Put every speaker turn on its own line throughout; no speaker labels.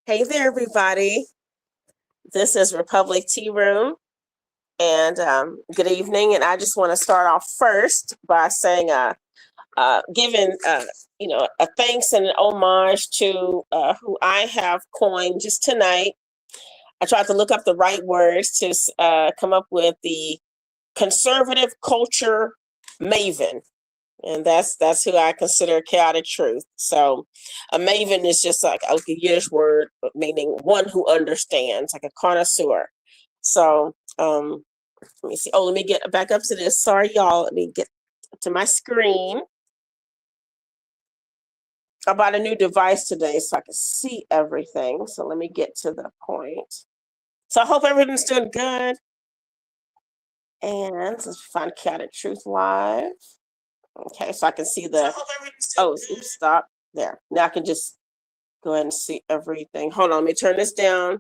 Hey there, everybody. This is Republic Tea Room, and good evening. And I just want to start off first by saying, giving a thanks and an homage to who I have coined just tonight. I tried to look up the right words to come up with the conservative culture maven. And that's who I consider chaotic truth. So a maven is just like a Yiddish word meaning one who understands, like a connoisseur. So let me see. Oh, let me get back up to this. Sorry, y'all. Let me get to my screen. I bought a new device today so I can see everything. So let me get to the point. So I hope everything's doing good. And let's find Chaotic Truth Live. Okay, so I can see the, oops, stop there. Now I can just go ahead and see everything. Hold on, let me turn this down.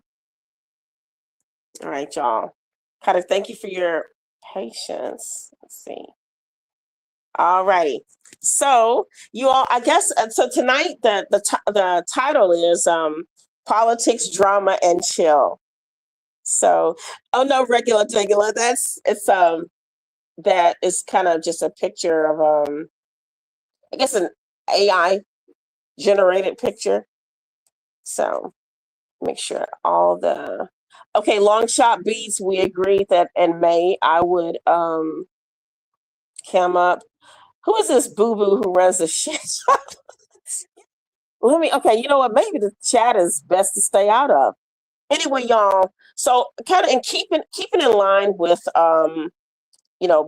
All right, y'all. Kind of thank you for your patience. Let's see. All righty. So you all, I guess, so tonight the title is Politics, Drama, and Chill. So, oh no, regular, that is kind of just a picture of I guess an AI generated picture. So make sure all the okay, long shot beats. We agreed that in May I would come up. Who is this boo-boo who runs the shit? Okay, you know what? Maybe the chat is best to stay out of. Anyway, y'all. So kind of in keeping in line with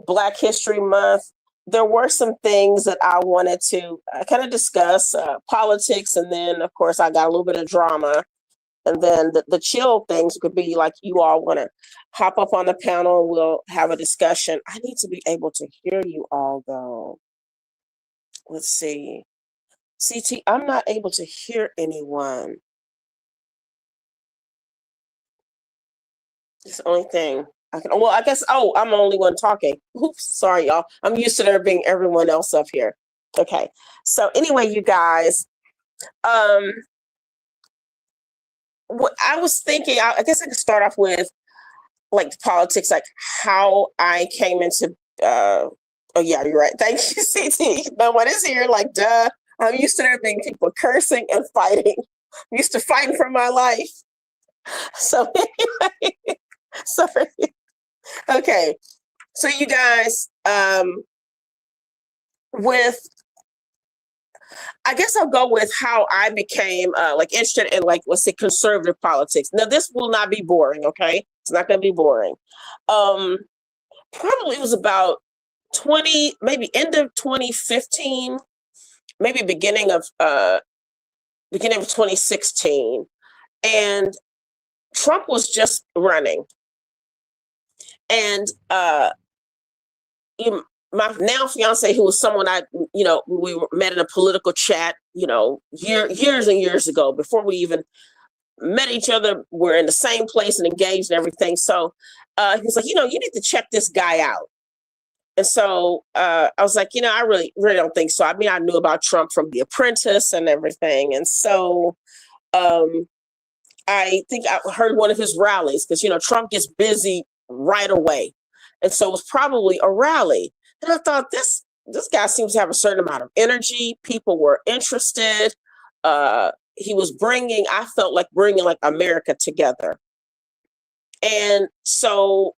Black History Month, there were some things that I wanted to kind of discuss, politics, and then of course I got a little bit of drama. And then the chill things could be like you all want to hop up on the panel and we'll have a discussion. I need to be able to hear you all though. Let's see. CT, I'm not able to hear anyone. It's the only thing I can, well, I guess, I'm the only one talking. Oops, sorry, y'all. I'm used to there being everyone else up here. Okay. So anyway, you guys, what I was thinking, I guess I could start off with like politics, like how I came into, oh yeah, you're right. Thank you, CT. No one is here, like, duh. I'm used to there being people cursing and fighting. I'm used to fighting for my life. So anyway, sorry. Okay. So you guys, I guess I'll go with how I became like interested in like, let's say, conservative politics. Now this will not be boring, okay? It's not gonna be boring. Probably it was about 20, maybe end of 2015, maybe beginning of 2016. And Trump was just running. And my now fiance, who was someone we met in a political chat, years and years ago, before we even met each other, we're in the same place and engaged and everything. So he was like, you need to check this guy out. And so I was like, I really don't think so. I mean, I knew about Trump from The Apprentice and everything. And so I think I heard one of his rallies because, Trump gets busy right away. And so it was probably a rally. And I thought this guy seems to have a certain amount of energy. People were interested. He was I felt like bringing like America together. And so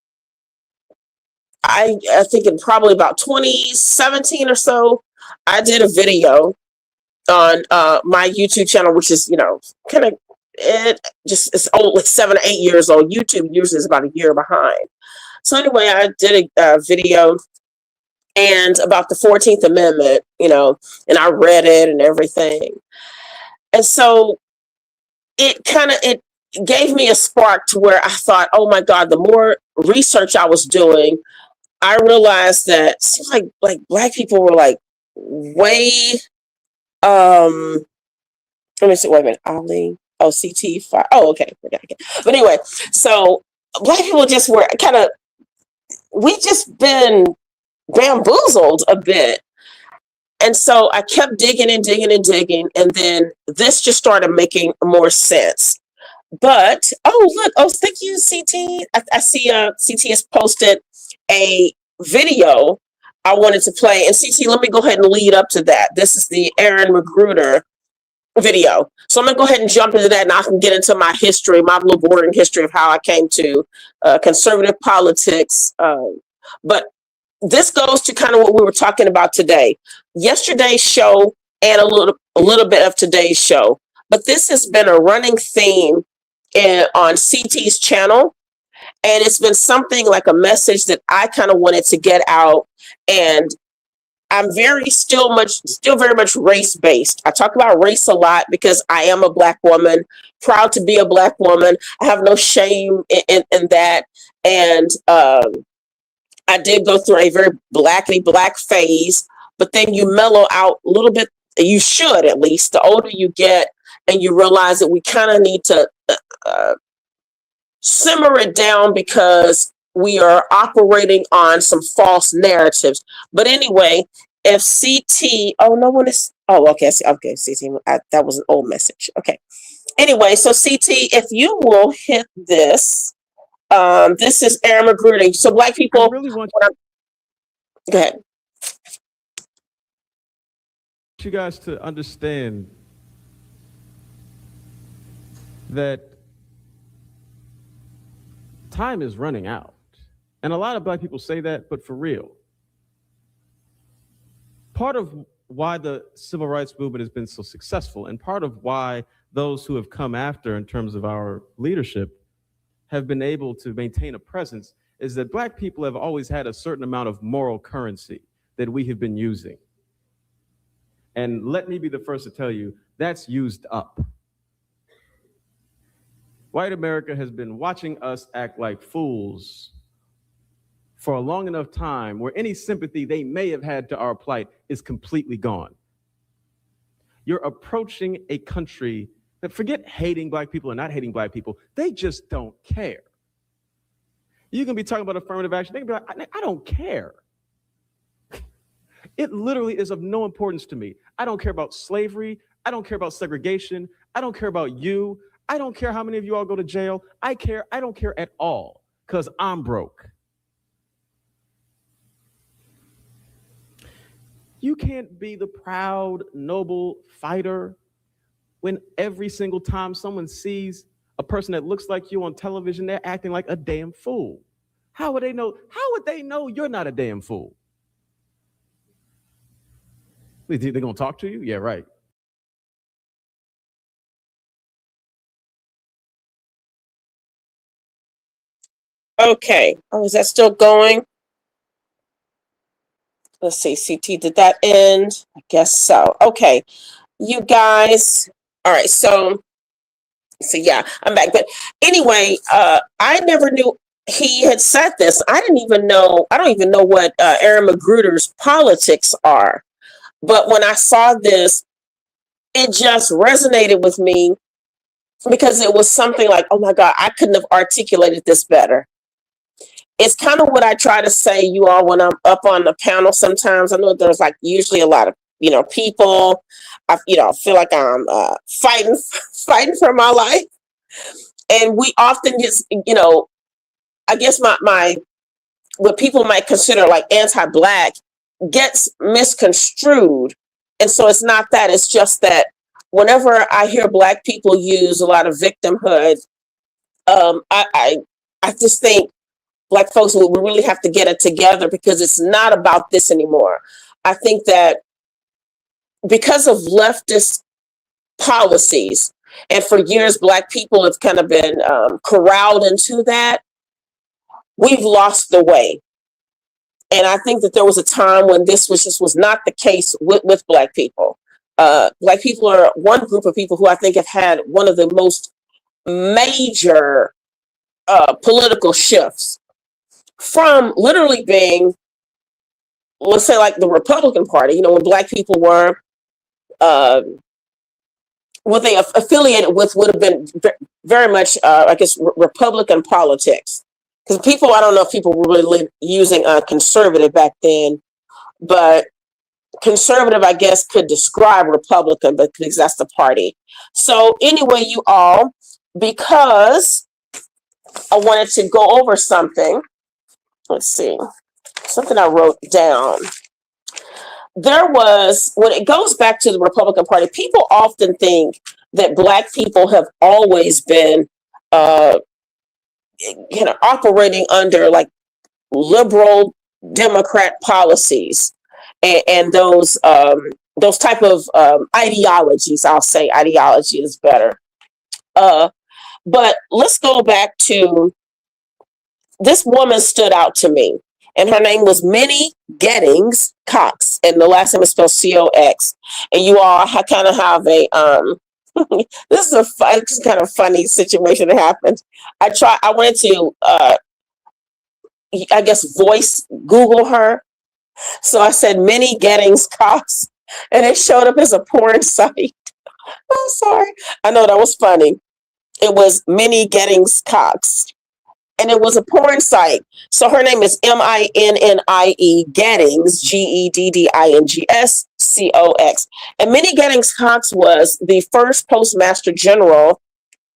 I think in probably about 2017 or so, I did a video on my YouTube channel, which is, kind of, it's old, like 7 or 8 years old. YouTube usually is about a year behind. So anyway, I did a video and about the 14th Amendment, and I read it and everything. And so it gave me a spark to where I thought, oh my God, the more research I was doing, I realized that it seems like Black people were like way, let me see, wait a minute, Ali, CT5, okay. But anyway, so Black people just were we just been bamboozled a bit. And so I kept digging and digging and digging. And then this just started making more sense. But look, thank you, CT. I see CT has posted a video I wanted to play. And CT, let me go ahead and lead up to that. This is the Aaron Magruder video. So I'm gonna go ahead and jump into that, and I can get into my history, my little boring history of how I came to conservative politics. But this goes to kind of what we were talking about today, yesterday's show, and a little bit of today's show. But this has been a running theme on CT's channel, and it's been something like a message that I kind of wanted to get out. And I'm still very much race based. I talk about race a lot because I am a Black woman, proud to be a Black woman. I have no shame in that. And I did go through a very black phase, but then you mellow out a little bit. You should, at least, the older you get, and you realize that we kind of need to simmer it down because we are operating on some false narratives. But anyway, if CT, no one is, okay, CT, that was an old message. Okay. Anyway, so CT, if you will hit this, this is Aaron Magruder. So Black people, go ahead.
You guys to understand that time is running out. And a lot of Black people say that, but for real. Part of why the civil rights movement has been so successful, and part of why those who have come after in terms of our leadership have been able to maintain a presence, is that Black people have always had a certain amount of moral currency that we have been using. And let me be the first to tell you, that's used up. White America has been watching us act like fools for a long enough time where any sympathy they may have had to our plight is completely gone. You're approaching a country that, forget hating Black people or not hating Black people, they just don't care. You can be talking about affirmative action, they can be like, I don't care. It literally is of no importance to me. I don't care about slavery. I don't care about segregation. I don't care about you. I don't care how many of you all go to jail. I don't care at all, because I'm broke. You can't be the proud, noble fighter when every single time someone sees a person that looks like you on television, they're acting like a damn fool. How would they know? How would they know you're not a damn fool? They're going to talk to you? Yeah, right.
Okay. Is that still going? Let's see. CT, did that end? I guess so. Okay. You guys. All right. So yeah, I'm back. But anyway, I never knew he had said this. I don't even know what Aaron Magruder's politics are. But when I saw this, it just resonated with me because it was something like, oh my God, I couldn't have articulated this better. It's kind of what I try to say, you all, when I'm up on the panel sometimes. I know there's like usually a lot of, people. I feel like I'm fighting for my life. And we often just, I guess my what people might consider like anti-Black gets misconstrued. And so it's not that, it's just that whenever I hear Black people use a lot of victimhood, I just think Black folks will really have to get it together, because it's not about this anymore. I think that because of leftist policies, and for years Black people have kind of been corralled into that, we've lost the way. And I think that there was a time when this was not the case with Black people. Black people are one group of people who I think have had one of the most major political shifts, from literally being, let's say, like the Republican Party. When Black people were what they affiliated with would have been very much, I guess, Republican politics. Because I don't know if people were really using conservative back then, but conservative, I guess, could describe Republican, but because that's the party. So anyway, you all, because I wanted to go over something. Let's see, something I wrote down. There was, when it goes back to the Republican Party, people often think that Black people have always been, operating under like liberal Democrat policies and those type of ideologies. I'll say ideology is better. But let's go back to, this woman stood out to me, and her name was Minnie Gettings Cox, and the last name is spelled Cox. And you all kind of have a this is kind of funny situation that happened. I wanted to I guess voice Google her, so I said Minnie Gettings Cox, and it showed up as a porn site. I'm sorry, I know that was funny. It was Minnie Gettings Cox, and it was a porn site. So her name is Minnie Gettings, Geddings Cox. And Minnie Gettings Cox was the first Postmaster General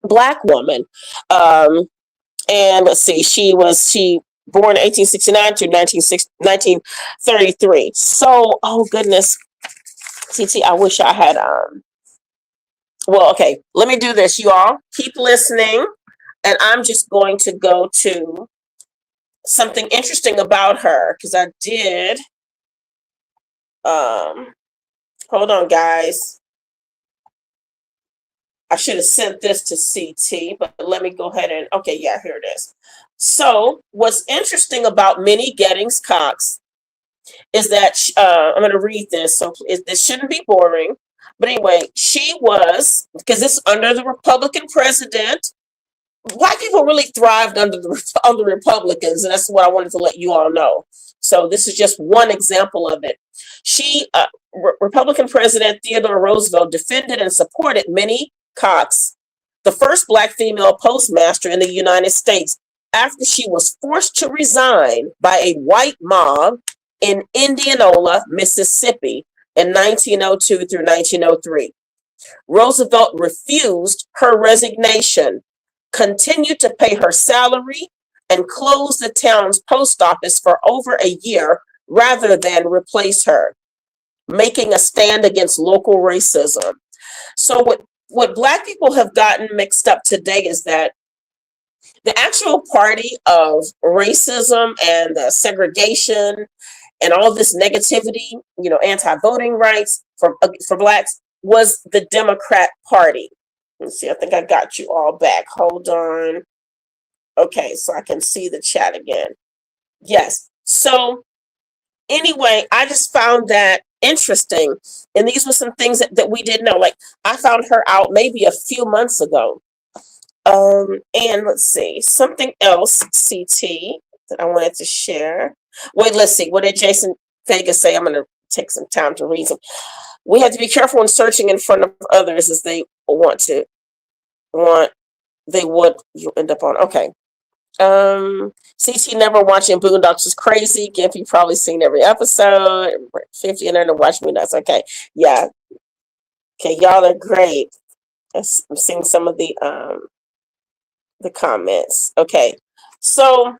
Black woman. And let's see, she born 1869 to 1933. So, oh goodness, TT, I wish I had well, okay, let me do this. You all keep listening, and I'm just going to go to something interesting about her, because I did. Hold on, guys. I should have sent this to CT, but let me go ahead and, okay, yeah, here it is. So what's interesting about Minnie Gettings Cox is that, I'm going to read this, so this shouldn't be boring. But anyway, she was, because it's under the Republican president, Black people really thrived under Republicans, and that's what I wanted to let you all know. So this is just one example of it. Republican President Theodore Roosevelt defended and supported Minnie Cox, the first Black female postmaster in the United States, after she was forced to resign by a white mob in Indianola, Mississippi, in 1902 through 1903. Roosevelt refused her resignation, continued to pay her salary, and closed the town's post office for over a year rather than replace her, making a stand against local racism. So what Black people have gotten mixed up today is that the actual party of racism and segregation and all this negativity, anti-voting rights for Blacks, was the Democrat Party. Let's see, I think I got you all back. Hold on. Okay, so I can see the chat again. Yes. So anyway, I just found that interesting. And these were some things that we didn't know. Like, I found her out maybe a few months ago. And let's see, something else, CT, that I wanted to share. Wait, let's see. What did Jason Vegas say? I'm going to take some time to read them. We have to be careful when searching in front of others, as they you end up on. Okay. CT never watching Boondocks is crazy. Gimpy probably seen every episode. 50 and under watch me. That's okay. Yeah. Okay, y'all are great. I'm seeing some of the comments. Okay. So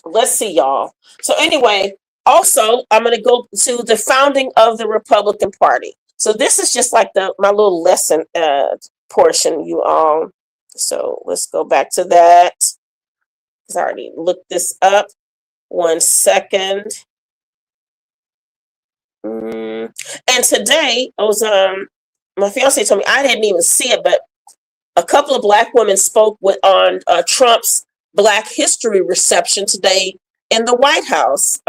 let's see, y'all. So anyway, also I'm gonna go to the founding of the Republican Party. So this is just like my little lesson portion, you all. So let's go back to that. I already looked this up. 1 second. And today, I was my fiance told me, I didn't even see it, but a couple of Black women spoke on Trump's Black History reception today in the White House.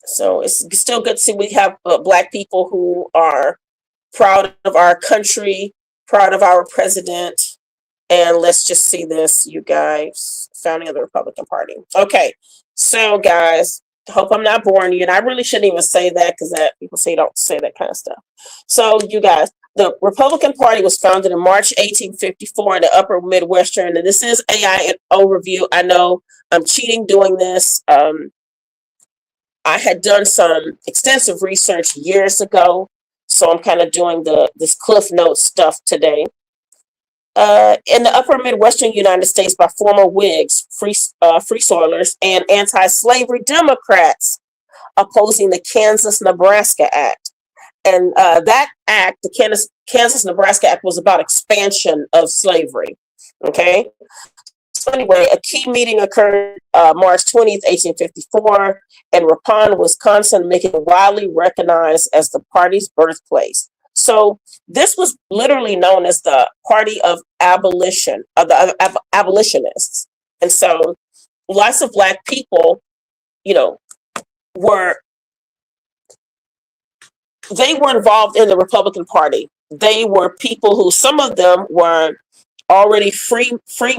So it's still good to see we have Black people who are proud of our country, proud of our president. And let's just see this, you guys. Founding of the Republican Party. Okay, so guys, hope I'm not boring you. And I really shouldn't even say that, because people say don't say that kind of stuff. So you guys, the Republican Party was founded in March 1854 in the Upper Midwestern. And this is AI overview. I know I'm cheating doing this. I had done some extensive research years ago, so I'm kind of doing this Cliff Notes stuff today. in the upper Midwestern United States by former Whigs, free soilers, and anti-slavery Democrats opposing the Kansas-Nebraska Act. And that act, the Kansas-Nebraska Act, was about expansion of slavery. Okay. So anyway, a key meeting occurred March 20th, 1854, in Ripon, Wisconsin, making it widely recognized as the party's birthplace. So this was literally known as the Party of Abolition, of the abolitionists. And so lots of Black people, you know, were involved in the Republican Party. They were people who, some of them were already free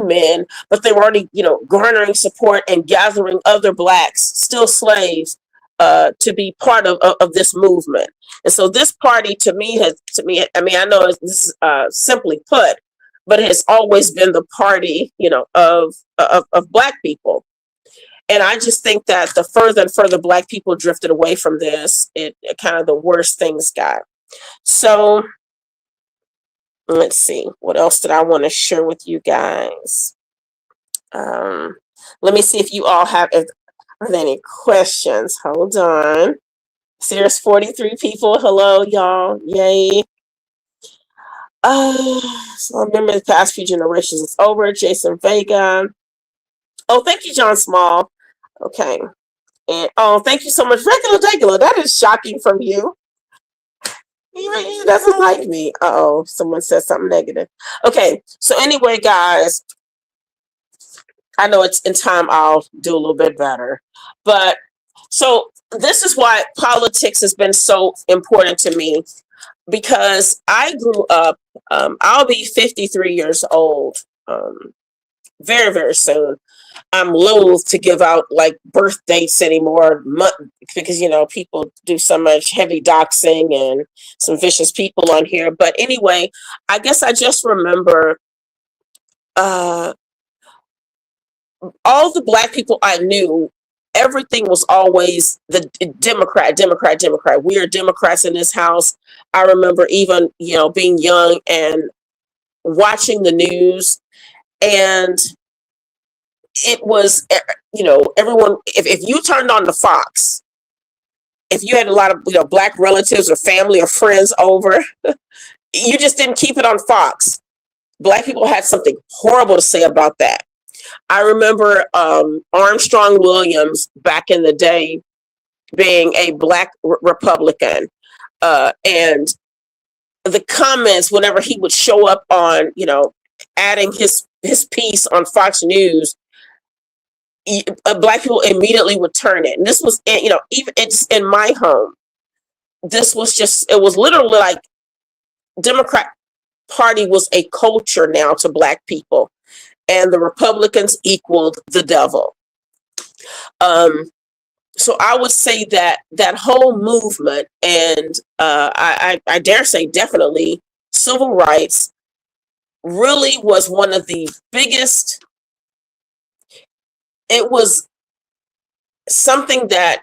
men, but they were already, garnering support and gathering other Blacks, still slaves, to be part of this movement. And so this party to me, I mean, I know this is simply put, but it has always been the party, of Black people. And I just think that the further and further Black people drifted away from this, it kind of the worse things got. So let's see, what else did I want to share with you guys? Let me see if you all are there any questions? Hold on. See, there's 43 people. Hello, y'all. Yay. So remember the past few generations is over. Jason Vega. Oh, thank you, John Small. Okay. And thank you so much. Regular. That is shocking from you. He doesn't like me. Uh-oh, someone said something negative. Okay, so anyway, guys, I know it's in time I'll do a little bit better. But so this is why politics has been so important to me, because I grew up, I'll be 53 years old very, very soon. I'm loath to give out like birth dates anymore, because people do so much heavy doxing and some vicious people on here. But anyway, I guess I just remember all the Black people I knew. Everything was always the Democrat. We are Democrats in this house. I remember even being young and watching the news, and it was, everyone, if you turned on the Fox, if you had a lot of, Black relatives or family or friends over, you just didn't keep it on Fox. Black people had something horrible to say about that. I remember Armstrong Williams back in the day being a Black Republican, and the comments whenever he would show up on, adding his piece on Fox News, Black people immediately would turn it. And this was, even it's in my home. This was it was literally like Democrat Party was a culture now to Black people, and the Republicans equaled the devil. So I would say that that whole movement, and I dare say definitely civil rights, really was one of the biggest. It was something that,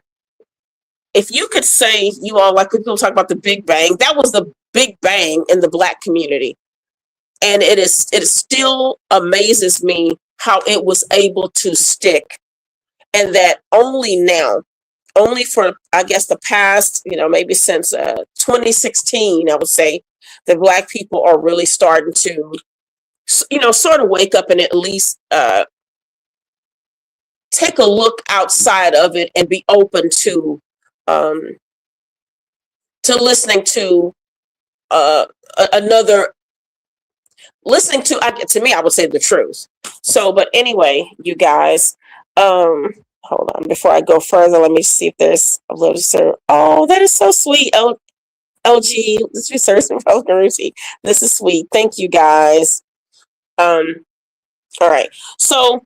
if you could say, you all, like people talk about the Big Bang, that was the Big Bang in the Black community. And it still amazes me how it was able to stick. And that only for, I guess, the past, maybe since 2016, I would say, that Black people are really starting to, sort of wake up and at least take a look outside of it and be open to listening to to me, I would say the truth. So, but anyway, you guys, hold on, before I go further, let me see if there's a little, sir. Oh, that is so sweet. LG, let's research some Ruthie. This is sweet. Thank you, guys. All right. So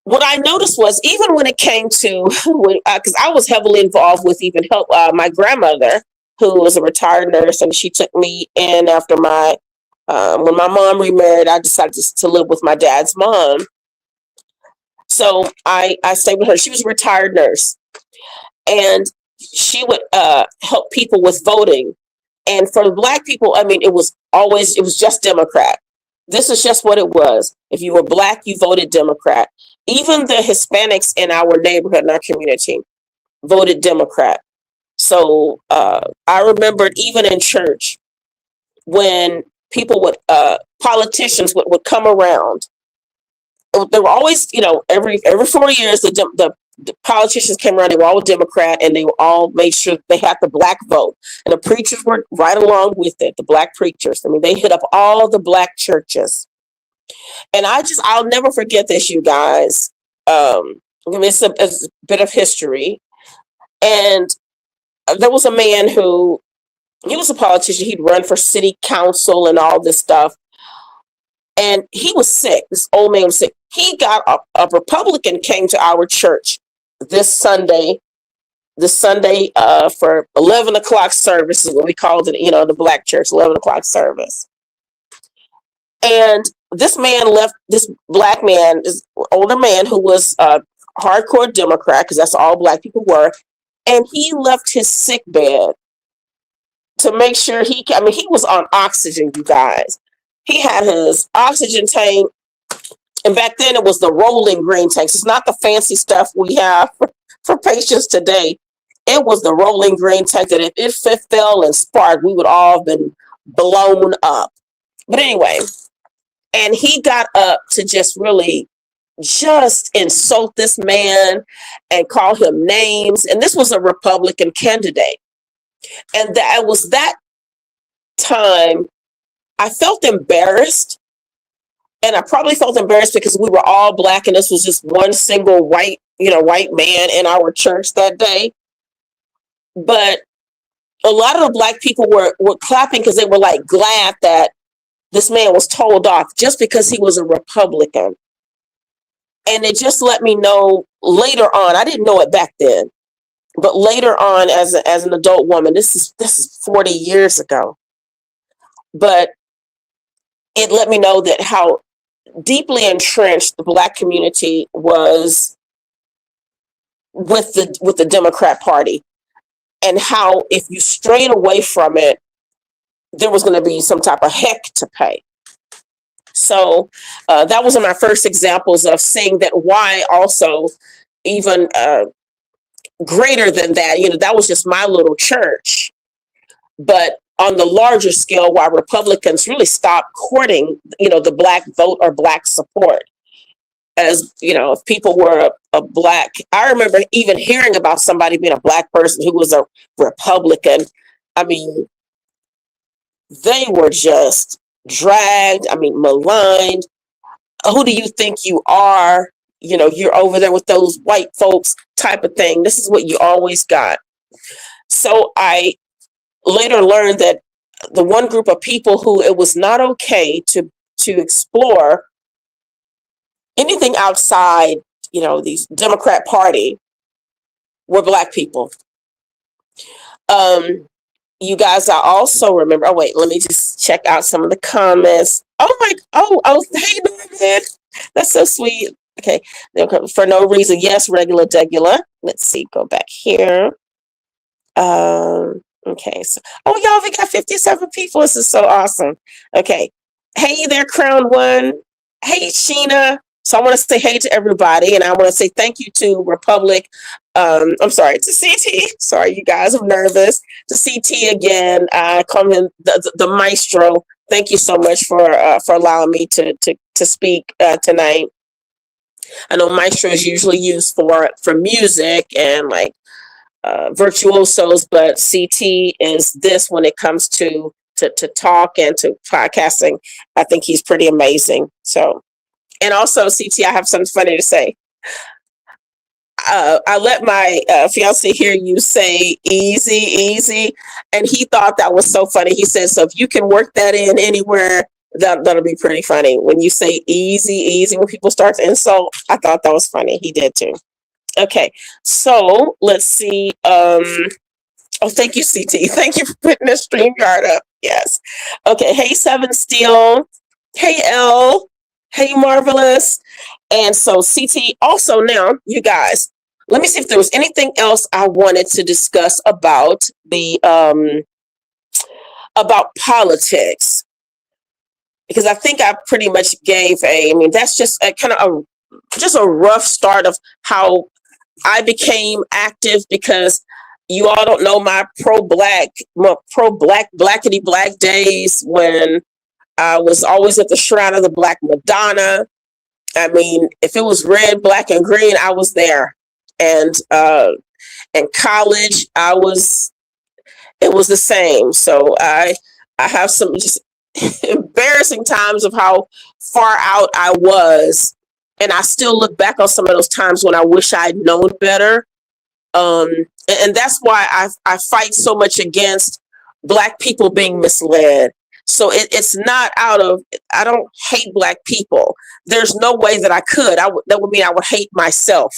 what I noticed was, even when it came to, because I was heavily involved with even help my grandmother, who was a retired nurse, and she took me in after when my mom remarried. I decided to live with my dad's mom. So I stayed with her. She was a retired nurse, and she would help people with voting. And for Black people, I mean, it was just Democrat. This is just what it was. If you were Black, you voted Democrat. Even the Hispanics in our neighborhood, in our community, voted Democrat. So I remembered even in church when people would, politicians would come around. They were always, every 4 years, the politicians came around. They were all Democrat, and they all made sure they had the Black vote. And the preachers were right along with it. The Black preachers. I mean, they hit up all the Black churches. And I'll never forget this, you guys. It's a bit of history. And there was a man who, he was a politician. He'd run for city council and all this stuff. And he was sick. This old man was sick. He got a Republican came to our church this Sunday for 11 o'clock service is what we called it, the Black church, 11 o'clock service. And this man left, this Black man, this older man who was a hardcore Democrat, because that's all Black people were. And he left his sick bed to make sure he was on oxygen, you guys. He had his oxygen tank. And back then it was the rolling green tanks. It's not the fancy stuff we have for patients today. It was the rolling green tank that if it fell and sparked, we would all have been blown up. But anyway, and he got up to just insult this man and call him names. And this was a Republican candidate. And that was that time I felt embarrassed. And I probably felt embarrassed because we were all Black and this was just one single white man in our church that day. But a lot of the Black people were clapping because they were like glad that this man was told off just because he was a Republican. And it just let me know later on, I didn't know it back then, but later on as an adult woman, this is 40 years ago. But it let me know that how deeply entrenched the Black community was with the Democrat Party, and how if you strayed away from it, there was going to be some type of heck to pay. So that was one of my first examples of seeing that why also even greater than that, that was just my little church. But on the larger scale, why Republicans really stopped courting, the Black vote or Black support. As, if people were a Black, I remember even hearing about somebody being a Black person who was a Republican. I mean, they were just dragged, maligned. Who do you think you are? You're over there with those white folks type of thing. This is what you always got. So I later learned that the one group of people who it was not okay to explore anything outside, these Democrat Party were Black people. You guys, I also remember, let me just check out some of the comments. Hey, Norman, that's so sweet. Okay, for no reason, yes, regular degular. Let's see, go back here. Okay, so, y'all, we got 57 people. This is so awesome. Okay, hey there, Crown One. Hey, Sheena. So I want to say hey to everybody, and I want to say thank you to Republic. I'm sorry, to CT. Sorry, you guys, I'm nervous. To CT again, call him the maestro. Thank you so much for allowing me to speak tonight. I know maestro is usually used for music and like virtuosos, but CT is this when it comes to talk and to podcasting. I think he's pretty amazing. So. And also, CT, I have something funny to say. I let my fiance hear you say easy, and he thought that was so funny. He said, so if you can work that in anywhere, that'll be pretty funny. When you say easy, when people start to insult, I thought that was funny. He did too. Okay, so let's see. Thank you, CT. Thank you for putting the StreamYard up. Yes. Okay, hey, Seven Steel. Hey, L. Hey, Marvelous. And so CT also now, you guys, let me see if there was anything else I wanted to discuss about the about politics. because I think I pretty much gave I mean, that's just a kind of just a rough start of how I became active, because you all don't know my blackity black days when I was always at the Shrine of the Black Madonna. I mean, if it was red, black, and green, I was there. And in college, it was the same. So I have some just embarrassing times of how far out I was. And I still look back on some of those times when I wish I'd known better. And that's why I fight so much against Black people being misled. So it's not out of, I don't hate Black people. There's no way that I could. That would mean I would hate myself.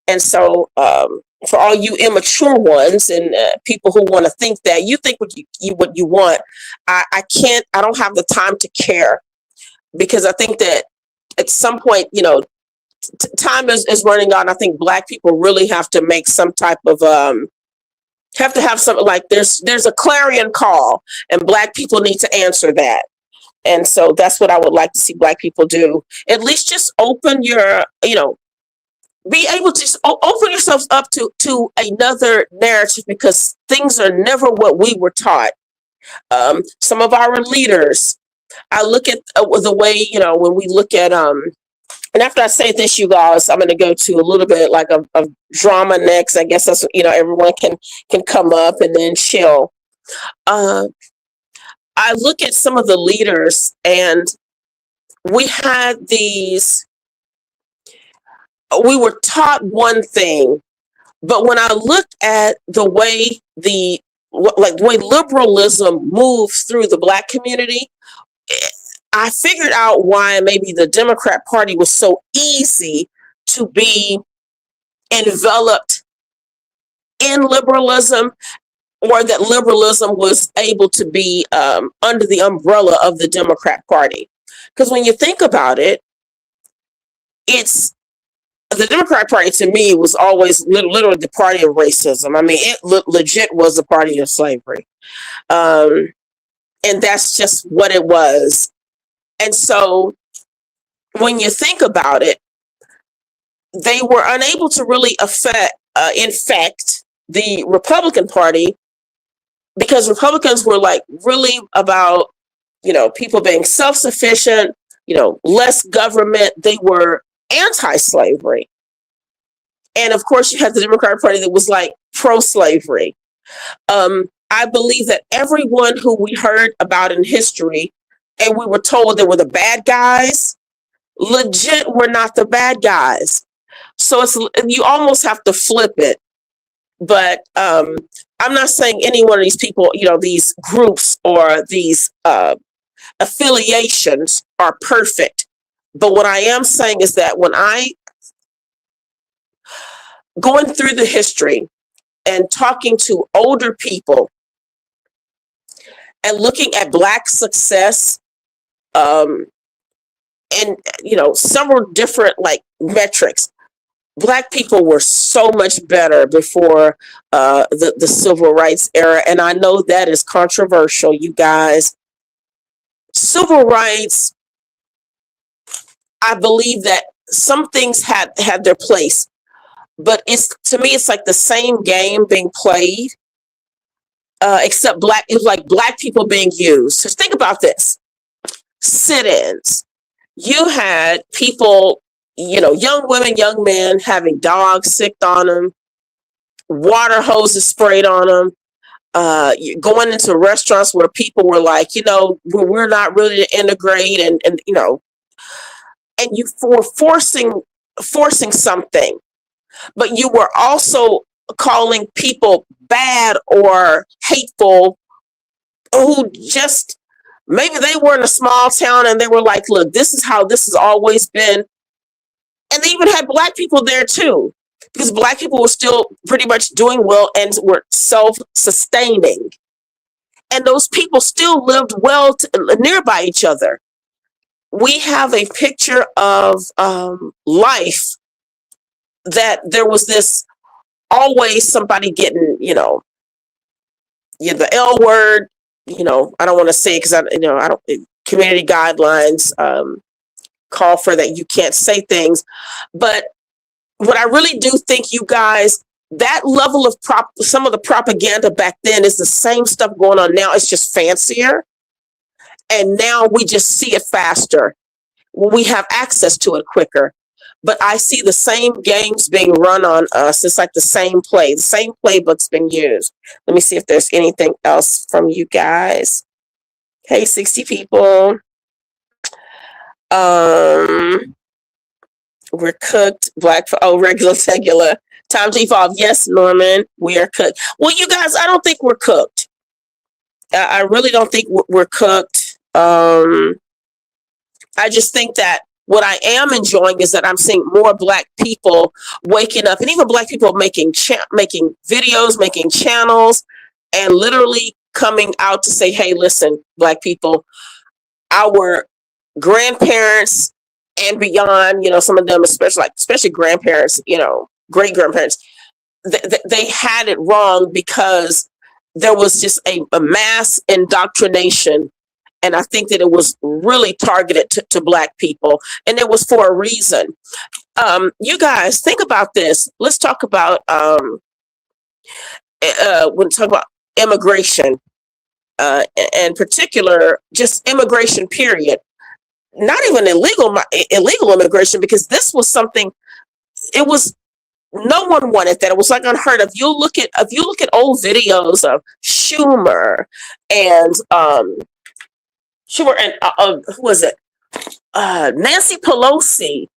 And so for all you immature ones and people who want to think that, you think what you want, I can't, I don't have the time to care, because I think that at some point, you know, time is running out. I think Black people really have to make some type of have to have something like there's a clarion call, and Black people need to answer that. And so that's what I would like to see Black people do. At least just open your, you know, be able to open yourselves up to another narrative, because things are never what we were taught. Some of our leaders, I look at the way, you know, when we look at and after I say this, you guys, I'm going to go to a little bit like of drama next. I guess that's, you know, everyone can come up and then chill. I look at some of the leaders, and we were taught one thing, but when I looked at the way the way liberalism moved through the Black community, I figured out why maybe the Democrat Party was so easy to be enveloped in liberalism, or that liberalism was able to be under the umbrella of the Democrat Party. Because when you think about it, the Democrat Party to me was always literally the party of racism. I mean, it legit was the party of slavery. And that's just what it was. And so when you think about it, they were unable to really infect the Republican Party, because Republicans were like really about, you know, people being self-sufficient, you know, less government. They were anti-slavery. And of course, you had the Democratic Party that was like pro-slavery. I believe that everyone who we heard about in history, and we were told they were the bad guys, legit were not the bad guys. So you almost have to flip it. But I'm not saying any one of these people, you know, these groups or these affiliations are perfect. But what I am saying is that when going through the history and talking to older people and looking at Black success, and, you know, several different like metrics, Black people were so much better before the civil rights era. And I know that is controversial, you guys. Civil rights, I believe that some things had their place, but to me, it's like the same game being played, except it was like Black people being used. So think about this. Sit-ins. You had people, you know, young women, young men having dogs sicked on them, water hoses sprayed on them, going into restaurants where people were like, you know, we're not ready to integrate, and you know, and you were forcing something, but you were also calling people bad or hateful who just, maybe they were in a small town and they were like, look, this is how this has always been. And they even had Black people there too, because Black people were still pretty much doing well and were self-sustaining. And those people still lived well nearby each other. We have a picture of life that there was this always somebody getting, you know, the L word, you know, I don't want to say it because I don't community guidelines call for that you can't say things. But what I really do think, you guys, that level of some of the propaganda back then is the same stuff going on now. It's just fancier. And now we just see it faster. We have access to it quicker. But I see the same games being run on us. It's like the same playbook's been used. Let me see if there's anything else from you guys. Hey, 60 people. We're cooked. Regular, tegular. Time to evolve. Yes, Norman, we are cooked. Well, you guys, I don't think we're cooked. I really don't think we're cooked. I just think that what I am enjoying is that I'm seeing more Black people waking up, and even Black people making videos, making channels, and literally coming out to say, hey, listen, Black people, our grandparents and beyond, some of them, especially grandparents, great grandparents, they had it wrong because there was just a mass indoctrination. And I think that it was really targeted to Black people. And it was for a reason. You guys, think about this. Let's talk about, when we talk about immigration, in particular, just immigration, period. Not even illegal immigration, because this was something, no one wanted that. It was like unheard of. If you look at old videos of Schumer and, who was it? Nancy Pelosi,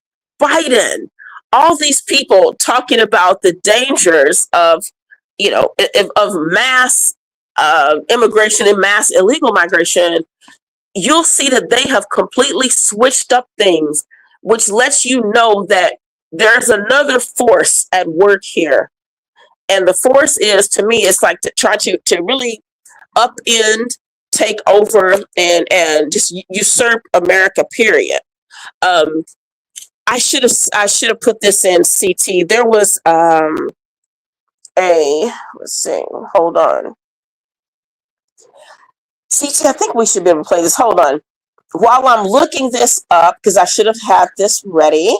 Biden, all these people talking about the dangers of mass immigration and mass illegal migration. You'll see that they have completely switched up things, which lets you know that there's another force at work here. And the force is, to me, it's like to try to really upend, take over, and just usurp America, period. I should have put this in CT. There was let's see, hold on. CT, I think we should be able to play this. Hold on. While I'm looking this up, because I should have had this ready.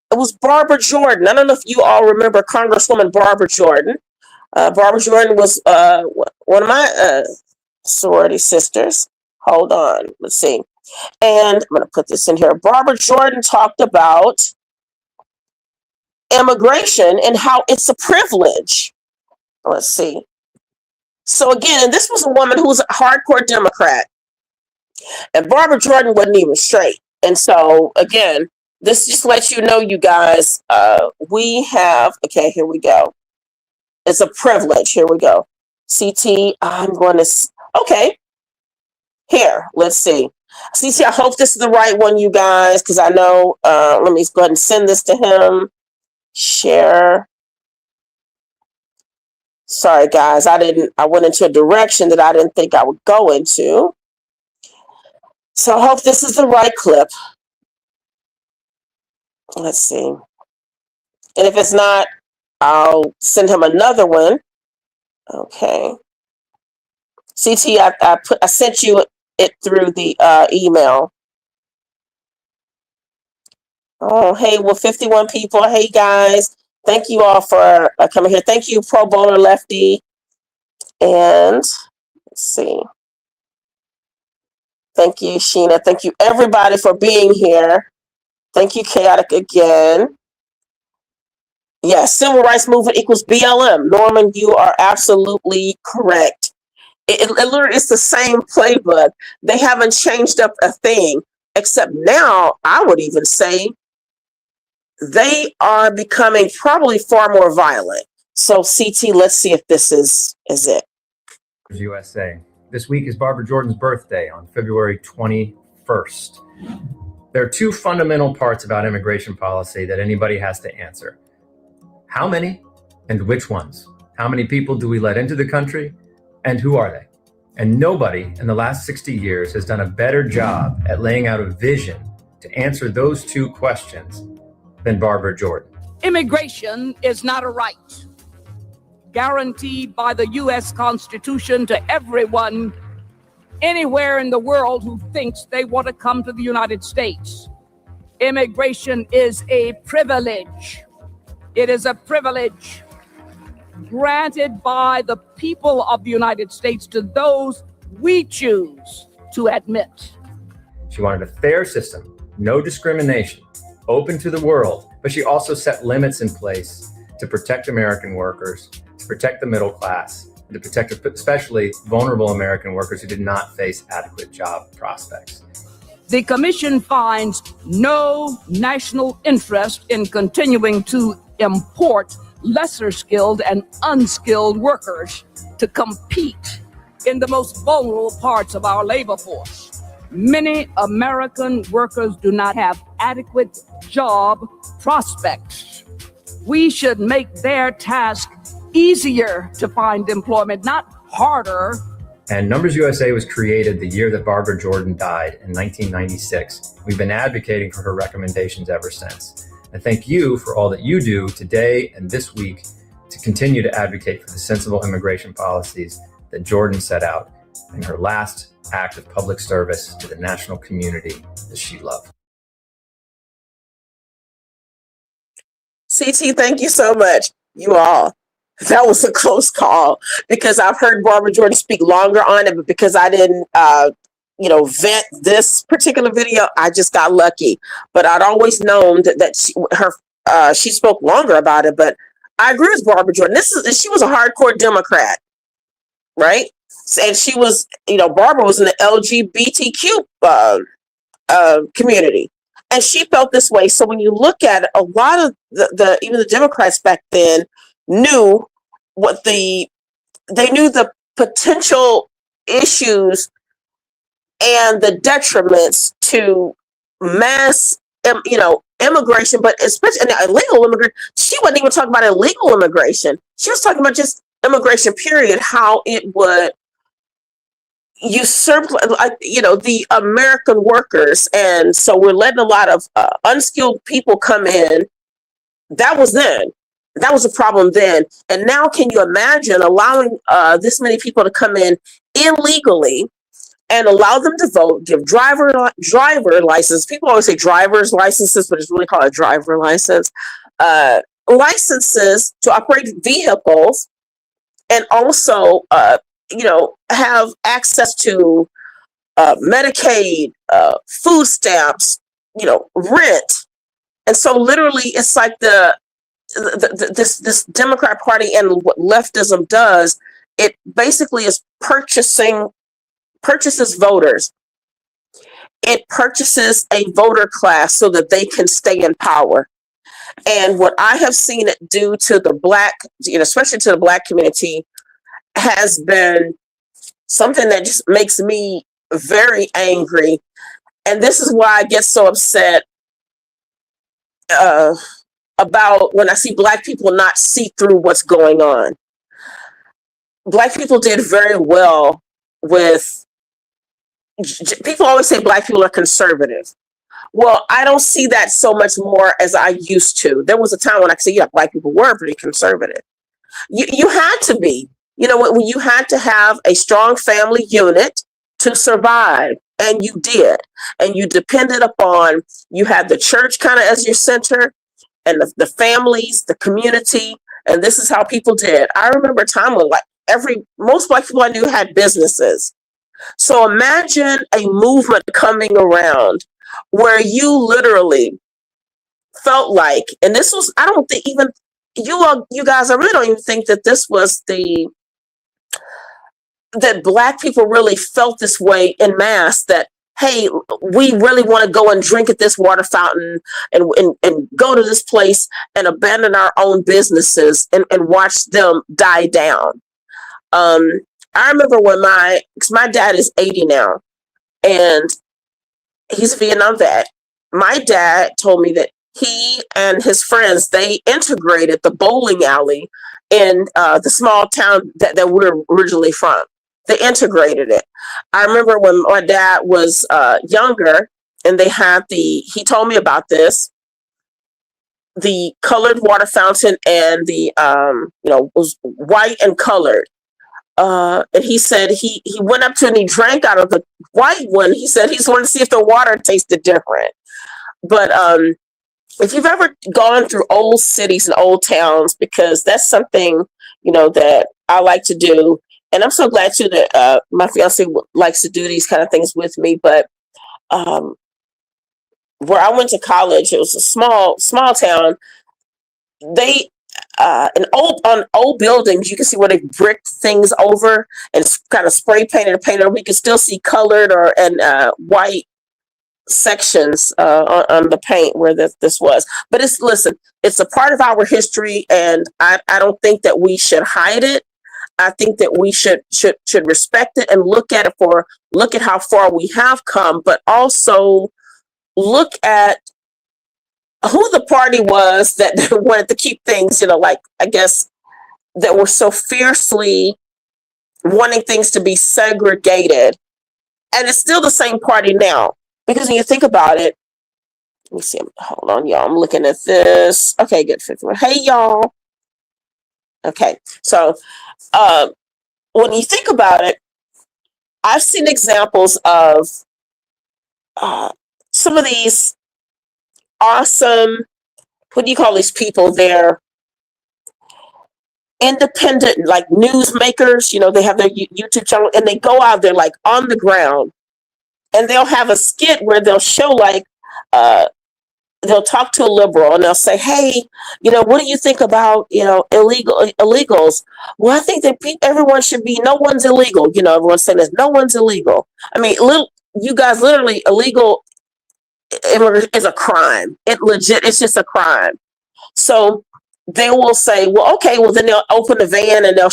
It was Barbara Jordan. I don't know if you all remember Congresswoman Barbara Jordan. Barbara Jordan was one of my sorority sisters. Hold on. Let's see. And I'm going to put this in here. Barbara Jordan talked about immigration and how it's a privilege. Let's see. So again, this was a woman who was a hardcore Democrat. And Barbara Jordan wasn't even straight. And so again, this just lets you know, you guys, we have, okay, here we go. It's a privilege. Here we go. CT, I'm going to, okay. Here, let's see. CT, I hope this is the right one, you guys, because I know, let me go ahead and send this to him. Share. Sorry, guys, I went into a direction that I didn't think I would go into. So I hope this is the right clip. Let's see. And if it's not, I'll send him another one. Okay. CT, I sent you it through the email. Oh, hey, well, 51 people. Hey, guys. Thank you all for coming here. Thank you, Pro Bowler Lefty. And let's see. Thank you, Sheena. Thank you, everybody, for being here. Thank you, Chaotic, again. Yes, civil rights movement equals BLM. Norman, you are absolutely correct. It's the same playbook. They haven't changed up a thing, except now I would even say they are becoming probably far more violent. So CT, let's see if this is it.
USA. This week is Barbara Jordan's birthday on February 21st. There are two fundamental parts about immigration policy that anybody has to answer. How many and which ones? How many people do we let into the country and who are they? And nobody in the last 60 years has done a better job at laying out a vision to answer those two questions than Barbara Jordan.
Immigration is not a right guaranteed by the U.S. Constitution to everyone anywhere in the world who thinks they want to come to the United States. Immigration is a privilege. It is a privilege granted by the people of the United States to those we choose to admit.
She wanted a fair system, no discrimination, open to the world, but she also set limits in place to protect American workers, to protect the middle class, and to protect especially vulnerable American workers who did not face adequate job prospects.
The Commission finds no national interest in continuing to import lesser skilled and unskilled workers to compete in the most vulnerable parts of our labor force. Many American workers do not have adequate job prospects. We should make their task easier to find employment, not harder.
And Numbers USA was created the year that Barbara Jordan died in 1996. We've been advocating for her recommendations ever since. And thank you for all that you do today and this week to continue to advocate for the sensible immigration policies that Jordan set out in her last act of public service to the national community that she loved.
CT, thank you so much. You all. That was a close call because I've heard Barbara Jordan speak longer on it, but because I didn't, vet this particular video, I just got lucky. But I'd always known that she spoke longer about it. But I agree with Barbara Jordan. She was a hardcore Democrat, right? And she was, Barbara was in the LGBTQ community. And she felt this way. So when you look at it, a lot of even the Democrats back then knew they knew the potential issues and the detriments to mass, immigration, but especially illegal immigration. She wasn't even talking about illegal immigration. She was talking about just immigration, period, how it would usurp, the American workers. And so we're letting a lot of unskilled people come in. That was then. That was a problem then. And now can you imagine allowing this many people to come in illegally and allow them to vote, give driver license. People always say driver's licenses, but it's really called a driver license. Licenses to operate vehicles and also, have access to Medicaid, food stamps, rent. And so literally it's like this Democrat Party and what leftism does, it basically is purchases voters. It purchases a voter class so that they can stay in power. And what I have seen it do to the Black, especially to the Black community, has been something that just makes me very angry. And this is why I get so upset about when I see Black people not see through what's going on. Black people did very well with, people always say Black people are conservative. Well, I don't see that so much more as I used to. There was a time when I could say, yeah, Black people were pretty conservative. You had to be, when you had to have a strong family unit to survive. And you did. And you depended upon, you had the church kind of as your center, and the families, the community, and this is how people did. I remember a time when most Black people I knew had businesses. So imagine a movement coming around where you literally felt like, and this was, I don't think even you guys, I really don't even think that this was that Black people really felt this way in mass, that hey, we really want to go and drink at this water fountain and go to this place and abandon our own businesses and watch them die down. I remember when because my dad is 80 now and he's a Vietnam vet. My dad told me that he and his friends, they integrated the bowling alley in the small town that we're originally from. They integrated it. I remember when my dad was younger and they had he told me about this, the colored water fountain and the, was white and colored. And he said he went up to and he drank out of the white one. He said he just wanted to see if the water tasted different. But if you've ever gone through old cities and old towns, because that's something, that I like to do. And I'm so glad too that my fiance likes to do these kind of things with me. But where I went to college, it was a small town. They on old buildings, you can see where they bricked things over and kind of spray painted or painted. We can still see colored and white sections on the paint where this was. But it's a part of our history, and I don't think that we should hide it. I think that we should respect it and look at how far we have come, but also look at who the party was that wanted to keep things, like, I guess, that were so fiercely wanting things to be segregated. And it's still the same party now. Because when you think about it, let me see, hold on, y'all. I'm looking at this. Okay, good. Hey, y'all. Okay, so when you think about it, I've seen examples of some of these awesome, what do you call these people? They're independent, like newsmakers. They have their YouTube channel, and they go out there like on the ground, and they'll have a skit where they'll show like they'll talk to a liberal and they'll say, hey, what do you think about illegals? Well, I think that everyone should be, no one's illegal. Everyone's saying this, no one's illegal. I mean, you guys, literally, illegal is a crime. It's just a crime. So they will say, well, okay, well, then they'll open the van and they'll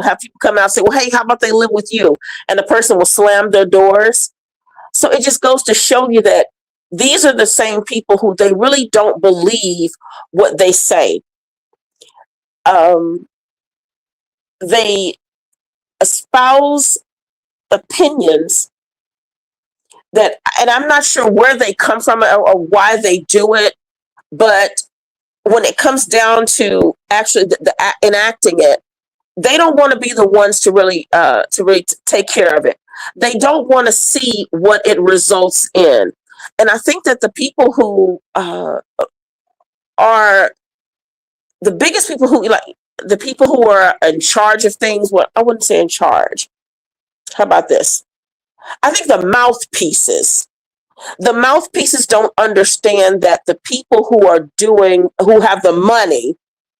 have people come out and say, well, hey, how about they live with you? And the person will slam their doors. So it just goes to show you that these are the same people who they really don't believe what they say. They espouse opinions and I'm not sure where they come from or why they do it, but when it comes down to actually enacting it, they don't want to be the ones to really take care of it. They don't want to see what it results in. And I think that the people who are the biggest people the people who are in charge of things, well, I wouldn't say in charge. How about this? I think the mouthpieces don't understand that the people who have the money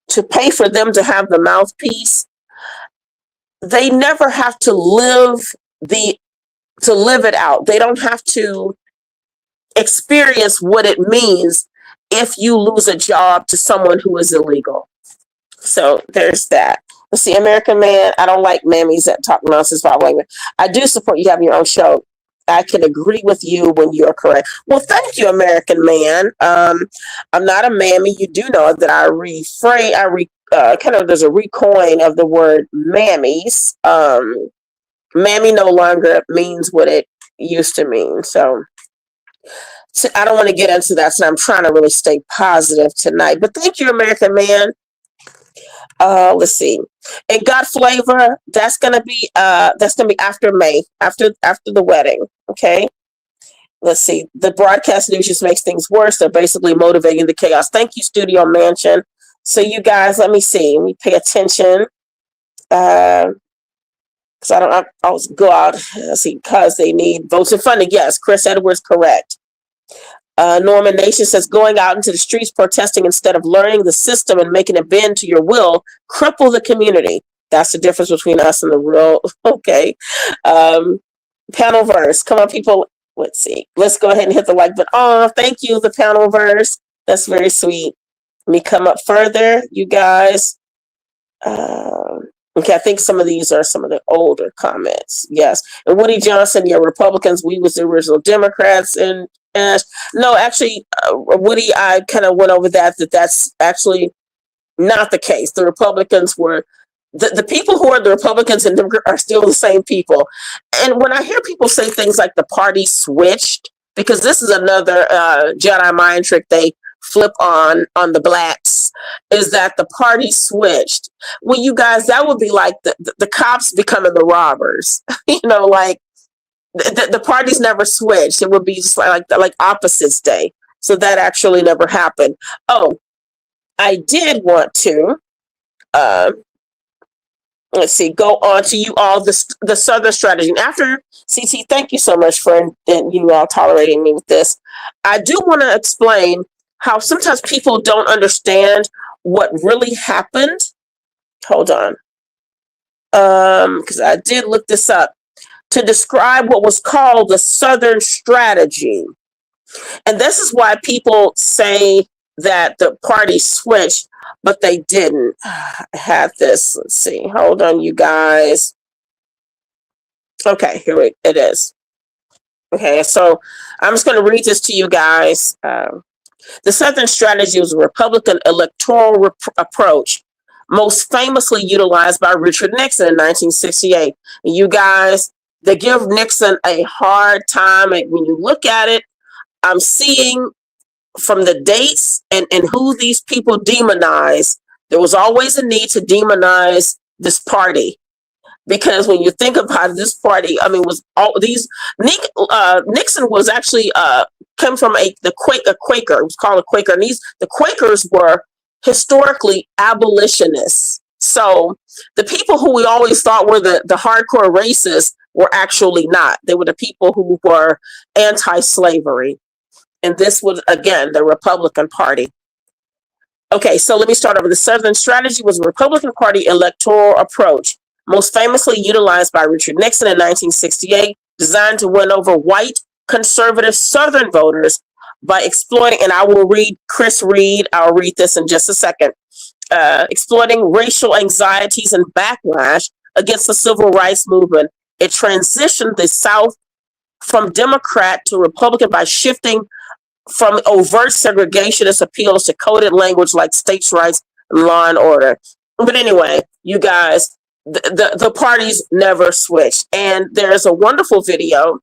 to pay for them to have the mouthpiece, they never have to live it out. They don't have to experience what it means if you lose a job to someone who is illegal. So there's that. Let's see, American Man, I don't like mammies that talk nonsense about language. I do support you having your own show. I can agree with you when you're correct. Well, thank you, American Man. I'm not a mammy. You do know that there's a recoin of the word mammies. Mammy no longer means what it used to mean. So I don't want to get into that. So I'm trying to really stay positive tonight. But thank you, American Man. Let's see. And God Flavor, that's gonna be after May, after the wedding. Okay. Let's see. The broadcast news just makes things worse. They're basically motivating the chaos. Thank you, Studio Mansion. So you guys, let me pay attention. Because I always go out. Let's see, because they need votes and funding. Yes, Chris Edwards, correct. Norman Nation says going out into the streets protesting instead of learning the system and making it bend to your will cripple the community. That's the difference between us and the real. Okay. Panel verse. Come on, people. Let's see. Let's go ahead and hit the like button. Oh, thank you, the panel verse. That's very sweet. Let me come up further, you guys. Okay, I think some of these are some of the older comments. Yes. And Woody Johnson, yeah, Republicans, we was the original Democrats. And no, actually, Woody, I kind of went over that's actually not the case. The Republicans were, the people who are the Republicans and Democrats are still the same people. And when I hear people say things like the party switched, because this is another Jedi mind trick, they flip on the blacks is that the party switched. Well, you guys, that would be like the cops becoming the robbers. Like the parties never switched. It would be just like opposites day. So that actually never happened. Oh, I did want to let's see, go on to you all the Southern strategy. And after CT, thank you so much for you all tolerating me with this. I do want to explain how sometimes people don't understand what really happened. Hold on. Because I did look this up to describe what was called the Southern strategy. And this is why people say that the party switched, but they didn't. I had this. Let's see. Hold on, you guys. Okay, here it is. Okay, so I'm just going to read this to you guys. The Southern strategy was a Republican electoral approach, most famously utilized by Richard Nixon in 1968. And you guys, they give Nixon a hard time. When you look at it, I'm seeing from the dates and who these people demonize, there was always a need to demonize this party. Because when you think about this party, I mean, was all these Nixon was actually came from a Quaker. It was called a Quaker, and the Quakers were historically abolitionists. So the people who we always thought were the hardcore racists were actually not. They were the people who were anti-slavery, and this was again the Republican Party. Okay, so let me start over. The Southern strategy was a Republican Party electoral approach, most famously utilized by Richard Nixon in 1968, designed to win over white conservative Southern voters by exploiting, and I will read Chris Reed, I'll read this in just a second, exploiting racial anxieties and backlash against the civil rights movement. It transitioned the South from Democrat to Republican by shifting from overt segregationist appeals to coded language like states' rights and law and order. But anyway, you guys, the parties never switched. And there's a wonderful video.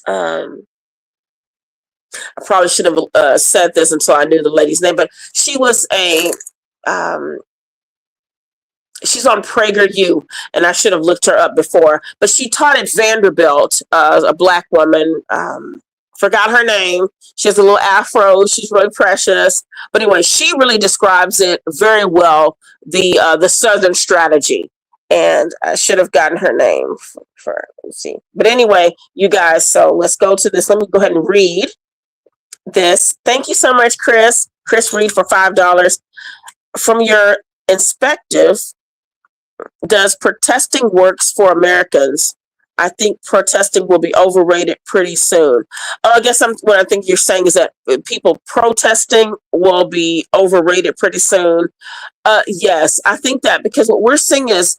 I probably should have said this until I knew the lady's name, but she was she's on PragerU, and I should have looked her up before, but she taught at Vanderbilt, a Black woman, forgot her name. She has a little afro. She's really precious. But anyway, she really describes it very well, the Southern strategy. And I should have gotten her name for let's see. But anyway, you guys, so let's go to this. Let me go ahead and read this. Thank you so much, Chris. Chris Reed for $5. From your perspective, does protesting works for Americans? I think protesting will be overrated pretty soon. I guess what I think you're saying is that people protesting will be overrated pretty soon. Yes, I think that because what we're seeing is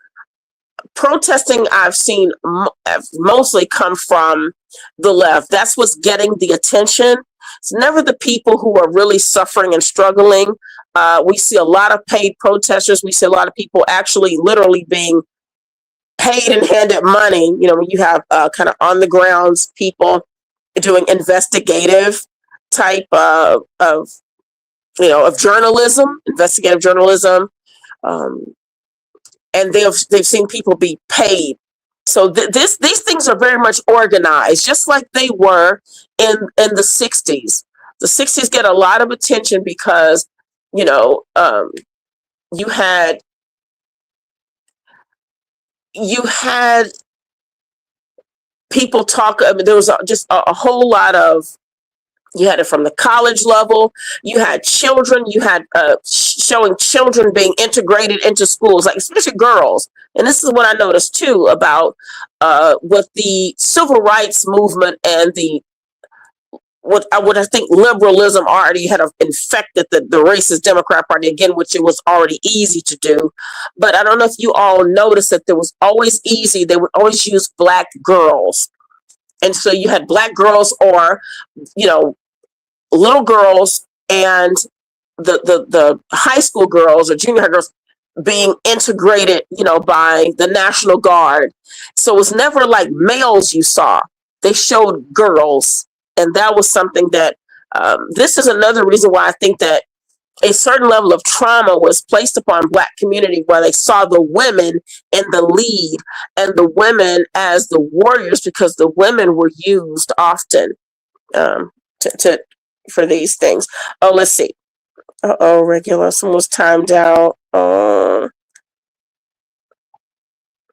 protesting I've seen mostly come from the left. That's what's getting the attention. It's never the people who are really suffering and struggling. We see a lot of paid protesters. We see a lot of people actually literally being paid and handed money. You know, when you have kind of on the grounds people doing investigative type of journalism, investigative journalism. And they've seen people be paid. So these things are very much organized, just like they were in the 60s. The 60s get a lot of attention because, you had people talk. I mean, there was just a whole lot of. You had it from the college level. You had children. You had showing children being integrated into schools, like especially girls. And this is what I noticed too about with the civil rights movement and what I think liberalism already had infected the racist Democrat Party again, which it was already easy to do. But I don't know if you all noticed that there was always easy. They would always use Black girls. And so you had Black girls or, little girls and the high school girls or junior high girls being integrated, by the National Guard. So it was never like males you saw. They showed girls. And that was something that This is another reason why I think that a certain level of trauma was placed upon Black community, where they saw the women in the lead and the women as the warriors, because the women were used often for these things. Oh, let's see. Regular. Someone's timed out.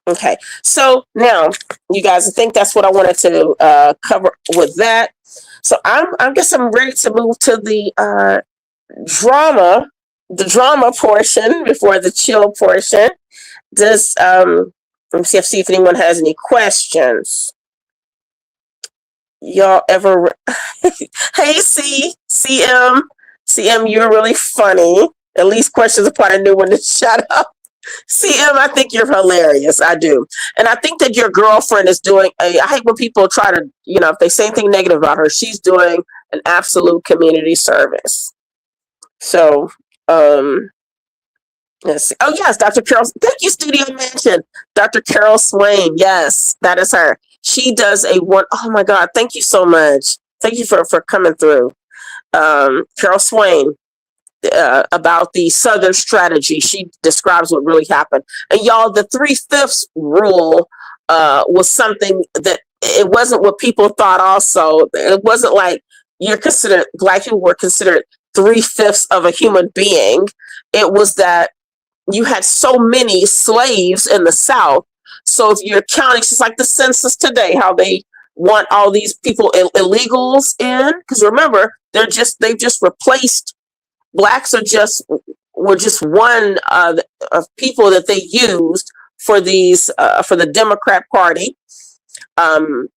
Okay. So now, you guys, I think that's what I wanted to cover with that. So I guess I'm ready to move to the drama portion before the chill portion. Does let me see if anyone has any questions. Y'all ever hey CM, you're really funny. At least questions upon a new one to shut up. CM, I think you're hilarious. I do. And I think that your girlfriend is doing I hate when people try to, if they say anything negative about her, she's doing an absolute community service. So, let's see. Oh, yes, Dr. Carol. Thank you, Studio Mansion. Dr. Carol Swain. Yes, that is her. She does oh my God, thank you so much. Thank you for coming through. Carol Swain, about the Southern strategy. She describes what really happened. And y'all, the 3/5 rule was something that it wasn't what people thought also. It wasn't like Black people were considered 3/5 of a human being. It was that you had so many slaves in the South. So if you're counting, it's just like the census today, how they want all these people illegals in. Because remember, they've just replaced Blacks were just one of people that they used for these for the Democrat Party to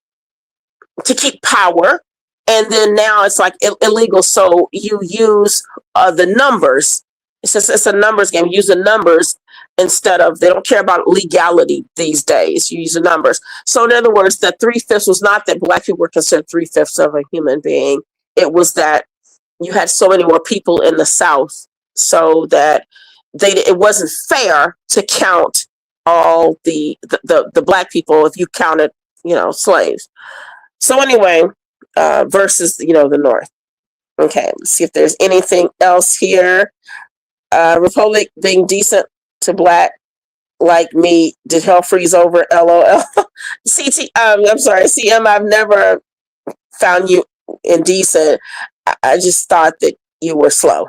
keep power. And then now it's like illegal. So you use the numbers. It's a numbers game. You use the numbers instead of, they don't care about legality these days. You use the numbers. So in other words, that 3/5 was not that Black people were considered 3/5 of a human being. It was that you had so many more people in the South, so that it wasn't fair to count all the Black people if you counted, slaves. So anyway, versus, the North. Okay, let's see if there's anything else here. Republic being decent to Black like me. Did hell freeze over? LOL. I'm sorry, CM, I've never found you indecent. I just thought that you were slow.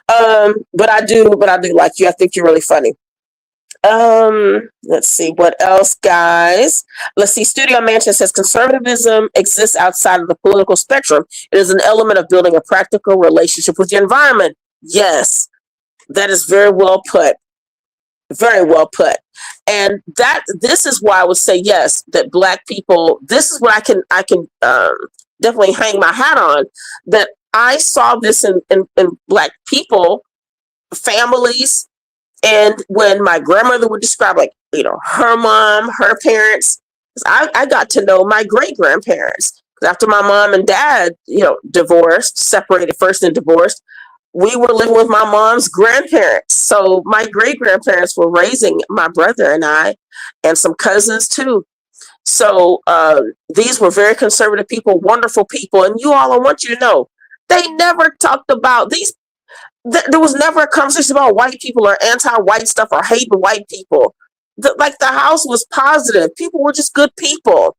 But I do like you. I think you're really funny. Let's see what else, guys. Let's see. Studio Mansion says conservatism exists outside of the political spectrum. It is an element of building a practical relationship with your environment. Yes, that is very well put. Very well put. And this is why I would say yes, that Black people, this is what I can definitely hang my hat on, that I saw this in Black people, families. And when my grandmother would describe, like, her mom, her parents, I got to know my great grandparents. After my mom and dad, divorced, separated first and divorced, we were living with my mom's grandparents. So my great grandparents were raising my brother and I, and some cousins too. So these were very conservative people, wonderful people. And you all, I want you to know, they never talked about these. There was never a conversation about white people or anti-white stuff or hating white people. The house was positive. People were just good people.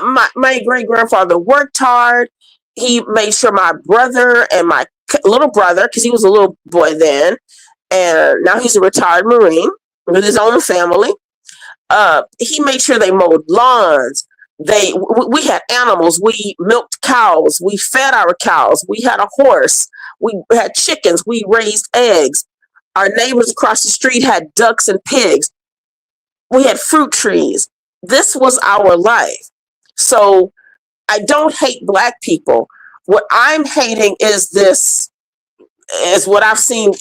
My great-grandfather worked hard. He made sure my brother and my little brother, because he was a little boy then, and now he's a retired Marine with his own family. He made sure they mowed lawns. We had animals. We milked cows. We fed our cows. We had a horse. We had chickens. We raised eggs. Our neighbors across the street had ducks and pigs. We had fruit trees. This was our life. So I don't hate Black people. What I'm hating is what I've seen,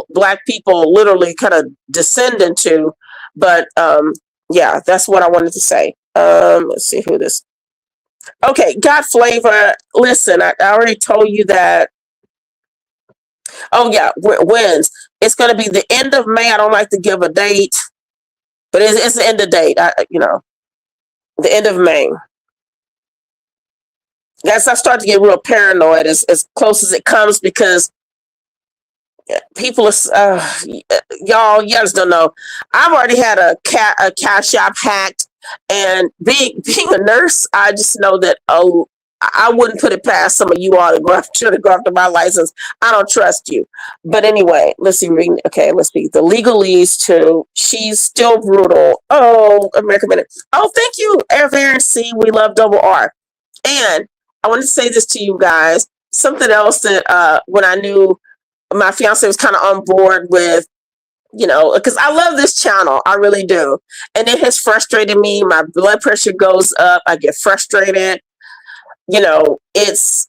Black people literally kind of descend into. But yeah, that's what I wanted to say. Let's see who this. Okay, God Flavor. Listen, I already told you that. Oh yeah, wins. It's going to be the end of May. I don't like to give a date, but it's the end of date. The end of May. Guys, I start to get real paranoid as close as it comes, because people are, y'all, you guys don't know. I've already had a cash app hacked, and being a nurse, I just know that I wouldn't put it past some of you all to go after my license. I don't trust you. But anyway, let's see. Okay, let's see. The legalese to she's still brutal. Oh, American Minute. Oh, thank you, Aaron C. We love double R. And I want to say this to you guys. Something else that when I knew my fiance was kind of on board with, because I love this channel. I really do. And it has frustrated me. My blood pressure goes up. I get frustrated. It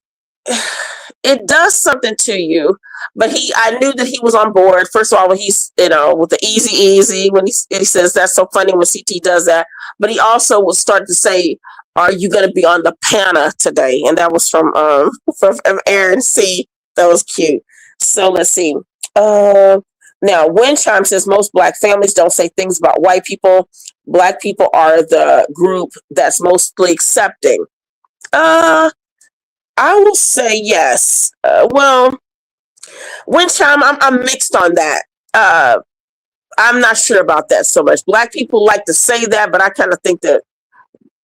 does something to you. But I knew that he was on board. First of all, when he's, with the easy, when he says that's so funny when CT does that. But he also will start to say, "Are you going to be on the PANA today?" And that was from Aaron C. That was cute. So let's see. Now, Windchime says most Black families don't say things about white people. Black people are the group that's mostly accepting. I will say yes. Well, Windchime, I'm mixed on that. I'm not sure about that so much. Black people like to say that, but I kind of think that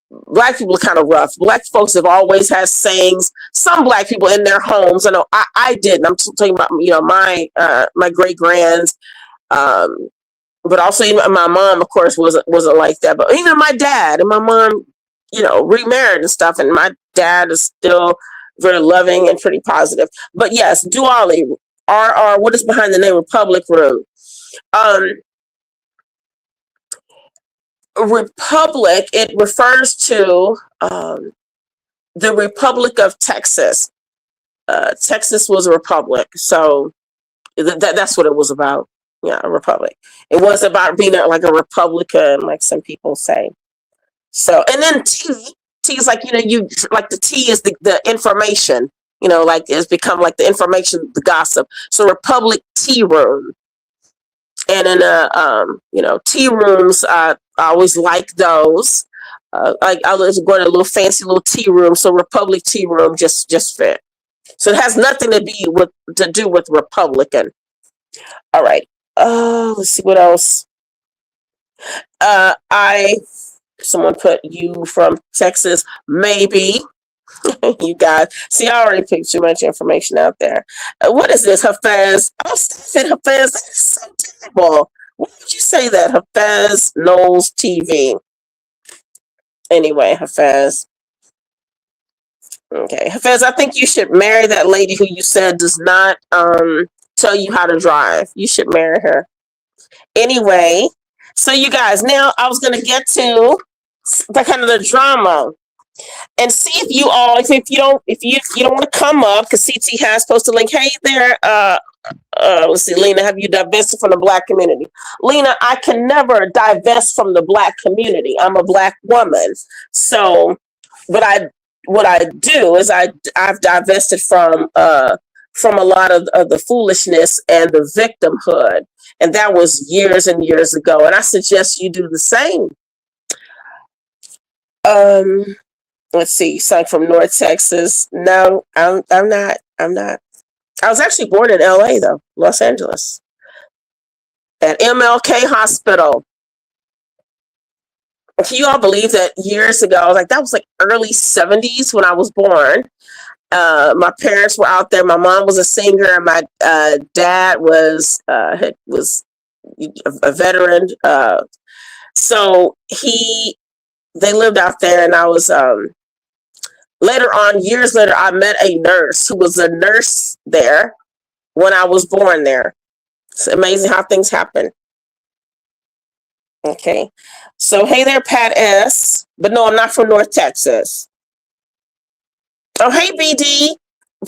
Black people are kind of rough. Black folks have always had sayings. Some Black people in their homes. I know I didn't. I'm talking about my great grands, but also even my mom, of course, wasn't like that. But even my dad and my mom, remarried and stuff. And my dad is still very loving and pretty positive. But yes, Duali, RR, what is behind the name Republic Room? Republic, it refers to the Republic of Texas. Texas was a republic, so that's what it was about. Yeah, a republic. It was about being like a Republican, like some people say. So, and then T is like, you like the T is the information, like it's become like the information, the gossip. So Republic Tea Room. And in tea rooms, I always like those. I was going to a little fancy little tea room, so Republic Tea Room just fit. So it has nothing to do with Republican. All right. Let's see what else. Someone put you from Texas, maybe. You guys, see, I already picked too much information out there. What is this, Hafez? Oh, Stephen Hafez, that is so terrible. Why would you say that, Hafez Knowles TV? Anyway, Hafez. Okay, Hafez, I think you should marry that lady who you said does not tell you how to drive. You should marry her. Anyway, so you guys, now I was going to get to the kind of the drama. And see if you all, if you don't want to come up, because CT has posted a link. Hey there, let's see, Lena, have you divested from the Black community? Lena, I can never divest from the Black community. I'm a Black woman, so what I do is I've divested from a lot of the foolishness and the victimhood, and that was years and years ago. And I suggest you do the same. Let's see, son from North Texas. No, I'm not. I was actually born in LA though, Los Angeles. At MLK Hospital. Can you all believe that years ago, that was like early 70s when I was born. My parents were out there. My mom was a singer, and my dad was a veteran. So they lived out there, and I was later on, years later, I met a nurse who was a nurse there when I was born there. It's amazing how things happen. Okay. So, hey there, Pat S. But no, I'm not from North Texas. Oh, hey, BD.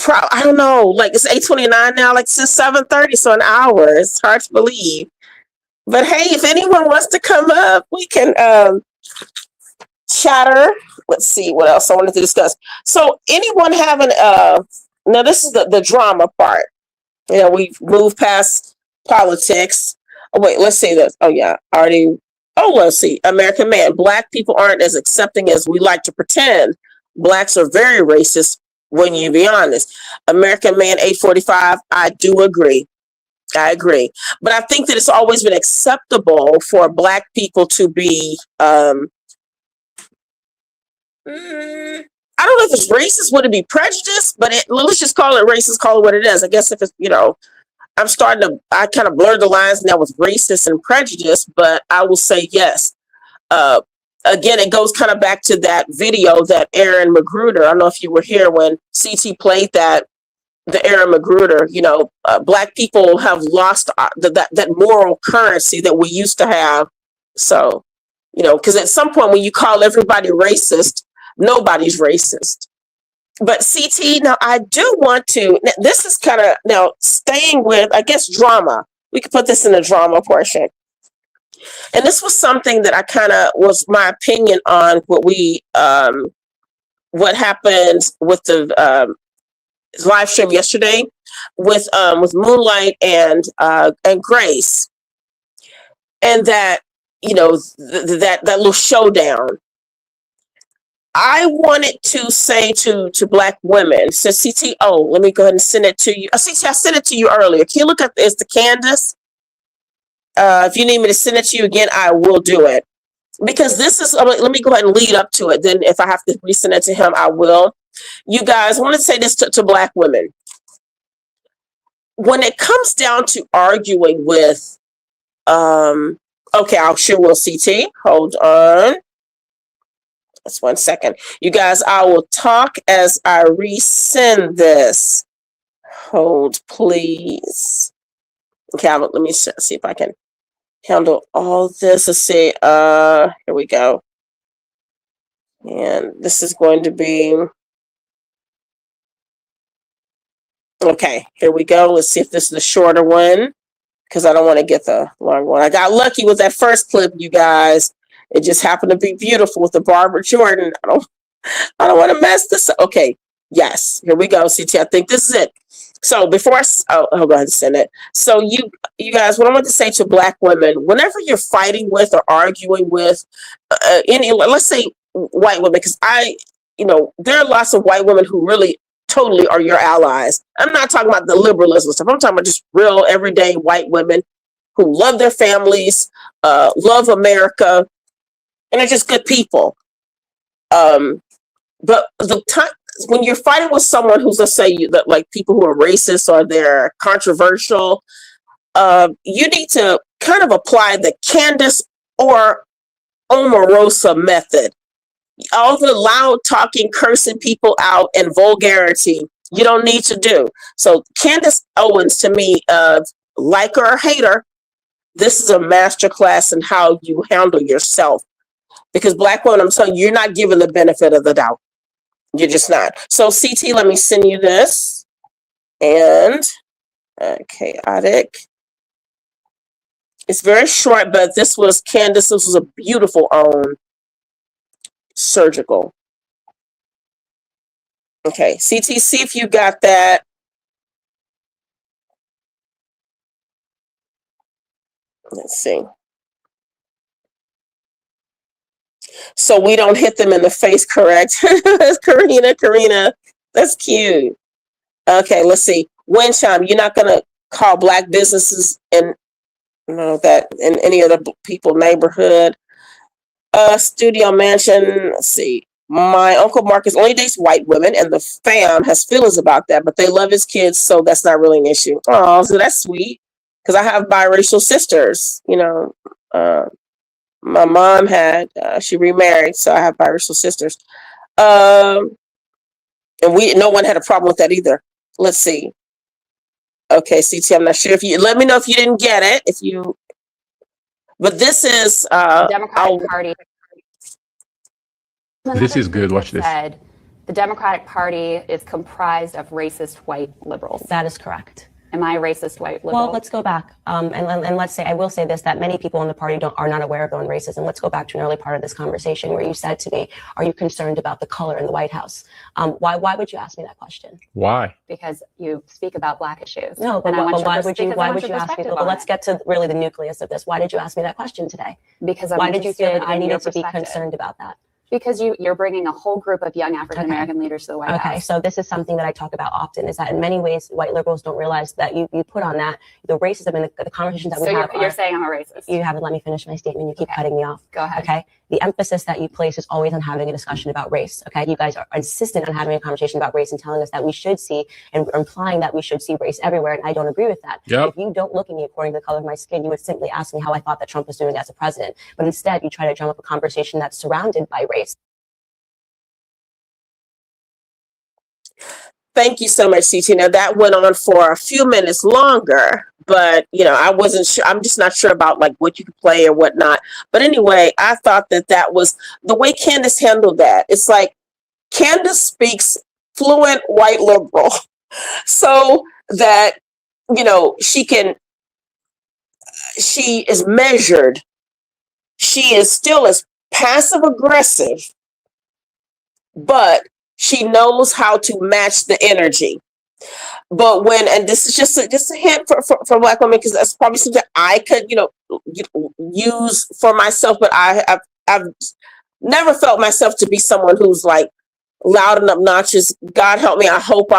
I don't know. It's 8:29 now. Since 7:30, so an hour. It's hard to believe. But hey, if anyone wants to come up, we can chatter. Let's see what else I wanted to discuss. So anyone having now this is the drama part. We've moved past politics. Oh wait, let's see this. Oh yeah, already. Oh, let's see. American Man. Black people aren't as accepting as we like to pretend. Blacks are very racist when you be honest. American Man 845, I do agree. I agree. But I think that it's always been acceptable for Black people to be, I don't know if it's racist, would it be prejudice? But let's just call it racist, call it what it is. I guess if it's, I kind of blurred the lines now with racist and prejudice, but I will say yes. Again, it goes kind of back to that video that Aaron Magruder, I don't know if you were here when CT played that, the Aaron Magruder, Black people have lost that moral currency that we used to have. So, because at some point when you call everybody racist, nobody's racist. But CT, now I do want to, this is kind of now staying with, I guess, drama. We could put this in the drama portion. And this was something that I kind of was my opinion on what happened with the live stream yesterday with Moonlight and Grace, and that that little showdown. I wanted to say to Black women, so CTO, let me go ahead and send it to you. CT, I sent it to you earlier. Can you look at it's the Candace? If you need me to send it to you again, I will do it. Because this is, let me go ahead and lead up to it. Then if I have to resend it to him, I will. You guys, I want to say this to Black women. When it comes down to arguing with, okay, I'll sure will CT. Hold on. Just 1 second. You guys, I will talk as I resend this. Hold, please. Okay, let me see if I can handle all this. Let's see. Here we go. And this is going to be. Okay, here we go. Let's see if this is the shorter one, because I don't want to get the long one. I got lucky with that first clip, you guys. It just happened to be beautiful with the Barbara Jordan. I don't want to mess this up. Okay, yes, here we go. CT, I think this is it. So before I'll go ahead and send it. So you guys, what I want to say to Black women, whenever you're fighting with or arguing with let's say white women, because there are lots of white women who really totally are your allies. I'm not talking about the liberalism stuff. I'm talking about just real everyday white women who love their families, love America, and are just good people. But the time when you're fighting with someone who's, let's say, like people who are racist or they're controversial, you need to kind of apply the Candace or Omarosa method. All the loud talking, cursing people out and vulgarity, you don't need to do. So Candace Owens, to me, like her or hate her, this is a masterclass in how you handle yourself. Because Black women, I'm telling you, you're not given the benefit of the doubt. You're just not. So CT, let me send you this. And chaotic. It's very short, but this was Candace. This was a beautiful own. Surgical. Okay, CT, see if you got that. Let's see. So we don't hit them in the face, correct? Karina, that's cute. Okay, let's see. Wind chime, you're not gonna call Black businesses in that in any other people neighborhood. Studio mansion. Let's see. My Uncle Marcus only dates white women, and the fam has feelings about that, but they love his kids, so that's not really an issue. Oh, so that's sweet. Because I have biracial sisters. My mom had she remarried, so I have biracial sisters. And no one had a problem with that either. Let's see. Okay, CT, I'm not sure if you let me know if you didn't get it. But this is
Democratic Party.
This is good. Watch this.
Said the Democratic Party is comprised of racist white liberals.
That is correct.
Am I a racist white liberal?
Well, let's go back. And let's say, I will say this, that many people in the party are not aware of their own racism. Let's go back to an early part of this conversation where you said to me, are you concerned about the color in the White House? Why would you ask me that question?
Why?
Because you speak about Black issues.
No, but why would you ask me? But let's get to really the nucleus of this. Why did you ask me that question today?
Because
why did you feel that I needed to be concerned about that?
Because you're bringing a whole group of young African American leaders to the White House.
Okay, so this is something that I talk about often, is that in many ways, white liberals don't realize that you put on that the racism and the conversations that we have.
So you're saying I'm a racist?
You haven't let me finish my statement. You keep cutting me off.
Go ahead.
Okay. The emphasis that you place is always on having a discussion about race. Okay. You guys are insistent on having a conversation about race and telling us that we should see and implying that we should see race everywhere. And I don't agree with that.
Yep.
If you don't look at me according to the color of my skin, you would simply ask me how I thought that Trump was doing as a president. But instead, you try to drum up a conversation that's surrounded by race.
Thank you so much, CT. Now that went on for a few minutes longer, but I wasn't sure. I'm just not sure about like what you could play or whatnot. But anyway, I thought that was the way Candace handled that. It's like Candace speaks fluent white liberal, so that she is measured. She is still as passive aggressive, but she knows how to match the energy. But and this is just a hint for Black women, because that's probably something I could use for myself. But I've never felt myself to be someone who's like loud and obnoxious. God help me. I hope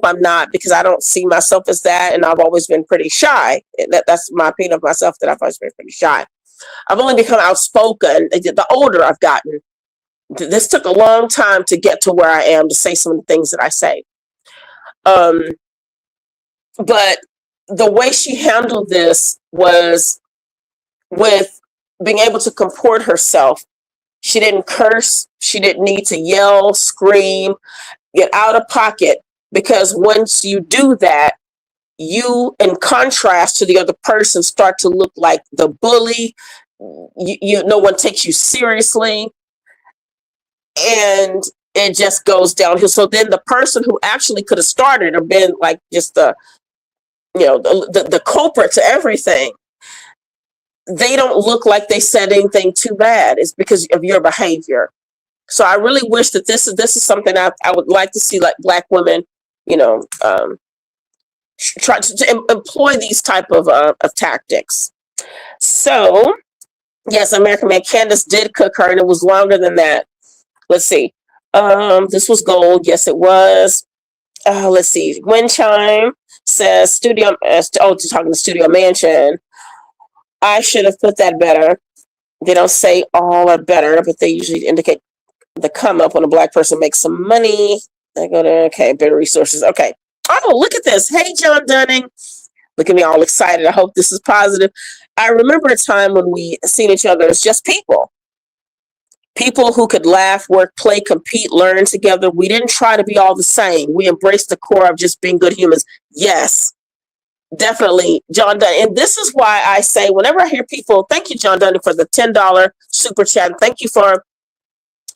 I'm not, because I don't see myself as that, and I've always been pretty shy. That's my opinion of myself, that I've always been pretty shy. I've only become outspoken the older I've gotten. This took a long time to get to where I am, to say some of the things that I say. But the way she handled this was with being able to comport herself. She didn't curse. She didn't need to yell, scream, get out of pocket, because once you do that, you, in contrast to the other person, start to look like the bully. No one takes you seriously. And it just goes downhill. So then the person who actually could have started or been like just the culprit to everything, they don't look like they said anything too bad. It's because of your behavior. So I really wish that this is something I would like to see, like Black women, try to employ these type of tactics. So yes, American Man, Candace did cook her, and it was longer than that. Let's see. This was gold. Yes, it was. Let's see. Wind chime says studio. Talking to Studio Mansion. I should have put that better. They don't say all are better, but they usually indicate the come up when a Black person makes some money. I go to better resources. Okay. Oh, look at this. Hey, John Dunning. Look at me all excited. I hope this is positive. I remember a time when we seen each other as just people. People who could laugh, work, play, compete, learn together. We didn't try to be all the same. We embraced the core of just being good humans. Yes, definitely, John Dunning. And this is why I say, whenever I hear people, thank you, John Dunning, for the $10 super chat. Thank you for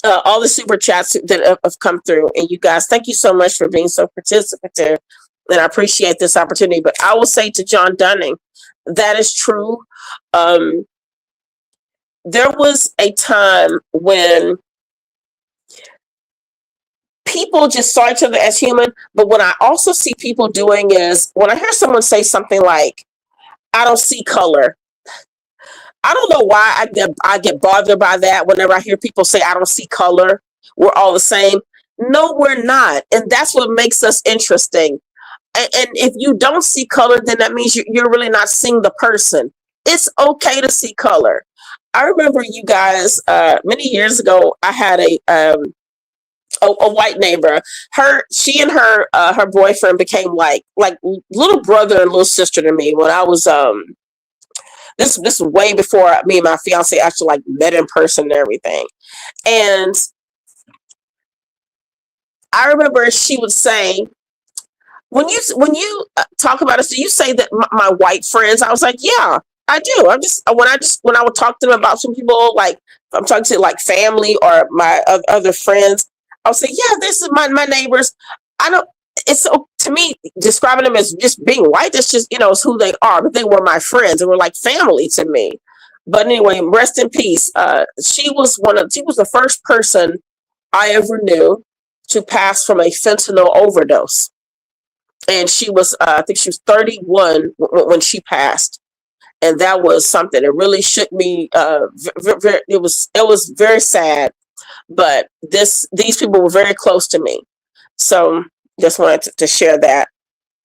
all the super chats that have come through. And you guys, thank you so much for being so participative. And I appreciate this opportunity. But I will say to John Dunning, that is true. There was a time when people just saw each other as human, but what I also see people doing is, when I hear someone say something like, I don't see color, I don't know why I get bothered by that whenever I hear people say, I don't see color, we're all the same. No, we're not. And that's what makes us interesting. And if you don't see color, then that means you're really not seeing the person. It's okay to see color. I remember, you guys, many years ago, I had a white neighbor. She and her boyfriend became like little brother and little sister to me when I was this was way before me and my fiance actually like met in person and everything. And I remember she would say, when you talk about us, do you say that my white friends? I was like, yeah, I do. When I would talk to them about some people, like I'm talking to like family or my other friends, I'll say, yeah, this is my neighbors. It's so, to me, describing them as just being white, that's just, it's who they are, but they were my friends and were like family to me. But anyway, rest in peace. She was the first person I ever knew to pass from a fentanyl overdose. And she was, I think she was 31 when she passed. And that was something that really shook me. It was very sad. but these people were very close to me. So just wanted to share that.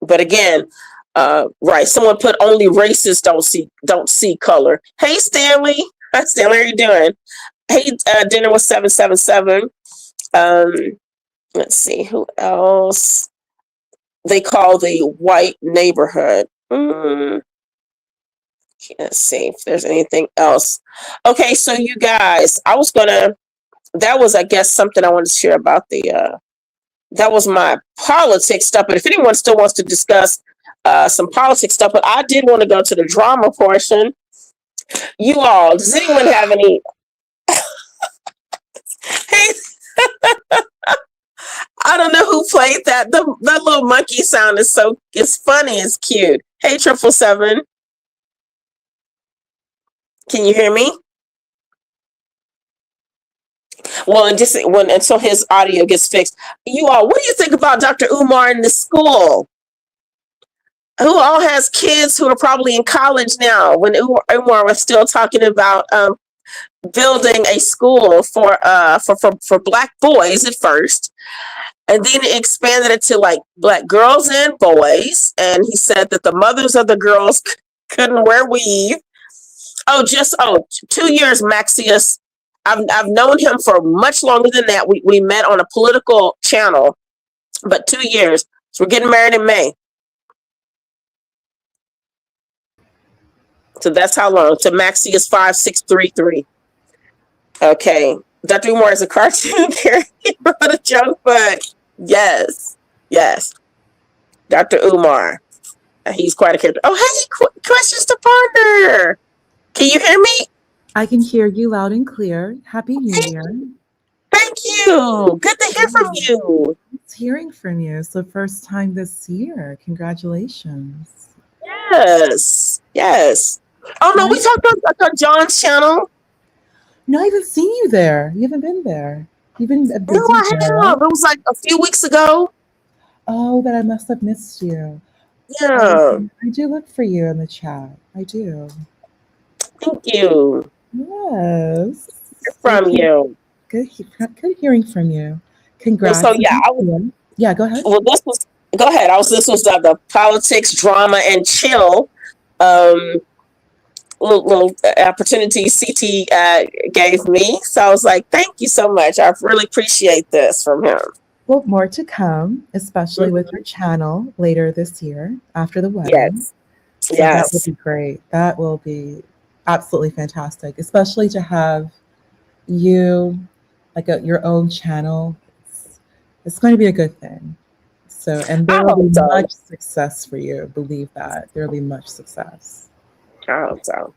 But again, right, someone put only racists don't see color. Hey, Stanley. Hi, Stanley, how are you doing? Hey, dinner was 777. Let's see who else. They call the white neighborhood. Let's see if there's anything else. Okay, so you guys, that was, I guess, something I wanted to share about that was my politics stuff. But if anyone still wants to discuss some politics stuff, but I did want to go to the drama portion. You all, does anyone have any? Hey, I don't know who played that. That little monkey sound it's funny, it's cute. Hey, 777. Can you hear me? Well, and just until his audio gets fixed. You all, what do you think about Dr. Umar in the school? Who all has kids who are probably in college now? When Umar was still talking about building a school for Black boys at first, and then it expanded it to like Black girls and boys. And he said that the mothers of the girls couldn't wear weave. 2 years, Maxius. I've known him for much longer than that. We met on a political channel, but 2 years. So we're getting married in May. So that's how long. To Maxius 5633. Okay. Dr. Umar is a cartoon character. He wrote a joke book. Yes. Dr. Umar. He's quite a character. Oh, hey, questions to partner. Can you hear me?
I can hear you loud and clear. Happy New Year.
Thank you. Good to hear from you.
It's hearing from you. It's the first time this year. Congratulations.
Yes. Oh, no, we talked on John's channel.
No, I haven't seen you there. You haven't been there. You've been a busy
No, I have. It was like a few weeks ago.
Oh, that I must have missed you.
Yeah.
I do look for you in the chat. I do.
Thank you.
Yes.
From you.
Good hearing from you. Congrats.
So yeah,
yeah, go ahead.
Well, this was the politics, drama, and chill little opportunity CT gave me. So I was like, thank you so much. I really appreciate this from him.
Well, more to come, especially with your channel later this year after the wedding.
Yes.
That will be great. That will be absolutely fantastic, especially to have you like your own channel. It's going to be a good thing. So, and there will be much success for you. Believe that there will be much success.
I hope so.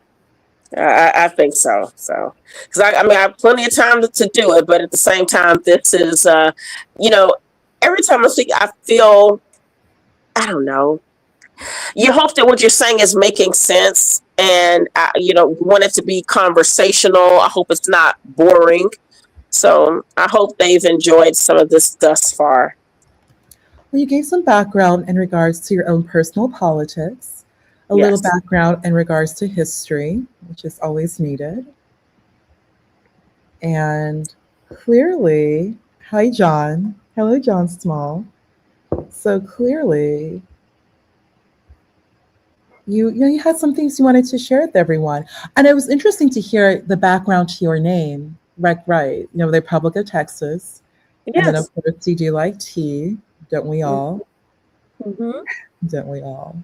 I think so. So, because I have plenty of time to do it, but at the same time, this is, every time I speak, I feel, I don't know. You hope that what you're saying is making sense, and want it to be conversational. I hope it's not boring. So I hope they've enjoyed some of this thus far.
Well, you gave some background in regards to your own personal politics, a little background in regards to history, which is always needed. And clearly, hi, John. Hello, John Small. So clearly, you had some things you wanted to share with everyone. And it was interesting to hear the background to your name. Right. The Republic of Texas. Yes. And then, of course, you do like tea. Don't we all? Mm-hmm. Don't we all?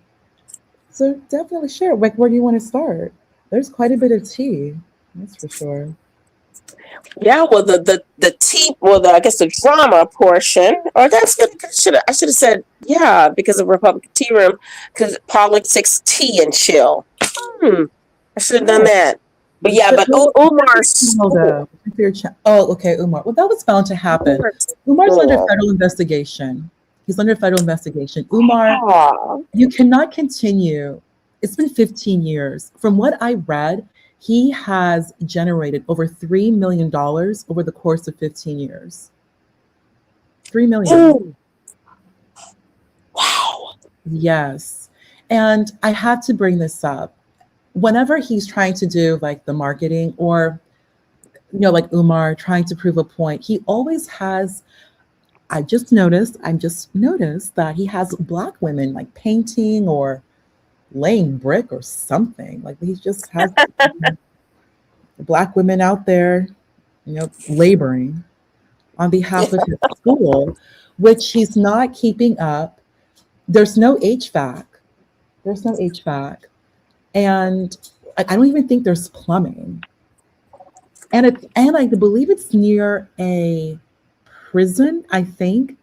So definitely share. Where do you want to start? There's quite a bit of tea. That's for sure. Yeah,
well, the tea, I guess the drama portion, or I should have said, because of Republican Tea Room, because politics, tea, and chill. I should have done that. But Umar's.
Okay, Umar. Well, that was bound to happen. Umar's under federal investigation. He's under federal investigation. Umar, you cannot continue. It's been 15 years. From what I read, he has generated over $3 million over the course of 15 years. $3 million.
Ooh. Wow.
Yes. And I had to bring this up. Whenever he's trying to do like the marketing, or like Umar trying to prove a point. He always has, I just noticed that he has Black women like painting or laying brick or something. Like he just has Black women out there, laboring on behalf of his school, which he's not keeping up. There's no HVAC. And I don't even think there's plumbing. And I believe it's near a prison, I think,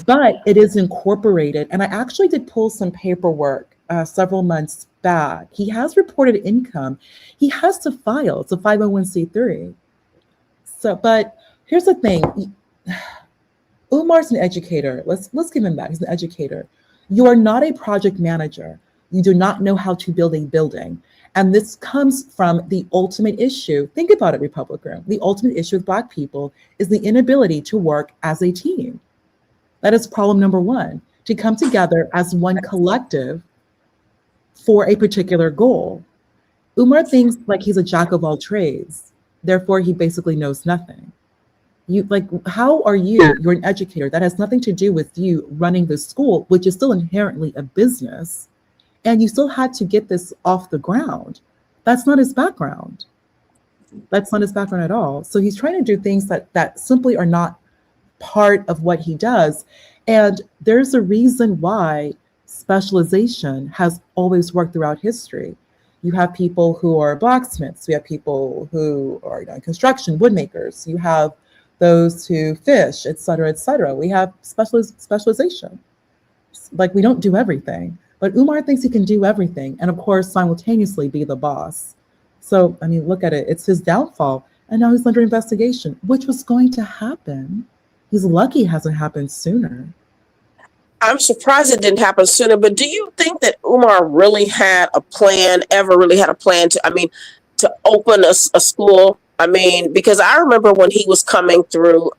but it is incorporated. And I actually did pull some paperwork several months back. He has reported income. He has to file. It's a 501c3. So, but here's the thing. Umar's an educator. Let's give him that. He's an educator. You are not a project manager. You do not know how to build a building. And this comes from the ultimate issue. Think about it, Republican. The ultimate issue with Black people is the inability to work as a team. That is problem number one, to come together as one collective for a particular goal. Umar thinks like he's a jack of all trades. Therefore, he basically knows nothing. How are you? You're an educator. That has nothing to do with you running the school, which is still inherently a business. And you still had to get this off the ground. That's not his background. That's not his background at all. So he's trying to do things that simply are not part of what he does. And there's a reason why specialization has always worked throughout history. You have people who are blacksmiths. We have people who are construction, wood makers. You have those who fish, et cetera, et cetera. We have specialization. Like we don't do everything. But Umar thinks he can do everything and, of course, simultaneously be the boss. So, I mean, look at it. It's his downfall. And now he's under investigation, which was going to happen. He's lucky it hasn't happened sooner.
I'm surprised it didn't happen sooner. But do you think that Umar really had a plan, to open a school? I mean, because I remember when he was coming through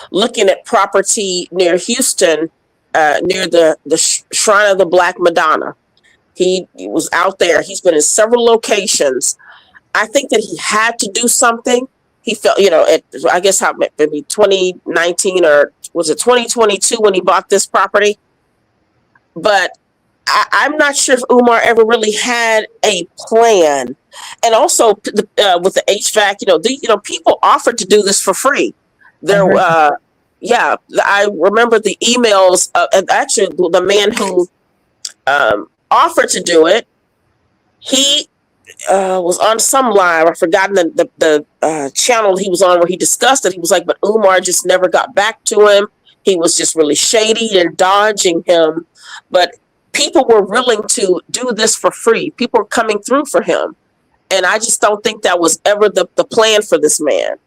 looking at property near Houston, near the Shrine of the Black Madonna. He was out there. He's been in several locations. I think that he had to do something. He felt, I guess maybe 2019 or was it 2022 when he bought this property? But I'm not sure if Umar ever really had a plan. And also with the HVAC, people offered to do this for free. Yeah, I remember the emails. Actually, the man who offered to do it, he was on some live. I've forgotten the channel he was on where he discussed it. He was like, but Umar just never got back to him. He was just really shady and dodging him. But people were willing to do this for free. People were coming through for him. And I just don't think that was ever the plan for this man.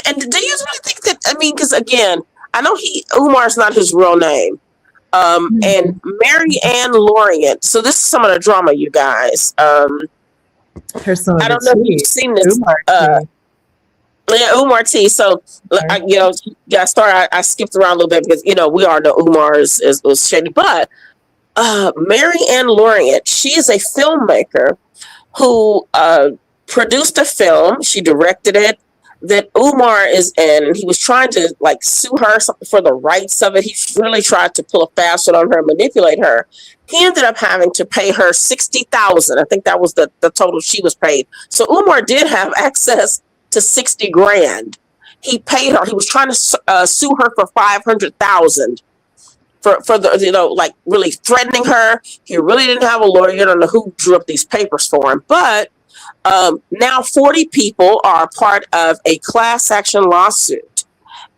And do you really think that, because again, I know Umar's not his real name. And Mary Ann Lorient. So this is some of the drama, you guys. I don't know if you've seen this. Umar T. So, I skipped around a little bit because, we all know Umar is shady. But Mary Ann Lorient, she is a filmmaker who produced a film. She directed it. That Umar is in, and he was trying to sue her for the rights of it. He really tried to pull a fast one on her, manipulate her. He ended up having to pay her $60,000. I think that was the total she was paid. So Umar did have access to $60,000. He paid her. He was trying to sue her for $500,000 for the really threatening her. He really didn't have a lawyer. You don't know who drew up these papers for him, but. Now 40 people are part of a class action lawsuit.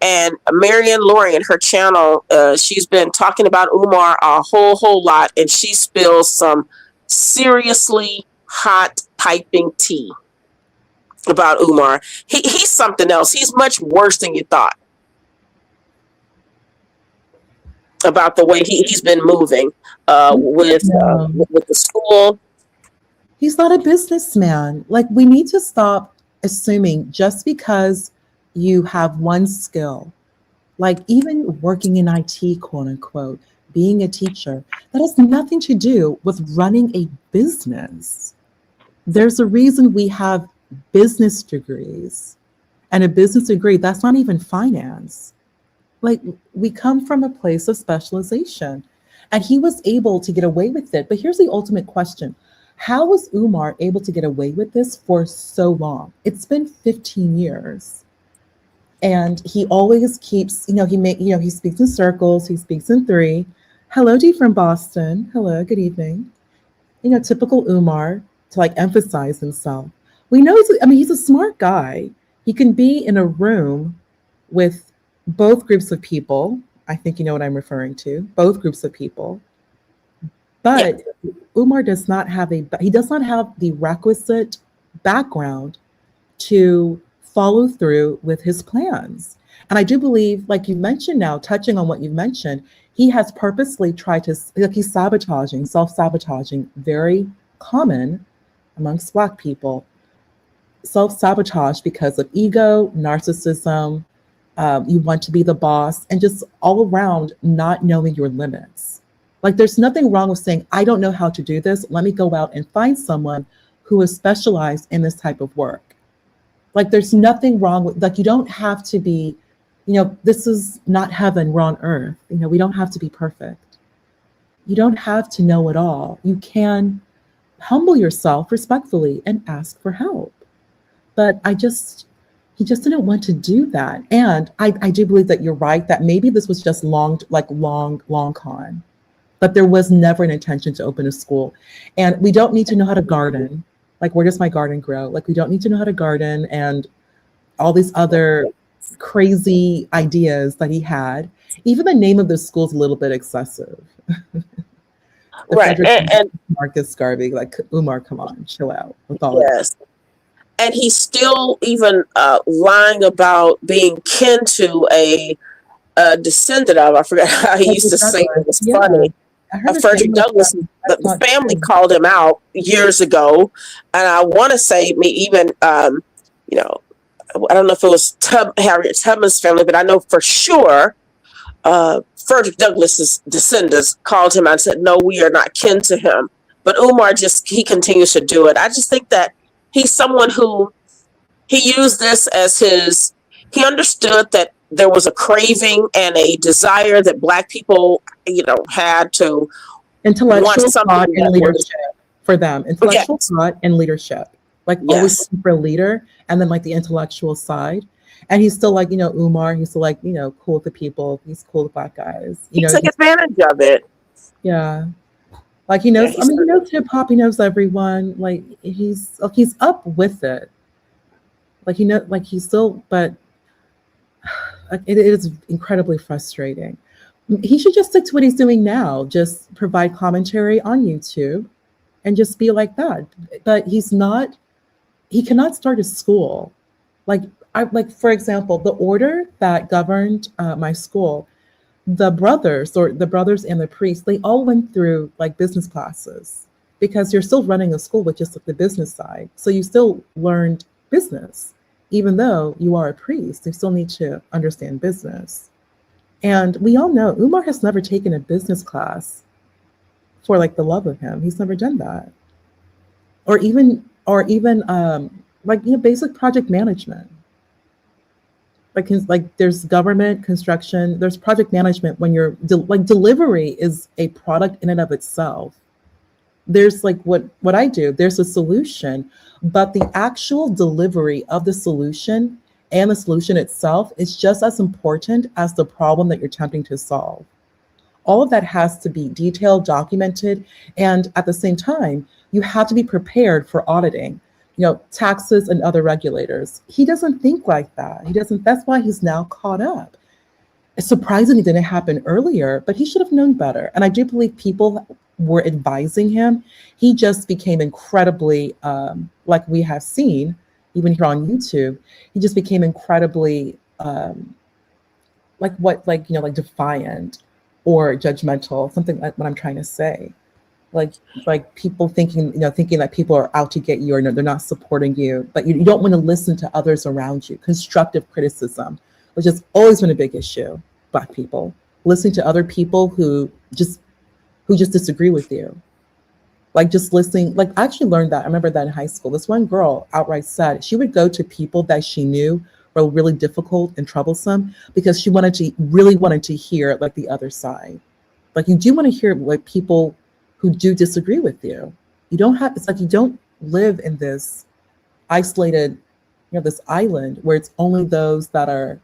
And Marianne Lorient, her channel, she's been talking about Umar a whole lot, and she spills some seriously hot piping tea about Umar. He's something else. He's much worse than you thought about the way he's been moving with the school.
He's not a businessman. We need to stop assuming just because you have one skill, even working in IT, quote unquote, being a teacher, that has nothing to do with running a business. There's a reason we have business degrees. And a business degree, that's not even finance. Like, we come from a place of specialization. And he was able to get away with it. But here's the ultimate question. How was Umar able to get away with this for so long? It's been 15 years. And he always keeps, he speaks in circles, he speaks in three. Hello, Dee from Boston. Hello, good evening. Typical Umar to like emphasize himself. We know, he's a smart guy. He can be in a room with both groups of people. I think you know what I'm referring to, both groups of people. But Umar does not have the requisite background to follow through with his plans. And I do believe, like you mentioned now, touching on what you've mentioned, he has purposely tried to, he's sabotaging, self-sabotaging, very common amongst Black people. Self-sabotage because of ego, narcissism, you want to be the boss, and just all around not knowing your limits. Like, there's nothing wrong with saying, I don't know how to do this. Let me go out and find someone who is specialized in this type of work. Like, there's nothing wrong with, like, you don't have to be, this is not heaven, we're on earth. We don't have to be perfect. You don't have to know it all. You can humble yourself respectfully and ask for help. But he just didn't want to do that. And I do believe that you're right, that maybe this was just long con. But there was never an intention to open a school. And we don't need to know how to garden. Like, where does my garden grow? Like, we don't need to know how to garden and all these other crazy ideas that he had. Even the name of the school is a little bit excessive.
Right. And
Marcus Garvey, like, Umar, come on, chill out with all
yes. And he's still even lying about being kin to a descendant of, I forgot how he used to say it, was funny. Frederick Douglass, the family called him out years ago. And I want to say, I don't know if it was Harriet Tubman's family, but I know for sure Frederick Douglass's descendants called him out and said, no, we are not kin to him. But Umar he continues to do it. I just think that he's someone who, he used this as he understood that there was a craving and a desire that Black people, had to
intellectual thought and leadership for them. Intellectual thought and leadership. Like, always for a leader, and then like the intellectual side. And he's still like, Umar, he's still like, cool with the people. He's cool with Black guys.
He took advantage of it.
Yeah. Like, he knows, he knows hip hop, he knows everyone. Like, he's up with it. Like, he's still, but it is incredibly frustrating. He should just stick to what he's doing now. Just provide commentary on YouTube and just be like that. But he cannot start a school. Like, for example, the order that governed my school, the brothers and the priests, they all went through like business classes, because you're still running a school with just the business side. So you still learned business, even though you are a priest, you still need to understand business. And we all know Umar has never taken a business class for like the love of him. He's never done that. Or even basic project management. Like there's government, construction, there's project management when you're delivery is a product in and of itself. There's like what I do, there's a solution, but the actual delivery of the solution and the solution itself is just as important as the problem that you're attempting to solve. All of that has to be detailed, documented, and at the same time, you have to be prepared for auditing, taxes and other regulators. He doesn't think like that. That's why he's now caught up. It's surprising it didn't happen earlier, but he should have known better. And I do believe people were advising him. He just became incredibly, like we have seen, even here on YouTube, he just became incredibly defiant or judgmental, something like what I'm trying to say. Like people thinking that people are out to get you, or no, they're not supporting you, but you don't want to listen to others around you. Constructive criticism, which has always been a big issue, Black people, listening to other people who just disagree with you. Like just listening, like I actually learned that. I remember that in high school. This one girl outright said she would go to people that she knew were really difficult and troublesome because she really wanted to hear like the other side. Like you do want to hear like people who do disagree with you. It's like you don't live in this isolated, this island where it's only those that are,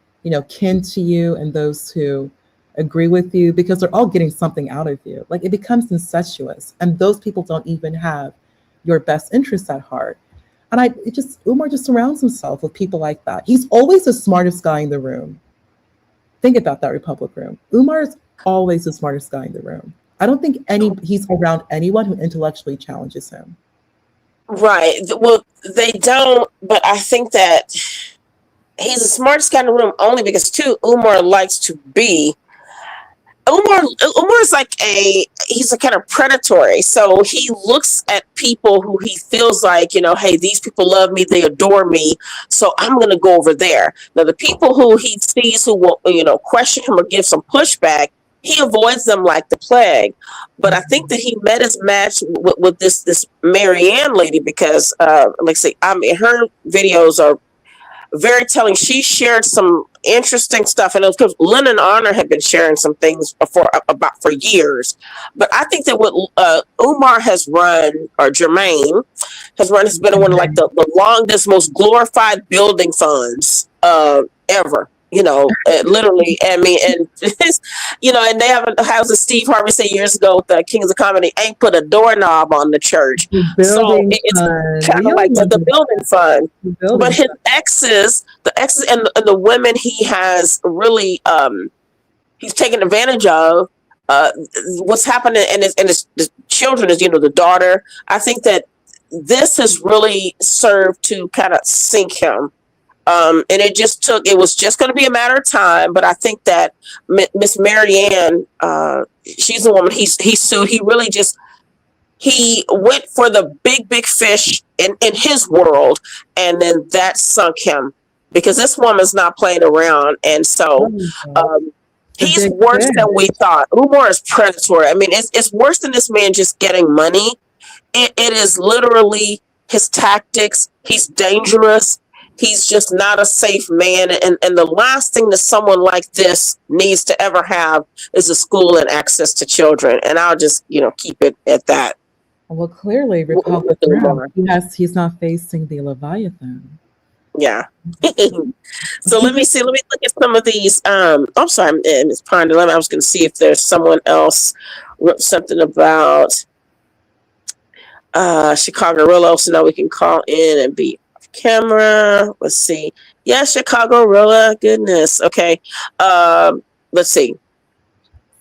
kin to you and those who agree with you because they're all getting something out of you. Like it becomes incestuous, and those people don't even have your best interests at heart. And Umar just surrounds himself with people like that. He's always the smartest guy in the room. Think about that, Republic room. Umar is always the smartest guy in the room. I don't think he's around anyone who intellectually challenges him.
Right. Well, they don't, but I think that he's the smartest guy in the room only because, too, Umar likes to be. Umar's like he's a kind of predatory. So he looks at people who he feels like, hey, these people love me, they adore me, so I'm going to go over there. Now, the people who he sees who will, question him or give some pushback, he avoids them like the plague. But I think that he met his match with this Marianne lady because, her videos are very telling. She shared some interesting stuff, and it was because Lennon Honor had been sharing some things for years. But I think that what Umar has run, or Jermaine has been one of like the longest, most glorified building funds ever. Literally, I mean, and and they have a house, as Steve Harvey said years ago with the Kings of Comedy, ain't put a doorknob on the church. So it's kind of like the building fund. But his exes, and the women he has really, he's taken advantage of. What's happening, and his children is, the daughter. I think that this has really served to kind of sink him. And it was just going to be a matter of time. But I think that Miss Marianne, she's the woman he sued. He really he went for the big fish in his world. And then that sunk him because this woman's not playing around. And so he's worse than we thought. Umar is predatory. I mean, it's worse than this man just getting money. It is literally his tactics. He's dangerous. He's just not a safe man. And the last thing that someone like this needs to ever have is a school and access to children. And I'll just, keep it at that.
Well, clearly, Republic he's not facing the Leviathan.
Yeah. So let me look at some of these. I'm sorry, Ms. Ponder. I was going to see if there's someone else wrote something about Chicago Rillo. So now we can call in and be camera. Let's see. Yeah, Chicago Rilla. Goodness. Okay. Let's see.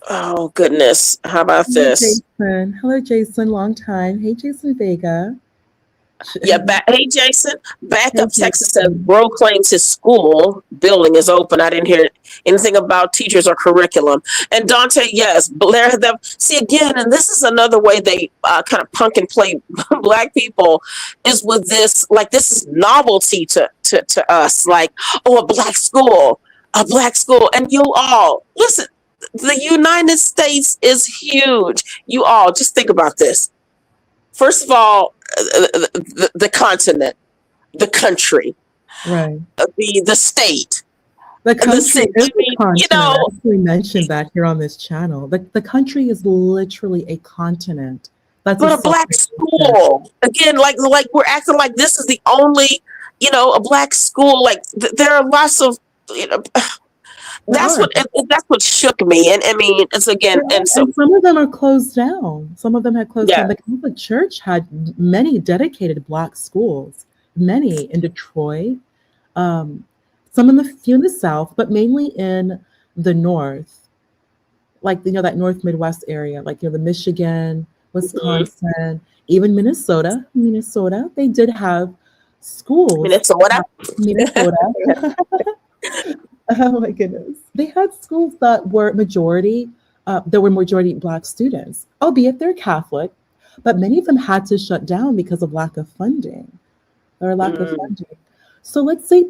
Oh goodness. How about this?
Jason. Hello, Jason. Long time. Hey, Jason Vega.
Yeah. Hey, Jason. Backup Texas says Bro claims his school building is open. I didn't hear anything about teachers or curriculum. And Dante, yes, Blair. See again, and this is another way they kind of punk and play Black people is with this. Like this is novelty to us. Like, oh, a Black school, and you all listen. The United States is huge. You all just think about this. First of all, the continent, the country,
right?
The state,
the country. We mentioned that here on this channel. The country is literally a continent. That's
but a Black school again. Like we're acting like this is the only, a Black school. Like there are lots of, That's what shook me, and I mean, it's again, and
some of them are closed down. Some of them had closed down. The Catholic Church had many dedicated Black schools, many in Detroit, few in the South, but mainly in the North, like that North Midwest area, like the Michigan, Wisconsin, even Minnesota. They did have schools.
Minnesota.
Oh my goodness. They had schools that were majority Black students, albeit they're Catholic, but many of them had to shut down because of lack of funding. So let's say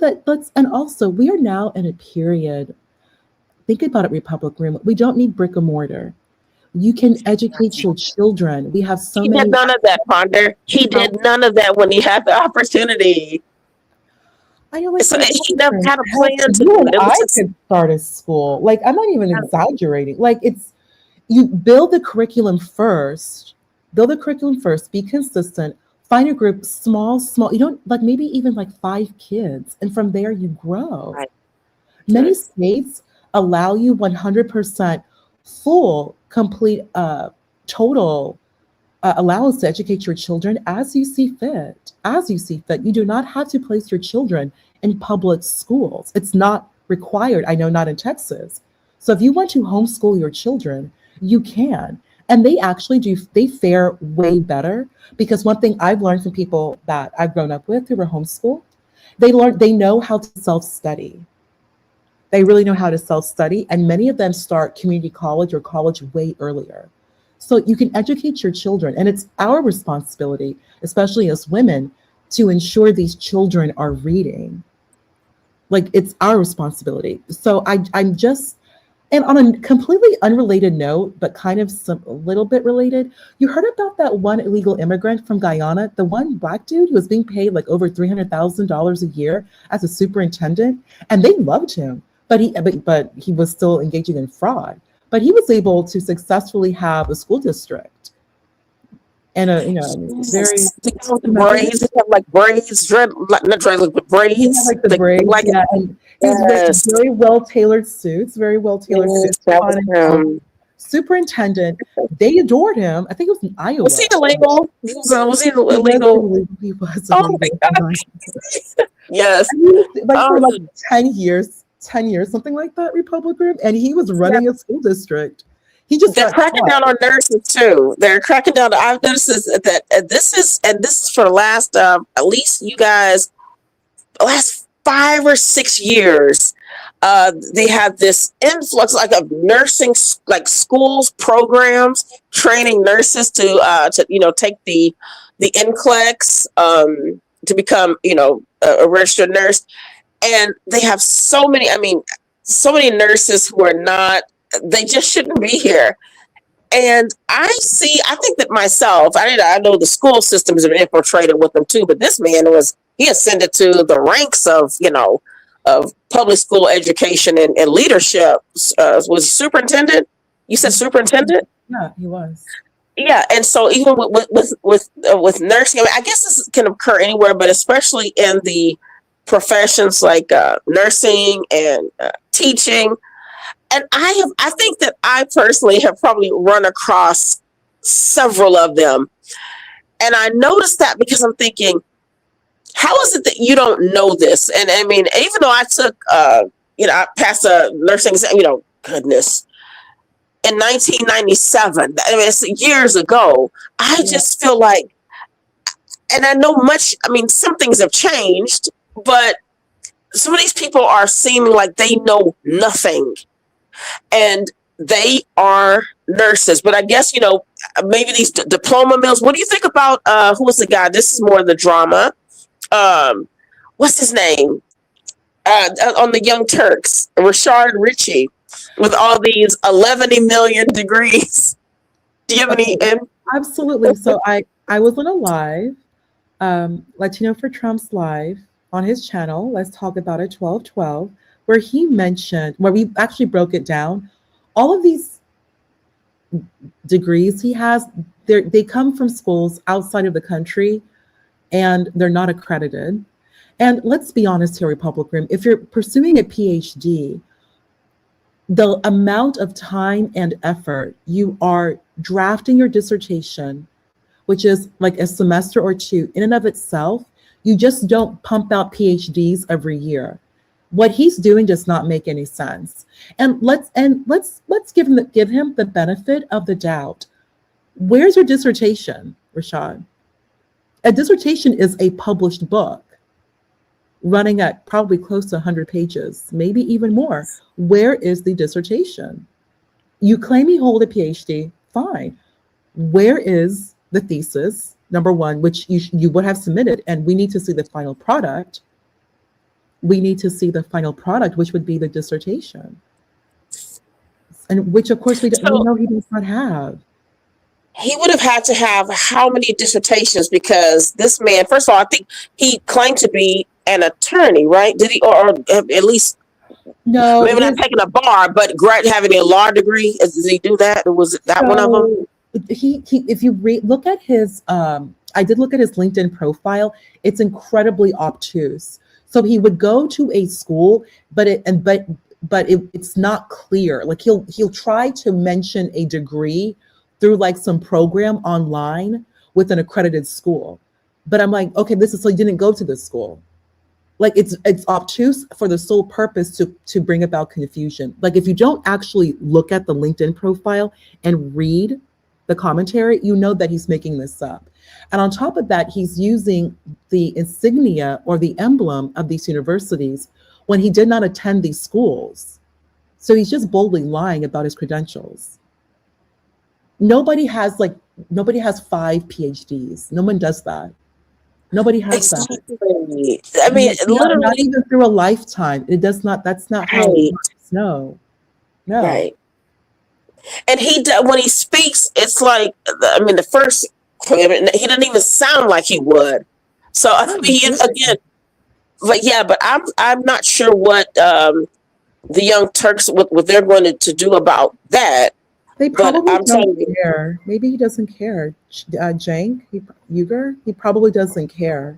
and also we are now in a period, think about it, Republic Room, we don't need brick and mortar. You can educate your children. We have so
He
many.
did none of that, Ponder. He did none of that when he had the opportunity.
I know, like,
So he never had a plan to
you
do
and
it. It
I
was just,
could start a school. Like, I'm not even exaggerating. Like, it's, you build the curriculum first, be consistent, find a group, small, you don't, like, maybe even like 5 kids, and from there you grow.
Right.
Many states allow you 100% full, complete, total allowance to educate your children as you see fit. As you see fit. You do not have to place your children in public schools. It's not required. I know not in Texas. So if you want to homeschool your children, you can. And they actually do, they fare way better, because one thing I've learned from people that I've grown up with who were homeschooled, they know how to self-study. They really know how to self-study, and many of them start community college or college way earlier. So you can educate your children, and it's our responsibility, especially as women, to ensure these children are reading. Like, it's our responsibility. So I'm just, and on a completely unrelated note, but kind of a little bit related, you heard about that one illegal immigrant from Guyana, the one Black dude who was being paid like over $300,000 a year as a superintendent, and they loved him, but he was still engaging in fraud. But he was able to successfully have a school district and a, very
braids. They have like braids, not dread, but braids.
like the braids,
like,
yeah. And
yes.
very well tailored suits, suits. Superintendent, they adored him. I think it was in Iowa.
Was he illegal? Was he illegal?
He was
oh my God. Yes.
Like for like 10 years, something like that, Republican, and he was running a school district.
They're cracking down on nurses too. They're cracking down. I've noticed that this is for the last at least you guys, last 5 or 6 years. They have this influx like of nursing, like schools programs training nurses to take the NCLEX to become a registered nurse. And they have so many nurses who are not, they just shouldn't be here. And I think that myself, I know the school systems have infiltrated with them too, but this man he ascended to the ranks of public school education and leadership. Was he superintendent? You said superintendent?
Yeah, he was.
Yeah, and so even with nursing, I guess this can occur anywhere, but especially in the professions like nursing and teaching. And I think that I personally have probably run across several of them. And I noticed that because I'm thinking, how is it that you don't know this? And I mean, even though I took, I passed a nursing exam, goodness, in 1997, I mean, it's years ago, I just feel like, and I know some things have changed, but some of these people are seeming like they know nothing. And they are nurses. But I guess, maybe these diploma mills. What do you think about, who was the guy? This is more of the drama. What's his name? On the Young Turks, Rashard Ritchie, with all these 11 million degrees. Do you have any?
Absolutely. So I was on a live, Latino for Trump's live on his channel. Let's talk about it, 1212. Where he mentioned, where we actually broke it down, all of these degrees he has, they come from schools outside of the country, and they're not accredited. And let's be honest here, Republican, if you're pursuing a PhD, the amount of time and effort you are drafting your dissertation, which is like a semester or two in and of itself, you just don't pump out PhDs every year. What he's doing does not make any sense. And let's give him the benefit of the doubt. Where's your dissertation, Rashad? A dissertation is a published book running at probably close to 100 pages, maybe even more. Where is the dissertation? You claim you hold a PhD, fine. Where is the thesis, number one, which you would have submitted, and we need to see the final product. We need to see the final product, which would be the dissertation. and which of course we
So
know he does not have.
he would have had to have how many dissertations? Because this man, first of all, I think he claimed to be an attorney, right? Did he, or at least
No,
maybe not taking a bar, but having a law degree? Did he do that? Was that one of them?
so he if you look at his I did look at his LinkedIn profile. It's incredibly obtuse. So he would go to a school, but it's not clear. Like he'll try to mention a degree through like some program online with an accredited school. But I'm like, okay, this is so you didn't go to this school. Like it's obtuse for the sole purpose to bring about confusion. Like if you don't actually look at the LinkedIn profile and read the commentary, you know that he's making this up. And on top of that, he's using the insignia or the emblem of these universities when he did not attend these schools. So he's just boldly lying about his credentials. Nobody has 5 PhDs. No one does that. Nobody has that.
Exactly. I mean,
Not
literally,
even through a lifetime. It does not. That's not how it
right,
works. No.
right. And when he speaks, it's like, I mean, the first, he doesn't even sound like he would. So I mean, again, but yeah, but I'm not sure what the Young Turks what they're going to do about that.
They
But
probably
I'm telling
don't
you,
care. Maybe he doesn't care. Cenk, Uyghur, he probably doesn't care.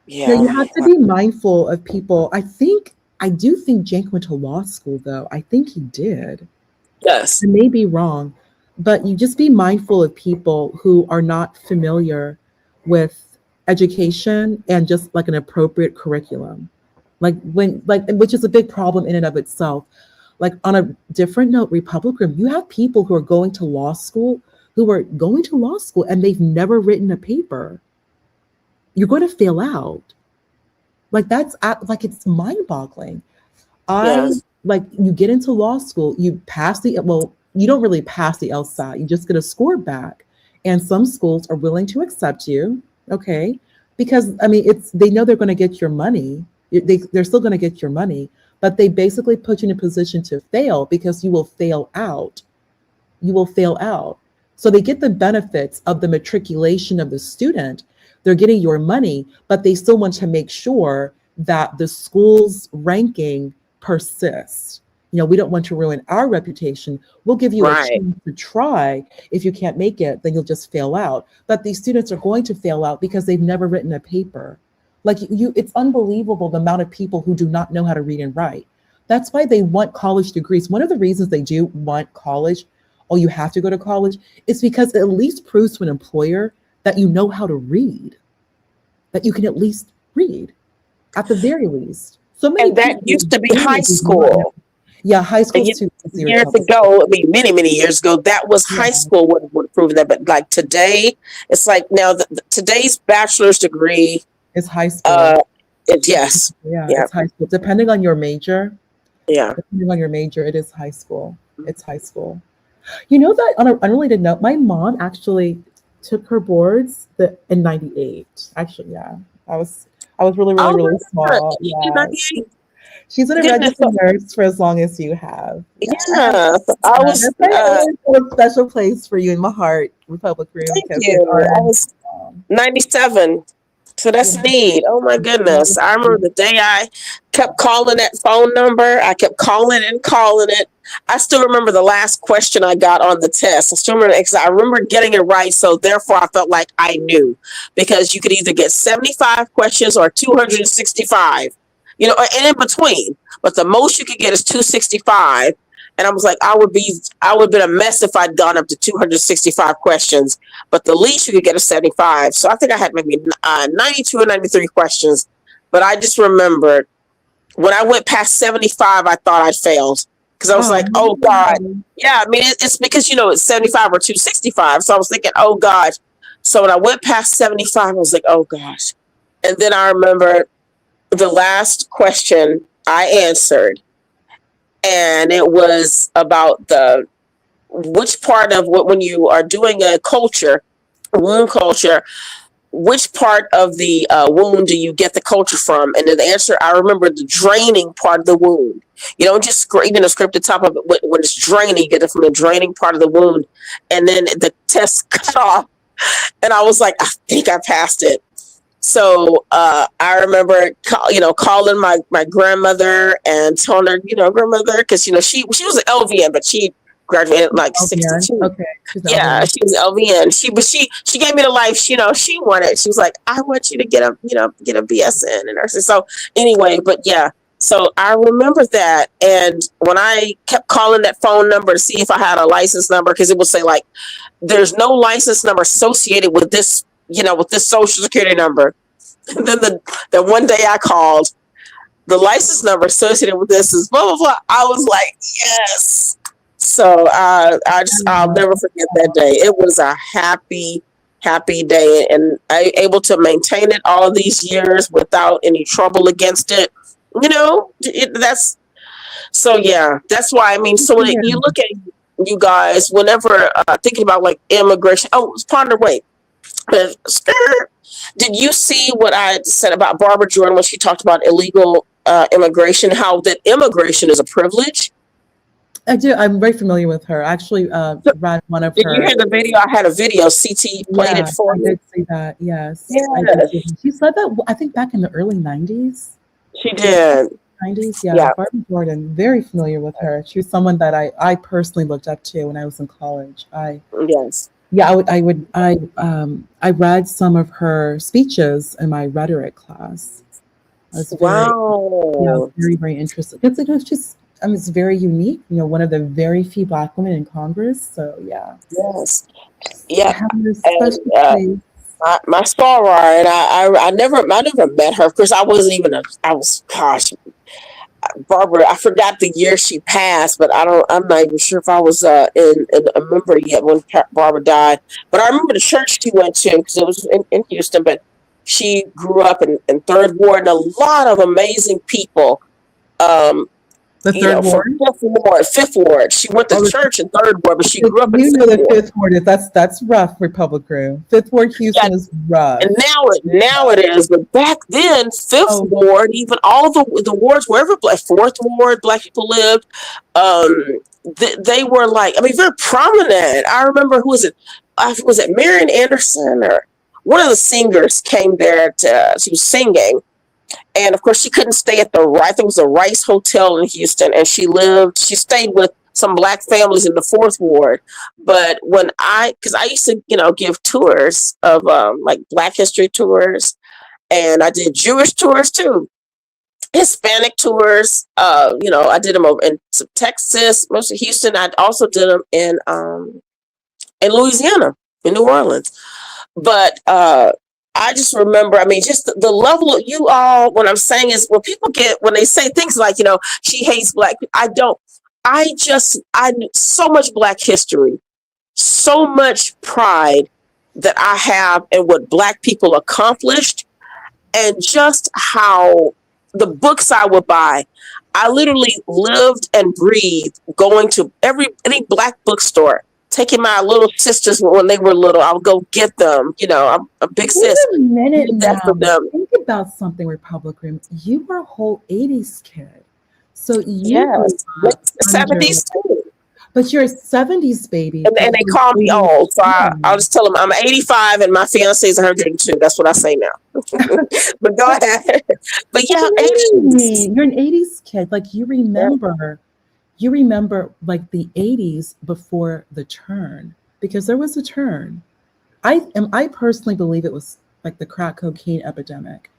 Yeah, you
yeah,
have to be mindful of people. I do think Cenk went to law school, though. I think he did.
yes,
I may be wrong, but you just be mindful of people who are not familiar with education and just like an appropriate curriculum. Which is a big problem in and of itself. Like on a different note, Republican, you have people who are going to law school and they've never written a paper. You're going to fail out. Like it's mind-boggling.
yes,
You get into law school, you don't really pass the LSAT, you just get a score back. And some schools are willing to accept you, okay? Because I mean, they know they're going to get your money. They're still going to get your money, but they basically put you in a position to fail because you will fail out. You will fail out. So they get the benefits of the matriculation of the student. They're getting your money, but they still want to make sure that the school's ranking persists. We don't want to ruin our reputation. We'll give you a
right,
chance to try. If you can't make it, then you'll just fail out. But these students are going to fail out because they've never written a paper. It's unbelievable the amount of people who do not know how to read and write. That's why they want college degrees. One of the reasons they do want college, you have to go to college, is because it at least proves to an employer that you know how to read, that you can at least read, at the very least. So many
and that
people
used to be high school.
Yeah, high school too.
Years ago, I mean, many, many years ago, that was high school would have proven that. But like today, it's like now today's bachelor's degree
is high school.
Yes.
Yeah, it's high school. Depending on your major.
Yeah.
Depending on your major, it is high school. It's high school. You know that on an unrelated note, my mom actually took her boards in '98. Actually, yeah. I was really, really, really small. Yeah. She's been a registered nurse for as long as you have.
Yeah. I was
a special place for you in my heart, Republic Room.
Thank you. I was 97. So that's neat. Oh my goodness. I remember the day I kept calling that phone number. I kept calling and calling it. I still remember the last question I got on the test. I still remember because I remember getting it right. So therefore I felt like I knew, because you could either get 75 questions or 265, and in between. But the most you could get is 265. And I was like, I would have been a mess if I'd gone up to 265 questions, but the least you could get is 75. So I think I had maybe 92 or 93 questions, but I just remembered when I went past 75, I thought I'd failed because I was like, oh God. Yeah. I mean, it's because, it's 75 or 265. So I was thinking, oh God. So when I went past 75, I was like, oh gosh. And then I remember the last question I answered. And it was about which part of when you are doing a culture, wound culture, which part of the wound do you get the culture from? And then the answer, I remember the draining part of the wound. You don't just scrape the top of it. When it's draining, you get it from the draining part of the wound. And then the test cut off. And I was like, I think I passed it. So I remember, calling my grandmother and telling her, grandmother, because, she was an LVN, but she graduated like 62.
Okay.
Yeah, she was LVN. She gave me the life. She wanted. She was like, I want you to get a BSN in nursing. So anyway, but yeah. So I remember that, and when I kept calling that phone number to see if I had a license number, because it would say like, there's no license number associated with this, with this social security number. And then the one day I called, the license number associated with this is blah blah blah. I was like, yes. So I'll never forget that day. It was a happy day, and I able to maintain it all these years without any trouble against it. That's why, I mean, so when you look at you guys, whenever thinking about like immigration, ponder, wait, did you see what I said about Barbara Jordan when she talked about illegal immigration, how that immigration is a privilege?
I do. I'm very familiar with her. Actually, read one of her.
Did you hear the video? I had a video. CT played it for me.
I did see that. Yes.
Yes.
She said that, I think, back in the early 90s.
She did.
90s, yeah. Barbara Jordan, very familiar with her. She was someone that I personally looked up to when I was in college.
Yes.
Yeah, I read some of her speeches in my rhetoric class. I was very, very interested. Because it was just, it's very unique. One of the very few Black women in Congress. So yeah.
Yes. Yeah. My star and I never met her. Of course, I wasn't even Barbara, I forgot the year she passed, but I'm not even sure if I was in a member yet when Barbara died. But I remember the church she went to, because it was in Houston, but she grew up in Third Ward, and a lot of amazing people.
The Third Ward?
Fifth Ward. She went to church in Third Ward, but she grew up in Fifth Ward.
The Fifth Ward, that's rough, Republic Room. Fifth Ward, Houston is rough.
And now it is, but back then, Fifth Ward, even all the wards, wherever Fourth Ward, Black people lived, they were very prominent. I remember, who was it? Was it Marian Anderson, or one of the singers came there she was singing. And of course, she couldn't stay at I think it was a Rice Hotel in Houston, and she stayed with some Black families in the Fourth Ward. But because I used to, give tours of like Black history tours, and I did Jewish tours too, Hispanic tours. I did them over in Texas, mostly Houston. I also did them in Louisiana, in New Orleans. But I just remember, just the level of you all, what I'm saying is, when they say things like, she hates Black people, I so much Black history, so much pride that I have in what Black people accomplished, and just how the books I would buy. I literally lived and breathed going to any Black bookstore, taking my little sisters when they were little. I would go get them. I'm a big sis.
Wait a minute now. Think about something, Republic Room. You were a whole 80s kid. So you were
70s too.
But you're a 70s baby.
And they call me old. So I'll just tell them I'm 85 and my fiance is 102. That's what I say now. But go ahead. But yeah, 80s.
You're an 80s kid. You remember. You remember the 80s before the turn, because there was a turn. I personally believe it was like the crack cocaine epidemic,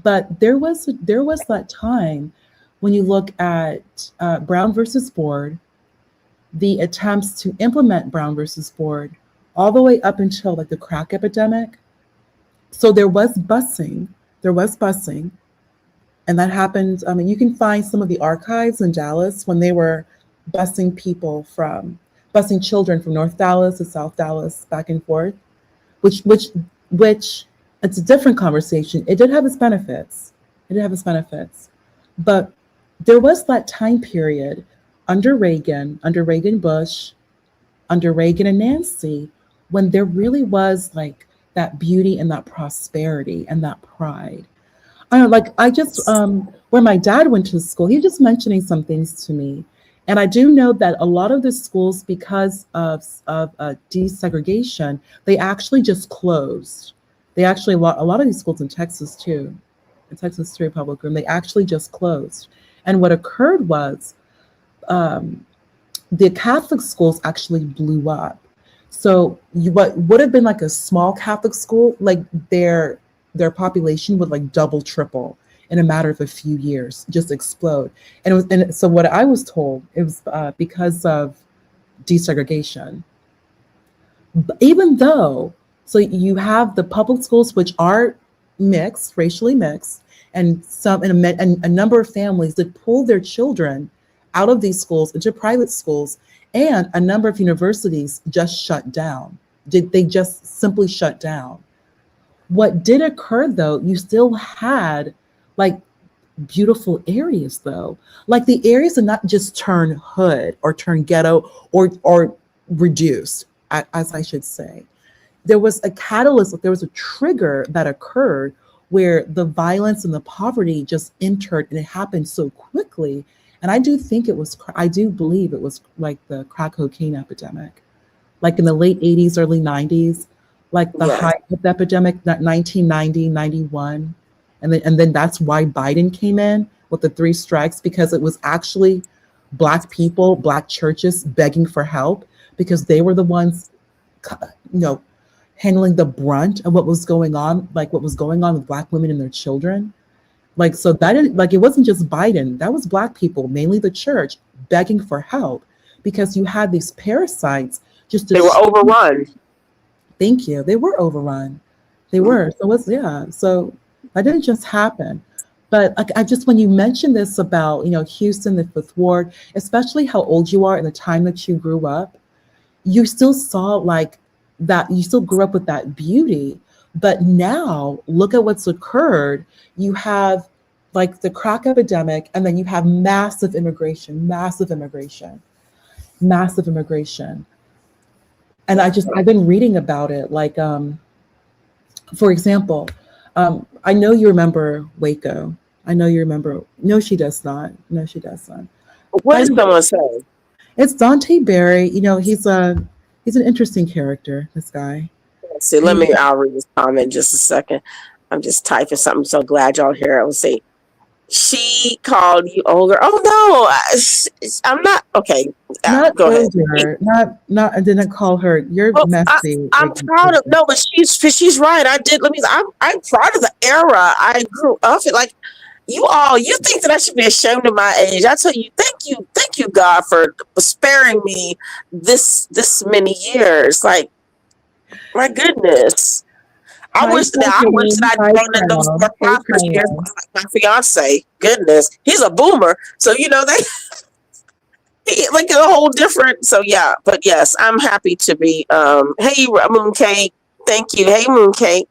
but there was that time when you look at Brown versus Board, the attempts to implement Brown versus Board, all the way up until the crack epidemic. So there was busing. And that happened. You can find some of the archives in Dallas when they were busing children from North Dallas to South Dallas back and forth, which it's a different conversation. It did have its benefits. But there was that time period under Reagan Bush, under Reagan and Nancy, when there really was that beauty and that prosperity and that pride. I don't know, like I just where my dad went to school, he was just mentioning some things to me. And I do know that a lot of the schools, because of desegregation, they actually just closed. They actually, a lot of these schools in Texas too, in Texas State Public Room, they actually just closed. And what occurred was the Catholic schools actually blew up. So what would have been like a small Catholic school, like their population would like double, triple in a matter of a few years, just explode. And so what I was told, it was because of desegregation. Even though, so you have the public schools, which are mixed, racially mixed, and a number of families that pull their children out of these schools into private schools, and a number of universities just shut down. They just simply shut down. What did occur though, you still had like beautiful areas though. Like the areas did not just turn hood or turn ghetto or reduced, as I should say. There was a catalyst, there was a trigger that occurred where the violence and the poverty just entered, and it happened so quickly. And I do believe it was like the crack cocaine epidemic, like in the late 80s, early 90s, like the height of the epidemic, that 1990, 91. And then that's why Biden came in with the 3 strikes, because it was actually Black people, Black churches begging for help, because they were the ones, handling the brunt of what was going on, like what was going on with Black women and their children. Like, so that didn't, like, it wasn't just Biden, that was Black people, mainly the church, begging for help, because you had these parasites
they were overrun.
Thank you. They were overrun. They were. So that didn't just happen. But like, when you mentioned this about, Houston, the 5th Ward, especially how old you are and the time that you grew up, you still saw like that, you still grew up with that beauty. But now look at what's occurred. You have like the crack epidemic, and then you have massive immigration. And I've been reading about it. Like, for example, I know you remember Waco. No, she does not.
What did someone say?
It's Dante Berry. He's an interesting character, this guy.
Let's see, I'll read this comment in just a second. I'm just typing something. So glad y'all here. I will say, she called you older. Oh no, I'm not. Okay,
not
go
older.
ahead.
Not. I didn't call her. You're messy.
I'm proud of but she's right. I'm proud of the era I grew up in. Like you think that I should be ashamed of my age? I tell you, thank you, God, for sparing me this many years. Like, my goodness. I wish that I'd grown in those more prosperous years. My fiance, goodness, he's a boomer, so they like a whole different. So yeah, but yes, I'm happy to be. Hey, Mooncake, thank you. Hey, Mooncake.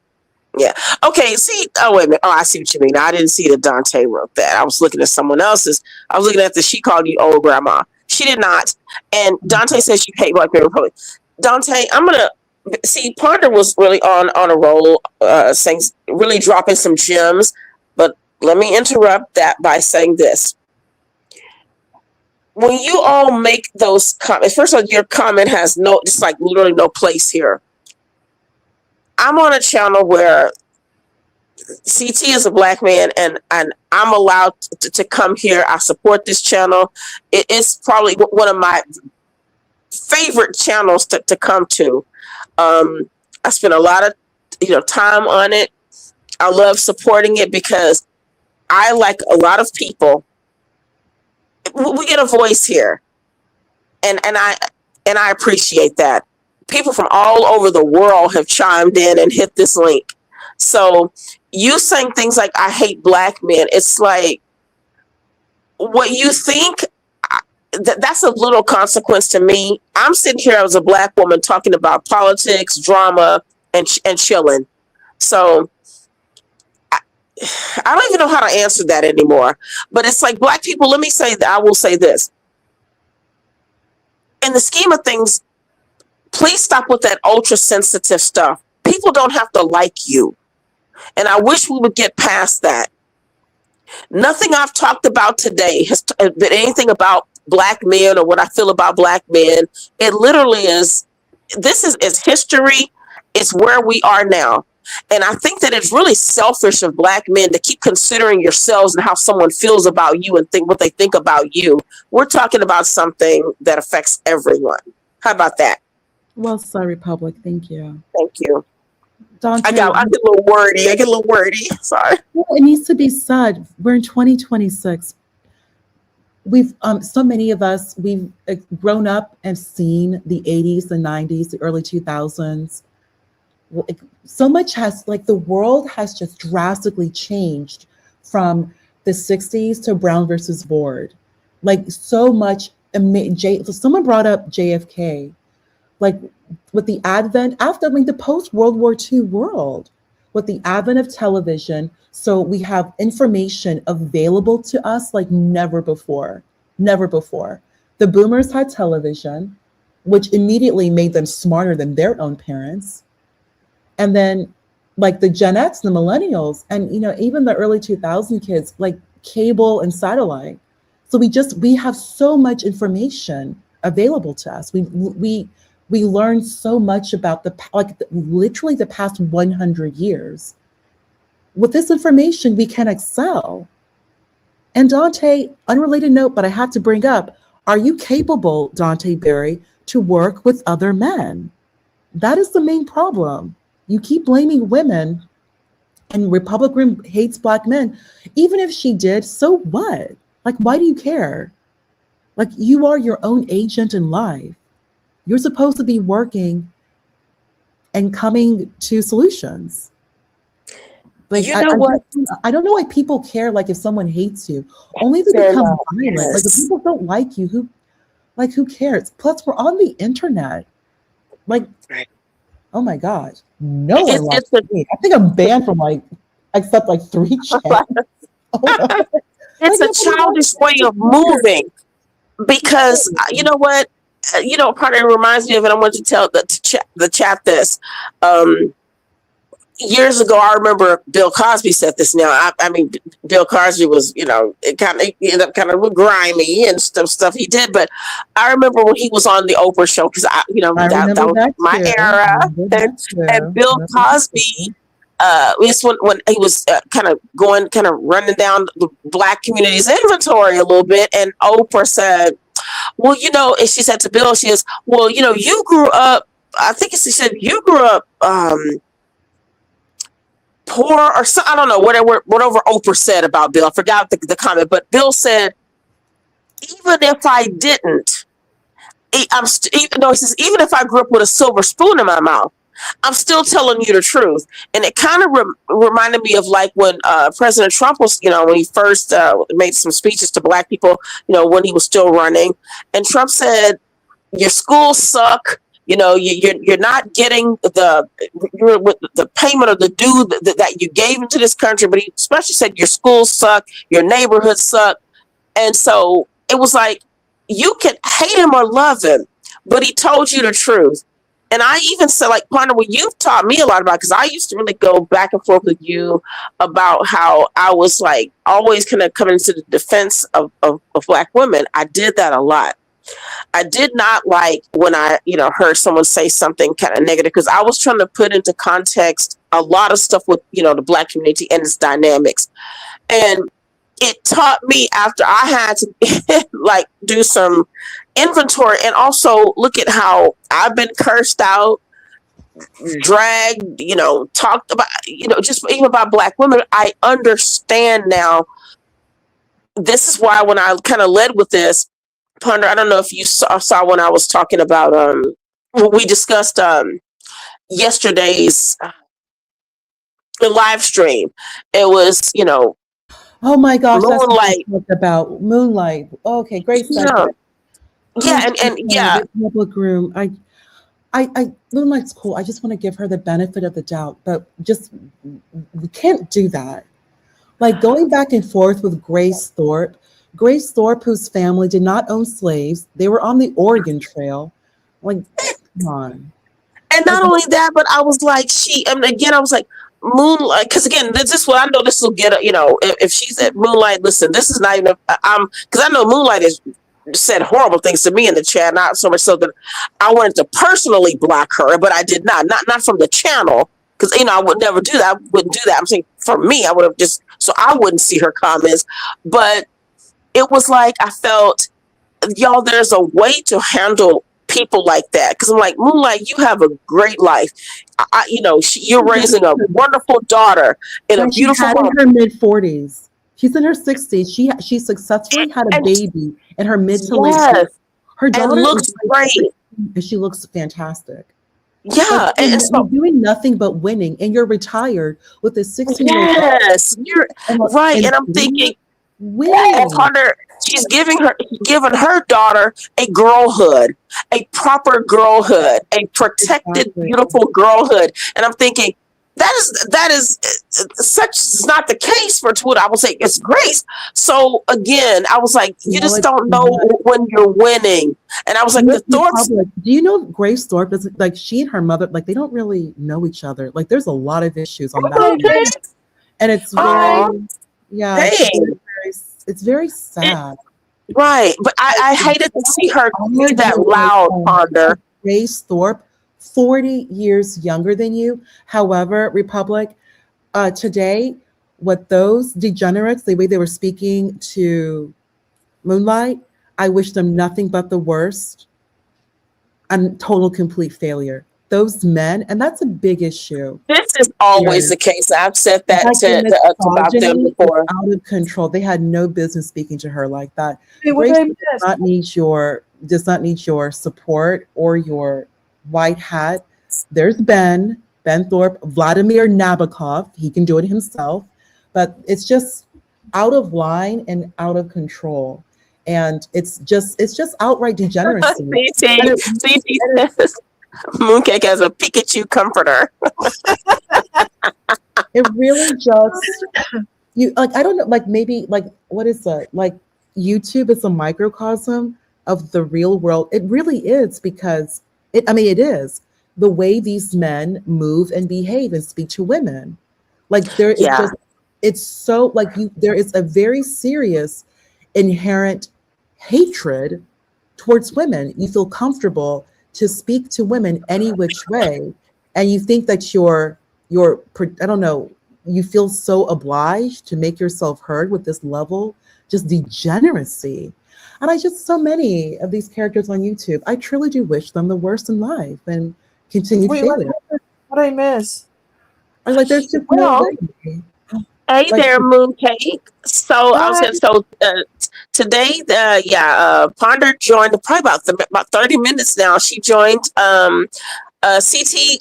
Yeah. Okay. See. Oh wait a minute. Oh, I see what you mean. I didn't see that Dante wrote that. I was looking at someone else's. I was looking at she called you old grandma. She did not. And Dante says you hate Black people. Dante, I'm gonna. See, Ponder was really on a roll, saying, really dropping some gems. But let me interrupt that by saying this. When you all make those comments, first of all, your comment has literally no place here. I'm on a channel where CT is a Black man, and I'm allowed to come here. I support this channel. It is probably one of my favorite channels to come to. I spend a lot of time on it. I love supporting it because I, like a lot of people, we get a voice here, and I appreciate that. People from all over the world have chimed in and hit this link. So you saying things like I hate Black men, it's like what you think. That's a little consequence to me. I'm sitting here as a Black woman talking about politics, drama, and chilling. So I don't even know how to answer that anymore. But it's like, Black people, let me say that. I will say this. In the scheme of things, please stop with that ultra sensitive stuff. people don't have to like you. And I wish we would get past that. Nothing I've talked about today has been anything about Black men or what I feel about Black men. It literally is, this is history. It's where we are now. And I think that it's really selfish of Black men to keep considering yourselves and how someone feels about you and think what they think about you. We're talking about something that affects everyone. How about that?
Well said, Republic. Thank you.
Thank you.
Dante,
I get a little wordy. Sorry.
well, it needs to be said. We're in 2026. We've so many of us, we've grown up and seen the 80s, the 90s, the early 2000s. So much has, like, the world has just drastically changed from the 60s to Brown versus Board. Like, so much. Someone brought up JFK. Like, with the advent, the post-World War II world, with the advent of television, so we have information available to us like never before. Never before. The boomers had television, which immediately made them smarter than their own parents. And then, like, the Gen X, the millennials, and, even the early 2000 kids, like cable and satellite. So we have so much information available to us. We learned so much about literally the past 100 years. With this information, we can excel. And Dante, unrelated note, but I have to bring up, are you capable, Dante Berry, to work with other men? That is the main problem. You keep blaming women, and Republican hates Black men. Even if she did, so what? Like, why do you care? Like, you are your own agent in life. You're supposed to be working and coming to solutions. Like,
you know what?
I don't know why people care. Like, if someone hates you, only to become violent. Like, if people don't like you, who cares? Plus, we're on the internet. Like, oh my God, no one likes me. I think I'm banned from except 3 chats.
It's a childish way of moving, because you know what? Part of it reminds me of it. I want to tell the chat this. Years ago, I remember Bill Cosby said this. Now, I mean, Bill Cosby was, it ended up kind of grimy and stuff he did. But I remember when he was on the Oprah show, because that was my era. And Bill Cosby, when he was kind of running down the Black community's inventory a little bit, and Oprah said, well, and she said to Bill, she says, well, you grew up, I think she said, you grew up poor or something. I don't know, whatever Oprah said about Bill. I forgot the comment, but Bill said, even if I didn't, he says, even if I grew up with a silver spoon in my mouth, I'm still telling you the truth. And it kind of reminded me of like when President Trump was, when he first made some speeches to Black people, when he was still running. And Trump said, your schools suck. You're not getting the payment of the due that you gave into this country. But he especially said your schools suck, your neighborhoods suck. And so it was like, you can hate him or love him, but he told you the truth. And I even said, like, partner, what you've taught me a lot about, because I used to really go back and forth with you about how I was like always kind of coming to the defense of Black women. I did that a lot. I did not like when I, heard someone say something kind of negative, because I was trying to put into context a lot of stuff with, the Black community and its dynamics. And it taught me, after I had to like do some inventory and also look at how I've been cursed out, dragged, talked about, just even about Black women. I understand now. This is why when I kind of led with this, Ponder, I don't know if you saw when I was talking about we discussed yesterday's live stream. It was,
oh my gosh,
Moonlight.
That's what we talked about Moonlight. Okay, great.
Yeah.
Public room. I Moonlight's cool. I just want to give her the benefit of the doubt, but just we can't do that. Like going back and forth with Grace Thorpe, whose family did not own slaves. They were on the Oregon Trail. Like, come on.
And not only that, but I was like, again, I was like, Moonlight, because again, this is what I know. This will get, if she's at Moonlight, listen, this is not even, because I know Moonlight has said horrible things to me in the chat, not so much so that I wanted to personally block her, but I did not from the channel, because, I would never do that. I wouldn't do that. I'm saying for me, I would have just, so I wouldn't see her comments, but it was like, I felt, y'all, there's a way to handle people like that, because I'm like, Moonlight, you have a great life. You're raising a wonderful daughter in a beautiful
home. In her mid-40s. She's in her 60s. She successfully had a baby in her mid to late 40s. Her daughter
looks great,
and she looks fantastic.
Yeah,
and so you're doing nothing but winning, and you're retired with a 16-year-old.
Yes, you're right, and I'm thinking, Hunter, she's giving her daughter a girlhood, a proper girlhood, a protected, beautiful girlhood, and I'm thinking that is such is not the case for Twitter. I would say it's Grace. So again, I was like, you just don't know when you're winning, and I was like, the Thorpes.
Do you know Grace Thorpe? Is like she and her mother, like they don't really know each other. Like there's a lot of issues on that, and it's very, it's very sad.
Right, but I hated to see her be that loud, Ponder.
Grace Thorpe, 40 years younger than you. However, Republic, today, what those degenerates, the way they were speaking to Moonlight, I wish them nothing but the worst and total complete failure. Those men, and that's a big issue.
This is always the case. I've said that about them before.
Out of control. They had no business speaking to her like that. Grace does not need your support or your white hat. There's Ben Thorpe, Vladimir Nabokov. He can do it himself, but it's just out of line and out of control. And it's just outright degeneracy.
Mooncake has a Pikachu comforter.
It really just I don't know, like maybe like what is that? Like YouTube is a microcosm of the real world. It really is, because it is the way these men move and behave and speak to women. Like there is it's so like there is a very serious inherent hatred towards women. You feel comfortable to speak to women any which way, and you think that you're I don't know, you feel so obliged to make yourself heard with this level, just degeneracy. And I just, so many of these characters on YouTube, I truly do wish them the worst in life and continue failing.
What I miss?
I'm like, there's just no way.
Hey there, Mooncake. So I was today. Ponder joined probably about 30 minutes now. She joined. CT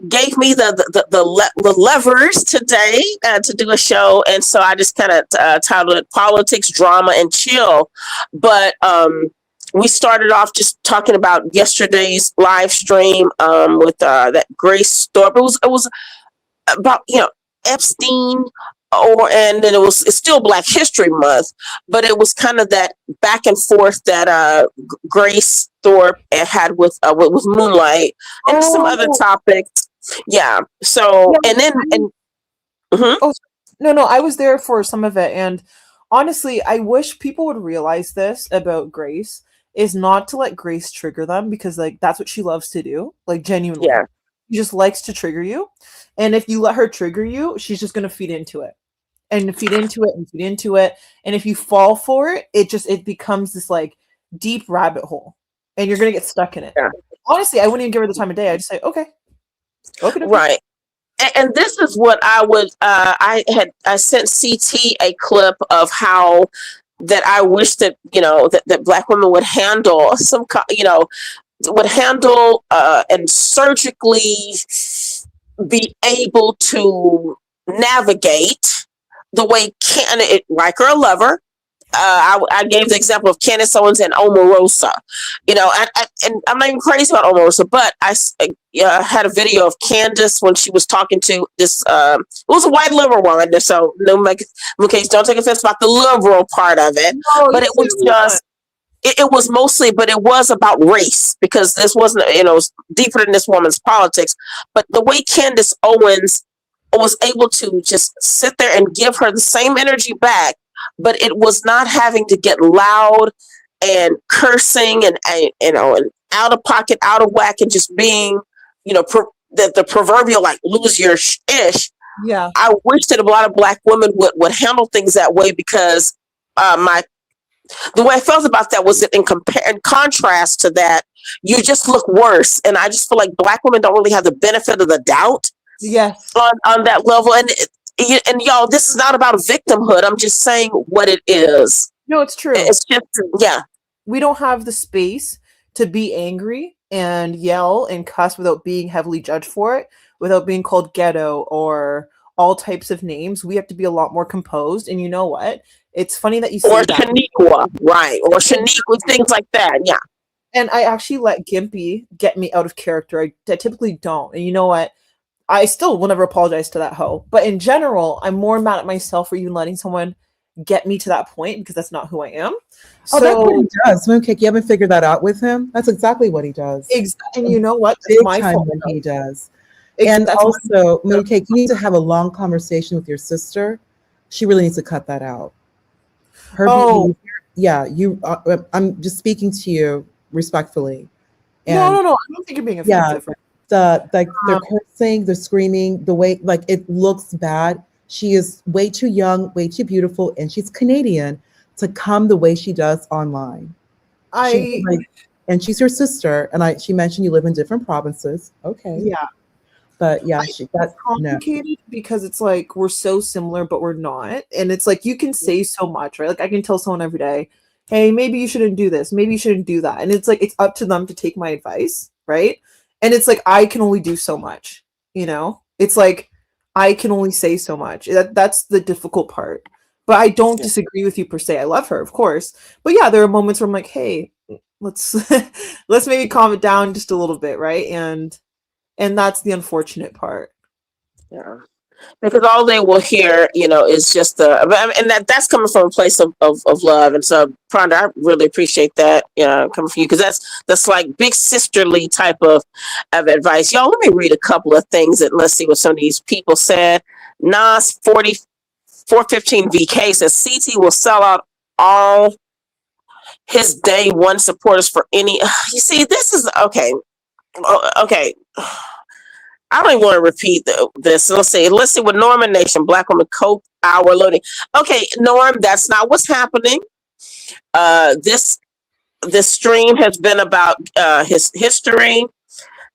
gave me the levers today to do a show, and so I just kind of titled it "Politics, Drama, and Chill." But we started off just talking about yesterday's live stream with that Grace Thorpe. It was about Epstein, and then it's still Black History Month, but it was kind of that back and forth that Grace Thorpe had with Moonlight and some other topics. Yeah. So
No, I was there for some of it, and honestly, I wish people would realize this about Grace, is not to let Grace trigger them, because like that's what she loves to do, like genuinely. Yeah. She just likes to trigger you. And if you let her trigger you, she's just going to feed into it. And feed into it and feed into it. And if you fall for it, it becomes this like deep rabbit hole. And you're going to get stuck in it. Yeah. Honestly, I wouldn't even give her the time of day. I'd just say, okay.
Right. And this is what I would, I sent CT a clip of how that I wish that, that Black women would handle and surgically be able to navigate the way like her lover. I gave the example of Candace Owens and Omarosa, and I'm not even crazy about Omarosa, but I had a video of Candace when she was talking to this, it was a white liberal woman, so no case, don't take offense about the liberal part of it, but it was just, it was mostly, but it was about race, because this wasn't, it was deeper than this woman's politics. But the way Candace Owens was able to just sit there and give her the same energy back, but it was not having to get loud and cursing and and out of pocket, out of whack, and just being, the proverbial like lose your ish.
Yeah.
I wish that a lot of Black women would handle things that way, because the way I felt about that was that in contrast to that, you just look worse. And I just feel like Black women don't really have the benefit of the doubt.
Yes.
On that level. And y'all, this is not about victimhood. I'm just saying what it is.
No, it's true.
It's just, yeah.
We don't have the space to be angry and yell and cuss without being heavily judged for it, without being called ghetto or all types of names. We have to be a lot more composed. And you know what? It's funny that you say
or
that.
Shaniqua, right? Or Shaniqua, things like that. Yeah.
And I actually let Gimpy get me out of character. I typically don't. And you know what? I still will never apologize to that hoe. But in general, I'm more mad at myself for even letting someone get me to that point, because that's not who I am.
Oh, that's what he does. Mooncake, you haven't figured that out with him? That's exactly what he does.
And you know what?
Big
It's my
time
fault.
when he does. And also, Mooncake, you need to have a long conversation with your sister. She really needs to cut that out. Her behavior, yeah, I'm just speaking to you respectfully. And
no. I don't think you're being offensive.
Yeah, the cursing, the screaming, the way, like, it looks bad. She is way too young, way too beautiful, and she's Canadian to come the way she does online. And she's your sister, and she mentioned you live in different provinces. Okay.
Yeah.
But yeah,
that's complicated because it's like we're so similar, but we're not. And it's like you can say so much, right? Like I can tell someone every day, hey, maybe you shouldn't do this, maybe you shouldn't do that. And it's like it's up to them to take my advice, right? And it's like I can only do so much, It's like I can only say so much. That's the difficult part. But I don't disagree with you per se. I love her, of course. But yeah, there are moments where I'm like, hey, let's maybe calm it down just a little bit, right? And that's the unfortunate part.
Yeah. Because all they will hear, is just and that's coming from a place of love. And so, Pronda, I really appreciate that, coming from you, because that's like big sisterly type of advice. Y'all, let me read a couple of things and let's see what some of these people said. Nas 415 VK says CT will sell out all his day one supporters for any. You see, this is okay. Okay. I don't even want to repeat this. Let's see what Norman Nation, Black Woman Coke Hour loading. Okay, Norm, that's not what's happening. This stream has been about his history,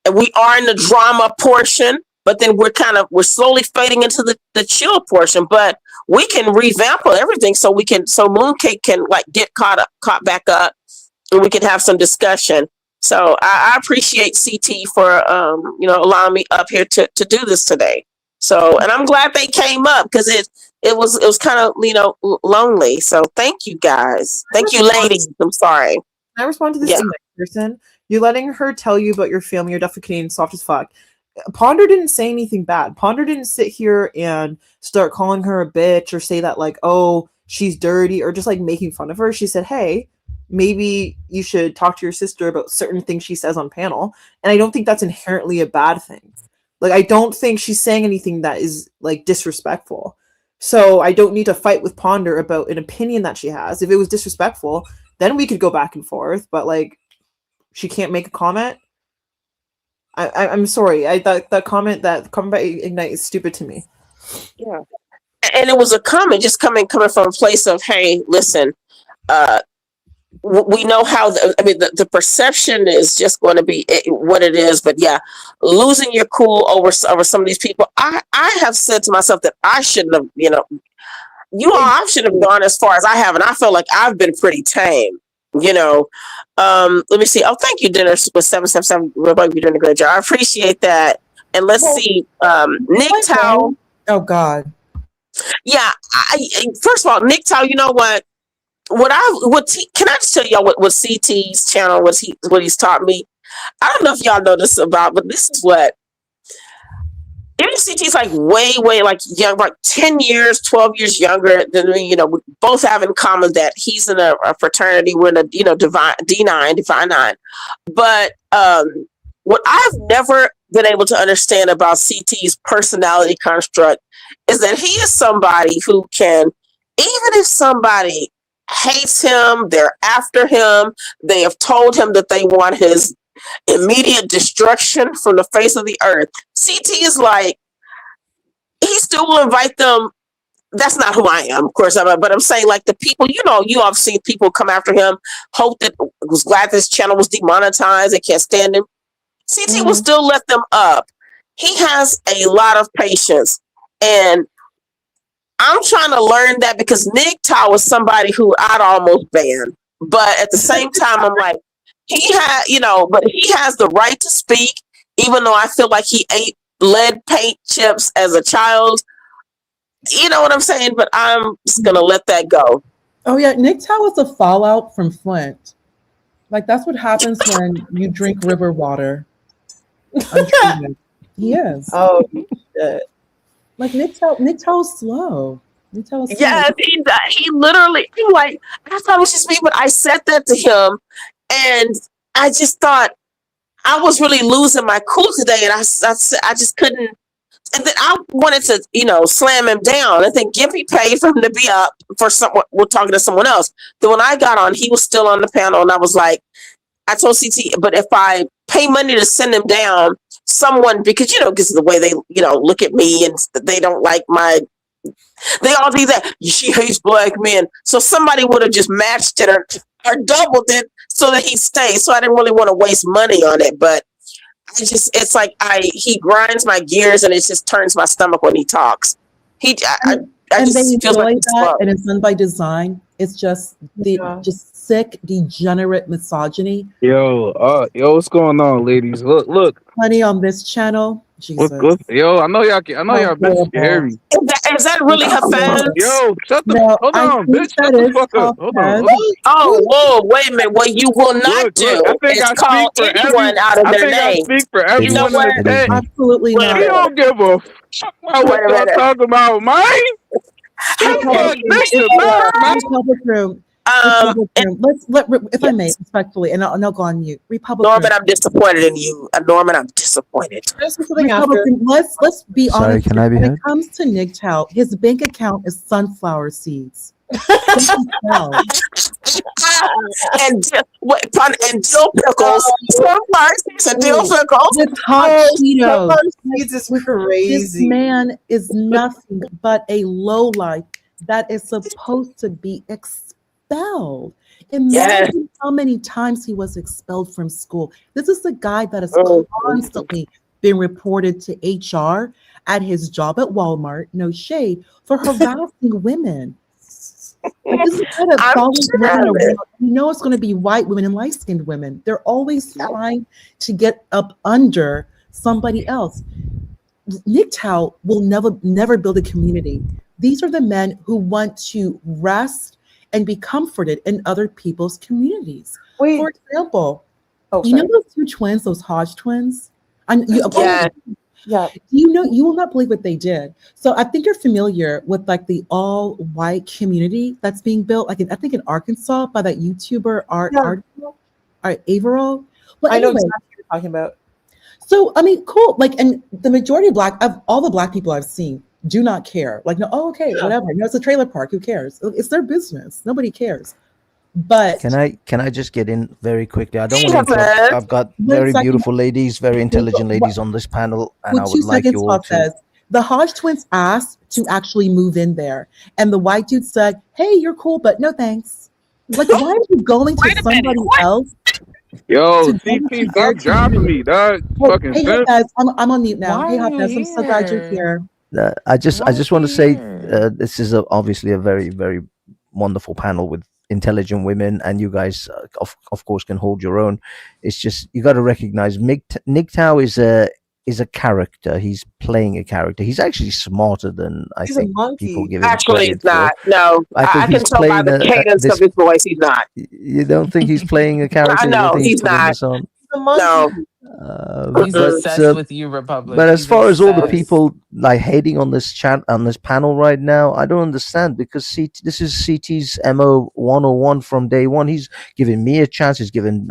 and we are in the drama portion, but then we're slowly fading into the chill portion. But we can revamp everything so Mooncake can like get caught back up, and we can have some discussion. So I appreciate CT for allowing me up here to do this today. So, and I'm glad they came up because it was kind of lonely. So thank you guys. Thank you, ladies. I'm sorry.
Can I respond to this person? You're letting her tell you about your family. You're definitely Canadian, soft as fuck. Ponder didn't say anything bad. Ponder didn't sit here and start calling her a bitch or say that like, oh, she's dirty or just like making fun of her. She said, hey, maybe you should talk to your sister about certain things she says on panel. And I don't think that's inherently a bad thing. Like, I don't think she's saying anything that is like disrespectful. So I don't need to fight with Ponder about an opinion that she has. If it was disrespectful, then we could go back and forth. But like, she can't make a comment. I'm sorry. That comment by Ignite is stupid to me.
Yeah. And it was a comment just coming from a place of, hey, listen, we know how the perception is just going to be what it is, but yeah, losing your cool over some of these people. I have said to myself that I shouldn't have, I shouldn't have gone as far as I have, and I feel like I've been pretty tame. Let me see. Oh, thank you, Dinner with 777. You're doing a great job. I appreciate that. And let's see, Nick Tao.
Oh God.
Yeah. First of all, Nick Tao, you know what? Can I just tell y'all what CT's channel what he's taught me? I don't know if y'all know this about, but this is what even CT's like way like young, like 10 years, 12 years younger than me. We both have in common that he's in a fraternity. We're in a divine D9. But what I've never been able to understand about CT's personality construct is that he is somebody who can, even if somebody hates him, they're after him, they have told him that they want his immediate destruction from the face of the earth. CT is like, he still will invite them. That's not who I am, of course, but I'm saying like the people, you have seen people come after him, was glad this channel was demonetized, they can't stand him. CT will still let them up. He has a lot of patience, and I'm trying to learn that, because NGTOW was somebody who I'd almost ban, but at the same time, I'm like, but he has the right to speak, even though I feel like he ate lead paint chips as a child. You know what I'm saying? But I'm just gonna let that go.
Oh yeah, NGTOW was a fallout from Flint. Like that's what happens when you drink river water. He is.
Oh shit.
Like NGTOW's slow.
Yeah, he literally, like, I thought it was just me, but I said that to him, and I just thought I was really losing my cool today, and I just couldn't. And then I wanted to, slam him down and then give me pay for him to be up for someone. We're talking to someone else. Then when I got on, he was still on the panel, and I was like, I told CT, but if I pay money to send him down, someone, because because of the way they look at me, and they don't like they all do that. She hates black men, so somebody would have just matched it or doubled it so that he stays. So I didn't really want to waste money on it, but it's like he grinds my gears, and it just turns my stomach when he talks. I
and
just
they
feel like
that, and it's done by design. It's just just sick, degenerate misogyny.
Yo, what's going on, ladies? Look.
Honey, on this channel. Jesus.
Look. Yo, I know y'all bitches can hear me.
Is that really her fans?
Yo, hold on, bitch. Shut the fuck up. Hold on.
Oh, whoa, wait a minute. What you will not do is call anyone out of their name.
I speak for everyone in the day.
Absolutely not.
You don't give a fuck about what y'all talking about, mine.
Republic room. If I may, respectfully, and I'll go on mute. Republican.
Norman, I'm disappointed in you. Norman, I'm disappointed.
Republican, let's be honest.
Can I be
when
heard?
It comes to NGTOW, his bank account is sunflower seeds.
and dill pickles. Sunflower seeds and dill pickles.
With hot Cheetos.
Seeds is crazy.
This man is nothing but a lowlife that is supposed to be expelled. Imagine how many times he was expelled from school. This is the guy that has constantly been reported to HR at his job at Walmart, no shade, for harassing women. This is kind of it's going to be white women and light-skinned women. They're always trying to get up under somebody else. NGTOW will never build a community. These are the men who want to rest and be comforted in other people's communities.
Wait.
For example,
you
know those two twins, those Hodge twins?
Yeah.
You will not believe what they did. So I think you're familiar with like the all-white community that's being built, like I think in Arkansas by that YouTuber Art Averill. Well,
I know exactly what you're talking about.
So I mean, cool. Like, and the majority of all the black people I've seen do not care. Like, no, whatever. It's a trailer park. Who cares? It's their business. Nobody cares. But
can I just get in very quickly? I don't want to interrupt. I've got very beautiful ladies, very intelligent ladies on this panel, and I would like you all to.
The Hodge twins asked to actually move in there, and the white dude said, "Hey, you're cool, but no thanks." Like, why are you going to somebody else?
Yo, CP, stop dropping me, dog. Fucking
hey guys, I'm on mute now. Hey, Hot I'm so glad you're here.
I just want to say this is obviously a very, very wonderful panel with intelligent women, and you guys of course can hold your own. It's just you got to recognize NGTOW is a character. He's playing a character. He's actually smarter than I think people give him
actually
credit
he's not
for.
No, I can tell by the cadence of his voice he's not.
You don't think he's playing a character?
No, he's not.
No.
He's obsessed with you, Republic.
But as
He's
far as all the
obsessed.
people like hating on this chat on this panel right now, I don't understand, because this is CT's MO 101 from day one. He's given me a chance. He's given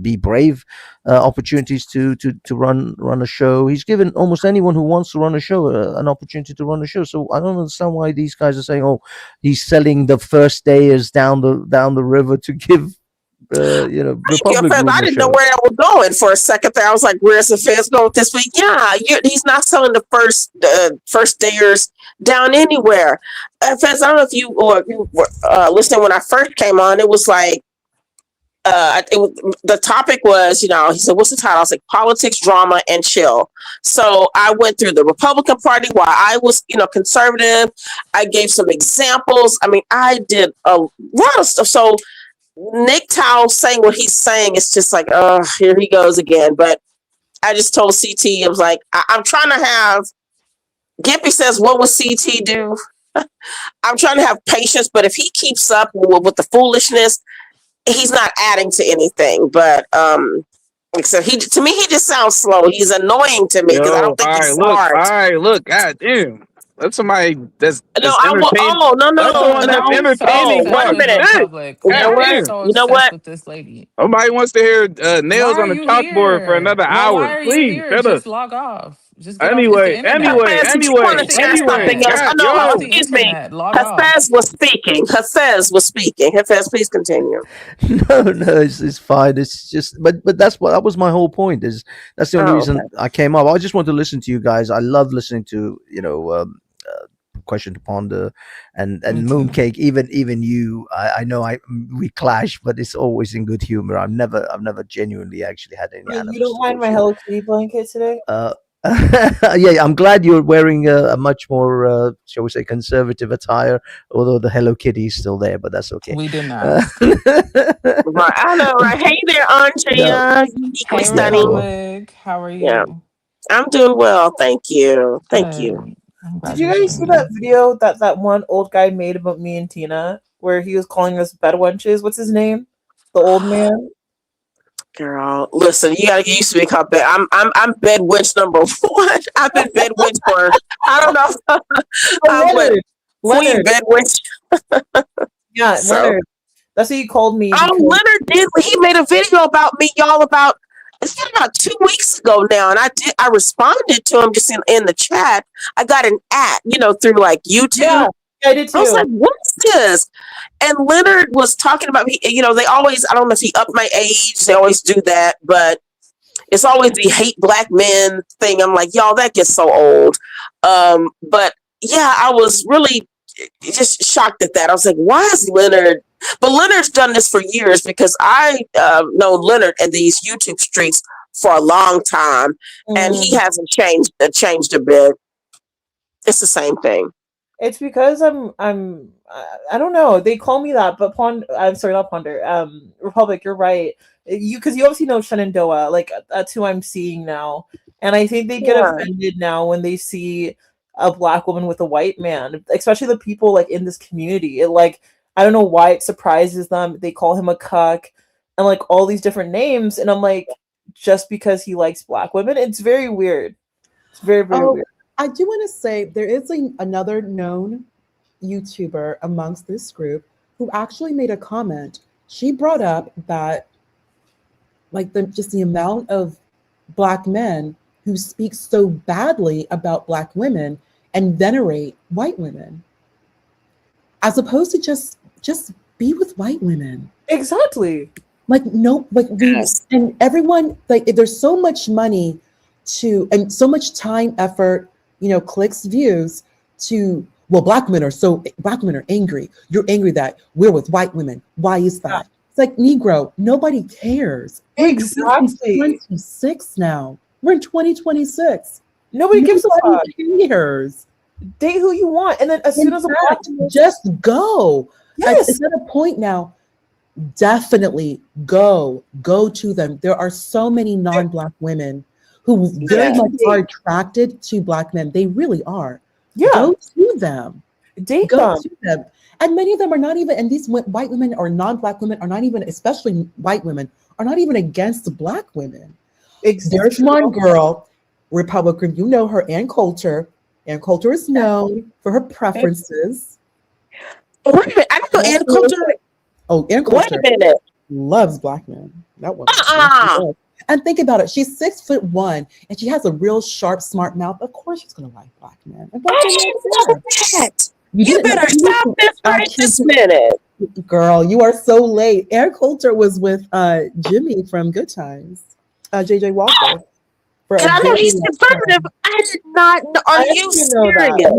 Be Brave opportunities to run a show. He's given almost anyone who wants to run a show an opportunity to run a show. So I don't understand why these guys are saying, "Oh, he's selling the first dayers down the river to give." Republic
I didn't know where I was going for a second there. I was like, "Where's the fans going this week?" Yeah, he's not selling the first dayers down anywhere. Fans, I don't know if you were listening when I first came on. It was like the topic was, he said, "What's the title?" I was like, "Politics, Drama, and Chill." So I went through the Republican Party while I was, conservative. I gave some examples. I mean, I did a lot of stuff. So Nick Tao saying what he's saying is just like, oh, here he goes again. But I just told CT, I was like, I'm trying to have, Gippy says, what would CT do? I'm trying to have patience, but if he keeps up with the foolishness, he's not adding to anything. But except to me, he just sounds slow. He's annoying to me because I don't think he's smart.
All right, look, god damn. Let somebody that's
no.
That's entertaining.
Wait a minute. You know what?
With this lady.
Somebody wants to hear nails on the chalkboard for another hour.
Why are
Please,
you here? Just log off. Just get
anyway.
Excuse me. Hafez was speaking. Hafez, please continue.
No, it's fine. It's just, but that was my whole point. That's the only reason I came up. I just want to listen to you guys. I love listening to Question to Ponder and Mooncake. Even you, I know we clash, but it's always in good humor. I've never genuinely actually had any.
You don't mind my Hello Kitty blanket today?
Yeah, I'm glad you're wearing a much more, shall we say, conservative attire. Although the Hello Kitty is still there, but that's okay.
We did not.
Right, I know, right? Hey there, Andrea.
Hey, Republic. How are you?
Yeah, I'm doing well. Thank you. Thank you.
Did you guys see that video that one old guy made about me and Tina, where he was calling us bed wenches? What's his name? The old man.
Girl, listen, you gotta get used to being called bed. I'm bed witch number 1. I've been bed witch for I don't know. Queen bed witch.
Yeah, so, Leonard. That's what he called me.
Oh, Leonard did. He made a video about me, y'all. It's been about 2 weeks ago now, and I responded to him just in the chat. I got an through like YouTube.
Yeah, I did too.
I was like, what's this? And Leonard was talking about me. They always, I don't know if he upped my age. They always do that, but it's always the hate black men thing. I'm like, y'all, that gets so old. But yeah, I was really just shocked at that. I was like, why is Leonard? But Leonard's done this for years because I know Leonard in these YouTube streets for a long time, and he hasn't changed a bit. It's the same thing.
It's because I don't know. They call me that, but I'm sorry, not Ponder. Republic, you're right. Because you obviously know Shenandoah. Like that's who I'm seeing now, and I think they get offended now when they see a black woman with a white man, especially the people like in this community. It like, I don't know why it surprises them. They call him a cuck and like all these different names, and I'm like, just because he likes black women, it's very weird. It's very weird.
I do want to say there is another known YouTuber amongst this group who actually made a comment. She brought up that like the amount of black men who speak so badly about black women and venerate white women, as opposed to just be with white women.
Exactly.
Like and everyone, like if there's so much money and so much time, effort, clicks, views black men are angry. You're angry that we're with white women. Why is that? It's like, Negro, nobody cares.
Exactly.
We're in 2026 now. We're in 2026.
Nobody gives a fuck.
Cares.
Date who you want. And then as soon as a black woman,
just go.
Yes.
It's at a point now. Definitely go to them. There are so many non-black women who very much are attracted to black men. They really are.
Yeah.
Go to them.
Go
to them. And many of them are not even, and these white women or non-black women are not even, especially white women, are not even against black women. There's one girl, Republican, you know her, Ann Coulter. Ann Coulter is known for her preferences.
Wait a minute, I don't know Ann Coulter.
Oh, Ann Coulter
Wait a minute.
loves black men. That one. And think about it. She's 6'1", and she has a real sharp, smart mouth. Of course, she's gonna like black men. And black men like that. You better stop this right this minute. Girl, you are so late. Ann Coulter was with Jimmy from Good Times, JJ Walker.
And I know he's conservative. I did not know. Are you serious?
Yes.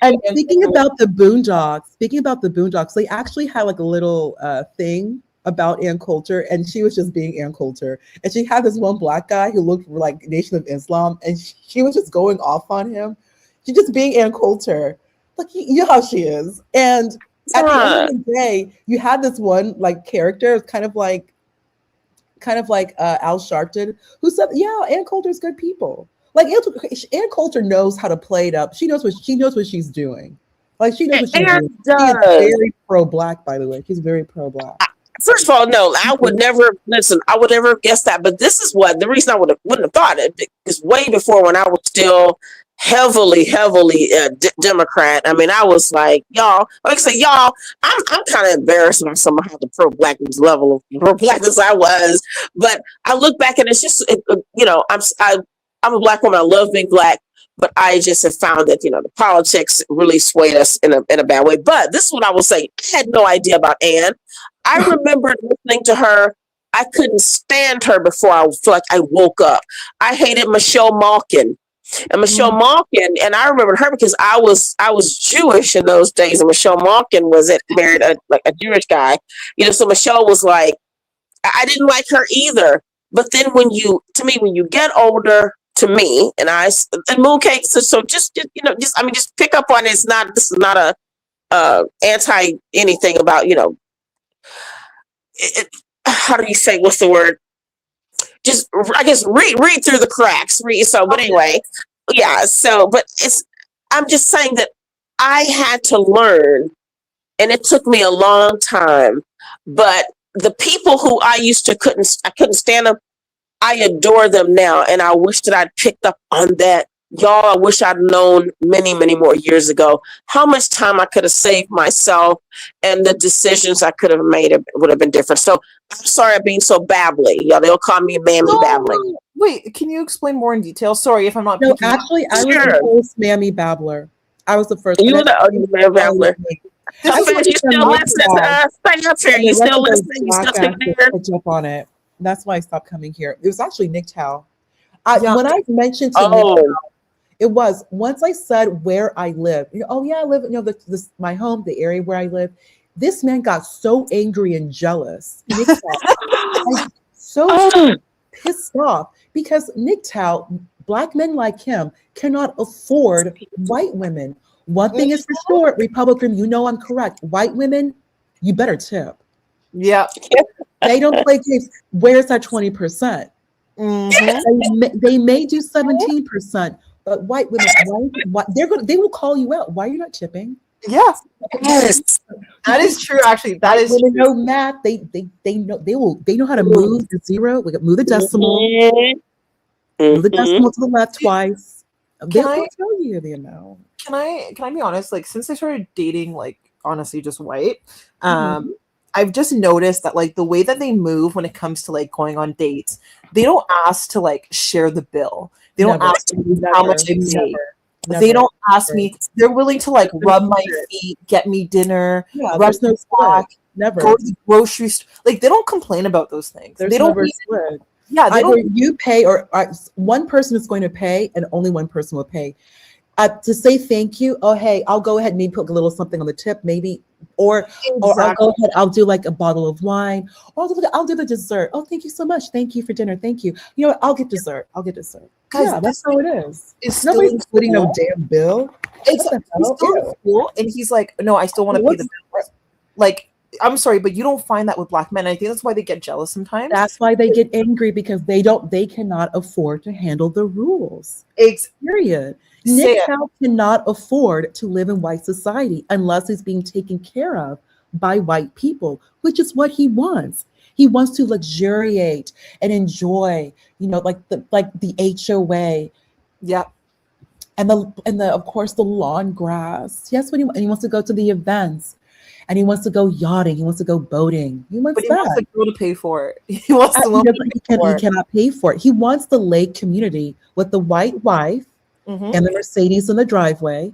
And speaking about the Boondocks, they actually had like a little thing about Ann Coulter, and she was just being Ann Coulter. And she had this one black guy who looked like Nation of Islam, and she was just going off on him. She's just being Ann Coulter. Like, you know how she is. And at the end of the day, you had this one like character, kind of like Al Sharpton, who said, "Yeah, Ann Coulter's good people." Like Ann Coulter knows how to play it up. She knows what she's doing. Like she knows what she's doing. She is very pro-black, by the way. She's very pro-black.
First of all, no, I would never listen. I would never guess that. But this is what the reason I wouldn't have thought it is way before when I was still heavily Democrat. I mean, I was like, y'all. Like I say, y'all. I'm kind of embarrassed about some of how the pro-blackness level of pro-blackness I was. But I look back and it's just, I'm a black woman. I love being black. But I just have found that, the politics really swayed us in a bad way. But this is what I will say. I had no idea about Ann. I remembered listening to her. I couldn't stand her before I feel like I woke up. I hated Michelle Malkin. And Michelle Malkin, and I remember her because I was Jewish in those days, and Michelle Malkin married a Jewish guy. So Michelle was like, I didn't like her either. But then when you get older, to me, and Mooncake, so just pick up on it. This is not a anti anything about, how do you say, what's the word? Just, I guess, read through the cracks. But anyway, yeah. So, but I'm just saying that I had to learn, and it took me a long time. But the people who I used to couldn't stand them, I adore them now, and I wish that I'd picked up on that. Y'all, I wish I'd known many, many more years ago how much time I could have saved myself, and the decisions I could have made would have been different. So I'm sorry I'm being so babbly. Y'all, they'll call me Mammy Babbling.
Wait, can you explain more in detail? Sorry if I'm not.
No, actually, I was the first Mammy Babbler. I was the first.
You were the Mammy Babbler. You still listen to us. Stay up here. You still listen. You still sticking there.
Catch up on it. That's why I stopped coming here. It was actually Nick Tao. When I mentioned to Nick Tao, it was once I said where I live. I live, my home, the area where I live. This man got so angry and jealous. Nick Tao, so pissed off because Nick Tao, black men like him, cannot afford white women. One thing is for sure, Republican, I'm correct. White women, you better tip.
Yeah.
They don't play games. Where's that 20%? Mm-hmm. They may do 17%, but white women, they will call you out. Why are you not tipping?
Yes. That is true. Actually, that is true.
Know math. They know how to move the zero. We move the decimal. Move the decimal to the left twice. They'll tell you the amount.
Can I be honest? Like, since I started dating, like, honestly, just white, I've just noticed that, like, the way that they move when it comes to, like, going on dates, they don't ask to, like, share the bill. They don't ask me how much I make. They don't ask me. They're willing to, like, rub my feet, get me dinner, rub no back, go to the grocery store. Like, they don't complain about those things. They don't. Yeah,
either you pay or one person is going to pay, and only one person will pay. To say thank you. Oh, hey, I'll go ahead and maybe put a little something on the tip, maybe, or I'll go ahead. I'll do like a bottle of wine, or I'll do the dessert. Oh, thank you so much. Thank you for dinner. Thank you. You know what? I'll get dessert. Guys, that's how it is. Nobody's including no damn bill.
It's still cool, and he's like, no, I still want to pay the bill. Like, I'm sorry, but you don't find that with black men. I think that's why they get jealous sometimes.
That's why they get angry, because they cannot afford to handle the rules. Period. Nick Tao cannot afford to live in white society unless he's being taken care of by white people, which is what he wants. He wants to luxuriate and enjoy, like the HOA.
Yeah.
And the of course the lawn grass. Yes, and he wants to go to the events, and he wants to go yachting. He wants to go boating. He wants
But he
that.
wants the girl to pay for it. He wants the
he cannot pay for it. He wants the lake community with the white wife and the Mercedes in the driveway,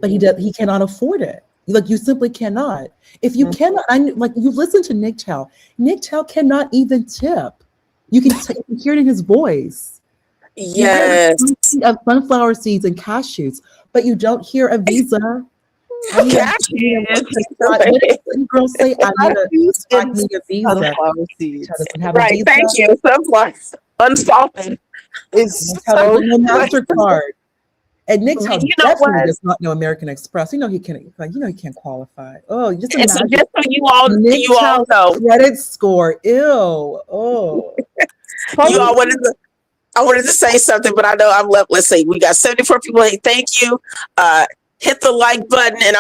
but he cannot afford it. Like, you simply cannot. If you cannot, you listen to Nick Tell. Nick Tell cannot even tip. You can hear it in his voice.
Yes.
Of sunflower seeds and cashews, but you don't hear a visa. Girls say, I need a visa.
Right, thank you. Sunflower unsalted.
It's so no MasterCard. And Nick definitely does not know American Express. He can't qualify. Oh, just imagine.
So just so you all know,
credit score. Ew. Oh.
I wanted to say something, but I know I'm left. Let's see. We got 74 people. Hey, thank you. Hit the like button, and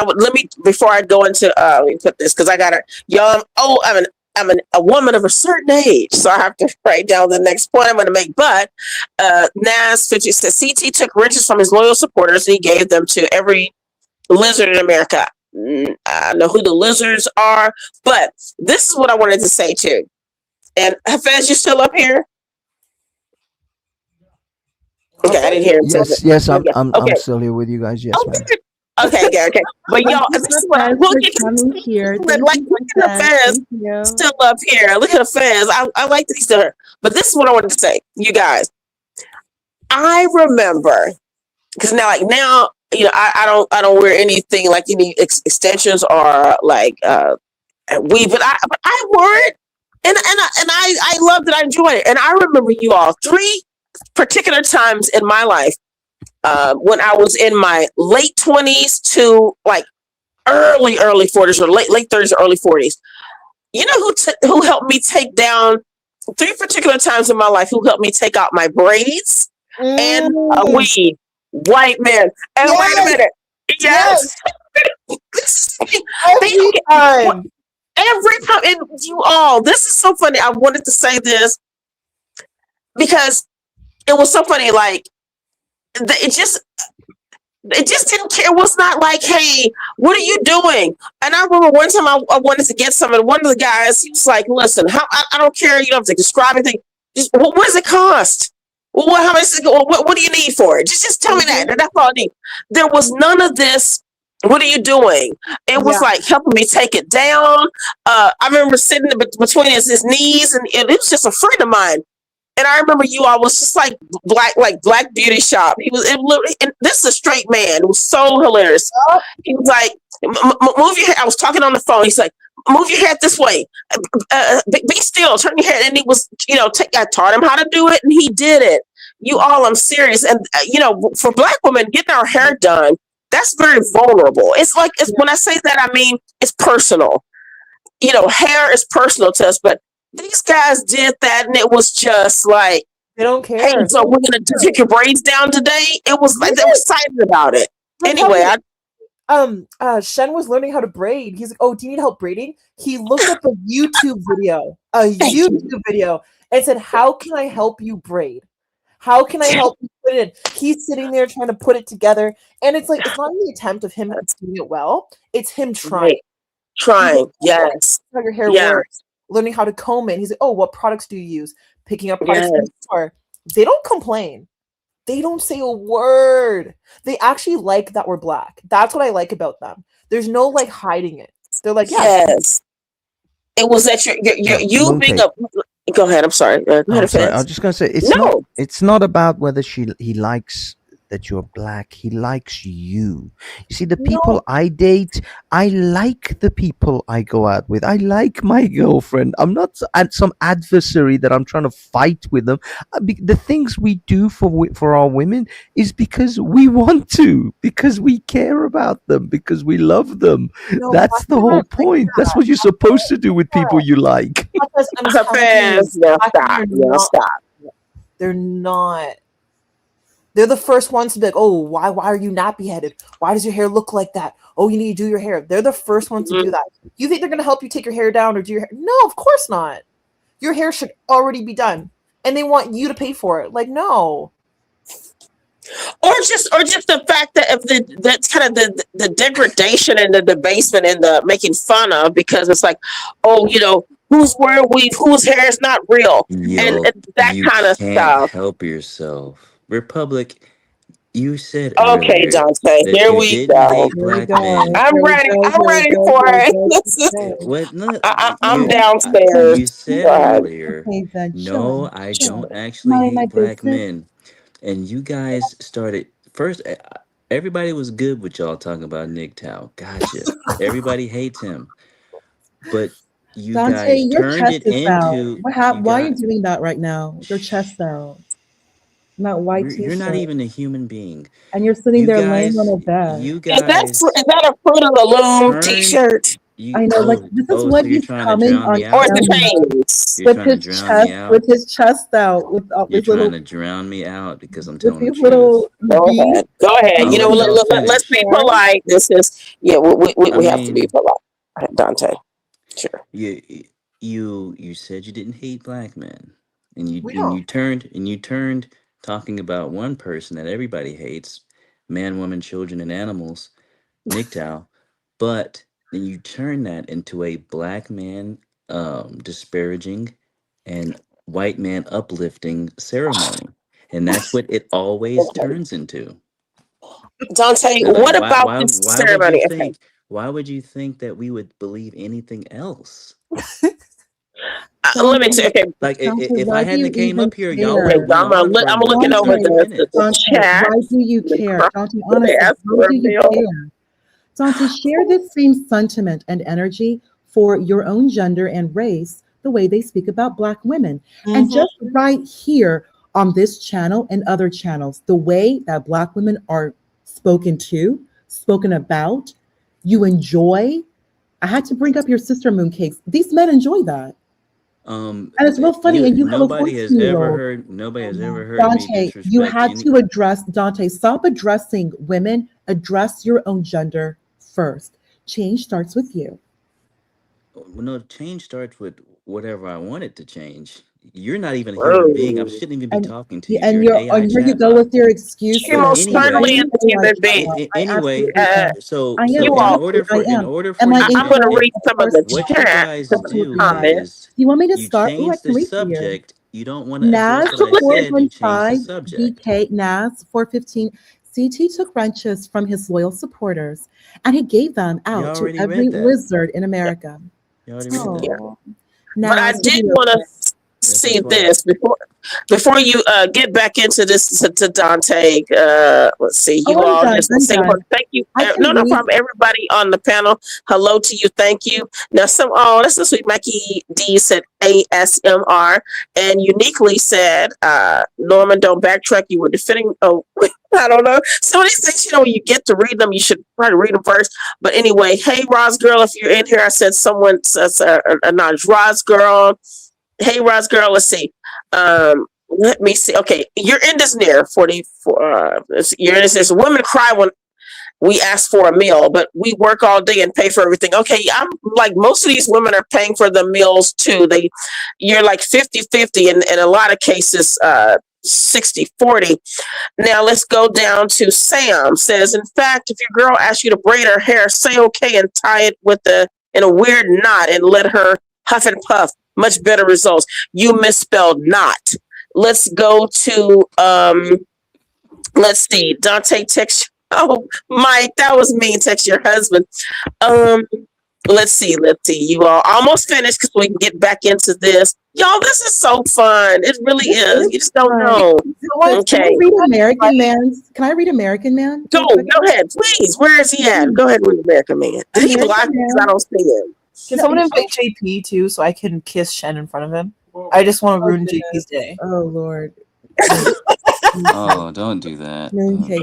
before I go into let me put this, because I got to y'all. I'm a woman of a certain age, so I have to write down the next point I'm going to make. But Nas 50 says CT took riches from his loyal supporters and he gave them to every lizard in America. I know who the lizards are, but this is what I wanted to say too. And Hafez, you still up here? Okay, I didn't hear him.
Yes, I'm still here with you guys. Yes, ma'am.
Okay, okay. But y'all, this is what I will get
here.
Look at Hafez still up here. Look at Hafez. I like that he's still here. But this is what I wanted to say, you guys. I remember because now, I don't wear anything like any extensions or like weave, but I wore it, and I loved it. I enjoyed it, and I remember you all 3 particular times in my life when I was in my late 20s to like early 40s or late 30s or early 40s. You know who helped me take down 3 particular times in my life who helped me take out my braids and a weave? White man. And wait a minute. Yes. Every time. And you all, this is so funny. I wanted to say this because it was so funny. Like, it just didn't care. It was not like, hey, what are you doing? And I remember one time I wanted to get some, and one of the guys, he was like, listen, I don't care. You don't have to describe anything. Just, what does it cost? Well, how much? What do you need for it? Just tell me that. And that's all I need. There was none of this. What are you doing? It was like helping me take it down. I remember sitting between his knees, and it was just a friend of mine. And I remember you all was just like Black Beauty Shop. He was, and this is a straight man. It was so hilarious. He was like, move your head. I was talking on the phone. He's like, move your head this way. Be still. Turn your head. And he was, I taught him how to do it, and he did it. You all, I'm serious. And for Black women, getting our hair done, that's very vulnerable. It's like, when I say that, I mean it's personal. Hair is personal to us, but these guys did that, and it was just like,
they don't care.
Hey, so we're gonna take your braids down today. It was like they were excited about it. Anyway,
Shen was learning how to braid. He's like, "Oh, do you need help braiding?" He looked up a YouTube video, and said, "How can I help you braid? How can I help you put it in?" He's sitting there trying to put it together, and it's like, it's not the attempt of him doing it well. It's him trying.
Yes.
How your hair works. Learning how to comb it. He's like, "Oh, what products do you use?" Picking up products from the store. They don't complain. They don't say a word. They actually like that we're Black. That's what I like about them. There's no like hiding it. They're like, yes.
It was that you being a. Go ahead. I'm sorry. Go ahead.
I'm sorry. I was just gonna say it's not about whether he likes that you're Black. He likes you. You see, the people I date, I like the people I go out with. I like my girlfriend. I'm not some adversary that I'm trying to fight with them. The things we do for our women is because we want to, because we care about them, because we love them. That's the whole point. That's what you're supposed to do with people you like.
Stop.
They're not. They're the first ones to be like, oh, why are you not beheaded? Why does your hair look like that? Oh, you need to do your hair. They're the first ones to do that. You think they're going to help you take your hair down or do your hair? No, of course not. Your hair should already be done. And they want you to pay for it. Like, no.
Or just the fact that that's kind of the degradation and the debasement and the making fun of, because it's like, oh, who's wearing weave, whose hair is not real, and that kind of stuff.
Help yourself. Republic, you said
okay,
earlier
Dante,
that
here
you
we
didn't
go.
hate black men.
I'm ready for it.
What? No,
I'm downstairs.
You said earlier, no, I don't actually hate black men. And you guys started first. Everybody was good with y'all talking about Nick Tao. Gotcha. Everybody hates him, but you
Dante,
guys
your
turned
chest
it
is out.
into.
Why are you doing that right now? Your chest out. Not white t-shirt.
You're not even a human being.
And you're sitting there laying on a bed.
You guys.
Is that a Fruit of the Loom t-shirt?
I know, like this is what
so
he's coming on
or the chains
with his chest out, with all
You're
these
trying
little
to drown me out because I'm telling the truth.
little.
Go ahead. Let's be polite. This is we have to be polite. Dante, sure.
You said you didn't hate black men, and you turned talking about one person that everybody hates, man, woman, children, and animals, Nick Tao, but then you turn that into a black man disparaging and white man uplifting ceremony. And that's what it always turns into.
Dante, what about this ceremony?
Why would you think that we would believe anything else?
Let me say, okay.
Like if I hadn't came up here, y'all would.
I'm looking over the chat.
Why do you care, Dante? Honestly, why do you care? Dante, share this same sentiment and energy for your own gender and race, the way they speak about Black women. And just right here on this channel and other channels, the way that Black women are spoken to, spoken about, you enjoy. I had to bring up your sister mooncakes. These men enjoy that. And it's real funny. And you have
nobody has ever heard
Dante, you had to address, Dante, stop addressing women. Address your own gender first. Change starts with you.
Well, no, change starts with whatever I want it to change. You're not even a human being. I shouldn't even be talking to you.
And here you go with your excuses.
Certainly a human being.
Anyway, so
I'm
in order for
I'm going to read some of the
what you guys do is
you want me to start?
change the subject. You don't want to
Nas
address what I said. You change the subject.
DK Nas 415. CT took wrenches from his loyal supporters and he gave them out to every wizard in America.
But I did want to see this before you get back into this to Dante. Let's see, you all just say thank you. No problem. Everybody on the panel, hello to you. Thank you. Now that's the sweet Mackie D said ASMR and uniquely said Norman, don't backtrack. You were defending. I don't know. Some of these things, when you get to read them, you should try to read them first. But anyway, hey, Roz Girl, if you're in here, I said someone says Roz Girl. Hey, Roz Girl, let's see. Let me see. Okay, you're in this near 44. You're in this. Women cry when we ask for a meal, but we work all day and pay for everything. Okay, I'm like most of these women are paying for the meals too. You're like 50-50 and in a lot of cases 60-40. Now let's go down to Sam says, in fact, if your girl asks you to braid her hair, say okay and tie it in a weird knot and let her huff and puff. Much better results. You misspelled not. Let's go to let's see. Dante text. Oh, Mike, that was mean. Text your husband. Let's see. You all almost finished because we can get back into this. Y'all, this is so fun. It really is. You just don't know. Okay.
Can I read American Man? Can I read American Man?
Go ahead, please. Where is he at? Go ahead and read American Man. Did he block me? I don't see him.
Can someone invite JP too so I can kiss Shen in front of him? I just want to ruin JP's day.
Oh Lord.
Oh, don't do that.
Okay,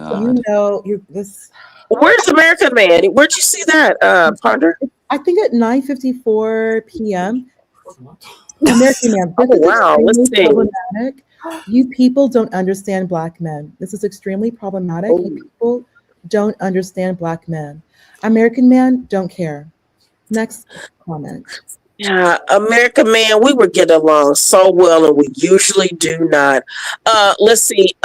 you're this.
Where's American Man? Where'd you see that, Ponder?
I think at 9:54 p.m. American man, this
Oh,
is
wow. Let's
extremely
see.
problematic. You people don't understand Black men. This is extremely problematic.
Oh.
You people don't understand Black men. American man don't care. Next comment.
Yeah, American man, we would get along so well, and we usually do not. Let's see.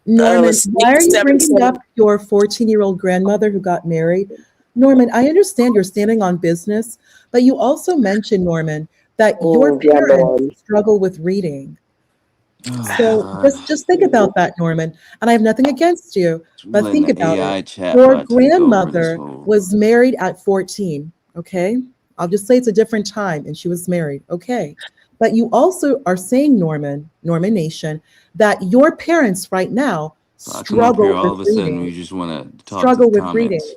Norman,
Let's see.
why are you bringing
77.
up your 14-year-old grandmother who got married? Norman, I understand you're standing on business, but you also mentioned, Norman, that your
Oh, yeah,
parents
Lord.
struggle with reading.
Oh
So
God.
just think about that, Norman. And I have nothing against you,
We're
but
letting
think
the
about it.
AI
Your
chatbot take over this
grandmother
whole.
was married at 14, okay? I'll just say it's a different time and she was married, okay? But you also are saying, Norman Nation, that your parents right now
So I come up here
struggle
all
with
of a sudden.
reading,
We just want to talk to the
struggle with reading.
comments.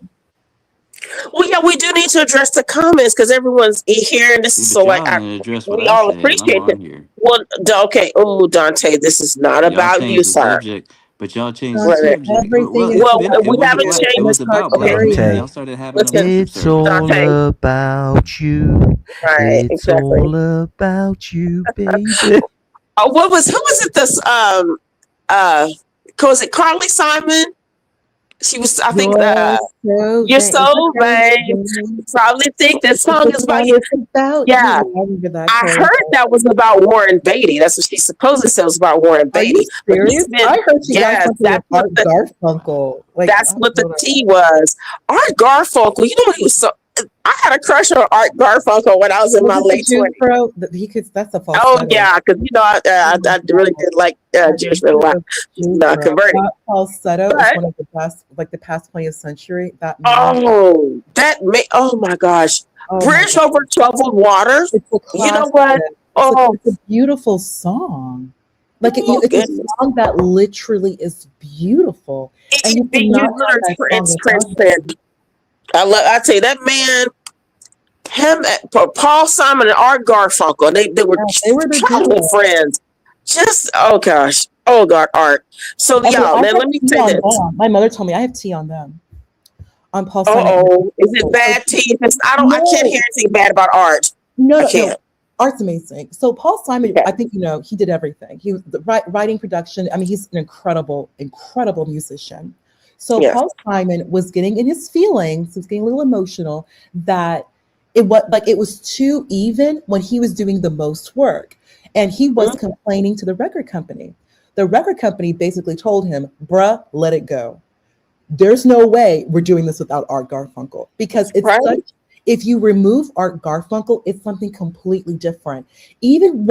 Well, yeah, we do need to address the comments because everyone's here, and this
See,
is
but
so like
y'all didn't address what
we
I
all
said, and I'm
appreciate that.
on here.
Well, okay. Oh, Dante, this is not
Y'all
about you,
changed the
sir.
subject, but y'all changed the
Dante,
subject.
everything is
Well,
about
It
we
wasn't
haven't
you
black. It
and
was
the
changed.
about black
Okay,
men.
Targaryen.
Y'all started having them
listen,
group
It's
searches.
all
Dante.
about you.
Right,
It's
exactly.
all about you, baby.
Who was it? This was it Carly Simon? She was, I think,
You're so
You're
vain. Is that
so
Carly
vain.
Simon?
Probably think that
It's
song
the
is about
song
you.
is about you.
Yeah,
I remember that
I
Carly
heard that was about Warren Beatty. That's what she supposedly said was about Warren
Are you
Beatty. But he's
serious?
been,
I heard she got
yes,
something with Art Garfunkel. Like,
that's
I
what the
don't know.
T was. Art Garfunkel. You know what he was so. I had a crush on Art Garfunkel when I was in
Was
my
it the
late
Juice
20s.
Pro? He could. That's a
Oh
falsetto.
yeah, because I really did like Jewish men a lot. Converting,
That falsetto is
but
one of the best, like the past 20th century. That man.
oh my gosh,
Oh my
Bridge
God.
over troubled waters.
It's a
You know
classic.
what? Oh,
It's a beautiful song. Like
oh
it's a
goodness.
song that literally is beautiful, and you
You
cannot have that song
it's
without
transcendent.
him.
I tell you that man, Paul Simon and Art Garfunkel, they were
Yeah, they were the
childhood
duo.
friends. Just oh gosh, oh God, Art. So
Okay,
y'all,
I
now
have
let me
tea
say
on
this.
them. My mother told me I have tea on them. On Paul
Uh
Simon.
oh, is it bad tea? I can't hear anything bad about Art.
No,
I
no,
can't.
no. Art's amazing. So Paul Simon,
Okay.
I think he did everything. He was the writing, production. I mean, he's an incredible, incredible musician. So
Yes.
Paul Simon was getting in his feelings. He was getting a little emotional that it was too even when he was doing the most work, and he was complaining to the record company. The record company basically told him, "Bruh, let it go. There's no way we're doing this without Art Garfunkel because it's
Right.
such." If you remove Art Garfunkel, it's something completely different. Even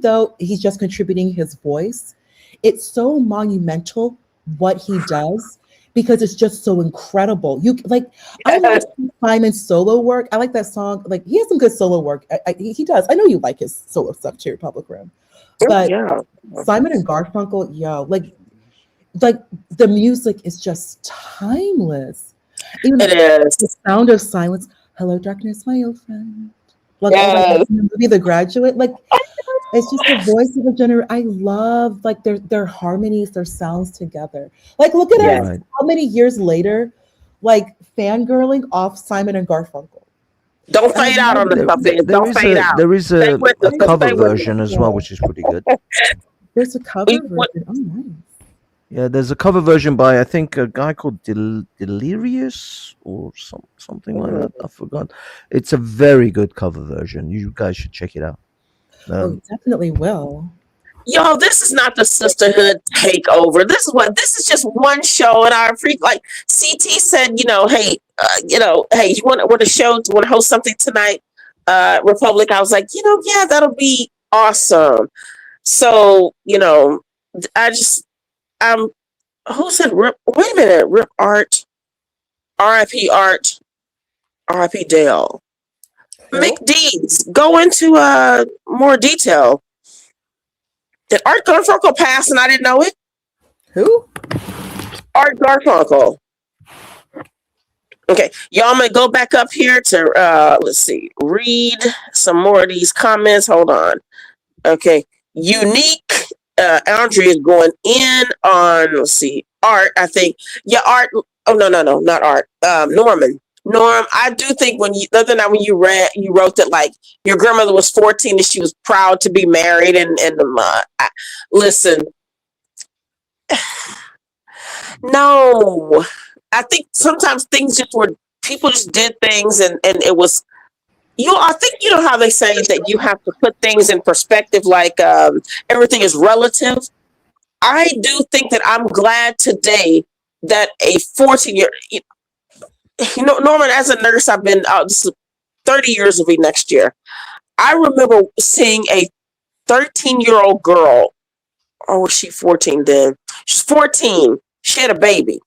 though he's just contributing his voice, it's so monumental what he does because it's just so incredible. I like Simon's solo work. I like that song. Like he has some good solo work. He does. I know you like his solo stuff too, Public Room. But
yeah.
Simon and Garfunkel, like the music is just timeless. Even
It is.
the sound of silence. Hello, darkness, my old friend. Like
Yes.
the movie The Graduate. Like it's just the voice of a generation. I love like their harmonies, their sounds together. Like look at us, how many years later, like fangirling off Simon and Garfunkel.
Don't fade out on the something. Don't fade out.
There is
Stay
a
with us.
cover
Stay with us.
version as well, which is pretty good.
There's a cover version. Oh, nice.
Yeah, there's a cover version by I think a guy called Delirious or something like that. I forgot. It's a very good cover version. You guys should check it out.
Definitely will.
Yo, this is not the sisterhood takeover. This is just one show, and our freak like CT said, hey, hey, you want a show? Want to host something tonight? Republic. I was like, yeah, that'll be awesome. So, who said Rip? Wait a minute, Rip Art, R.I.P. Art, R.I.P. Dale. Mick Deeds, go into more detail. Did Art Garfunkel pass and I didn't know it?
Who?
Art Garfunkel. Okay, y'all, I'm gonna go back up here to let's see, read some more of these comments. Hold on. Okay, Unique. Andrea is going in on, let's see, Art. I think, yeah, Art. Oh no, not Art. Norman. Norm, I do think when the other night when you wrote that like your grandmother was 14 and she was proud to be married listen, no, I think sometimes things just were people just did things and it was I think you know how they say that you have to put things in perspective, like everything is relative. I do think that I'm glad today that a 14-year, Norman, as a nurse, I've been this is 30 years will be next year. I remember seeing a 13-year-old girl. Or was she 14 then? She's 14. She had a baby.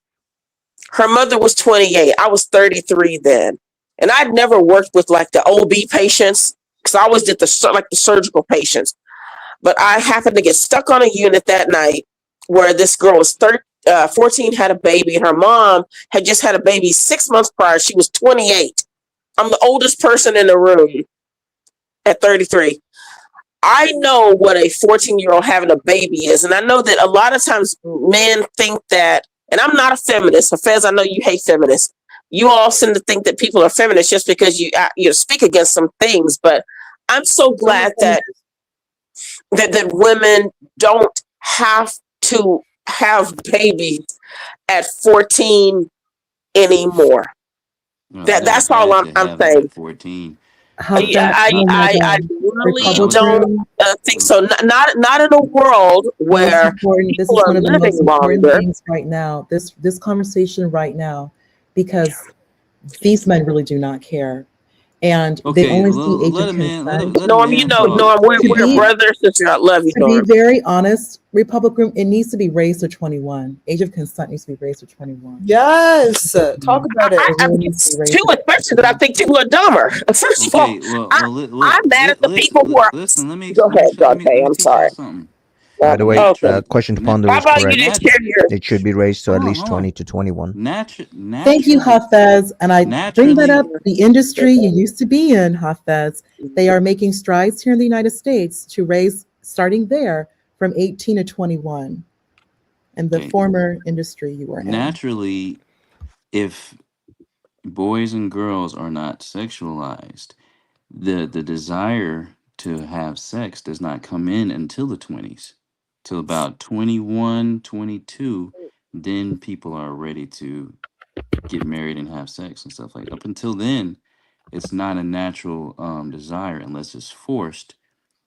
Her mother was 28. I was 33 then. And I'd never worked with like the OB patients because I always did the surgical patients. But I happened to get stuck on a unit that night where this girl was 14, had a baby, and her mom had just had a baby 6 months prior. She was 28. I'm the oldest person in the room at 33. I know what a 14-year-old having a baby is. And I know that a lot of times men think that, and I'm not a feminist. Fez, I know you hate feminists. You all seem to think that people are feminists just because you speak against some things. But I'm so glad that women don't have to have babies at 14 anymore.
Well,
That's all I'm saying.
14.
I really don't think so. Not in a world where
this is one of the most important things right now. This conversation right now, because these men really do not care, and they only see age of consent.
Norm, we're brothers, sister. I love you, Norm.
To be very honest, Republican, it needs to be raised to 21. Age of consent needs to be raised to 21.
Yes, talk about it.
Too, especially that I think people are dumber. First of all, I'm mad at the people who are.
Listen, let me
go ahead, Dante. I'm sorry.
By the way, question to ponder is
about you
correct.
didn't share your-
It should be raised to at least 20 to 21.
Thank you, Hafez. And I bring that up. The industry you used to be in, Hafez, they are making strides here in the United States to raise, starting there, from 18 to 21. And the former industry you were in.
Naturally, if boys and girls are not sexualized, the desire to have sex does not come in until the 20s. Till about 21, 22, then people are ready to get married and have sex and stuff like that. Up until then, it's not a natural desire unless it's forced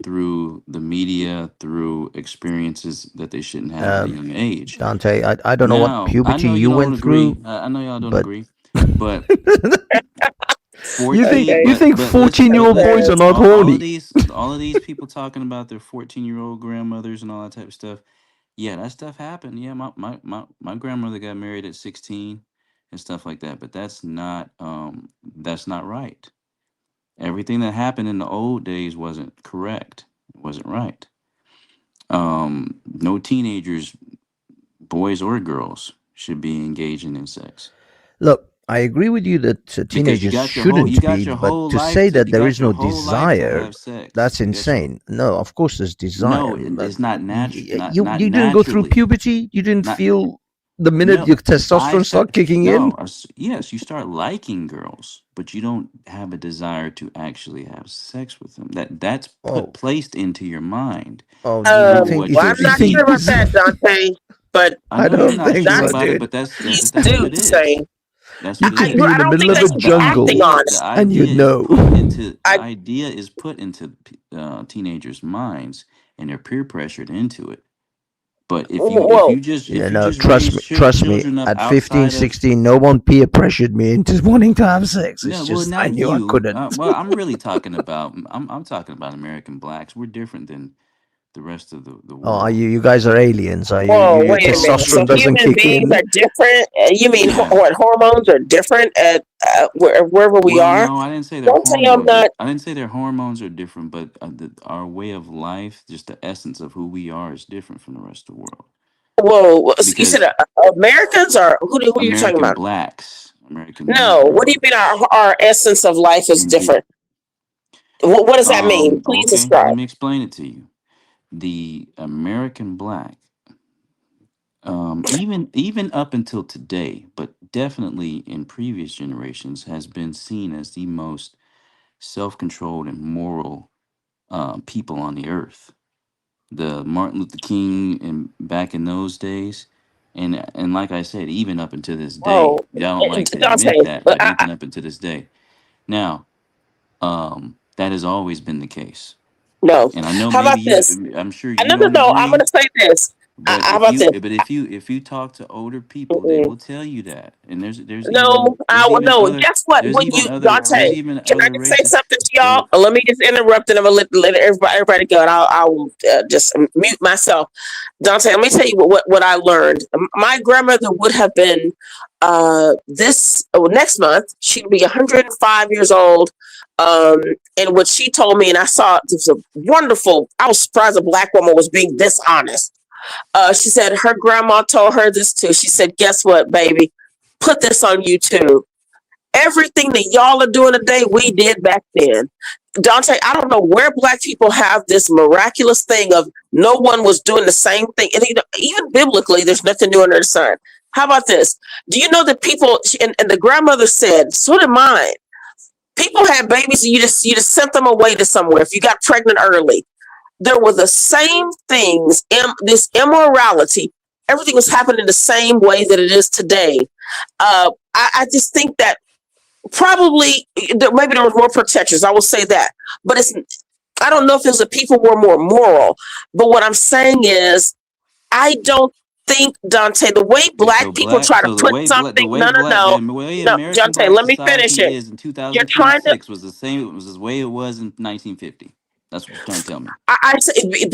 through the media, through experiences that they shouldn't have at a young age.
Dante, I don't know what puberty you went through.
I know y'all don't agree, but
14, you think 14-year-old boys are not horny?
All of these people talking about their 14-year-old grandmothers and all that type of stuff. Yeah, that stuff happened. Yeah, my grandmother got married at 16 and stuff like that. But that's not right. Everything that happened in the old days wasn't correct. It wasn't right. No teenagers, boys or girls, should be engaging in sex.
Look, I agree with you that teenagers shouldn't be, but to say that there is no desire, that's insane. No, of course there's desire.
No, it's not natural.
You didn't go through puberty? You didn't feel the minute your testosterone started kicking in?
Yes, you start liking girls, but you don't have a desire to actually have sex with them. That's placed into your mind.
I'm not sure about that, Dante. But
I don't think so, dude.
But that's
what
it is. That's what
you could be in the middle of a jungle and you know.
The idea is put into teenagers' minds, and they're peer pressured into it. But if you just
trust me, at 15, 16, no one peer pressured me into wanting to have sex. It's just I knew I couldn't.
Well, I'm really talking about I'm talking about American blacks. We're different than the rest of the world.
Oh, you guys are aliens. Are you?
Whoa,
your
wait a minute. So
testosterone doesn't
human
kick
beings
in.
are different? You mean what hormones are different at wherever we are?
No, I didn't say I didn't say their hormones are different, but our way of life, just the essence of who we are, is different from the rest of the world.
Whoa, you said Americans or who are you talking about?
Blacks.
No, what do you mean our essence of life is different? What does that mean? Please describe.
Let me explain it to you. The American black even up until today, but definitely in previous generations, has been seen as the most self-controlled and moral people on the earth. The Martin Luther King and back in those days, and like I said, even up until this day,
Oh,
y'all don't like to
Dante,
admit that,
but
but even up until this day, now that has always been the case.
no.
And I know
How about
maybe
this?
I'm sure
No,
you
no,
don't
no. I'm
agree,
gonna say this.
but
How about this?
if you talk to older people, they
Mm-mm.
will tell you that. And
No, no. Guess what? When you
there's
Dante,
even
can I
other
just say
races.
something to
Go
y'all?
ahead.
Let me just interrupt, and I'm gonna let everybody go. And I'll just mute myself. Dante, let me tell you what I learned. My grandmother would have been next month. She'd be 105 years old. And what she told me, and I saw it was a wonderful. I was surprised a black woman was being this honest. She said her grandma told her this too. She said, "Guess what, baby? Put this on YouTube. Everything that y'all are doing today, we did back then." Dante, I don't know where black people have this miraculous thing of no one was doing the same thing. And even biblically, there's nothing new under the sun. How about this? Do you know that people, and the grandmother said, so did mine. People had babies and you just sent them away to somewhere if you got pregnant early. There were the same things, this immorality. Everything was happening the same way that it is today. I just think that probably maybe there was more protections. I will say that, but I don't know if it's the people were more moral. But what I'm saying is, I don't think, Dante, the way black people try to put something. No, no, no,
The way
no,
American
Dante.
Black
Let me finish
society
it.
is in
You're trying to.
2026 was the same. It was the way it was in 1950. That's what you're trying to tell me.
I say,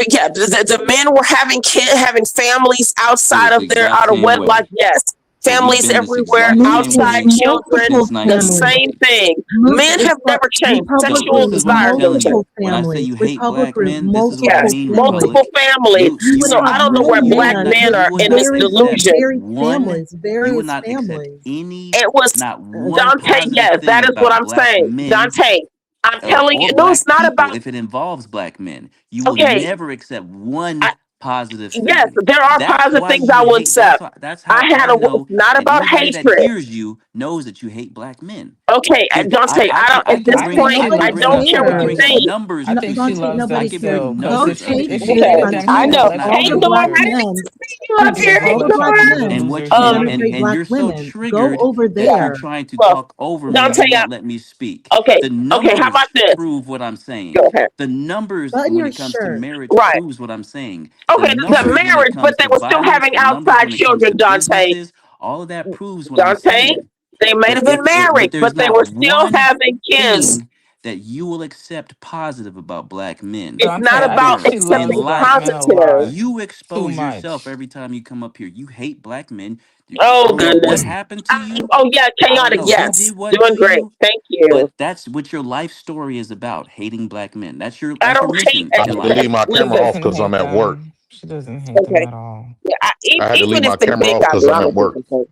yeah, the men were having families
To
outside
the
of
exact
out of
same
wedlock.
way.
Yes,
So we've
families
been this
everywhere,
exact same
outside
way
children.
Multiple
since
The
families.
1950.
same thing. Men have never changed. Sexual
So
Republicans,
this is what I'm
desires don't
telling
change.
you.
multiple
When I say
families.
you hate black
Republicans,
men, this is what I
multiple
Yes,
mean,
families.
multiple
Republic.
families.
You would
So I
have
don't know
no
where black
man,
men
You
are
will
in
not
this
accept
delusion.
varied
one.
families,
You will
various
not accept
families.
any,
It was
not one
Dante.
positive
Yes,
thing
that is what
about
I'm
black
saying,
men
Dante. I'm telling
or
you, no, it's
black
not
people.
about.
If it involves black men, you will
Okay,
never accept one
I,
positive
yes,
thing.
there are
That's
positive
why
things
you
I will
hate.
accept.
That's how
I had
I
a. It's
know,
not
and
about
anybody that
hatred.
hears you knows that you hate black men.
Okay, Dante, I don't.
I
At
can
this
I
bring
think
point,
she
I
loves
don't
them
care what you
still.
think.
numbers
I
to
think she
you.
Dante,
loves
I
them
nobody
can
cares.
bring
still. Because
Go
numbers up
take
to
if
you.
she
Okay,
hated them, she
I
would
Dante,
have
know.
let
all
you
Hey,
the
know.
Norm,
black
I didn't
men
see you up here. Hey,
all the
But y'all
black
can
Norm.
be
men
And
losers
what you
who
Um,
too.
denigrate
and
black
you're so
women, go
triggered
over
that
yeah.
you're
there.
trying to
Well,
talk over me and
Dante,
you won't let me speak.
okay,
The
okay. How about
numbers
this?
prove what I'm saying.
Go ahead.
The numbers
Button
when
your
it comes to
shirt.
marriage
Right.
proves what I'm saying. The
Okay, the
numbers when it
marriage, but
comes
they
to
were still
violence,
having
the numbers
outside
when it comes to
children, Dante.
businesses, all of that proves what I'm
Dante,
saying.
they may have been
But
married,
there's
but they
not
were still
one
having kids.
thing that you will accept positive about black men.
It's not
Dante, I think
about
Ever
she
in
loves
accepting
black men
life.
a
positive.
lot.
You
Too
expose yourself
much.
every time you come up here. You hate black men. I
Oh
don't know what
goodness.
happened to you.
Oh yeah,
I don't
chaotic.
know who
Yes,
did what
doing
to
great.
you,
Thank you.
but that's what your life story is about, hating black men.
I
That's your
don't hate.
mission
I
in
had to leave
life.
my
She
camera off
doesn't
because I'm
hate
at work.
them. She doesn't hate them
Okay.
at all.
Yeah,
I had to leave
even
my
if they
camera
think
off
I
because
do,
I'm
I
at
don't think
work.
so.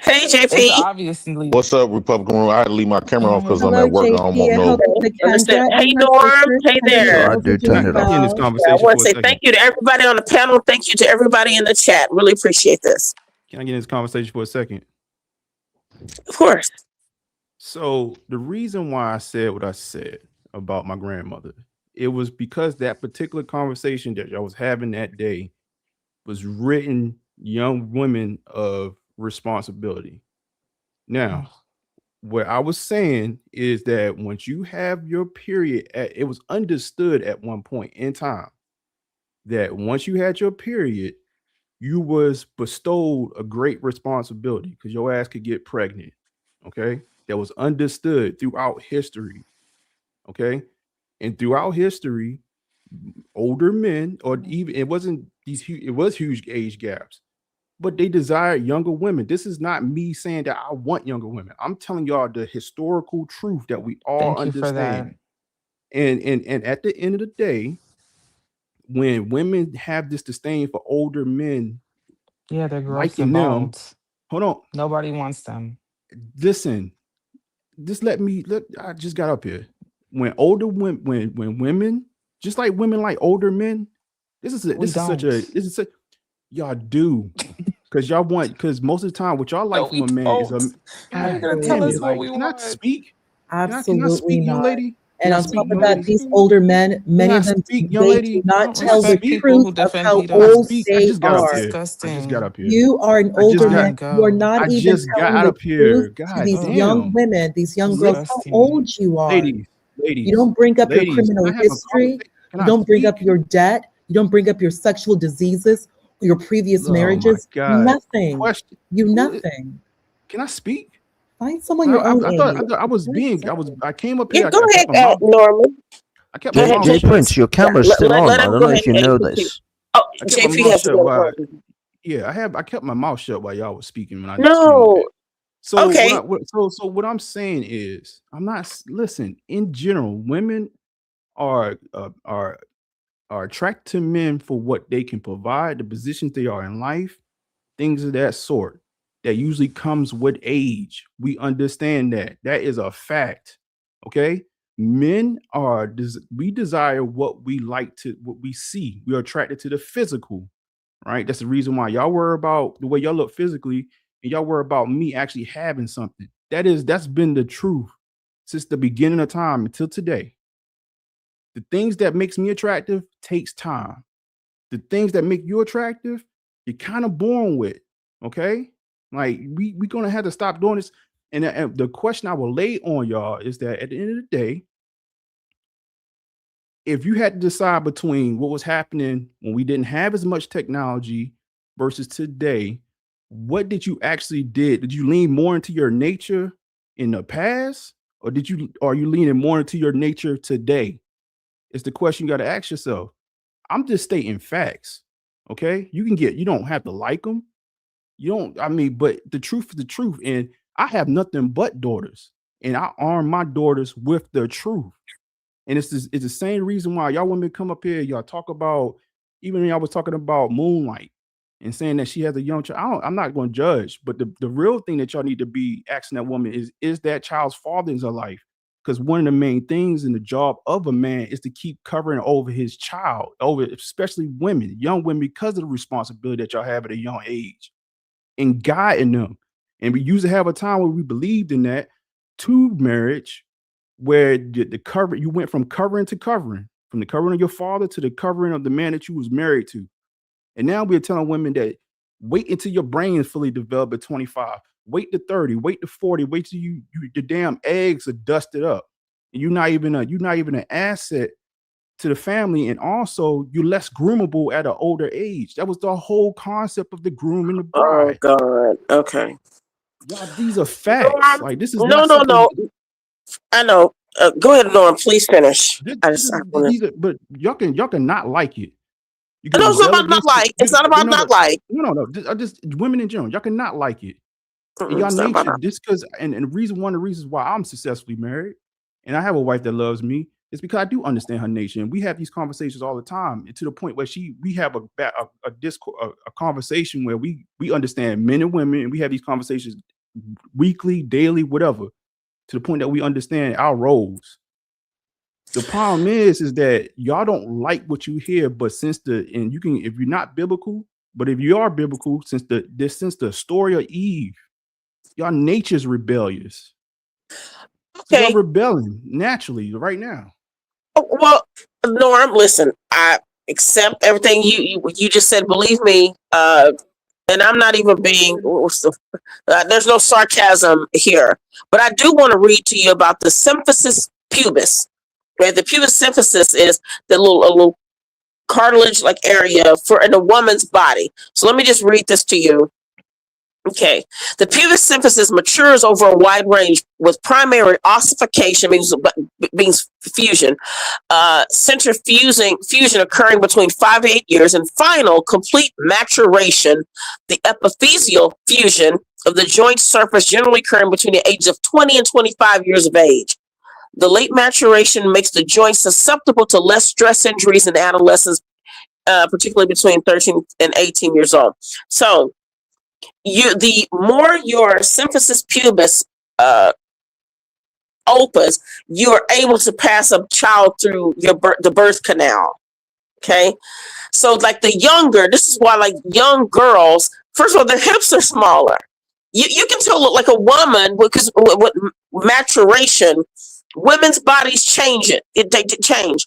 Hey
It's
JP.
obviously.
What's up, Republican Room? I had to leave my camera off because I'm
Hello,
at work. I don't
JP.
want
I
no.
hope
Okay,
that
understand.
Kendra
Hey
and her
Norm.
sisters,
Hey
Kendra and
there.
Sure, I
Ilsa,
do.
Can I,
doing
Turn it
can I
off.
get in this
well.
Yeah, I
conversation
want
for
to
a
say
second?
thank you to everybody on the panel. Thank you to everybody in the chat. Really appreciate this.
Can I get in this conversation for a second?
Of course.
So the reason why I said what I said about my grandmother, it was because that particular conversation that I was having that day was written young women of responsibility. Now,
Ugh.
what I was saying is that once you have your period, it was understood at one point in time that once you had your period, you was bestowed a great responsibility because your ass could get pregnant. Okay. That was understood throughout history. Okay. And throughout history, older men, or even it wasn't it was huge age gaps, but they desired younger women. This is not me saying that I want younger women. I'm telling y'all the historical truth that we all
Thank you for that.
understand. And at the end of the day, when women have this disdain for older men
Yeah, they're gross
liking
and
them,
bald.
hold on,
Nobody wants them.
listen, just I just got up here. When older women, when women, just like women like older men,
We don't.
this is such y'all do.
Because y'all want, because most of the time, what y'all like from a man is a.
How you
God
gonna
damn
tell
it!
us what
Like,
we
can I
want?
speak? Can I
Absolutely
speak, young
not.
lady?
And
Can I
on
speak,
top of
young
that,
lady?
these older men, many
Can I
of them,
speak, young
they
lady?
do not
don't
tell the
respect people
truth
who
of
defend
how
Can I
pedos.
old
speak? I
they
just got
That's
up
are.
here. I just got
disgusting.
up here.
You are an
I just
older
Let
man.
him
got.
You are
go.
not
I
even
just got
telling
out
the
up here.
truth to
God
these young
Ugh,
damn.
women, these young girls, how
disgusting.
old you are.
Ladies,
You don't bring up your
ladies, can
criminal
I have a
history.
conversation? Can
You
I
don't bring up
speak?
your debt. You don't bring up your sexual diseases, your previous
Oh my
marriages.
God.
Nothing.
Question.
You
Who?
nothing.
Can I speak?
Find someone your own
I
age.
thought I was being. I came up
Yeah,
here.
go
I
ahead,
kept my mouth.
Norman.
I kept
Go
my
ahead,
mouth
Jay
JP.
shut.
Prince, your
Yeah,
camera's still
let
on.
him
I don't
go
know
ahead
if you
and
know
continue.
this.
Oh,
I kept my
JP
mouth
has to
shut
go to
while.
work.
Yeah, I kept my mouth shut while y'all was speaking when I just came up here.
No.
So
Okay.
so what I'm saying is, I'm not. Listen. In general, women are attracted to men for what they can provide, the positions they are in life, things of that sort. That usually comes with age. We understand that. That is a fact. Okay. Men are, we desire what we like to, what we see. We are attracted to the physical, right? That's the reason why y'all worry about the way y'all look physically, and y'all worry about me actually having something. That's been the truth since the beginning of time until today. The things that makes me attractive takes time. The things that make you attractive, you're kind of born with. Okay. Like we gonna have to stop doing this. And the question I will lay on y'all is that at the end of the day, if you had to decide between what was happening when we didn't have as much technology versus today, what did you actually did? Did you lean more into your nature in the past, or are you leaning more into your nature today? It's the question you got to ask yourself. I'm just stating facts. Okay. You don't have to like them. You don't, I mean, but the truth is the truth. And I have nothing but daughters, and I arm my daughters with the truth. And it's the same reason why y'all women come up here, y'all talk about, even when y'all was talking about Moonlight and saying that she has a young child. I'm not going to judge, but the real thing that y'all need to be asking that woman is that child's father in her life? Because one of the main things in the job of a man is to keep covering over his child, over especially women, young women, because of the responsibility that y'all have at a young age and guiding them. And we used to have a time where we believed in that, to marriage, where the cover, you went from covering to covering, from the covering of your father to the covering of the man that you was married to. And now we're telling women that wait until your brain is fully developed at 25, wait to 30, wait to 40, wait till your damn eggs are dusted up. And you're not even an asset to the family, and also you're less groomable at an older age. That was the whole concept of the groom and the
Oh
bride.
God. Okay.
Y'all, these are facts. Like, this is
No,
not
no,
something.
no. I know. Go ahead, Norm. Please finish.
But y'all can not like it. You can
No, it's not
rebel
about not
against it.
like. It's not about not like.
No. Just women in general. Y'all can not like it. And y'all
It's not about
nature,
not.
this because and one of the reasons why I'm successfully married and I have a wife that loves me is because I do understand her nature. And we have these conversations all the time, and to the point where we have a discourse, a conversation where we understand men and women, and we have these conversations weekly, daily, whatever, to the point that we understand our roles. The problem is that y'all don't like what you hear, but and you can, if you're not biblical, but if you are biblical, since the story of Eve, y'all nature's rebellious. So y'all
Okay.
rebelling naturally right now.
Well, Norm, listen. I accept everything you just said. Believe me. And I'm not even being. There's no sarcasm here, but I do want to read to you about the symphysis pubis. Okay, the pubis symphysis is the little cartilage like area in a woman's body. So let me just read this to you. Okay, the pubis symphysis matures over a wide range with primary ossification, means fusion, fusion occurring between 5 to 8 years, and final complete maturation, the epiphyseal fusion of the joint surface, generally occurring between the ages of 20 and 25 years of age. The late maturation makes the joint susceptible to less stress injuries in adolescents, particularly between 13 and 18 years old. So, the more your symphysis pubis opens, you are able to pass a child through the birth canal. Okay, so like this is why like young girls First of all, the hips are smaller. You can tell look like a woman because with maturation, women's bodies change they change.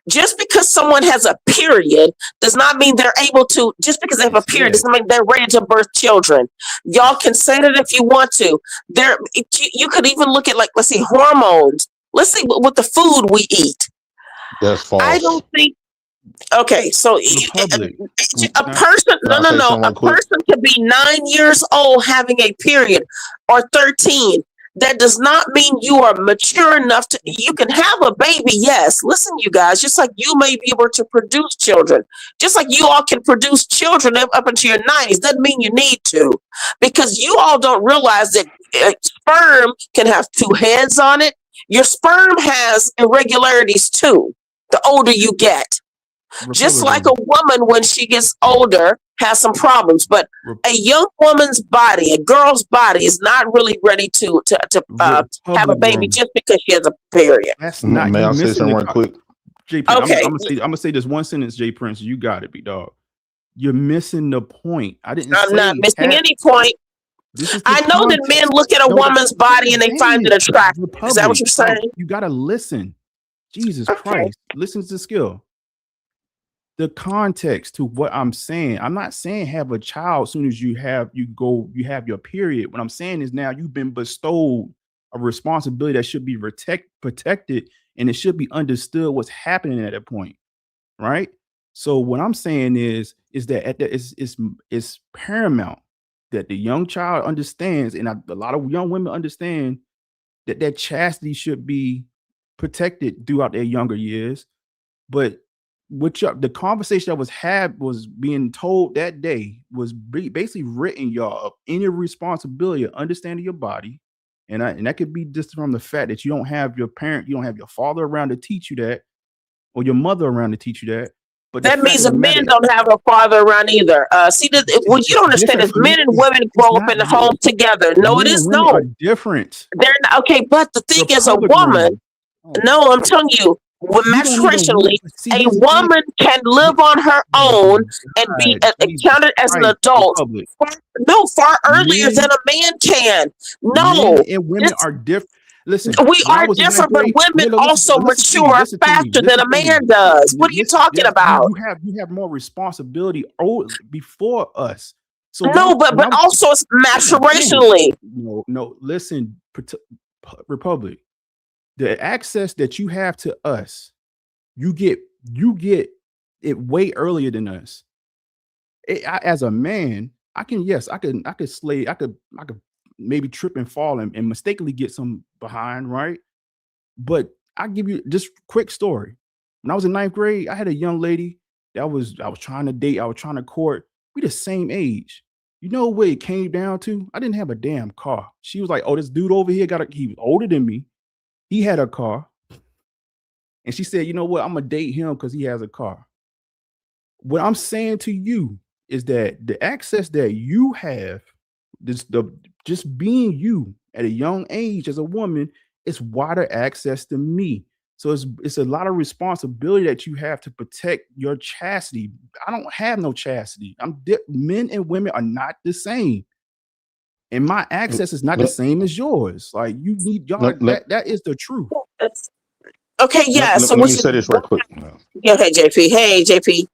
Just because someone has a period does not mean they're able to, just because they have a period doesn't mean they're ready to birth children. Y'all can say that if you want to. You could even look at, like, let's see, hormones. Let's see what the food we eat.
That's false.
I don't think, okay, so a person, a person could be 9 years old having a period or 13. That does not mean you are mature enough to, you can have a baby, yes. Listen, you guys, just like you may be able to produce children, just like you all can produce children up into your 90s, doesn't mean you need to, because you all don't realize that sperm can have two heads on it. Your sperm has irregularities too, the older you get. Just like a woman, when she gets older, has some problems, but a young woman's body, a girl's body, is not really ready to have a baby just because she has a period.
That's not.
May I say something right quick?
J. Prince, okay, I'm gonna say this one sentence, J. Prince. You got it, big dog. You're missing the point. I'm
not missing any point. I know that men look at a woman's body and they find it attractive. Is that what you're saying?
You gotta listen. Jesus Christ, listen to the skill. The context to what I'm saying. I'm not saying have a child as soon as you have your period. What I'm saying is now you've been bestowed a responsibility that should be protected, and it should be understood what's happening at that point, right? So what I'm saying is that it's paramount that the young child understands, and a lot of young women understand that chastity should be protected throughout their younger years, but the conversation that was had was being told that day was basically written y'all up in your responsibility of understanding your body, and that could be just from the fact that you don't have your parent, you don't have your father around to teach you that, or your mother around to teach you that. But
that means the men don't have a father around either. What you don't understand is men and women grow up in the home together. No, it is no
different.
They're not, okay, but the thing is, a woman. No, I'm telling you. Maturationally, a woman can live on her own and be counted as an adult. Far earlier than a man can. No,
men and women are different. Listen,
we are different, but women also mature faster than a man does. What are you talking about?
You have more responsibility before us. So
no, but also it's maturationally.
No. Listen, Republic. The access that you have to us, you get it way earlier than us. As a man, I could maybe trip and fall and mistakenly get some behind, right? But I give you just quick story. When I was in 9th grade, I had a young lady that I was trying to date, I was trying to court. We the same age. You know what it came down to? I didn't have a damn car. She was like, "Oh, this dude over here he was older than me. He had a car." And she said, "You know what? I'm going to date him because he has a car." What I'm saying to you is that the access that you have, just being you at a young age as a woman, is wider access to me. So it's a lot of responsibility that you have to protect your chastity. I don't have no chastity. Men and women are not the same. And my access is not the same as yours. Like, you need y'all. That is the truth.
Okay, yeah.
Let me say this right quick.
Okay, JP. Hey, JP.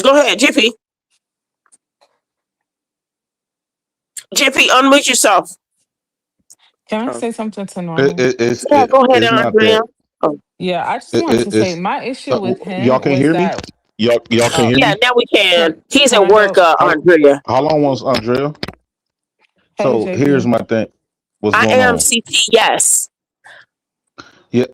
Go ahead, JP. JP, unmute yourself.
Can I say something to Norman?
Go ahead, Andrea.
Yeah, I just wanted to say my issue with him.
Y'all can hear me? Y'all can hear me?
Yeah, now we can. He's at work, Andrea.
How long was Andrea?
Hey,
so
JP.
Here's my thing. What's
I
going
am
on?
CT, yes.
Yeah,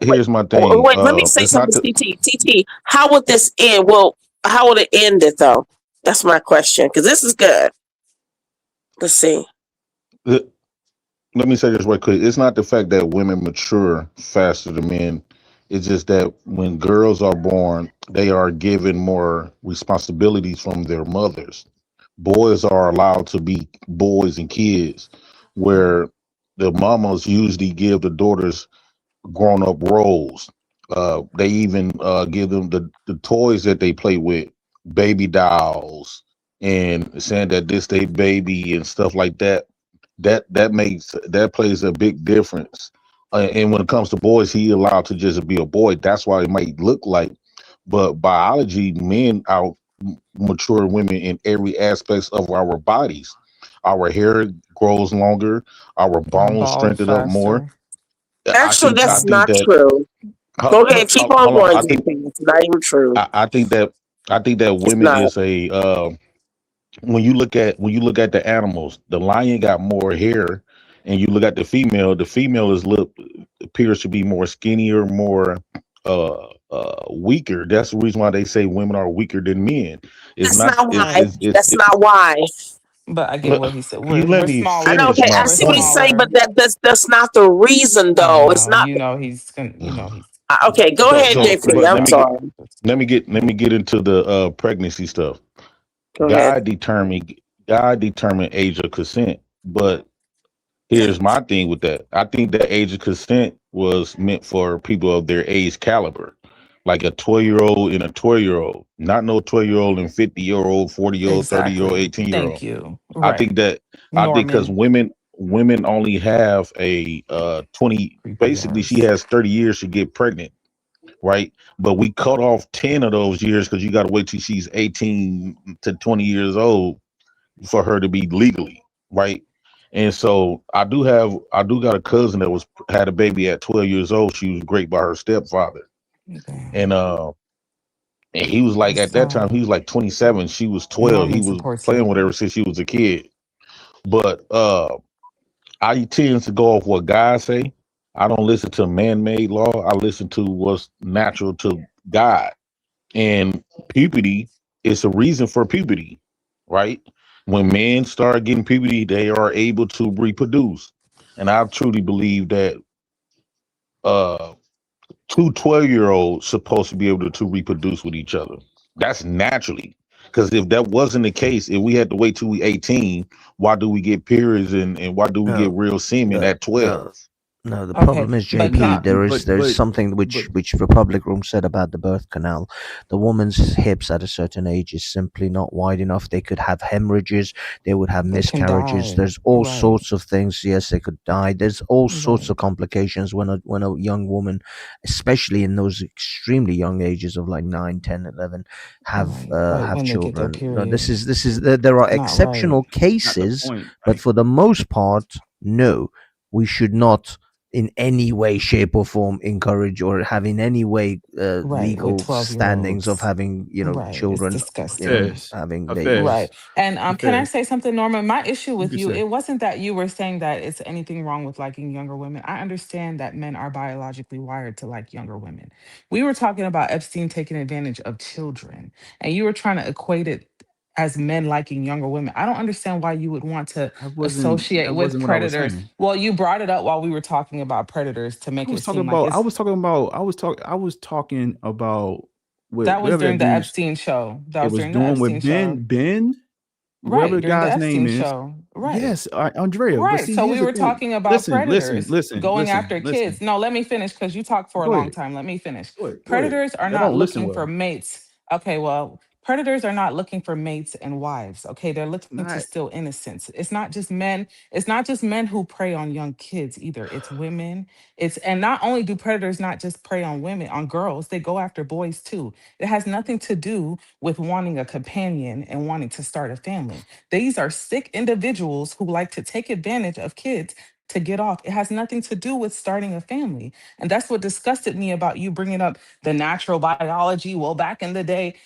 here's my thing.
Wait, let me say something, TT. How would this end? Well, how would it end it, though? That's my question, because this is good. Let's see.
Let me say this right quick. It's not the fact that women mature faster than men. It's just that when girls are born, they are given more responsibilities from their mothers. Boys are allowed to be boys and kids, where the mamas usually give the daughters grown-up roles. They even give them the toys that they play with baby dolls and saying that this they baby and stuff like that, that plays a big difference. And when it comes to boys, he allowed to just be a boy. That's why it might look like, but biology, men out mature women in every aspects of our bodies. Our hair grows longer, our bones
Bald
strengthen up more.
faster.
Actually,
I
that's
think
not
that
true. Go ahead, keep on
hold on.
going, JP. It's not even true.
I think that
It's
women
not.
is a when you look at the animals, the lion got more hair, and you look at the female is look appears to be more skinnier, more weaker. That's the reason why they say women are weaker than men. It's
That's
not
not why. That's
it,
not why.
But I get what he said.
you let
We're
me
I know.
smaller.
finish
Okay,
my
I
We're
see what he's
point.
saying, but
smaller.
that's not the reason,
I
though. It's
know.
not.
You know he's gonna. You know he's.
Okay, go ahead,
Not
JP.
But
crazy.
I'm sorry.
let me get into the pregnancy stuff.
Go ahead.
God determined God determined age of consent, but here's my thing with that. I think the age of consent was meant for people of their age caliber, like a 12-year-old and a 12-year-old, not no 12-year-old and 50-year-old, 40-year-old, 30-year-old,
Exactly.
18-year-old.
Thank you.
I
Right.
think that I think because
Norman.
women only have a 20,
Creepy
basically she
ass.
has 30 years to get pregnant, right? But we cut off 10 of those years because you got to wait till she's 18 to 20 years old for her to be legally, right? And so I do got a cousin that was had a baby at 12 years old. She was great by her stepfather.
Okay.
And he was like at that time,
So
he was like 27, she was 12. He
Norman
was
supports
playing
it.
with her since she was a kid. But I tend to go off what God say. I don't listen to man-made law. I listen to what's natural to God. And puberty is a reason for puberty, right? When men start getting puberty, they are able to reproduce. And I truly believe that uh two 12-year-olds supposed to be able to reproduce with each other. That's naturally. Because if that wasn't the case, if we had to wait till we 18, why do we get periods and why do we get
No,
real semen
no,
at 12?
no, no. The
Okay,
problem is,
but
JP.
not.
There is something which Republic Room said about the birth canal. The woman's hips at a certain age is simply not wide enough. They could have hemorrhages. They would have
They can
miscarriages.
die.
There's all
Right.
sorts of things. Yes, they could die. There's all sorts
Right.
of complications when a young woman, especially in those extremely young ages of like 9, 10, 11,
Right. Like
have
when they get their
children. No,
period.
there are
Not right.
exceptional
Not the
cases,
point,
but
right?
for the most part, no, we should not in any way, shape, or form encourage or have in any way
Right. With
legal standings of
12-year-olds.
having
Right. It's
children,
disgusting.
Affairs.
having babies.
Right.
Affairs.
And can I
Affairs.
say something, Norma? My issue
You
with
can
you,
say.
it wasn't that you were saying that it's anything wrong with liking younger women. I understand that men are biologically wired to like younger women. We were talking about Epstein taking advantage of children, and you were trying to equate it as men liking younger women. I don't understand why you would want to associate
That
with
wasn't what I was
predators.
saying.
Well, you brought it up while we were talking about predators to make it seem like
I
it's
was talking about
that was
whatever
during
that
the
dude's
Epstein show. That
it
was
was
during the
doing
Epstein
with
show.
Ben, whatever
Right,
the
during the
guy's name
Epstein
is.
show. Right.
Yes, Andrea. But
Right.
see,
So
here's
we
the
were
thing.
talking about
Listen, listen,
predators
listen,
going
listen,
after
listen.
kids. No, let me finish because you talked for a
Go
long
ahead.
time. Let me finish.
Go ahead. Go ahead.
Predators are
Y'all
not
don't listen
looking for
well.
mates. Okay, well, predators are not looking for mates and wives. Okay, they're looking to
Not
steal innocence. It's not just men. It's not just men who prey on young kids either. It's women. And not only do predators not just prey on women, on girls, they go after boys too. It has nothing to do with wanting a companion and wanting to start a family. These are sick individuals who like to take advantage of kids to get off. It has nothing to do with starting a family. And that's what disgusted me about you bringing up the natural biology. Well, back in the day,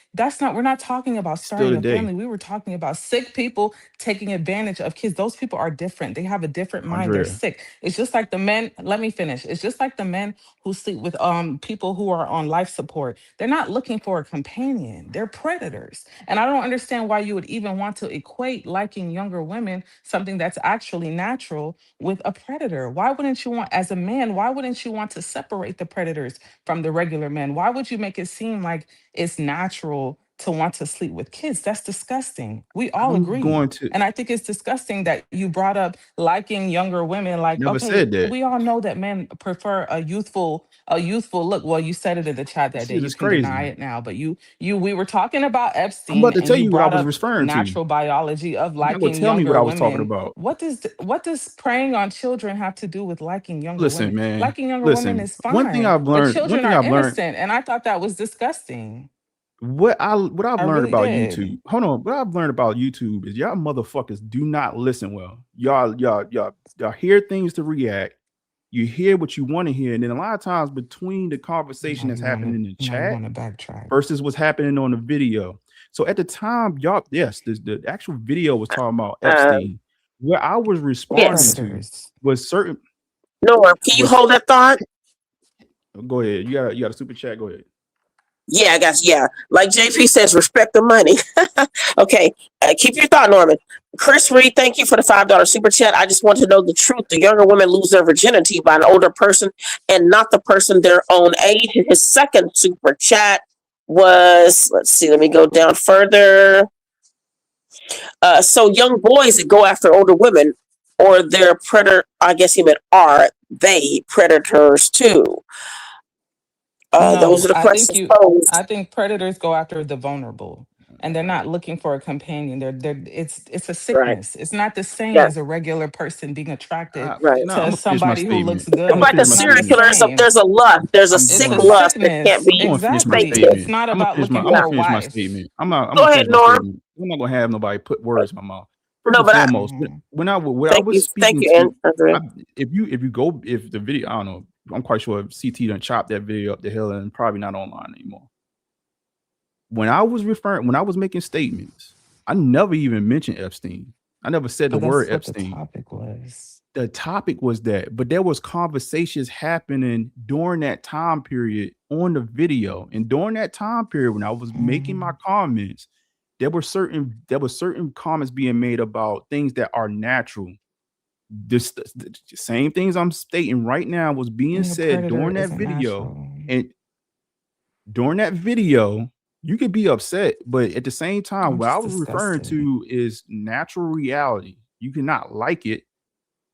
we're not talking about
still
starting a
today.
family. We were talking about sick people taking advantage of kids. Those people are different. They have a different mind. They're
Andrea.
sick. It's just like the men, let me finish. It's just like the men who sleep with people who are on life support. They're not looking for a companion. They're predators. And I don't understand why you would even want to equate liking younger women, something that's actually natural, with a predator. Why wouldn't you want, as a man, why wouldn't you want to separate the predators from the regular men? Why would you make it seem like it's natural to want to sleep with kids. That's disgusting. We all
I'm
agree.
going to
And I think it's disgusting that you brought up liking younger women. Like,
never
okay,
said that.
we all know that men prefer a youthful look. Well, you said it in the chat that day.
Shit
You
is
can deny
crazy.
it now, but we were talking about
I'm
Epstein
about to
and
tell
you
you what I
brought
was
up
referring to.
natural biology of
You're not gonna
liking
tell me what
younger
I was talking
women.
about.
What does preying on children have to do with liking younger
Listen,
women?
man.
Liking younger women
Listen.
is fine, but
One
children
thing
are
I've learned.
innocent, and I thought that was disgusting.
What I've
I
learned
really
about
did.
YouTube. Hold on. What I've learned about YouTube is y'all motherfuckers do not listen well. Y'all hear things to react. You hear what you want to hear, and then a lot of times between the conversation that's happening in the chat
backtrack
versus what's happening on the video. So at the time, y'all, yes, the actual video was talking about Epstein. Where I was responding to was certain.
Norm, can you hold that thought?
Go ahead. You got a super chat. Go ahead.
Yeah, I guess. Yeah, like JP says, respect the money. Okay, keep your thought, Norman. Chris Reed, thank you for the $5 super chat. I just want to know the truth. The younger women lose their virginity by an older person and not the person their own age. And his second super chat was, let's see, let me go down further. So young boys that go after older women or their predator, I guess he meant are they predators too? Those are the questions posed.
I think predators go after the vulnerable, and they're not looking for a companion. It's a sickness. It's not the same as a regular person being attracted to somebody who looks good.
It's like a serial killer. So there's a lust. There's a sick lust that can't be
Exactly. It's not
I'm gonna
about looking
finish
for a
my
wife.
statement. I'm not.
Go ahead, Norm.
I'm not gonna have nobody put words in my mouth. First
No,
and
but
foremost, when I was speaking if the video, I don't know, I'm quite sure if CT done chopped that video up the hill and probably not online anymore. When I was making statements, I never even mentioned Epstein. I never said the word Epstein. The topic was that, but there was conversations happening during that time period on the video. And during that time period, when I was making my comments, there were certain comments being made about things that are natural. The same things I'm stating right now was being said during that video. And during that video, you could be upset, but at the same time, what I was referring to is natural reality. You cannot like it,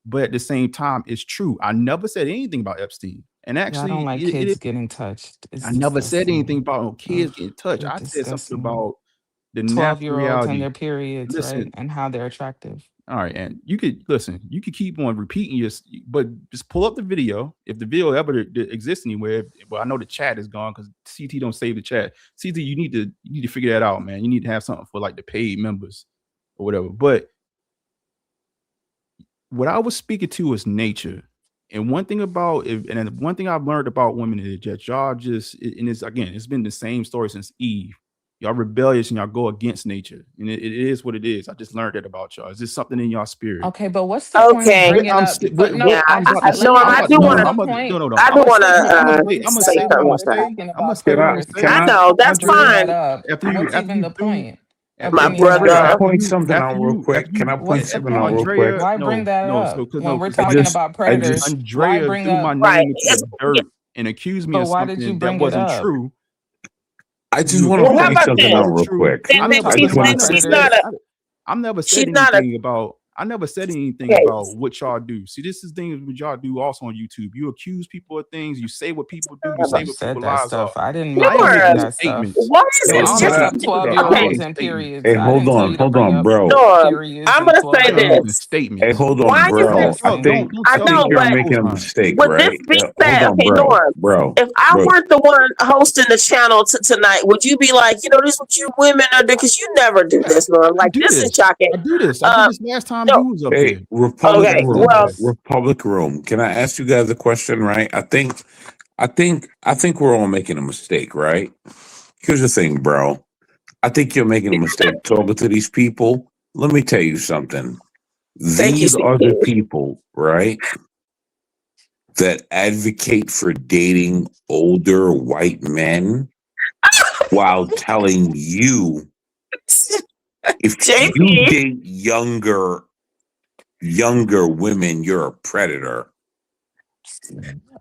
but at the same time, it's true. I never said anything about Epstein. And actually,
I don't like kids getting touched.
I never said anything about kids getting touched. I said something about the natural
12-year-olds
reality.
and their periods,
Listen,
right? And how they're attractive.
all right, and you could keep on repeating but just pull up the video. If the video ever exists anywhere, well, I know the chat is gone because CT don't save the chat. CT, you need to figure that out, man. You need to have something for like the paid members or whatever. But what I was speaking to is nature. And one thing I've learned about women is that y'all it's been the same story since Eve. Y'all rebellious and y'all go against nature. And it is what it is. I just learned that about y'all. Is this something in y'all spirit?
Okay, but what's the point of bringing up?
I do want to say something. I know, that's fine.
What's even the point?
My brother.
Can I point something out real quick?
Why bring that up when we're talking about predators? Why
Andrea
bring
threw my
up
name into the dirt and accused me of something that wasn't true.
I just want to point something out real quick.
I never said anything about what y'all do. See, this is things what y'all do also on YouTube. You accuse people of things. You say what people do. You say what people's lives are.
I didn't make that stuff.
Why is it just
12-years and periods?
Hey, hold on, bro.
I'm gonna say this.
Hey, hold on, bro. I think you're making a mistake,
would
right?
this be said? Okay, Norm,
bro.
If I weren't the one hosting the channel tonight, would you be like, this is what you women are doing? Because you never do this, Norm. Like, this is shocking.
I do this. I did this last time you was up there.
Republic Room. Can I ask you guys a question? Right? I think we're all making a mistake, right? Here's the thing, bro. I think you're making a mistake talking to these people. Let me tell you something. These are the people, right, that advocate for dating older white men while telling you if you date younger women, you're a predator.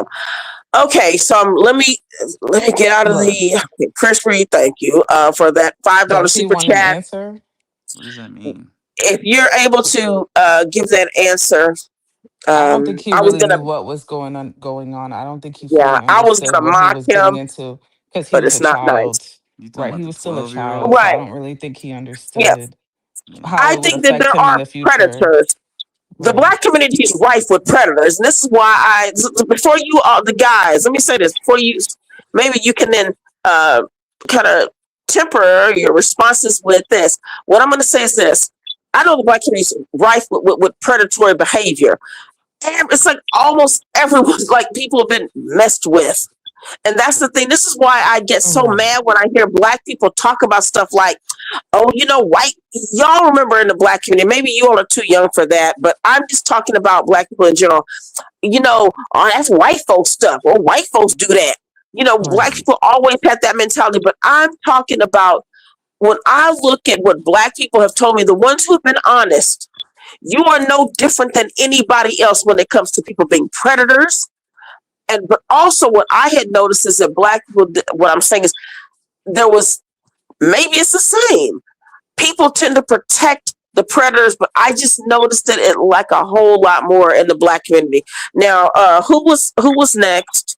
him. Okay, so let me get out of
Look,
the Chris Reed. Thank you for that $5
does he
super
want an
chat.
answer?
What does that mean?
If you're able to give that answer,
I don't think he
I was
really
gonna,
knew what was going on. I don't think he
yeah,
fully
I was
understood
gonna
what he
mock
was getting
him,
into because he
but
was
it's
a
not nice.
child,
You talking
right?
about
He
the
was still a
12-year-old?
child, so I
Right.
don't really think he
Yeah.
understood how
I
it would
think that
affect
there
him in
are
the future.
predators. The
Right.
black community is rife with predators, and this is why before you all the guys, let me say this before you, maybe you can then kind of temper your responses with this. What I'm going to say is this: I know the black community is rife with predatory behavior. And it's like almost everyone's like people have been messed with. And that's the thing. This is why I get so
Right.
mad when I hear black people talk about stuff like, oh, white. Y'all remember in the black community, maybe you all are too young for that, but I'm just talking about black people in general. Oh, that's white folks stuff. Well, white folks do that. Black
Right.
people always had that mentality, but I'm talking about when I look at what black people have told me, the ones who have been honest, you are no different than anybody else when it comes to people being predators. But also what I had noticed is that black people, what I'm saying is there was, maybe it's the same. People tend to protect the predators, but I just noticed it like a whole lot more in the black community. Now, who was next?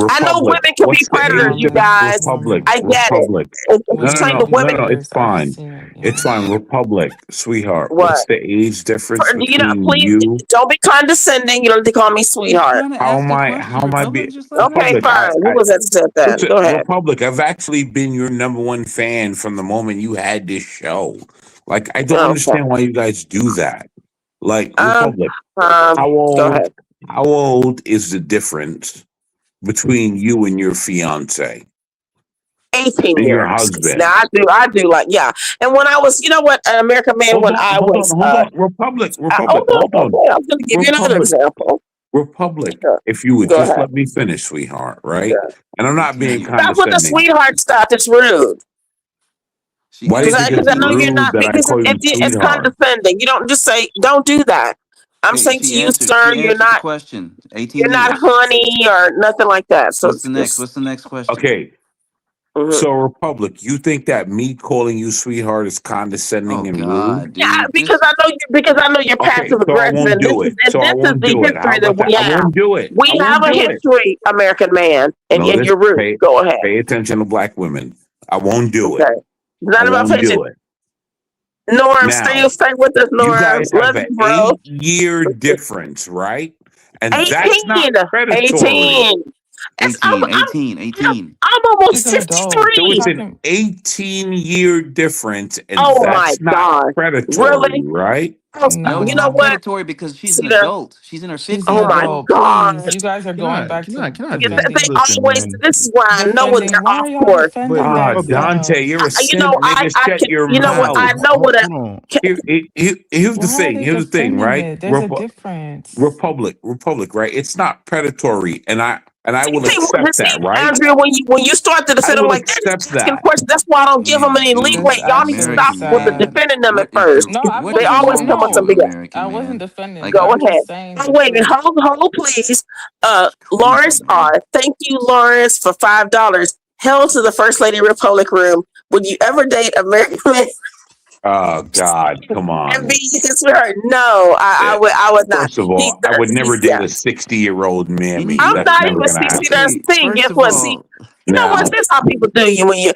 I know
Republic.
women can be
What's the
predators,
age
you
of
guys.
Republic?
I get it.
Republic.
We
No,
It's
no,
can
saying
no,
the
be
no,
women
no.
can
It's
predators. I've
fine.
seen it.
It's
Yeah.
fine. Republic, sweetheart. What's
what?
the age difference between
Please
you?
don't be condescending. You don't have to call me
He's
sweetheart.
trying to
How
ask
am
a
I? How
question.
am I
Republic,
be
just let him
Okay,
Republic?
answer.
fine. Who was that said that?
Listen,
Go ahead.
Republic. I've actually been your number one fan from the moment you had this show. Like, I don't
Okay.
understand why you guys do that. Like,
Um,
Republic.
um,
How
go
old?
ahead.
How old is the difference between you and your fiance
18
and your
years. Now
husband?
I do like, yeah. And when I was, an American man,
Hold
when
on,
I
hold on,
was,
hold on. Republic,
oh,
Republic,
no,
hold on.
okay, I'm going to give you another
Republic,
example.
Republic.
Sure.
If you would
Go
just
ahead.
let me finish, sweetheart, right?
Yeah.
And I'm not
18
being
years.
Stop with the
condescending.
sweetheart stuff. It's rude.
She
Why do you
Because
answered
think
I
it's
know
18.
you're
rude
not,
that I
because
call you
it's
sweetheart?
condescending. You don't just say, don't do that. I'm
Hey,
saying
she
to you,
answered.
sir,
She answered the question. 18
you're not
years.
honey or nothing like that. So
What's
it's
the next?
just,
What's the next question?
Okay,
mhm.
so Republic, you think that me calling you sweetheart is
Oh
condescending and rude?
God,
Yeah,
dude.
because
Just
I know you're
Okay,
passive
so I
aggressive,
won't
and this
do
is
it. So I won't
the
do it. How
history that
about that?
we
I
have.
won't do it. I
We have
won't
a
do it.
history, American man, and
No, this
you're rude.
pay
Go ahead.
pay attention to black women. I won't do it.
Okay. It's
I
not about
won't
patience.
do it.
Norm,
Now,
stay with us,
you
Norm.
guys
Love
have an
you, bro.
8 year difference, right? And that's not
18.
predatory.
18. I'm,
18, 18, 18.
I'm almost
She's an adult.
So
We're
53.
it's an
talking.
18 year difference, and
Oh my
that's not
God.
predatory,
Really?
right?
Oh,
No,
you
it's
know
not
No,
what?
predatory because she's an
See there?
adult. She's in her
she's an
Oh my
50s.
adult. Please,
God.
you guys are going back to
Can I just
They
defending,
listen,
always,
man?
this is why I know when they're
defending. Why
off
are y'all
course.
But
defending
Ah,
that
Dante,
stuff?
you're a
You know,
simp, nigga.
I
Shut
can,
your
you know what? I
mouth.
know what a,
hold on.
Here's the
Why are
thing.
they
Here's the thing,
defending
right?
it? There's a difference.
Republic, right? It's not predatory, and I will accept
see,
that, right?
Andrea, when you start to
I
defend them
will
like that, just
accept
asking
that.
questions. That's why I don't give them
Man,
any
dude,
That's
leeway. Y'all need to
actually
stop
American
with the
man.
sad.
defending them at
What is
first.
your
No, I'm
what
They
just
is
always
no,
wrong
come
with
with some
you,
no.
BS.
American
I wasn't
man?
defending.
Like,
Go
I'm
ahead.
just saying
Oh,
the
wait a minute.
truth.
Hold, please.
it's crazy,
Lawrence
man.
R. Thank you, Lawrence, for $5. Hell to the First Lady Republic room. Would you ever date American man
Oh God, come
and be
on.
his sweetheart? No,
Eh,
I would not.
First of
He
all, I would
does.
never date
Yeah.
a 60-year-old
Any
mammy.
I'm
That's
not
you
never
even
gonna
60.
happen.
That's the
okay?
thing.
First
Guess
of
what? See,
all,
you know what?
Now,
This is how people do you when you.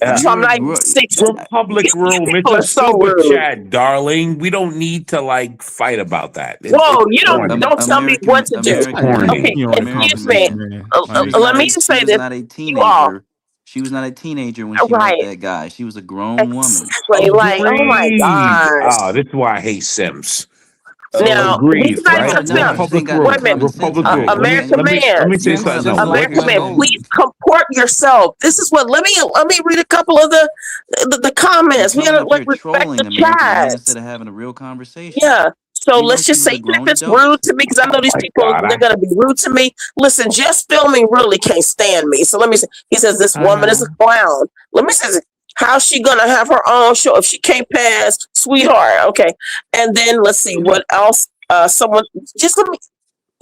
uh,
So I'm not even
you're
60.
Republic
You
Room, it's
people
a
are so
super
rude.
chat, darling. We don't need to like fight about that. It's
Whoa, you
corny.
don't tell me what to
It's
do.
I ain't gonna
corny.
Okay,
continue on the
American
excuse me.
man.
conversation, man.
Let me just
She
say
was
this.
not a
You all,
teenager. She was not a teenager when she met
right?
that guy. She was a grown woman.
Exactly. Like, oh my
Agreed. Ah,
gosh.
this is why I hate Sims. So
Now
agreed,
he's not
No,
right?
even a
no, you
simp.
just ain't
Republic
got no
Wait a
Room.
minute.
common sense,
Republic Room.
American man.
American
Let
man.
me say
Simps
something
have a
else.
life
American
of
man,
their
What
please
own.
comport yourself. This is what. Let me read a couple of the
You're
comments. We
coming
gotta
up
like
here
respect the
trolling American man
chat.
instead of having a real conversation.
Yeah. So
You know
let's
she
just
was
say,
a
even if
grown
it's
adult.
rude to me, because I know
Oh
these
my
people,
God.
they're going to be rude to me. Listen, Just Filming really can't stand me. So let me say, he says, this
I
woman is a
know.
clown. Let me say, how's she going to have her own show if she can't pass sweetheart? Okay. And then let's see what else. Someone, just let me,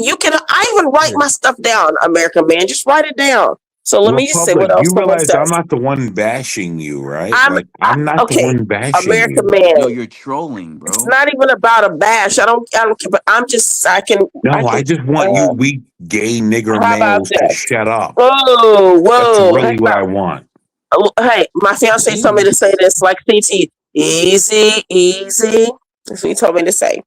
I even write my stuff down, American man. Just write it down. So let me just say
Republic,
what else
you
someone
realize I'm
says.
not the one bashing you, right? Like I'm not the
Okay,
one bashing
American
you.
man.
Yo, you're trolling,
It's
bro.
not even about a bash. I don't care, but I can.
No, I just want you weak gay nigger
How about
males to
this?
shut up.
Whoa,
That's
whoa.
really what I want.
Hey, my fiance told me to say this like CT. Easy, easy. That's what he told me to say.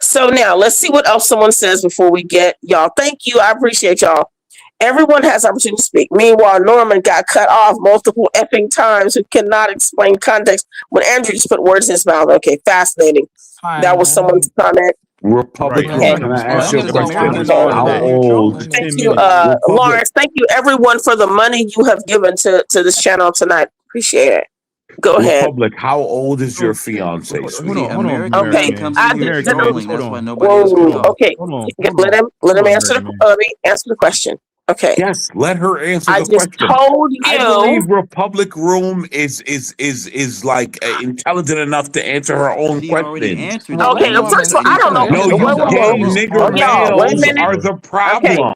So now let's see what else someone says before we get y'all. Thank you. I appreciate y'all. Everyone has opportunity to speak. Meanwhile, Norman got cut off multiple effing times who cannot explain context when Andrew just put words in his mouth. Okay, fascinating.
Fine,
That was someone's comment.
Republic
Okay.
Room, can I ask you a
Niggas don't
question?
want to talk
How
about you
old?
trolling
Thank
me.
you,
Republic.
Lawrence. Thank you, everyone, for the money you have given to this channel tonight. Appreciate it. Go ahead.
Republic, how old is your fiance,
Sweetie,
sweetie?
American
Okay,
man comes in here trolling. That's why nobody else can
Whoa.
talk.
Okay, let him answer the question. Okay.
Yes, let her answer
I
the
just
question.
told
I
you.
believe Republic Room is like intelligent enough to answer her own
She already
questions.
answered
Well,
it,
let
Okay,
man.
first
Norman
of all, I
speak
don't
so
know.
they
No,
can
Whoa,
you
get
whoa,
to
gay
whoa.
know
nigger
her
Y'all, wait a
males
minute.
are the
Okay,
problem.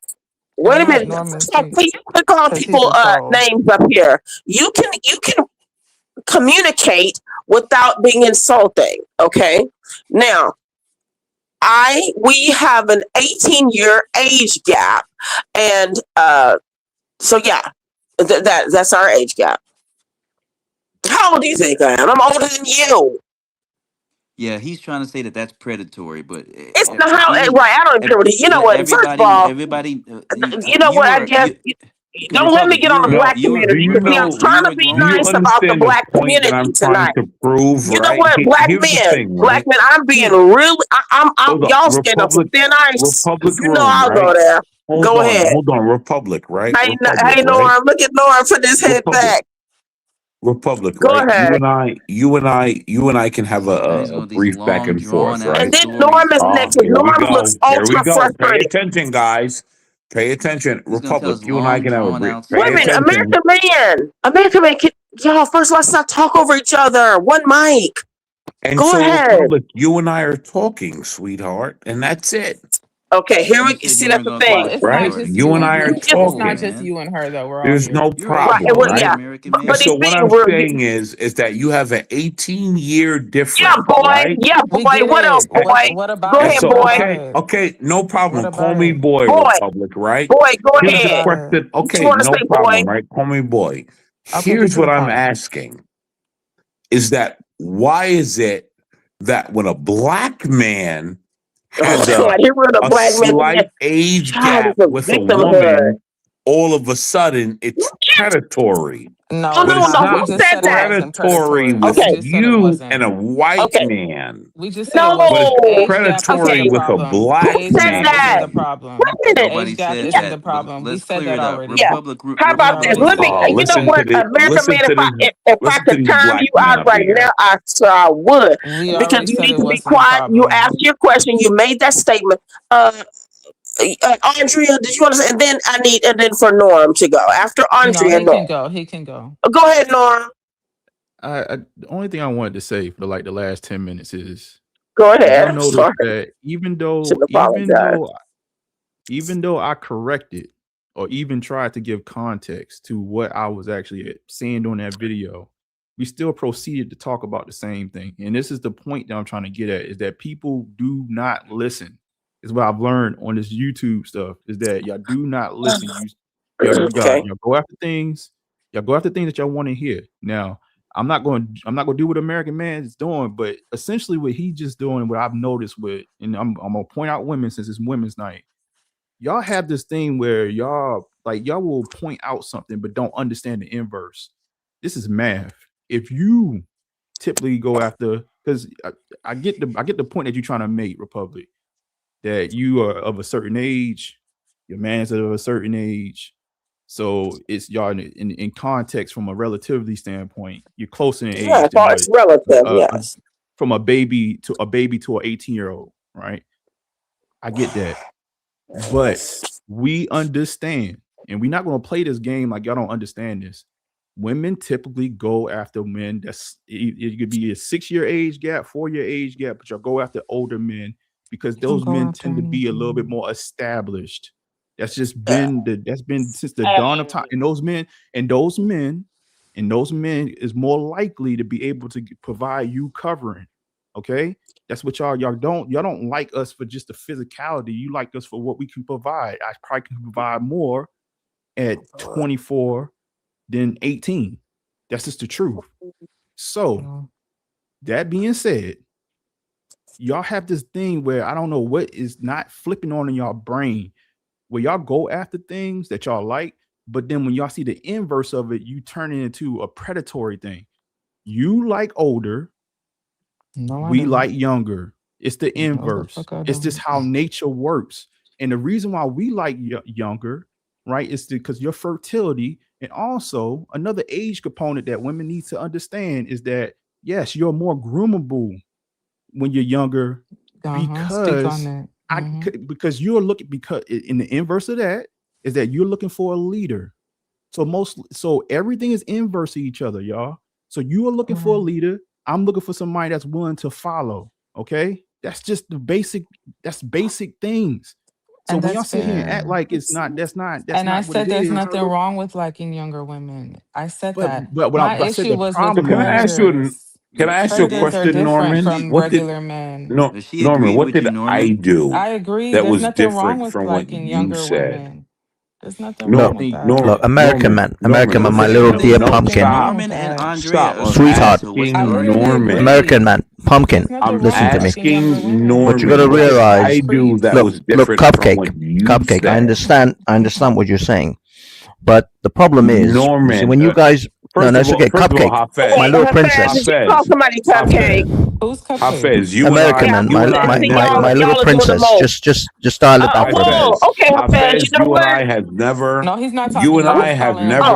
wait a
and let
minute.
Norman
So
speak
can you click on
because he's
people
a troll.
names up here? You can communicate without being insulting. Okay. Now, we have an 18-year age gap, and so yeah, that's our age gap. How old do you think I am? I'm older than you.
Yeah, he's trying to say that that's predatory, but
It's not how right. I don't care what you know. What? First of all, you know what? I guess don't let me
Republic,
get on the black
Do
community.
you
See, I'm
know?
trying to be
Do you
nice about the
understand the
black
point that
community
I'm trying
tonight.
to prove?
You know
Right?
what, black
Here's the
men,
thing, right?
I'm being really. I'm
Hold on,
y'all stand up for thin ice.
Republic
You know
Room,
I'll
right?
go there. Go ahead.
Hold on, Republic, right?
Hey,
Republic,
hey,
right?
Norm, look at Norm. Put his head back.
Republic,
Go
right?
ahead.
You and I can have a brief back and forth, right?
And then Norm is next.
Here we
Norm
go.
looks
Here we
ultra
go. Pay
frustrated.
attention, guys. Pay attention. Republic, you and I can have a brief.
Wait
Pay
a minute,
attention.
American man, y'all. First, let's not talk over each other. One mic.
And
Go
so,
ahead.
Republic, you and I are talking, sweetheart, and that's it.
Okay, here we see. That's the thing.
Well, it's
Right?
not just
You and I are
it's not
talking.
just you and her though. We're all
There's
here.
no problem,
Well,
right?
yeah,
And
but
so
he's
what
being
I'm
real.
saying is that you have an 18-year difference,
Yeah, boy.
right?
Yeah,
We
boy.
get
What else,
it.
boy?
What about
Go
And
it?
ahead,
so,
What
boy.
about it?
okay, no problem.
What
Call
about
me
it?
boy,
Boy.
Republic, right?
Boy, go
What
Here's the
ahead.
about it?
question.
What you
Okay,
want to
no
say,
problem,
boy?
right? Call me boy.
Okay, get
Here's
to
what
the
I'm
point.
asking: is that why is it that when a black man has
God, here we're the
a
black man.
slight age
God,
gap
it's a
with a
victimhood.
woman, all of a sudden it's predatory?
No,
But
it's
it's
not. We
not
just said it wasn't
predatory
predatory.
with
We
Okay.
just said it
you
wasn't.
and a white
Okay.
man,
We just said it
No.
but
wasn't.
it's
The age gap isn't
predatory
the
Okay.
with a
problem. The
black
Who
age
said
gap
that?
isn't
man.
the problem.
Wait a
The
minute.
Nobody
age gap
said
isn't
Yeah.
the
that, but
problem. We
let's
said
clear
that
it up.
already.
Yeah. How
We
about this?
already
Republic.
Let me.
said it.
You know
Listen
what,
to this.
American man. If I
Listen to
could
these
time
black
you
men
out
up
right
here.
now, I sure I would.
We
Because
already
you
said
need
it
to be
wasn't the
quiet. You
problem.
asked your question. You made that statement. Andrea, did you want to say? And then for Norm to go after
No,
Andrea.
he can
Norm.
go. He can go.
Go ahead, Norm.
The only thing I wanted to say for like the last 10 minutes is
Go
did
ahead.
y'all
I'm
notice
sorry.
that
Shouldn't apologize.
even though I corrected or even tried to give context to what I was actually saying during that video, we still proceeded to talk about the same thing. And this is the point that I'm trying to get at, is that people do not listen. Is what I've learned on this YouTube stuff, is that y'all do not listen. Y'all go after things. Y'all go after things that y'all want to hear. Now, I'm not going to do what American Man is doing, but essentially what he's just doing, what I've noticed with, and I'm gonna point out women since it's Women's Night. Y'all have this thing where y'all will point out something but don't understand the inverse. This is math. If you typically go after, because I get the point that you're trying to make, Republic, that you are of a certain age, your man's of a certain age. So it's y'all in context from a relativity standpoint, you're closer in
Yeah,
age than
it's relative. Yes.
from a baby to an 18-year-old, right? I get that. But we understand, and we're not going to play this game like y'all don't understand this. Women typically go after men it could be a 6-year age gap, 4-year age gap, but y'all go after older men because those men tend to be a little bit more established That's just been that's been since the dawn of time. And those men is more likely to be able to provide you covering. Okay, that's what y'all don't like us for just the physicality. You like us for what we can provide. I probably can provide more at 24 than 18. That's just the truth. So that being said, y'all have this thing where I don't know what is not flipping on in y'all brain, where y'all go after things that y'all like, but then when y'all see the inverse of it, you turn it into a predatory thing. You like older, we like younger. It's the inverse. It's just how nature works. And the reason why we like younger, right, is because your fertility, and also another age component that women need to understand is that, yes, you're more groomable when you're younger, because because you're looking, because in the inverse of that is that you're looking for a leader. So everything is inverse of each other, y'all. So you are looking for a leader. I'm looking for somebody that's willing to follow. Okay, that's just the basic. That's basic things. So when y'all sit here and act like it's not, that's not. That's
And
not
I
what
said
it
there's
is.
nothing wrong with liking younger women. I said that.
But
My
I said
issue
the
was with
problem.
Can I ask you?
predators.
Can I ask you a
Predators are
question,
different
Norman?
from
What did
regular men.
Norman? What did I do
I agree.
that
There's
was
nothing wrong
different
with
from what
liking
you
younger
said?
women. There's nothing
Look,
wrong with that.
look, American man,
Norman,
my little dear pumpkin,
Norman and Andrea are
sweetheart,
so what's the
I literally
argument?
agree.
American man, pumpkin.
There's nothing wrong
Listen
with
to me.
liking younger women.
Norman,
What you got to
what did I
realize,
do that
look,
was different from
cupcake,
what you
cupcake.
said?
I understand what you're saying, but the problem is, you see,
Norman,
when you guys, no, it's okay.
first of all,
Cupcake,
Hafez,
my little princess,
Did you call somebody cupcake?
Who's
Hafez, you and
American
I,
man,
you and I
See,
never.
my little
y'all are doing the
princess.
most.
Just dial it back for a minute.
Whoa,
Hafez,
okay, Hafez, you
Hafez,
know
you and
what?
I have never.
No, he's not
You
talking
and
to you.
I
He's
have
calling a
never
regular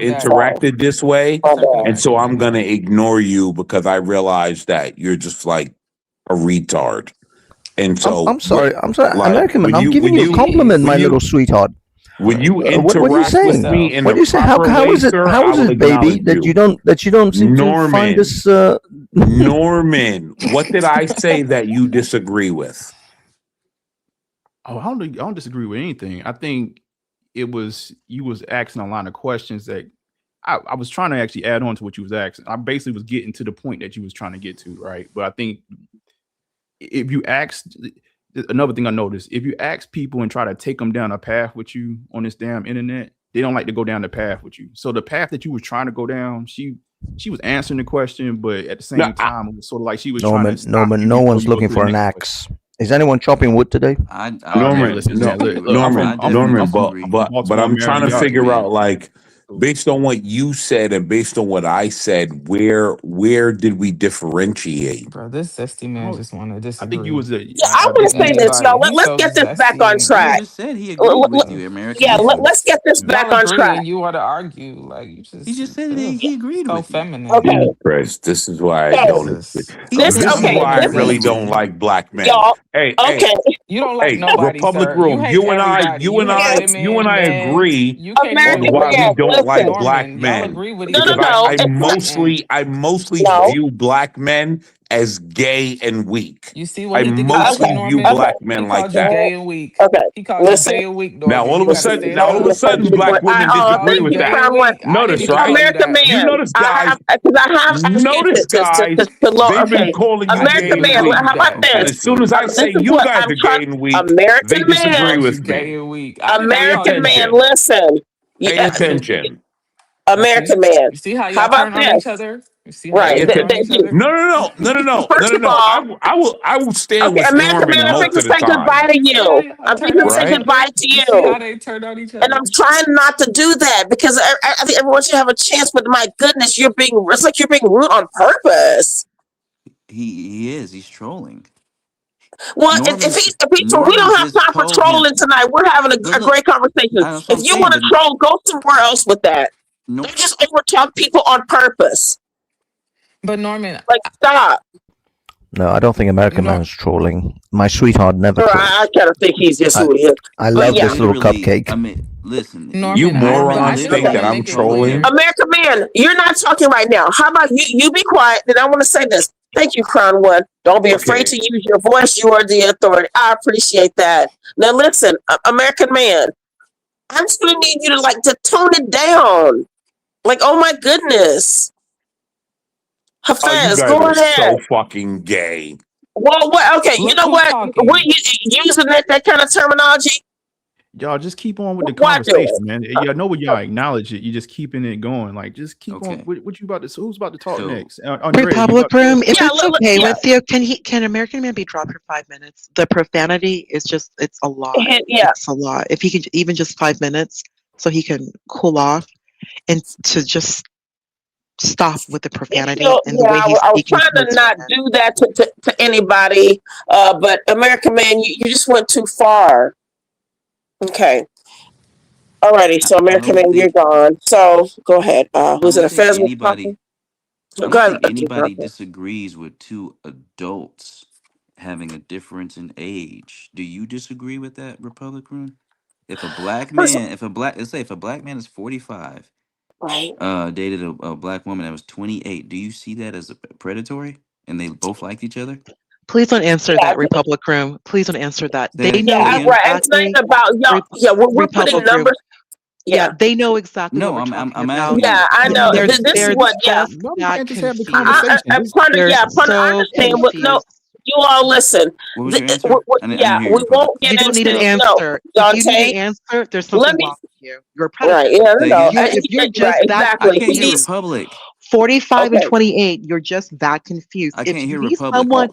man back.
interacted this way,
Oh, man.
and so I'm gonna ignore you because I realize that you're just like a retard. And so,
I'm sorry,
like,
American man.
when
I'm
you
giving
when
you a
you
compliment,
when
my little
you
sweetheart.
when you
What are you
interact with
saying?
me in
What
a
do you say?
proper
How
way,
is it?
sir,
How
I
is
will
it, baby,
acknowledge
that
you.
you don't seem to find
Norman,
this?
Norman, what did I say that you disagree with?
Oh, I don't disagree with anything. I think it was you was asking a lot of questions that I was trying to actually add on to what you was asking. I basically was getting to the point that you was trying to get to, right? But I think if you asked, another thing I noticed, if you ask people and try to take them down a path with you on this damn internet, they don't like to go down the path with you. So the path that you were trying to go down, she was answering the question, but at the same time, it was sort of like she was trying to stop you
No
before
one's
you go
looking
to
for
the
an
next
axe. Is anyone chopping wood today?
Norman,
listen,
no,
look,
Norman,
I'm
but
from
but
Baltimore,
I'm trying to
Maryland.
figure out, like, based on what you said and based on what I said, where did we differentiate?
Bro, this zesty man just want to disagree.
I think you was a.
Yeah, I want to say this, y'all. Let's get this back on
He
track.
just said he agreed with you, American
Yeah,
man.
let's get this back
Y'all
on
agree
track.
and you want to argue. Like, you just.
He just said he agreed
so
with you.
feminine.
Okay.
Jesus Christ, this is why I
So,
don't.
this
This is
okay.
why I
This
really
is
don't like black men.
y'all.
Hey,
Okay.
You don't like
hey,
nobody,
Republic
sir. You
Room.
hate
You and
everybody. You hate women,
I
men.
agree
You can't even
American
on why
agree.
we
man,
don't like
listen.
black
Norman, y'all
men.
agree with each
No, no,
Because
other.
no.
I mostly
No.
view black men as gay and weak.
You see what
I
he did about you,
mostly view
Norman?
black
He
men like
called you
that.
gay and weak.
Okay.
He called
Listen.
you gay and weak,
Now
Norman.
all
You
of a
got to
sudden,
stand up.
black women
He called
disagree
you
with
gay
that.
and weak. I didn't
Notice,
even
right?
call you
American
that.
You
man.
notice, guys.
Because I have to
Notice, guys. They've been
okay.
calling you
I didn't
gay
American
even
and
man.
call
weak.
you
How about
that.
And
this?
as soon as I
This
say
is
you
what
guys
I'm
are
trying.
gay and weak, they
American
He
disagree
man.
called you
with
gay
me.
and weak. I did not
Pay
call you
American
that.
man.
attention.
Listen.
Pay attention.
You see?
American man.
You see how
How
y'all
about
turn on each
this?
other? You see how
Right.
y'all turn on each other?
First of
No.
all,
I will stand
okay,
with
American
Norman
man, I'm
most
going
of
to
the
say goodbye
time.
to
See how
you.
y'all
I'm
turn
going to
on
say
each
Right?
goodbye
other?
to
You see how
you.
they turn on each
And
other?
I'm trying not to do that because I think everyone should have a chance, but my goodness, it's like you're being rude on purpose.
He is. He's trolling.
Well,
Norman
if we
Norman
don't have
just
time for
told him.
trolling tonight. We're having a
Look,
great conversation.
that's what
If
I'm
you
saying.
want
But
to troll, go somewhere else with that.
no,
Don't just overtalk people on purpose.
But Norman,
Like, stop.
No, I don't think American man's trolling. My sweetheart never
Or
trolls.
I kind of think he's just who he is.
I
But
love
yeah.
this little
literally,
cupcake.
I mean, listen.
You
Norman, I
morons
didn't
think
want
that
to
I'm
make it
trolling.
clear.
American man, you're not talking right now. How about you be quiet? Then I want to say this. Thank you, Crown One. Don't be afraid
Okay.
to use your voice. You are the authority. I appreciate that. Now listen, American man, I'm just gonna need you to tone it down. Like, oh my goodness.
Oh, you
Hafez,
guys
go
are
ahead.
so fucking gay.
Well, what? Okay, you
Look
know
who's
what?
talking.
We're using that kind of terminology.
Y'all just keep on with the
Why do
conversation,
it?
man. Y'all know when y'all acknowledge it, you just keeping it going. Like, just keep on.
Okay.
What you about to? Who's about to talk
So
next? Andrea, you
Republic
about to say
Room, if
Yeah,
it's okay
yeah,
with you, can American Man be dropped for 5 minutes? The profanity is just, it's a lot.
yeah.
It's a lot. If he could even just 5 minutes so he can cool off and to just stop with the profanity and the way he's
I was
speaking
trying to
towards
not
women.
do that to anybody, but American Man, you just went too far. Okay. Alrighty, so
I
American
don't
Man, you're
think
gone. So go ahead.
I
Who's it?
don't
A
think
Fez was
anybody
talking?
I
Go
don't
ahead.
think anybody
Okay.
disagrees with two adults having a difference in age. Do you disagree with that, Republic Room? If a black
First,
man, let's say if a black man is 45,
right.
dated a black woman that was 28, do you see that as a predatory and they both liked each other?
Please don't answer
Yeah,
that, Republic Room. Please don't answer that.
Say
They
that, say
know
that again.
right. It's not
exactly,
even about y'all. Yeah, we're putting
Republic Room.
numbers.
Yeah,
Yeah.
they know exactly what
No,
we're
I'm
talking
I'm
about.
asking you.
Yeah, I know.
They're
This is what, yeah.
just
Well, we
that
can't just have the
confused.
conversation.
They're
I
so
understand. What, no,
confused.
you all listen.
What was your answer? I didn't
Yeah,
hear you,
we
Republic.
won't get
You don't need an
into no,
answer. If you need an
Dante.
answer, there's
Let
something
me.
wrong with you. You're a
Right.
predator.
Yeah,
Say
no.
again.
If you're just
Right.
that
I
Exactly.
can't hear
confused,
Republic.
45 and
Okay.
28, you're just that confused.
I
If
can't
you
hear
need
Republic.
someone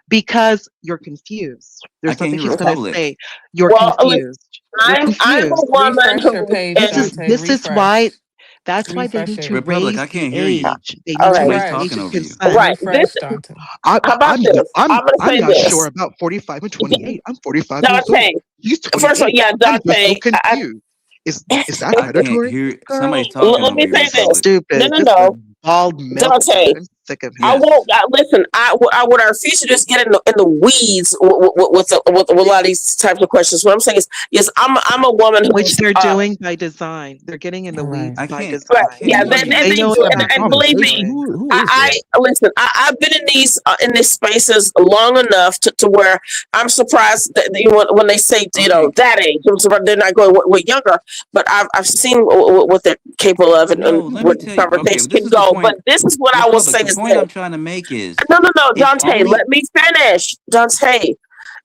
because you're confused,
I
there's
can't
something
hear
she's going to
Republic.
say. You're
Well, listen,
confused. You're
I'm a
confused.
woman
Refresh your
who
page,
is.
Dante.
This is why
Refresh.
that's why they
Refresh
need
it.
to
Republic,
raise
I
the
can't hear you.
age. They
All
need to
right.
raise the
Refresh.
age
Somebody's talking
of
over you.
consent.
Right. This.
Refresh, Dante.
How about this? I'm gonna
I'm
say
not
this,
sure about 45 and 28. I'm 45 years old.
Dante.
He's
First of all,
28.
yeah,
I'm just so
Dante.
confused. Is that
I can't
predatory?
hear.
Girl,
Somebody's talking
Let
over
me
you,
say this.
Republic.
No,
stupid.
no,
This is
no,
bald milkman.
Dante.
I'm sick of
I
him.
Yes.
won't listen. What I refuse to just get in the weeds with a lot of these types of questions. What I'm saying is, yes, I'm a woman
Which
who's
they're doing by design. They're getting in the
All right.
weeds
I
by
can't.
right.
I
design.
can't
Yeah,
hear you.
They
they
know
do,
having a
and
exactly what
believe
they're
conversation.
me,
doing.
Who is
I
that?
listen. I've been in these spaces long enough to where I'm surprised that when they say
Okay.
that age, they're not going with younger. But I've seen what they're capable of and
No, let me
what the
tell you. Okay,
conversation
this
can
is the
go. But
point.
this is what I will say
Republic, the
is
point
this.
I'm trying to make is
No,
it's
Dante,
only
let me finish. Dante,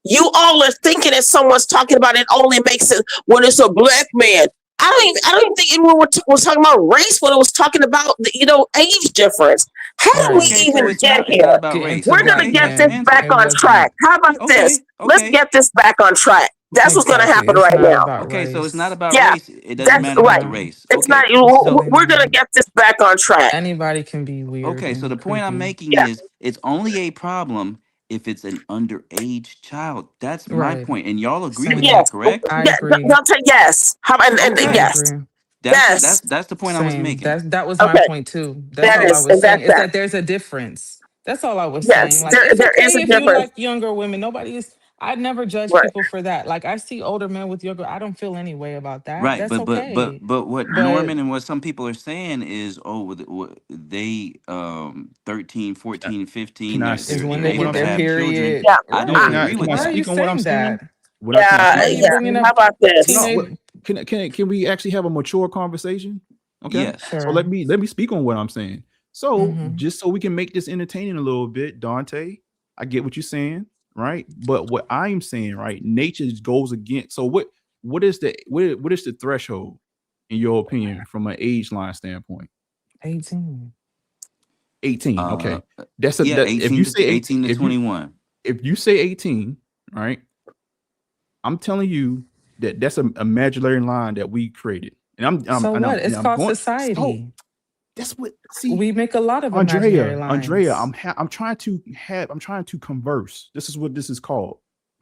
you all are thinking that someone's talking about it only makes sense when it's a black man. I don't even think anyone was talking about race when it was talking about the age difference. How did we
Right.
Okay, so
even get
it's not
here?
about
Get
race.
into
We're gonna
Okay,
get
that's your
this
blackmen.
back
answer.
It
on track.
wasn't.
How about this?
Okay,
Let's
okay.
get this back on track. That's what's gonna
Exactly.
happen
It's
right
not
now.
about
Okay, so it's not
race.
about
Yeah,
race. It doesn't
that's
matter about
right.
the
No,
race.
It's
Okay.
not.
it's really
We're gonna
not.
get this back on track.
Anybody can be weird
Okay, so the
and
point I'm
creepy.
making
Yeah.
is it's only a problem if it's an underage child. That's my
Right.
point. And y'all agree with
Same.
that,
Yes.
correct?
I
Yeah.
agree.
Dante, yes. How and
Okay.
I
yes.
agree.
Yes.
That's the point I was
Same.
making.
That was my
Okay.
point too. That's
That
all I
is,
was
and
saying
that's
is
that.
that there's a difference. That's all I was saying.
Yes,
Like it's
there is
okay
a
if you
difference.
like younger women. Nobody is. I never judge
Right.
people for that. Like I see older men with younger. I don't feel any way about that.
Right,
That's okay.
but what
But
Norman and what some people are saying is, oh, they 13,
Uh,
14,
Can
15,
I
is when
speak
they
on what
get
I'm
able to
their
have
saying?
children.
period.
Yeah.
I
No,
don't
I,
Right.
agree with
can I
Why are
that.
you
speak on what I'm
saying
saying?
that?
Can I
yeah.
Why are
speak on
you
what I'm
Yeah.
bringing
saying?
How
up
about this?
No,
teenage?
can we actually have a mature conversation? Okay.
Yes.
So
Sure.
let me speak on what I'm saying. So
Mm-hmm.
just so we can make this entertaining a little bit, Dante, I get what you're saying, right? But what I'm saying, right, nature goes against. So what is the threshold in your opinion from an age line standpoint?
18.
18.
Uh,
Okay. That's a
yeah,
that if
18
you
to
say 18,
18 to 21.
if you say 18, right? I'm telling you that's a imaginary line that we created. And
So what? It's
I'm
called
going so
society.
that's what see
We make a lot of imaginary
Andrea,
lines.
I'm trying to converse. This is what this is called.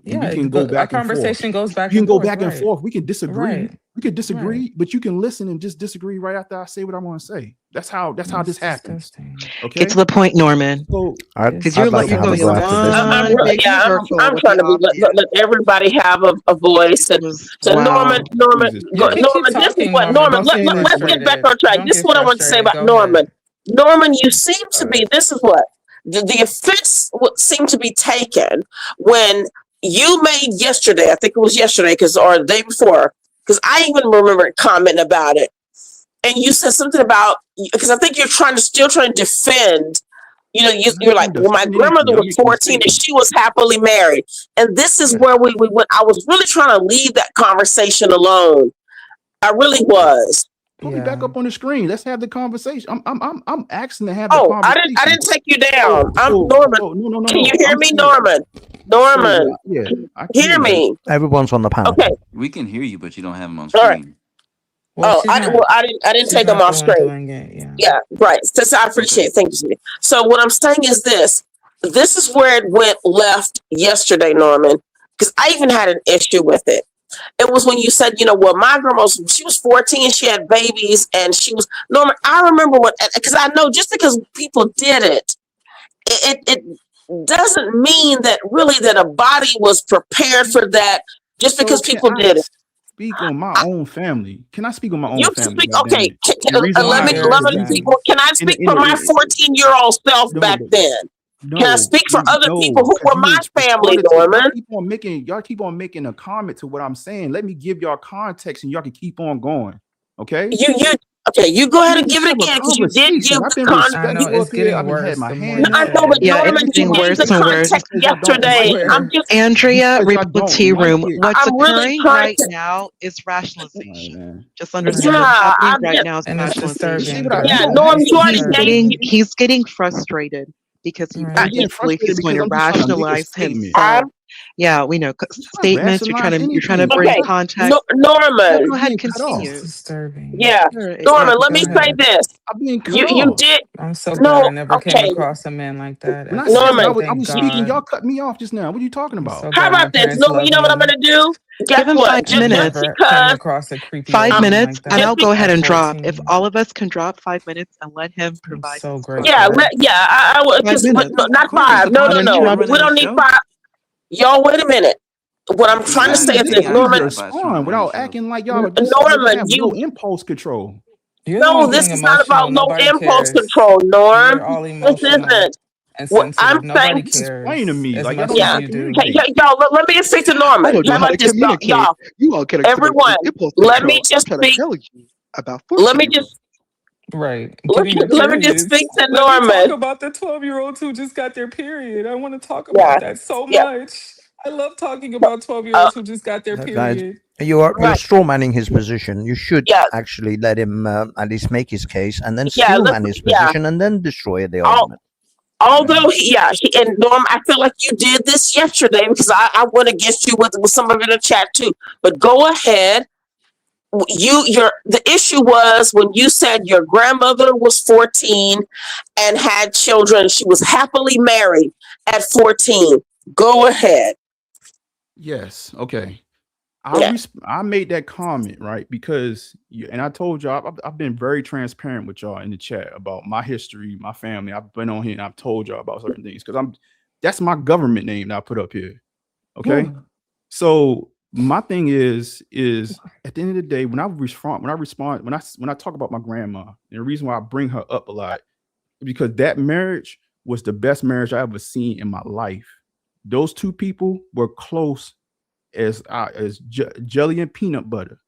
And we
Yeah,
can go
our
back and forth.
conversation goes back
You can
and
go
forth.
back and
Right.
forth. We can disagree.
Right.
We could
Right.
disagree, but you can listen and just disagree right after I say what I want to say. That's how
That's
this happens.
disgusting.
Okay.
Get to the point, Norman.
So
Because
I'd
you're
like to
you're
have a
going
go
in
after this.
one big circle
I'm
with
trying
the
to let
obvious.
everybody have a voice.
It was
So Norman,
wow.
Jesus.
You can keep
Norman, this is
talking,
what
Norman.
Norman.
Don't get
Let's get back
frustrated.
on track.
Don't
This is
get
what I want to say
frustrated.
about
Go
Norman.
ahead.
Norman, you seem to
All
be.
right.
This is what the offense would seem to be taken when you made yesterday. I think it was yesterday, or the day before. because I even remember commenting about it. And you said something about, because I think you're still trying to defend. You're like, well, my grandmother was 14 and she was happily married. And this is where we went. I was really trying to leave that conversation alone. I really was.
Put me back up on the screen. Let's have the conversation. I'm asking to have the conversation.
I didn't take you down. I'm Norman.
No.
Can you hear me, Norman? Norman.
Yeah.
Hear me.
Everyone's on the panel.
Okay.
We can hear you, but you don't have them on
All
screen.
right. I didn't take them off screen. Yeah, right. So I appreciate it. Thank you. So what I'm saying is this. This is where it went left yesterday, Norman, because I even had an issue with it. It was when you said, well, my grandma, she was 14, she had babies, and she was, Norman, I remember because I know just because people did it doesn't mean that really that a body was prepared for that just because people did it.
Speak on my own family. Can I speak on my own family?
Speak, okay. Can I speak for my 14-year-old self back then? Can I speak for other people who were my family, Norman?
Y'all keep on making a comment to what I'm saying. Let me give y'all context and y'all can keep on going. Okay?
You go ahead and give it again because you did give context.
I know it's getting worse.
Everything worse and worse.
Yesterday,
Andrea, Tea Room. What's occurring right now is rationalization. Just understand what's happening right now is rationalization.
Yeah, Norm,
he's getting frustrated because he believes he's going to rationalize himself. Yeah, we know statements. You're trying to bring context.
Norman,
go ahead, continue.
Yeah, Norman. Let me say this. You did.
I'm so glad I never came across a man like that.
Norman,
I was speaking. Y'all cut me off just now. What are you talking about?
How about this? Norman, you know what I'm going to do?
Give him 5 minutes. 5 minutes, and I'll go ahead and drop. If all of us can drop 5 minutes and let him provide.
So great.
Yeah, I would. Not 5. No. We don't need 5. Y'all, wait a minute. What I'm trying to say is this, Norman.
Respond without acting like y'all
Norman,
have no impulse control.
No, this is not about no impulse control, Norm. This isn't. What I'm saying,
explain to me, like
y'all, let me just speak to Norman. How about this, y'all?
You all can
everyone. Let me just speak. Let me just.
Right.
Let me just speak to
Let
Norman.
me talk about the 12-year-olds who just got their period. I want to talk about that so much. I love talking about 12-year-olds who just got their period.
Guys, you're straw manning his position. You should actually let him at least make his case and then steel man his position and then destroy the argument.
Although, and Norm, I feel like you did this yesterday because I went against you with some of it in the chat too. But go ahead. The issue was when you said your grandmother was 14 and had children. She was happily married at 14. Go ahead.
Yes. Okay. I made that comment, right? Because and I told y'all, I've been very transparent with y'all in the chat about my history, my family. I've been on here and I've told y'all about certain things because that's my government name that I put up here. Okay. So my thing is at the end of the day, when I talk about my grandma, and the reason why I bring her up a lot is because that marriage was the best marriage I ever seen in my life. Those two people were close as jelly and peanut butter.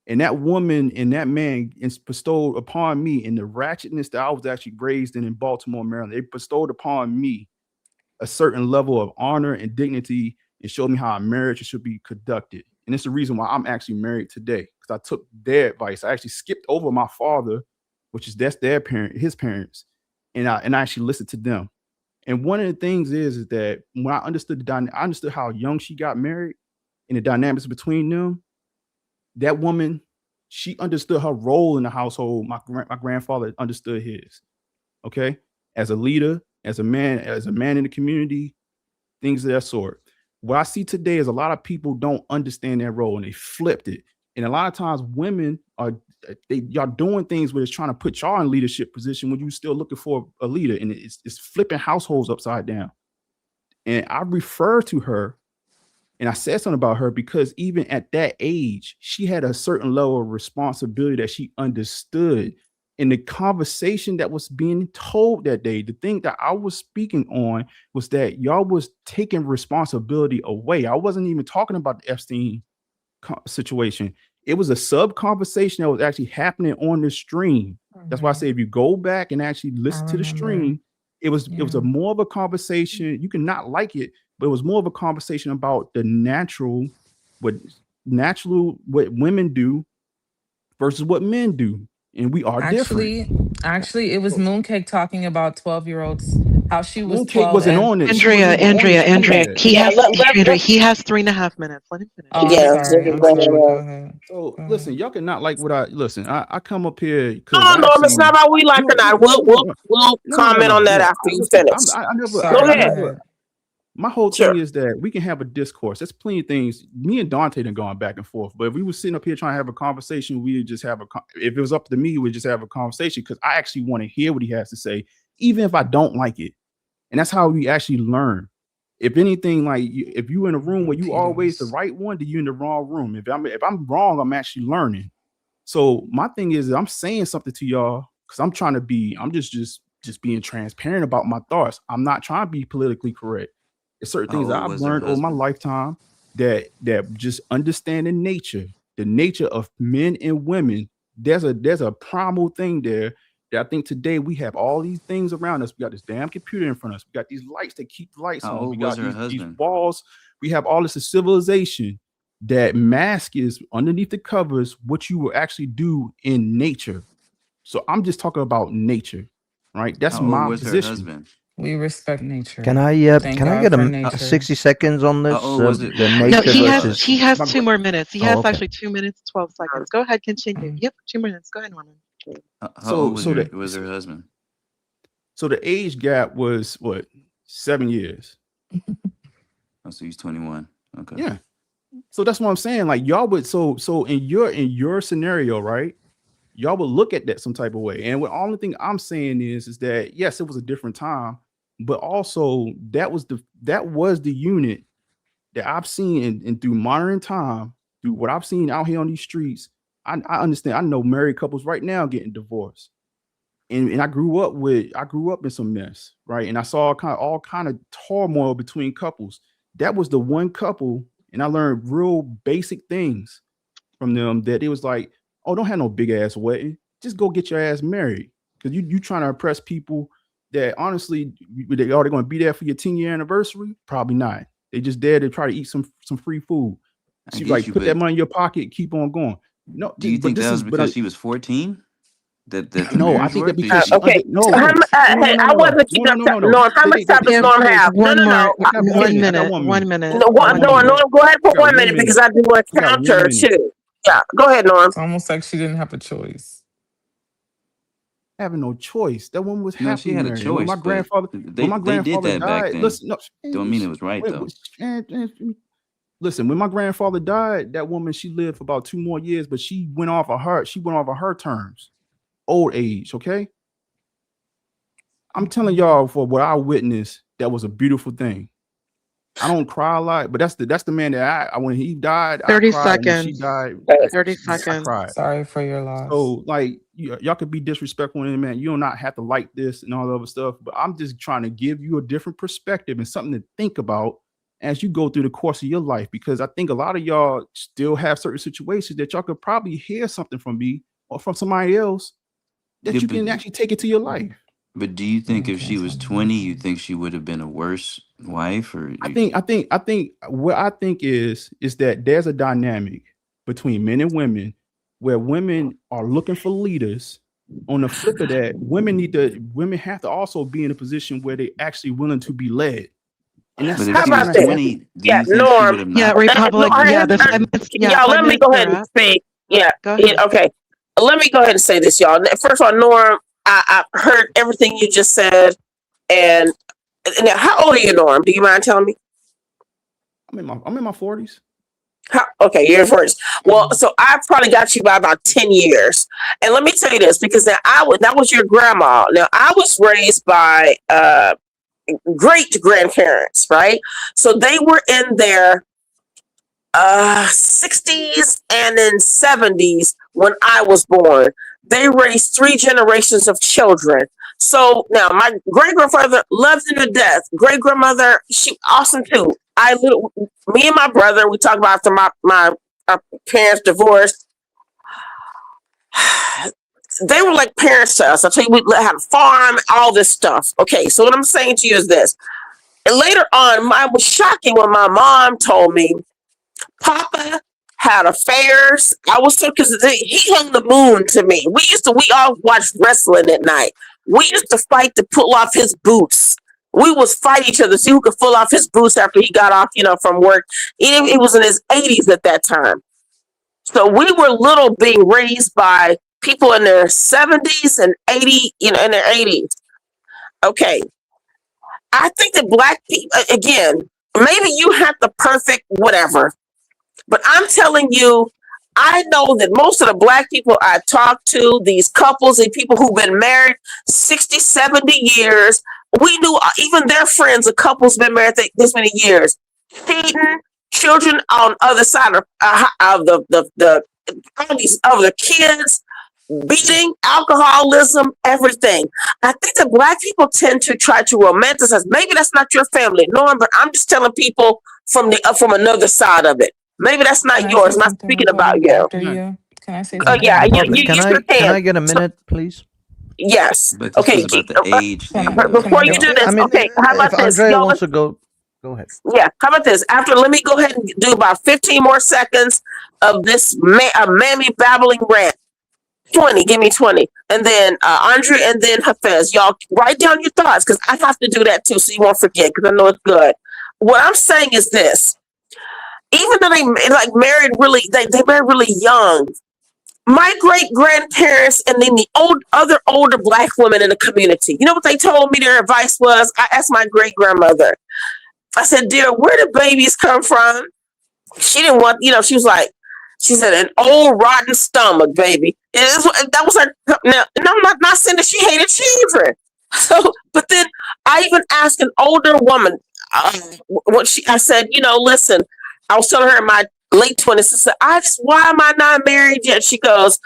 And that woman and that man bestowed upon me in the ratchetness that I was actually raised in Baltimore, Maryland. They bestowed upon me a certain level of honor and dignity and showed me how a marriage should be conducted. And it's the reason why I'm actually married today, because I took their advice. I actually skipped over my father, that's their parent, his parents, and I actually listened to them. And one of the things is that when I understood I understood how young she got married and the dynamics between them. That woman, she understood her role in the household. My grandfather understood his. Okay, as a leader, as a man in the community, things of that sort. What I see today is a lot of people don't understand their role and they flipped it. And a lot of times women y'all doing things where it's trying to put y'all in leadership position when you're still looking for a leader, and it's flipping households upside down. And I refer to her and I said something about her because even at that age, she had a certain level of responsibility that she understood. In the conversation that was being told that day, the thing that I was speaking on was that y'all was taking responsibility away. I wasn't even talking about the Epstein situation. It was a sub conversation that was actually happening on the stream. That's why I say if you go back and actually listen to the stream, it was a more of a conversation. You can not like it, but it was more of a conversation about the natural what women do versus what men do. And we are different.
Actually, it was Mooncake talking about 12-year-olds, how she was
Mooncake
12.
wasn't on it.
Andrea, he has 3.5 minutes. Let him finish.
Oh, I'm sorry. Go ahead.
So listen, y'all cannot like what I come up here because
no, it's not about we like or not. We'll comment on that after you finish. Go ahead.
My whole thing is that we can have a discourse. There's plenty of things. Me and Dante done gone back and forth. But if we were sitting up here trying to have a conversation, we would just have if it was up to me, we'd just have a conversation because I actually want to hear what he has to say, even if I don't like it. And that's how we actually learn. If anything, like if you're in a room where you always the right one, then you're in the wrong room. If I'm wrong, I'm actually learning. So my thing is I'm saying something to y'all because I'm just being transparent about my thoughts. I'm not trying to be politically correct. There's certain things that I've learned over my lifetime that just understanding the nature of men and women. There's a primal thing there that I think today we have all these things around us. We got this damn computer in front of us. We got these lights that keep the lights on. We got these walls. We have all this civilization that mask is underneath the covers what you will actually do in nature. So I'm just talking about nature, right? That's my position.
We respect nature.
Can I get a 60 seconds on this? The nature
no, he has 2 more minutes. He has actually 2 minutes, 12 seconds. Go ahead, continue. Yep, 2 minutes. Go ahead, Norman.
How old was her husband?
So the age gap was what, 7 years?
Oh, so he's 21. Okay.
Yeah. So that's what I'm saying. Like y'all would so in your scenario, right? Y'all would look at that some type of way. And the only thing I'm saying is that yes, it was a different time, but also that was the unit that I've seen in through modern time, through what I've seen out here on these streets. I understand. I know married couples right now getting divorced. And I grew up in some mess, right? And I saw all kind of turmoil between couples. That was the one couple, and I learned real basic things from them that it was like, oh, don't have no big ass wedding. Just go get your ass married. Because you trying to impress people that honestly, are they going to be there for your 10-year anniversary? Probably not. They just there to try to eat some free food. So like put that money in your pocket, keep on going. No,
do you think that was because she was 14?
No, I think that because
okay. I wasn't keeping up. Norm, how much time does Norm have?
One minute.
Norm, go ahead for 1 minute because I do want to counter too. Yeah, go ahead, Norm.
It's almost like she didn't have a choice.
Having no choice. That woman was happy.
She had a choice.
When my grandfather
did that
died,
back then.
listen,
Don't mean it was right though.
Listen, when my grandfather died, that woman, she lived for about 2 more years, but she went off of her terms. Old age, okay? I'm telling y'all for what I witnessed, that was a beautiful thing. I don't cry a lot, but that's the man that I when he died,
30
I cried.
seconds.
When she died,
30 seconds.
I cried.
Sorry for your loss.
So like y'all could be disrespectful in man. You do not have to like this and all the other stuff, but I'm just trying to give you a different perspective and something to think about as you go through the course of your life, because I think a lot of y'all still have certain situations that y'all could probably hear something from me or from somebody else that you can actually take it to your life.
But do you think if she was 20, you think she would have been a worse wife? Or
I think what I think is that there's a dynamic between men and women where women are looking for leaders. On the flip of that, women have to also be in a position where they actually willing to be led. And that's
how about 20,
Norm.
Yeah, Republic.
Y'all, let me go ahead and speak. Yeah. Okay. Let me go ahead and say this, y'all. First of all, Norm, I heard everything you just said. And now, how old are you, Norm? Do you mind telling me?
I'm in my 40s.
Okay, you're in 40s. Well, so I probably got you by about 10 years. And let me tell you this, because now that was your grandma. Now, I was raised by great grandparents, right? So they were in their 60s and in 70s when I was born. They raised 3 generations of children. So now my great grandfather loved him to death. Great grandmother, she awesome too. Me and my brother, we talked about after my parents divorced. they were like parents to us. I tell you, we had a farm, all this stuff. Okay, so what I'm saying to you is this. And later on, I was shocking when my mom told me Papa had affairs. I was so because he hung the moon to me. We all watched wrestling at night. We used to fight to pull off his boots. We was fight each other, see who could pull off his boots after he got off, from work. He was in his 80s at that time. So we were little being raised by people in their 70s and 80, in their 80s. Okay. I think that Black people, again, maybe you had the perfect whatever, but I'm telling you, I know that most of the Black people I talk to, these couples and people who've been married 60, 70 years, we knew even their friends, a couple's been married this many years. Cheating, children on other side of the kids, beating, alcoholism, everything. I think that Black people tend to try to romanticize. Maybe that's not your family, Norm, but I'm just telling people from another side of it. Maybe that's not yours. I'm not speaking about you.
After you, can I say something?
Yeah,
Can I get a minute, please?
Yes.
But this was about the age thing.
Before you do this, okay, how about
if
this?
Andrea wants to go ahead.
Yeah, how about this? Let me go ahead and do about 15 more seconds of this mammy babbling rant. 20, give me 20. And then Andrea and then Hafez. Y'all write down your thoughts because I have to do that too so you won't forget because I know it's good. What I'm saying is this. Even though they married really, they married really young. My great grandparents and then the other older Black women in the community, you know what they told me their advice was? I asked my great grandmother, I said, dear, where do babies come from? She didn't want, she was like, she said, an old rotten stomach, baby. That was her. Now, I'm not saying that she hated children. So, but then I even asked an older woman, I said, listen, I was telling her in my late 20s, I said, why am I not married yet? She goes,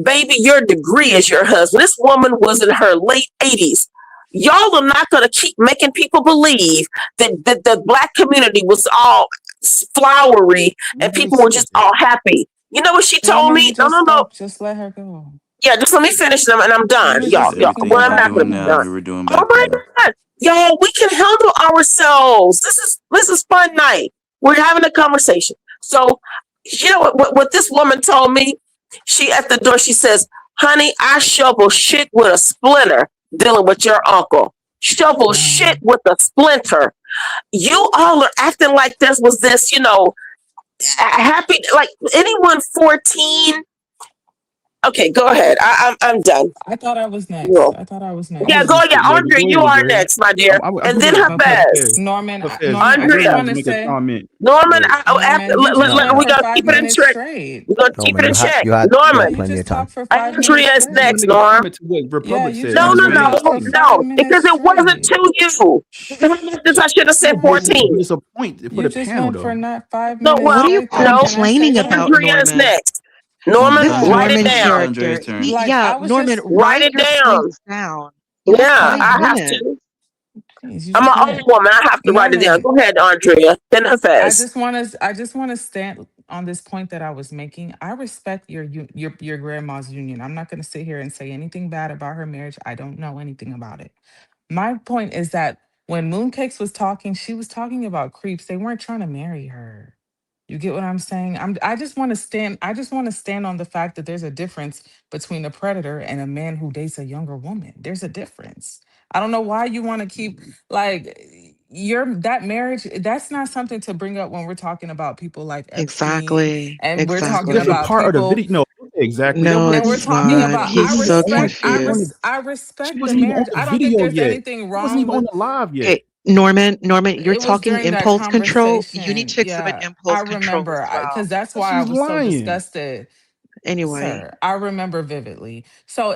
baby, your degree is your husband. This woman was in her late 80s. Y'all are not going to keep making people believe that the Black community was all flowery and people were just all happy. You know what she told me? No.
Just let her go.
Yeah, just let me finish them and I'm done, y'all.
Everything
Well, I'm
we're
not
doing
gonna be
now,
done.
you were doing
Oh
back
my
then.
God, y'all, we can handle ourselves. This is fun night. We're having a conversation. So, what this woman told me? She at the door. She says, "Honey, I shovel shit with a splinter dealing with your uncle. Shovel shit with a splinter. You all are acting like this was this, happy like anyone 14." Okay, go ahead. I'm done.
I thought I was next.
Cool.
I thought I was next.
Yeah, go. Yeah, Andre, you are next, my dear. And then Hafez.
Norman,
Andrea.
I just want to say,
Norman,
Norman,
we gotta keep it in check. We're gonna keep it in check. Norman,
plenty of time.
Andrea is next, Norm. No, because it wasn't to you. I should have said 14.
It's a point for the panel, though.
For not 5
No,
minutes.
well,
What are you complaining about,
Andrea is
Norman?
next. Norman,
This is
write it
Norman's
down.
character.
Like,
Yeah, Norman,
write it
your
down.
points down. You
Yeah,
have 5
I have
minutes.
to. I'm an old woman. I have to write it down. Go ahead, Andrea. Then Hafez.
I just want to stand on this point that I was making. I respect your grandma's union. I'm not going to sit here and say anything bad about her marriage. I don't know anything about it. My point is that when Mooncakes was talking, she was talking about creeps. They weren't trying to marry her. You get what I'm saying? I just want to stand on the fact that there's a difference between a predator and a man who dates a younger woman. There's a difference. I don't know why you want to keep that marriage. That's not something to bring up when we're talking about people like Epstein,
Exactly.
and we're talking
That's a
about
part
people.
of the video. No, exactly.
No,
And we're
it's
talking
not.
about.
He's so
I
confused.
respect
She
the
wasn't even on
marriage.
the
I don't think
video
there's
yet.
anything
She wasn't even
wrong
on
with.
the live yet.
Okay, Norman, you're
It was
talking
during that
impulse control. You need
conversation.
to exhibit
Yeah,
impulse
I
control
remember
as well.
because that's why I
She's
was so
lying.
disgusted.
Anyway,
Sir, I remember vividly. So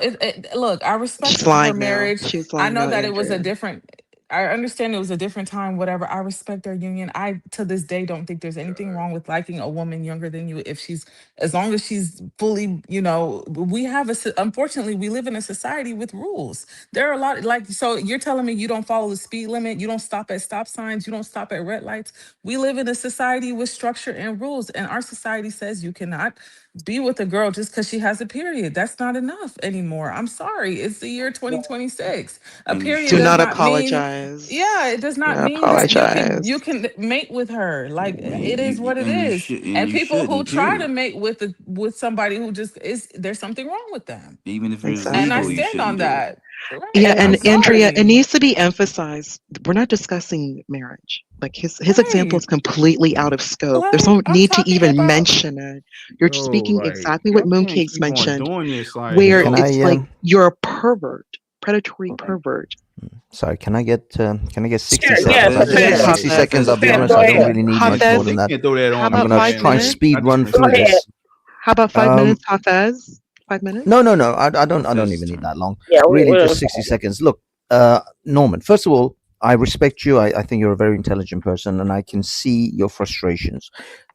look, I respect
she's
her
lying now.
marriage.
She's
I
lying
know
now,
that it was a
Andrea.
different. I understand it was a different time, whatever. I respect their union. I, to this day, don't think there's anything wrong with liking a woman younger than you if she's, as long as she's fully, we have unfortunately, we live in a society with rules. There are a lot, so you're telling me you don't follow the speed limit, you don't stop at stop signs, you don't stop at red lights. We live in a society with structure and rules, and our society says you cannot be with a girl just because she has a period. That's not enough anymore. I'm sorry. It's the year 2026. A period
Do
does
not
not mean,
apologize.
yeah, it does
Do
not
not
mean that you
apologize.
can mate with her. Like it is what it
And you
is.
should, and
And
you
people who
shouldn't.
try to
Period.
mate with somebody who just is, there's something wrong with them.
Even if it's
And I
legal,
Exactly.
you
stand
shouldn't
on
do it.
that. Right.
Yeah,
I'm
and Andrea, it
sorry.
needs to be emphasized. We're not discussing marriage. Like his example is
Right.
completely out of scope. There's
Like
no
I'm
need to
talking
even
about,
mention it. You're
Yo,
speaking
like
exactly what
y'all can't
Mooncakes
keep on
mentioned,
doing this. Like,
where
Can
it's
I
like you're a pervert, predatory pervert.
sorry, can I get 60
Sure,
seconds?
yes,
I just
Yes,
Hafez.
60
Hafez.
seconds. I'll be
Hafez,
honest,
go
I don't
ahead.
really need much more
Hafez,
than
you
that.
can't throw that
how
on
I'm
me,
about
gonna
5
man.
try and
minutes?
speed run
Go
through
ahead.
this.
How about 5
Um,
minutes, Hafez? 5 minutes?
no. I don't
Hafez's
even need
turn.
that long.
Yeah,
Really, just 60 seconds. Look, Norman. First of all, I respect you. I think you're a very intelligent person, and I can see your frustrations.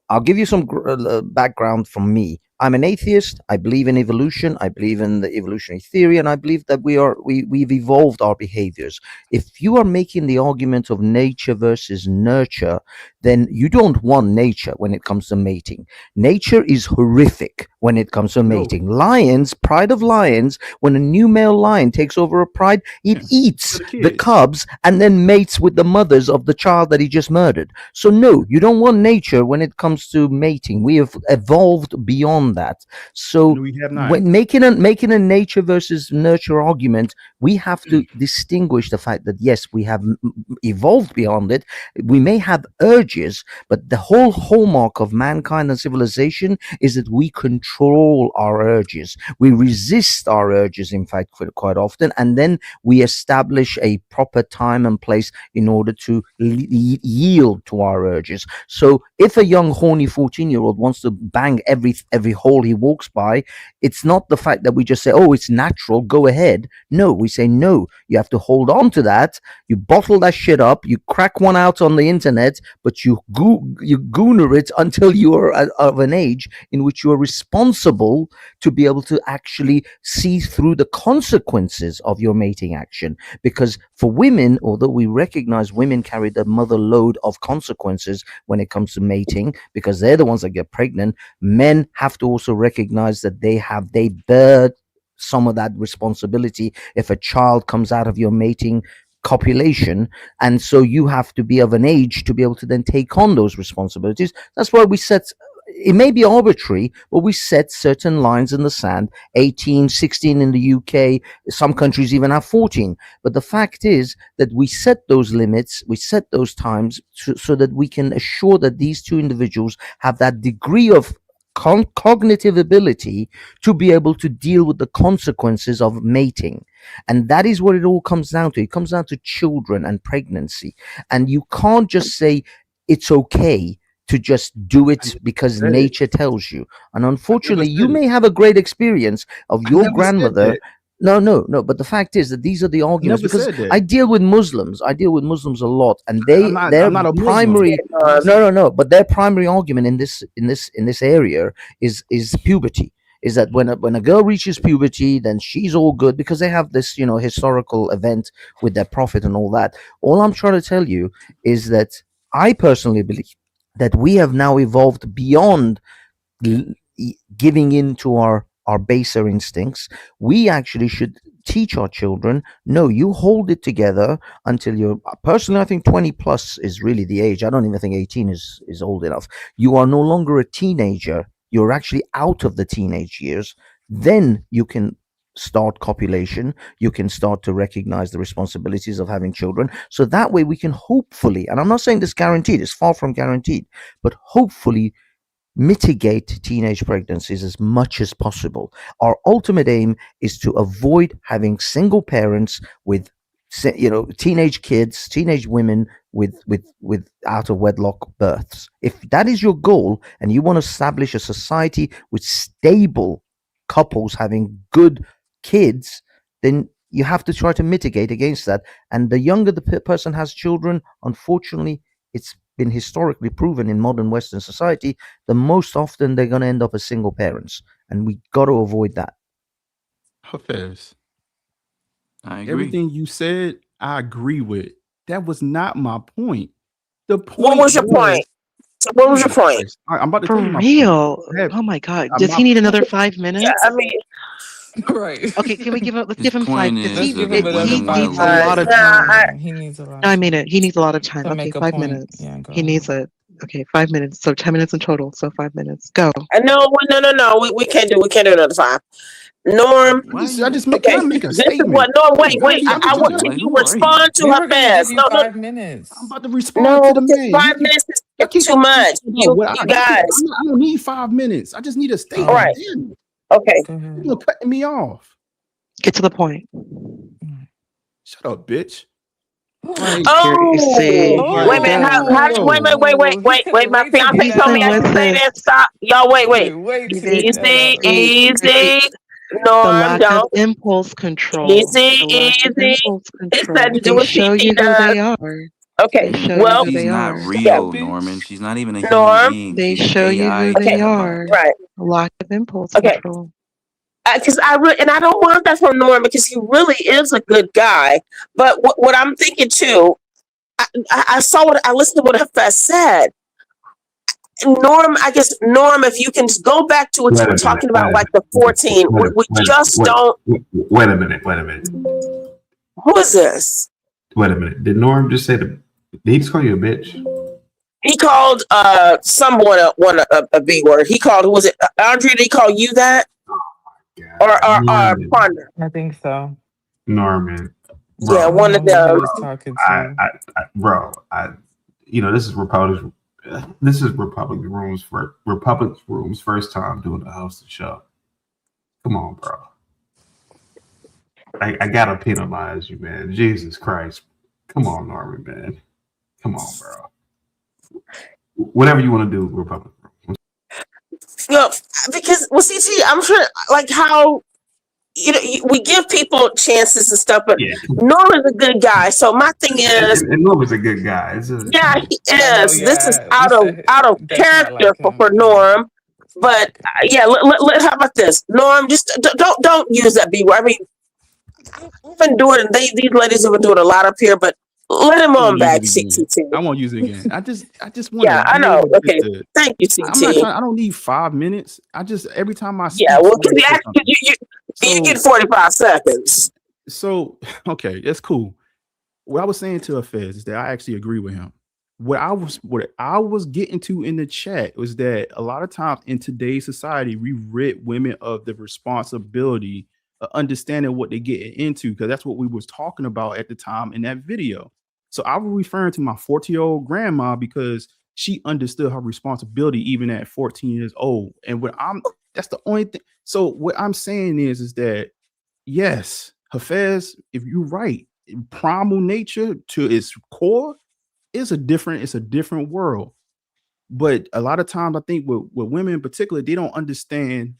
I'll give you some background from me. I'm an atheist. I believe in evolution. I believe in the evolutionary theory, and I believe that we've evolved our behaviors. If you are making the argument of nature versus nurture, then you don't want nature when it comes to mating. Nature is horrific when it comes to mating. Lions, pride of lions, when a new male lion takes over a pride, it eats the cubs and then mates with the mothers of the child that he just murdered. So no, you don't want nature when it comes to mating. We have evolved beyond that. So
No, we have not.
when making a nature versus nurture argument, we have to distinguish the fact that yes, we have evolved beyond it. We may have urges, but the whole hallmark of mankind and civilization is that we control our urges. We resist our urges, in fact, quite often, and then we establish a proper time and place in order to yield to our urges. So if a young horny 14-year-old wants to bang every hole he walks by, it's not the fact that we just say, oh, it's natural, go ahead. No, we say, no, you have to hold on to that. You bottle that shit up, you crack one out on the internet, but you gooner it until you are of an age in which you are responsible to be able to actually see through the consequences of your mating action. Because for women, although we recognize women carry the mother load of consequences when it comes to mating, because they're the ones that get pregnant, men have to also recognize that they bear some of that responsibility if a child comes out of your mating copulation, and so you have to be of an age to be able to then take on those responsibilities. That's why we set, it may be arbitrary, but we set certain lines in the sand. 18, 16 in the UK, some countries even have 14. But the fact is that we set those limits, we set those times so that we can assure that these two individuals have that degree of cognitive ability to be able to deal with the consequences of mating. And that is what it all comes down to. It comes down to children and pregnancy. And you can't just say it's okay to just do it because nature tells you. And unfortunately, you may have a great experience of your grandmother. No. But the fact is that these are the arguments, because I deal with Muslims. I deal with Muslims a lot, and their primary no. But their primary argument in this area is puberty. Is that when a girl reaches puberty, then she's all good, because they have this historical event with their prophet and all that. All I'm trying to tell you is that I personally believe that we have now evolved beyond giving in to our baser instincts. We actually should teach our children, no, you hold it together until you're, personally I think 20 plus is really the age. I don't even think 18 is old enough. You are no longer a teenager, you're actually out of the teenage years. Then you can start copulation, you can start to recognize the responsibilities of having children. So that way we can hopefully, and I'm not saying this guaranteed, it's far from guaranteed, but hopefully mitigate teenage pregnancies as much as possible. Our ultimate aim is to avoid having single parents with teenage kids, teenage women with out of wedlock births. If that is your goal and you want to establish a society with stable couples having good kids, then you have to try to mitigate against that. And the younger the person has children, unfortunately, it's been historically proven in modern Western society, the most often they're going to end up as single parents, and we got to avoid that.
Hafez,
I agree.
Everything you said, I agree with. That was not my point. The point
What was your point? So what was your point?
I'm about to
For
tell you my
real?
point.
Oh my God.
My
Does he need another
point-
5 minutes?
Yeah, I mean,
Right.
Okay, can we give him? Let's
His
give him 5
point
because
is
he
that
give him another
he
5
needs a
minutes.
lot of
nah,
time.
He needs a lot.
No, I mean it. He needs a lot of time.
To
Okay,
make a
5
point.
minutes.
Yeah, go
He
ahead.
needs it. Okay, 5 minutes. So 10 minutes in total. So 5 minutes. Go.
no, we can't do another 5. Norm.
I just make.
Okay,
Can I make a
this is
statement?
what Norm. Wait.
I'm
I want
just-
you
Like,
to
who are you?
respond to
We
her
were gonna
fast.
give you
No,
5 minutes.
I'm about to respond
no,
to the
because
man.
5 minutes is too much. You guys.
I don't need 5 minutes. I just need a statement.
All right.
Damn it.
Okay.
Go ahead.
You're cutting me off.
Get to the point.
Shut up, bitch.
Oh,
See,
wait a minute. Wait. My fiance
Listen,
told me I can say that. Stop. Y'all, wait. Easy.
The
Norm,
lack of
don't.
impulse control.
Easy.
Impulse
It's
control.
nothing to do
They
with
show you
CT
who
does.
they are.
Okay.
They show
Well,
you who
She's
they
not
are.
real, Norman. She's not even a human
Norm.
being.
They
She's an
show you
AI
who they
chatbot.
are.
Right.
Lack of impulse
Okay.
control.
Because I don't want that from Norm because he really is a good guy. But what I'm thinking too, I listened to what Hafez said. Norm, if you can go back to what you were talking about, like the 14, we just don't.
Wait a minute.
Who is this?
Wait a minute. Did Norm just say did he just call you a bitch?
He called someone a B word. He called, who was it? Andrea, did he call you that? Or Ponder?
I think so.
Norman. Bro,
Yeah, one of them.
He was talking to.
This is Republican. This is Republican Rooms first time doing the hosted show. Come on, bro. I gotta penalize you, man. Jesus Christ. Come on, Norman, man. Come on, bro. Whatever you want to do, Republican.
Because CT, I'm sure, like how we give people chances and stuff, but Norman's a good guy. So my thing is,
and Norman's a good guy.
He is. This is out of character for Norm. But how about this, Norm? Just don't use that B word. I mean, I've been doing it. These ladies have been doing a lot up here, but let him on back, CT.
I won't use it again. I just want.
Yeah, I know. Okay, thank you, CT.
I'm not trying. I don't need 5 minutes. I just every time I speak.
Yeah, well, you get 45 seconds.
So okay, that's cool. What I was saying to Hafez is that I actually agree with him. What I was getting to in the chat was that a lot of times in today's society, we rid women of the responsibility of understanding what they're getting into, because that's what we was talking about at the time in that video. So I was referring to my 40-year-old grandma because she understood her responsibility even at 14 years old. And that's the only thing. So what I'm saying is that yes, Hafez, if you're right, primal nature to its core is a different world. But a lot of times I think with women in particular, they don't understand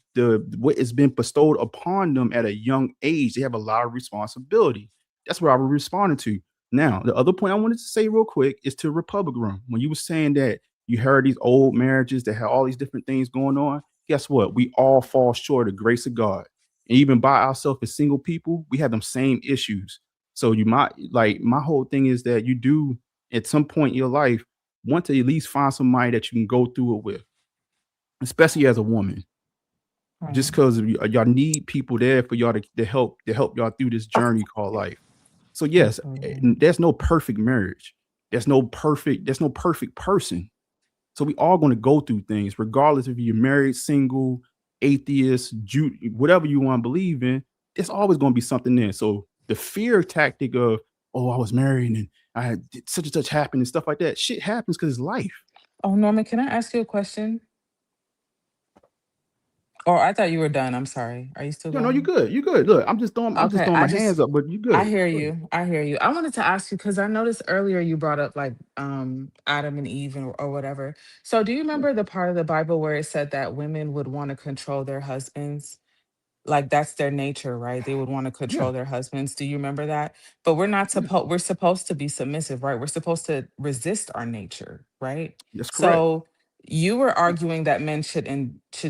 what has been bestowed upon them at a young age. They have a lot of responsibility. That's what I was responding to. Now, the other point I wanted to say real quick is to Republic Room. When you were saying that you heard these old marriages that have all these different things going on, guess what? We all fall short of the grace of God. And even by ourselves as single people, we have them same issues. So you might, like, my whole thing is that you do at some point in your life want to at least find somebody that you can go through it with, especially as a woman. Right. Just because y'all need people there for y'all to help y'all through this journey called life. So yes, there's no perfect marriage. There's no perfect person. So we all going to go through things, regardless if you're married, single, atheist, Jew, whatever you want to believe in. There's always going to be something there. So the fear tactic of, oh, I was married and I had such and such happened and stuff like that. Shit happens because it's life.
Oh, Norman, can I ask you a question? Or I thought you were done. I'm sorry. Are you still going?
No, you good. You good. Look, I'm just throwing my hands up, but you good.
I hear you. I wanted to ask you, because I noticed earlier you brought up like Adam and Eve or whatever. So do you remember the part of the Bible where it said that women would want to control their husbands? Like that's their nature, right? They would want to control their husbands. Do you remember that? But we're supposed to be submissive, right? We're supposed to resist our nature, right?
That's correct.
So you were arguing that men should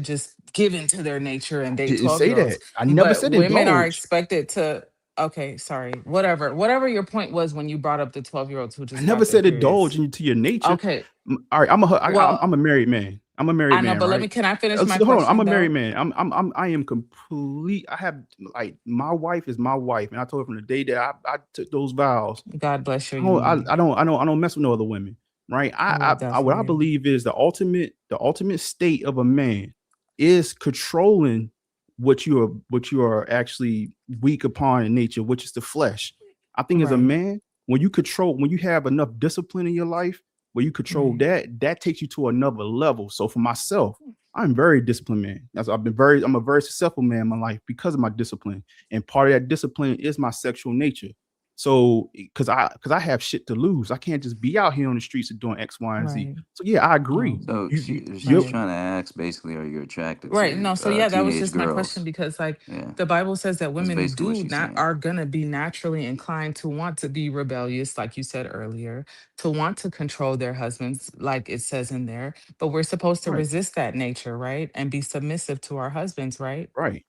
just give into their nature and date 12-year-olds.
I never said
women are
indulge.
expected to Okay, sorry. Whatever your point was when you brought up the 12-year-olds who
I
just
never
got their
said indulge
periods.
into your nature.
Okay.
All right,
Well,
I'm a married man. I'm a married
I know,
man,
but
right?
can I finish my
Hold on. I'm
question
a married
though?
man. I am complete. I have like my wife is my wife, and I told her from the day that I took those vows.
God bless your
I don't,
union.
I don't mess with no other women, right? What I believe is the ultimate state of a man is controlling what you are actually weak upon in nature, which is the flesh. I think as a man, when you have enough discipline in your life, where you control that takes you to another level. So for myself, I'm very disciplined man. I'm a very successful man in my life because of my discipline. And part of that discipline is my sexual nature. So because I have shit to lose. I can't just be out here on the streets and doing X, Y, and Z. So yeah, I agree.
So she's trying to ask basically, are you attracted
Right.
to
No, so yeah, that was
teenage
just my question
girls?
because like
Yeah,
the Bible says that
that's
women
basically what she's saying.
are gonna be naturally inclined to want to be rebellious, like you said earlier, to want to control their husbands, like it says in there. But we're supposed to
Right.
resist that nature, right? And be submissive to our husbands, right?
Right.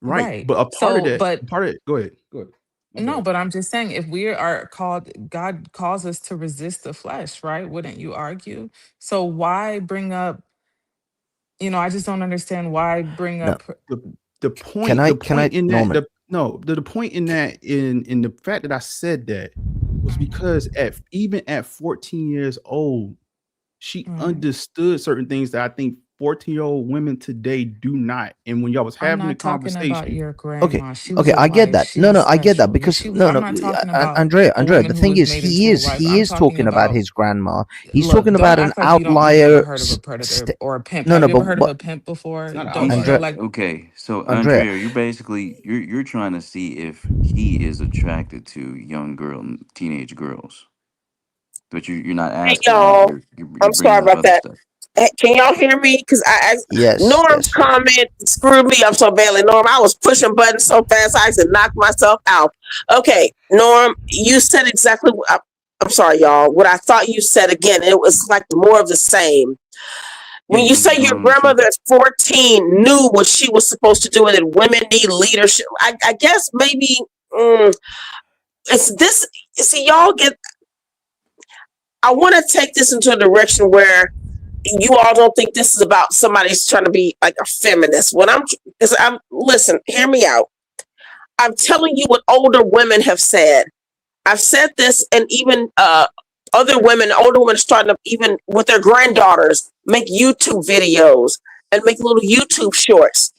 Right.
But
So,
go ahead. My
no,
bad.
but I'm just saying if we are called, God calls us to resist the flesh, right? Wouldn't you argue? So why bring up, I just don't understand why bring
No.
up.
The point in
Norman?
the point in that in the fact that I said that was because even at 14 years old, she understood certain things that I think 14-year-old women today do not. And when y'all was
I'm
having the
not talking about
conversation,
your grandma. She was
Okay,
a
I get
wife.
that.
She
No,
was
I get that
special.
because
I'm not talking about
Andrea,
a woman
the
who
thing
was
is,
made into a wife. I'm
he is
talking
talking about
about.
his grandma. He's
Look,
talking
don't
about an
act like you've never
outlier.
heard of a predator or a pimp.
No,
Have
no,
you ever heard of
but
a pimp before?
not
Don't
Andrea,
like.
Okay, so
Andrea,
Andrea, you're basically you're trying to see if he is attracted to teenage girls, but you're not
Hey
asking that.
y'all,
You're
I'm sorry
bringing up
about
other
that.
stuff.
Hey, can y'all hear me? Because
yes.
Norm's comment screwed me up so badly. Norm, I was pushing buttons so fast I actually knocked myself out. Okay, Norm, you said exactly. I'm sorry, y'all. What I thought you said again, it was like more of the same. When
Yeah,
you
I
say
just want
your
to make sure.
grandmother at 14 knew what she was supposed to do and that women need leadership, I guess maybe it's this. See, y'all get. I want to take this into a direction where you all don't think this is about somebody's trying to be like a feminist. Listen, hear me out. I'm telling you what older women have said. I've said this, and even older women starting to, even with their granddaughters, make YouTube videos and make little YouTube shorts.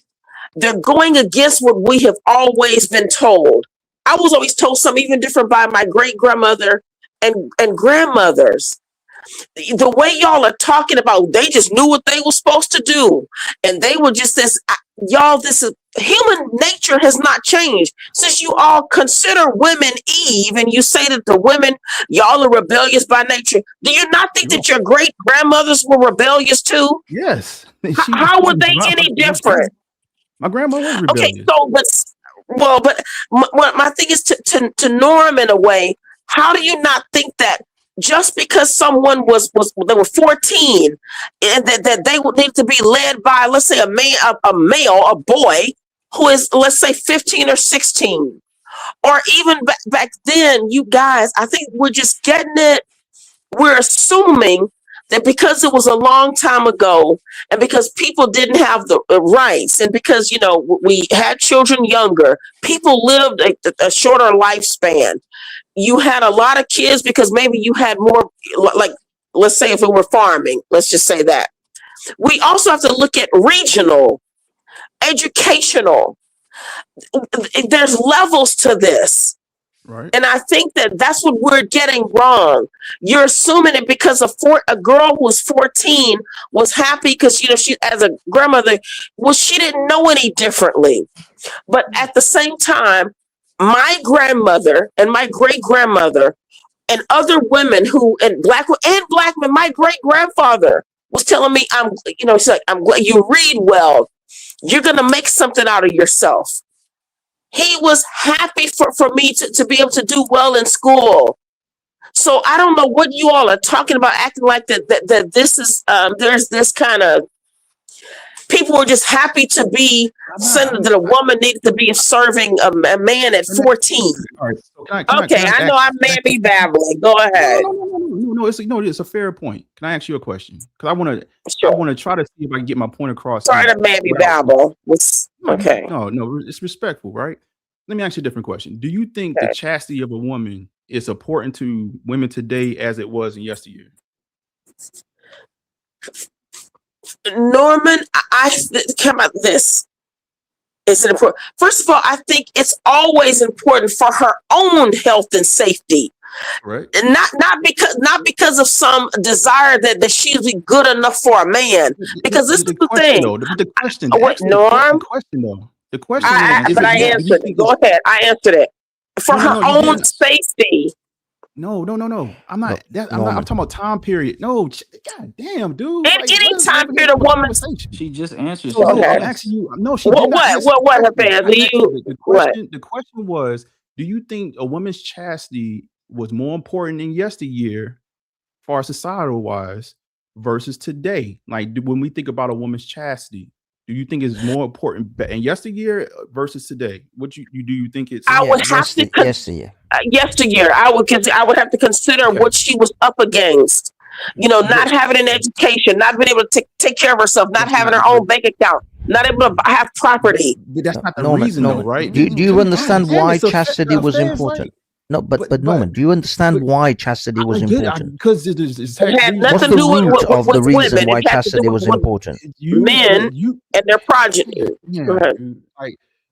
They're going against what we have always been told. I was always told something even different by my great grandmother and grandmothers. The way y'all are talking about, they just knew what they were supposed to do, and they were just this. Y'all, this is human nature has not changed since you all consider women Eve, and you say that the women y'all are rebellious by nature. Do you not think that your great grandmothers were rebellious too?
Yes.
How were they any different?
My grandma was
Okay,
rebellious.
so but my thing is to Norm in a way. How do you not think that just because someone was they were 14 and that they would need to be led by, let's say, a boy who is, let's say, 15 or 16, or even back then, you guys, I think we're just getting it. We're assuming that because it was a long time ago and because people didn't have the rights and because, we had children younger, people lived a shorter lifespan. You had a lot of kids because maybe you had more, like, let's say if it were farming, let's just say that. We also have to look at regional, educational. There's levels to this.
Right.
And I think that that's what we're getting wrong. You're assuming it because a girl who was 14 was happy because, she, as a grandmother, she didn't know any differently. But at the same time, my grandmother and my great grandmother and other women and black men, my great grandfather was telling me, she's like, I'm glad you read well. You're going to make something out of yourself. He was happy for me to be able to do well in school. So I don't know what you all are talking about, acting like that this is, there's this kind of, people were just happy to be saying that a woman needed to be serving a man at 14.
All right. So
I know I may be babbling. Go ahead.
No, it's a fair point. Can I ask you a question? Because I want to try to see if I can get my point across.
Sorry to maybe babble. Okay.
No, it's respectful, right? Let me ask you a different question. Do you think the chastity of a woman is important to women today as it was in yesteryear?
Norman, I come out this. Is it important? First of all, I think it's always important for her own health and safety.
Right.
And not because of some desire that she'll be good enough for a man. Because this is the thing.
The question,
Norm.
The question
but I answered it. Go ahead. I answered it. For her own safety.
No. I'm not. I'm talking about time period. No, god damn, dude.
Any time period, a woman.
She just answered.
Okay.
I'm asking you. No, she
what?
The question was, do you think a woman's chastity was more important in yesteryear, far societal wise, versus today? Like when we think about a woman's chastity, do you think it's more important in yesteryear versus today? What do you think it's?
I would have to yesteryear. I would have to consider what she was up against. You know, not having an education, not being able to take care of herself, not having her own bank account, not able to have property.
That's not the reason, though, right?
Do you understand why chastity was important? No, but Norman, do you understand why chastity was important?
Because
it had nothing to do with
the reason why chastity was important?
Men and their progeny.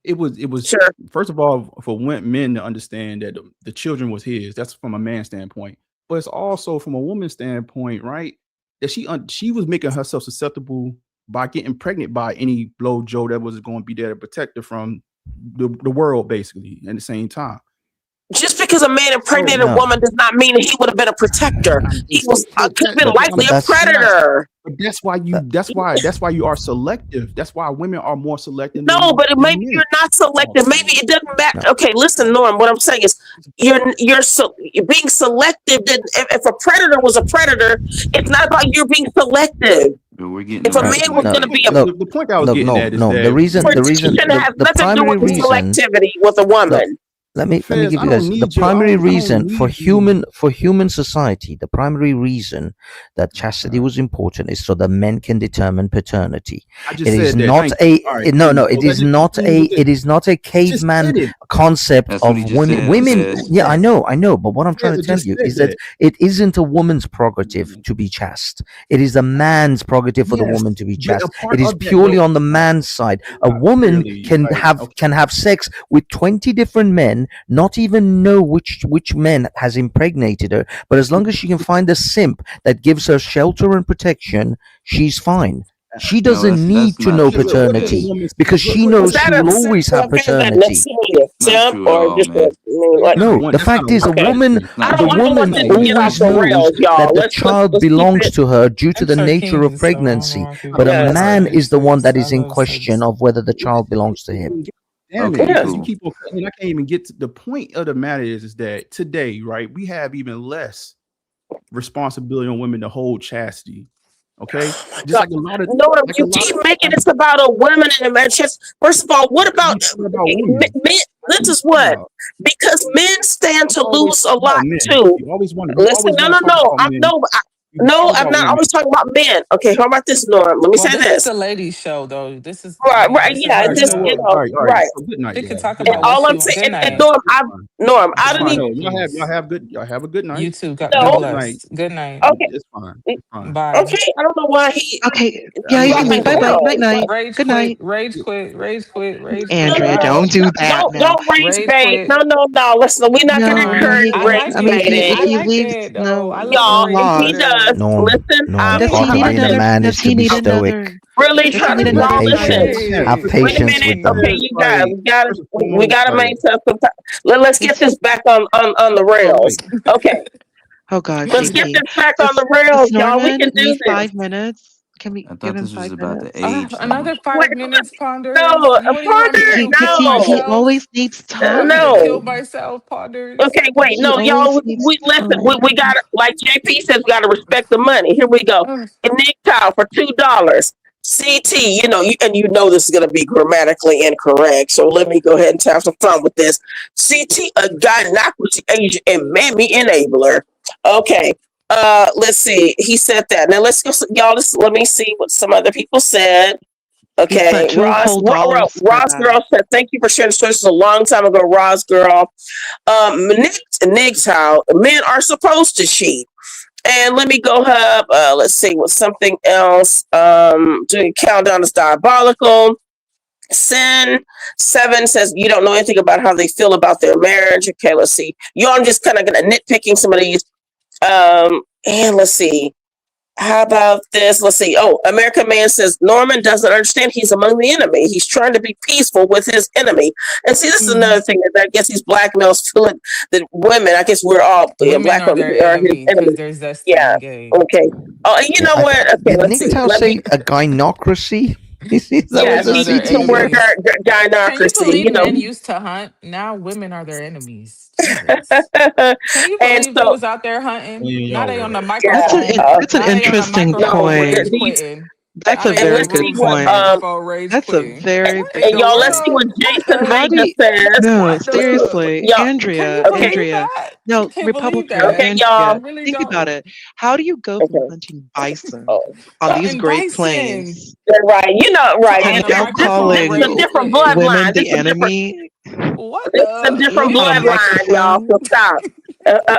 It was
sure.
First of all, for men to understand that the children was his. That's from a man's standpoint, but it's also from a woman's standpoint, right? That she was making herself susceptible by getting pregnant by any blowjo that was going to be there to protect her from the world, basically. At the same time.
Just because a man impregnated a woman does not mean he would have been a protector. He was could have been likely a predator.
But that's why you are selective. That's why women are more selective.
No, but maybe you're not selective. Maybe it doesn't matter. No. Okay, listen, Norm. What I'm saying is you're being selective. If a predator was a predator, it's not about you being selective. If a man was going to be
the point I was getting at is that
the reason
has nothing to do with selectivity with a woman.
Let me give you guys the primary reason for human society. The primary reason that chastity was important is so that men can determine paternity. It is not a caveman concept of women. Women, yeah, I know. But what I'm trying to tell you is that it isn't a woman's prerogative to be chaste. It is a man's prerogative for the woman to be chaste. It is purely on the man's side. A woman can have sex with 20 different men, not even know which man has impregnated her, but as long as she can find a simp that gives her shelter and protection, she's fine. She doesn't need to know paternity because she knows she will always have paternity. No, the fact is, the woman always knows that the child belongs to her due to the nature of pregnancy, but a man is the one that is in question of whether the child belongs to him.
You keep on cutting. I can't even get to the point of the matter is that today, right, we have even less responsibility on women to hold chastity. Okay, just like a lot of
you keep making this about a woman and a man. First of all, what about men? This is what because men stand to lose a lot too. Listen, no, I'm not always talking about men. Okay, how about this, Norm? Let me say this.
This is a ladies' show, though. This is
right. Yeah, just right.
We can talk about
all I'm saying. And Norm, I don't even.
Y'all have a good night.
You too. Good night.
Okay,
it's fine.
Bye.
Okay, I don't know why he.
Okay, yeah, you can leave. Bye. Night. Good night.
Rage quit.
Andrea, don't do that.
Don't rage bait. No. Listen, we're not going to encourage rage baiting. Y'all, if he does. Listen,
does he need another?
Really trying to
have patience with them.
Okay, you guys, we gotta maintain some time. Let's get this back on the rails. Okay.
Oh God.
Let's get this back on the rails, y'all. We can do this.
5 minutes. Can we
I
give him
this
5
was about
minutes?
the age.
Another 5 minutes, Ponder.
No, Ponder.
He always needs time.
No.
Kill myself, Ponder.
Okay, wait. No, y'all. We listen. We got like JP says. We got to respect the money. Here we go. A necktie for $2. CT, you know this is going to be grammatically incorrect, so let me go ahead and have some fun with this. CT, a gynocracy agent and mammy enabler. Okay, let's see. He said that. Now let's go, y'all. Let me see what some other people said. Okay, Ross Girl said, "Thank you for sharing the story. This was a long time ago." Ross Girl, Nick's how men are supposed to cheat. And let me go up. Let's see what's something else. Doing countdown is diabolical. Sin 7 says you don't know anything about how they feel about their marriage. Okay, let's see. I'm just kind of gonna nitpicking some of these. And let's see. How about this? Let's see. Oh, American Man says Norman doesn't understand he's among the enemy. He's trying to be peaceful with his enemy. And see, this is another thing that I guess these black males feel it, that women, I guess we're all black women are his enemies. Yeah. Okay. Oh, you know what? Okay, let's see.
Nick say a gynocracy?
Yes, he used to work gynocracy.
Can you believe men used to hunt? Now women are their enemies. Jesus. Can you believe dudes out there hunting? Now they on the microphone.
That's an interesting point. That's a very good point. That's a very big
point. Y'all, let's see what Jason Vega says.
No, seriously. Andrea. No, Republican Andrea. Think about it. How do you go from hunting bison on these Great Plains?
Right. Right.
And now calling women the enemy?
It's a different bloodline, y'all. So stop.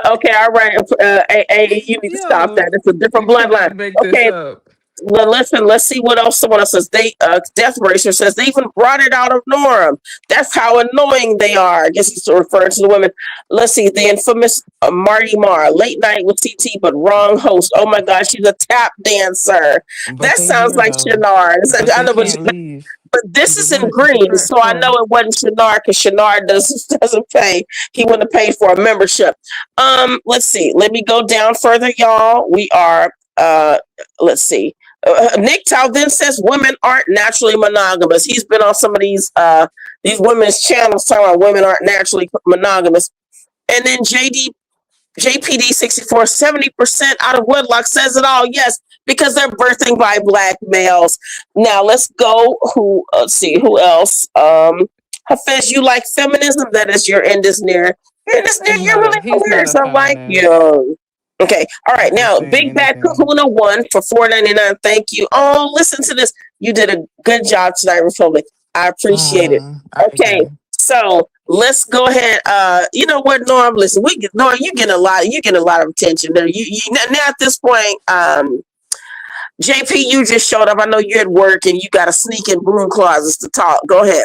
Okay, all right. You need to stop that. It's a different bloodline. Okay. Well, listen, let's see what else someone else says. Death Racer says they even brought it out of Norm. That's how annoying they are. I guess he's referring to the women. Let's see, the infamous Marty Marr, late night with TT, but wrong host. Oh my gosh, she's a tap dancer. That sounds like Shanard. I know, but this is in green, so I know it wasn't Shanard because Shanard doesn't pay. He wouldn't have paid for a membership. Let's see. Let me go down further, y'all. We are. Let's see. Nick Tao then says women aren't naturally monogamous. He's been on some of these women's channels talking about women aren't naturally monogamous. And then JPD 64, 70% out of wedlock says it all. Yes, because they're birthing by black males. Now let's go. Let's see who else. Hafez, you like feminism? That is your end is near. You're really hilarious. I like you. Okay, all right. Now, Big Bad Kahuna 1 for $4.99. Thank you. Oh, listen to this. You did a good job tonight, Republic. I appreciate it. Okay, so let's go ahead. You know what, Norm? Listen, Norm, you get a lot of attention there. You now at this point, JP, you just showed up. I know you're at work and you got to sneak in broom closets to talk. Go ahead.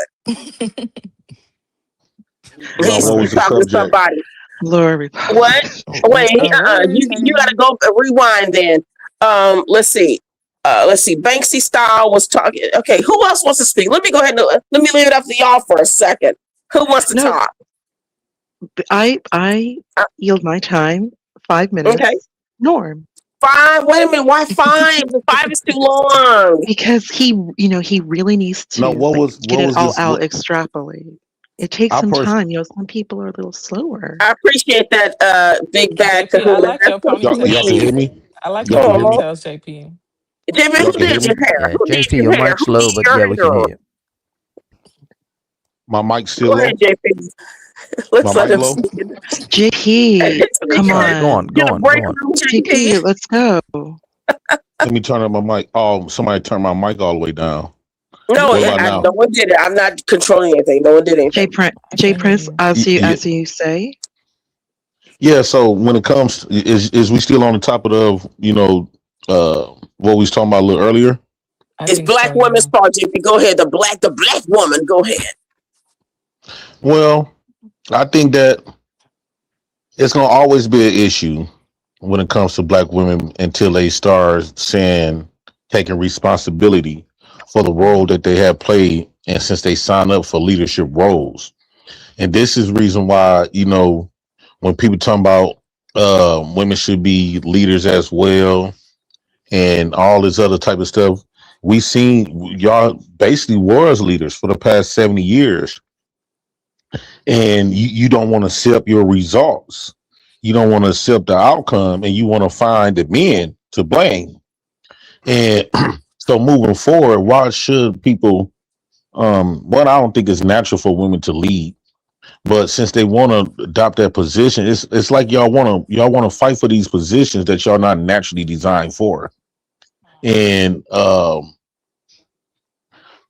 He's talking to somebody.
Lord.
What? Wait, you gotta go rewind then. Let's see. Banksy Style was talking. Okay, who else wants to speak? Let me go ahead and let me leave it up to y'all for a second. Who wants to talk?
I yield my time. 5 minutes. Okay. Norm.
5? Wait a minute. Why 5? 5 is too long.
Because he really needs to get it all out, extrapolate. It takes some time. Some people are a little slower.
I appreciate that, Big Bad.
I like your ponytail.
Y'all can hear me?
I like your ponytails, JP.
JP, who did your hair?
JP, your mic's low, but yeah, we can hear you.
My mic's still low.
JP. Let's let him speak.
JP, come on.
Go on.
JP, let's go.
Let me turn up my mic. Oh, somebody turned my mic all the way down.
No, no one did it. I'm not controlling anything. No one did anything.
J Prince, as you say.
Yeah. So when it comes, is we still on the topic of what we was talking about a little earlier?
It's black women's fault. If you go ahead, the black woman, go ahead.
Well, I think that it's gonna always be an issue when it comes to black women until they start taking responsibility for the role that they have played, and since they sign up for leadership roles. And this is the reason why, when people talk about women should be leaders as well and all this other type of stuff, we seen y'all basically was leaders for the past 70 years. And you don't want to accept your results. You don't want to accept the outcome, and you want to find the men to blame. And So moving forward, why should people? One, I don't think it's natural for women to lead, but since they want to adopt that position, it's like y'all want to fight for these positions that y'all not naturally designed for. And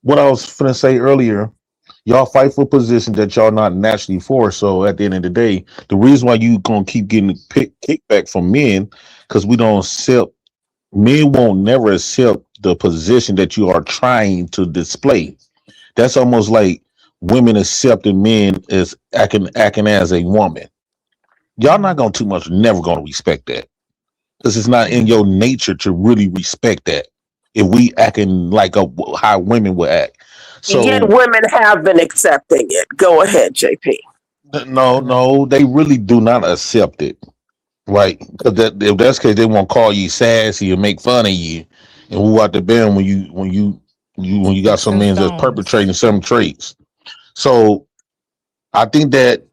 what I was gonna say earlier, y'all fight for positions that y'all not naturally for. So at the end of the day, the reason why you gonna keep getting kickback from men, because we don't accept. Men won't never accept the position that you are trying to display. That's almost like women accepting men as acting as a woman. Y'all not gonna too much, never gonna respect that because it's not in your nature to really respect that. If we acting like how women would act,
Yet
so
women have been accepting it. Go ahead, JP.
no, they really do not accept it, right? Because if that's the case, they won't call you sassy or make fun of you, and who out the band when you got
Sticks
some
and
men that's
stones.
perpetrating some traits. So I think that,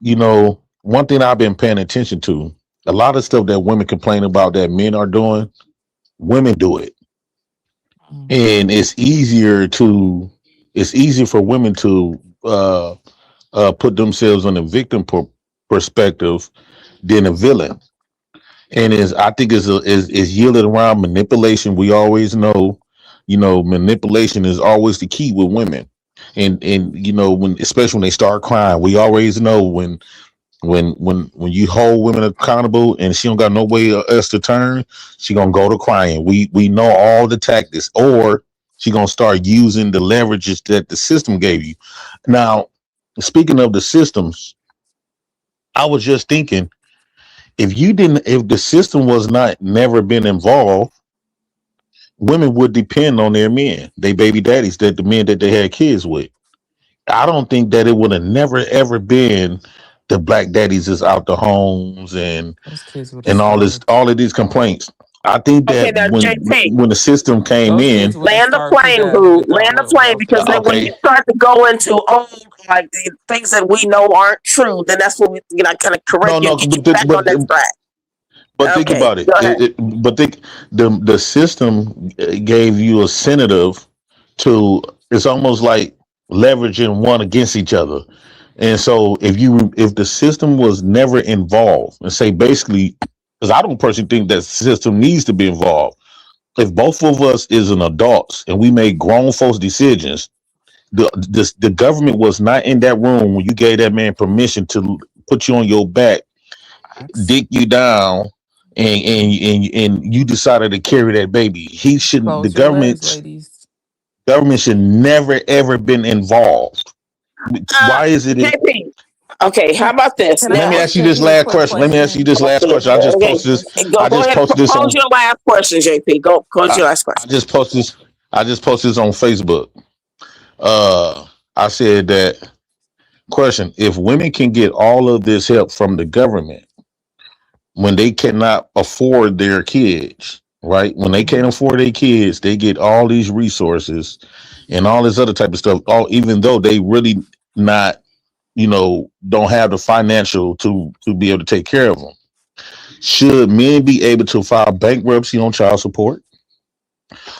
one thing I've been paying attention to, a lot of stuff that women complain about that men are doing, women do it. And it's easier for women to put themselves on the victim perspective than a villain. And I think is yielded around manipulation. We always know, manipulation is always the key with women. And when, especially when they start crying, we always know when you hold women accountable and she don't got no way else to turn, she gonna go to crying. We know all the tactics, or she gonna start using the leverages that the system gave you. Now, speaking of the systems, I was just thinking, if the system was not never been involved, women would depend on their men, they baby daddies, that the men that they had kids with. I don't think that it would have never ever been the black daddies is out the homes
Those kids would have
and
starved.
all of these complaints. I think
Okay,
that
now JP,
when the system came
Those kids
in,
would have
land the
starved to
plane,
death
boo.
without
Land the plane, because then when you
okay,
start to go into like the things that we know aren't true, then that's when we kind of correct
no,
you and
no,
get you back on that track.
but think
Okay,
about it.
go ahead.
But think the system gave you a sedative to. It's almost like leveraging one against each other. And so if the system was never involved, and say basically, because I don't personally think that the system needs to be involved. If both of us is an adults and we make grown folks decisions, the government was not in that room when you gave that man permission to put you on your back,
Facts.
dick you down, and you decided to carry that baby. He shouldn't. The
Close your legs, ladies.
government should never ever been involved. Why is it?
JP. Okay, how about this
Can I
Let me
now?
ask
ask
you this
JP a
last
quick
question. Let me ask you
question?
this last question. I just
Okay,
posted this. I
go
just
ahead.
posted this
Pose
on.
your last question, JP. Go pose
I,
your last
I
question.
just posted this. I just posted this on Facebook. I said that question: if women can get all of this help from the government when they cannot afford their kids, right? When they can't afford their kids, they get all these resources and all this other type of stuff. All even though they really not, don't have the financial to be able to take care of them. Should men be able to file bankruptcy on child support?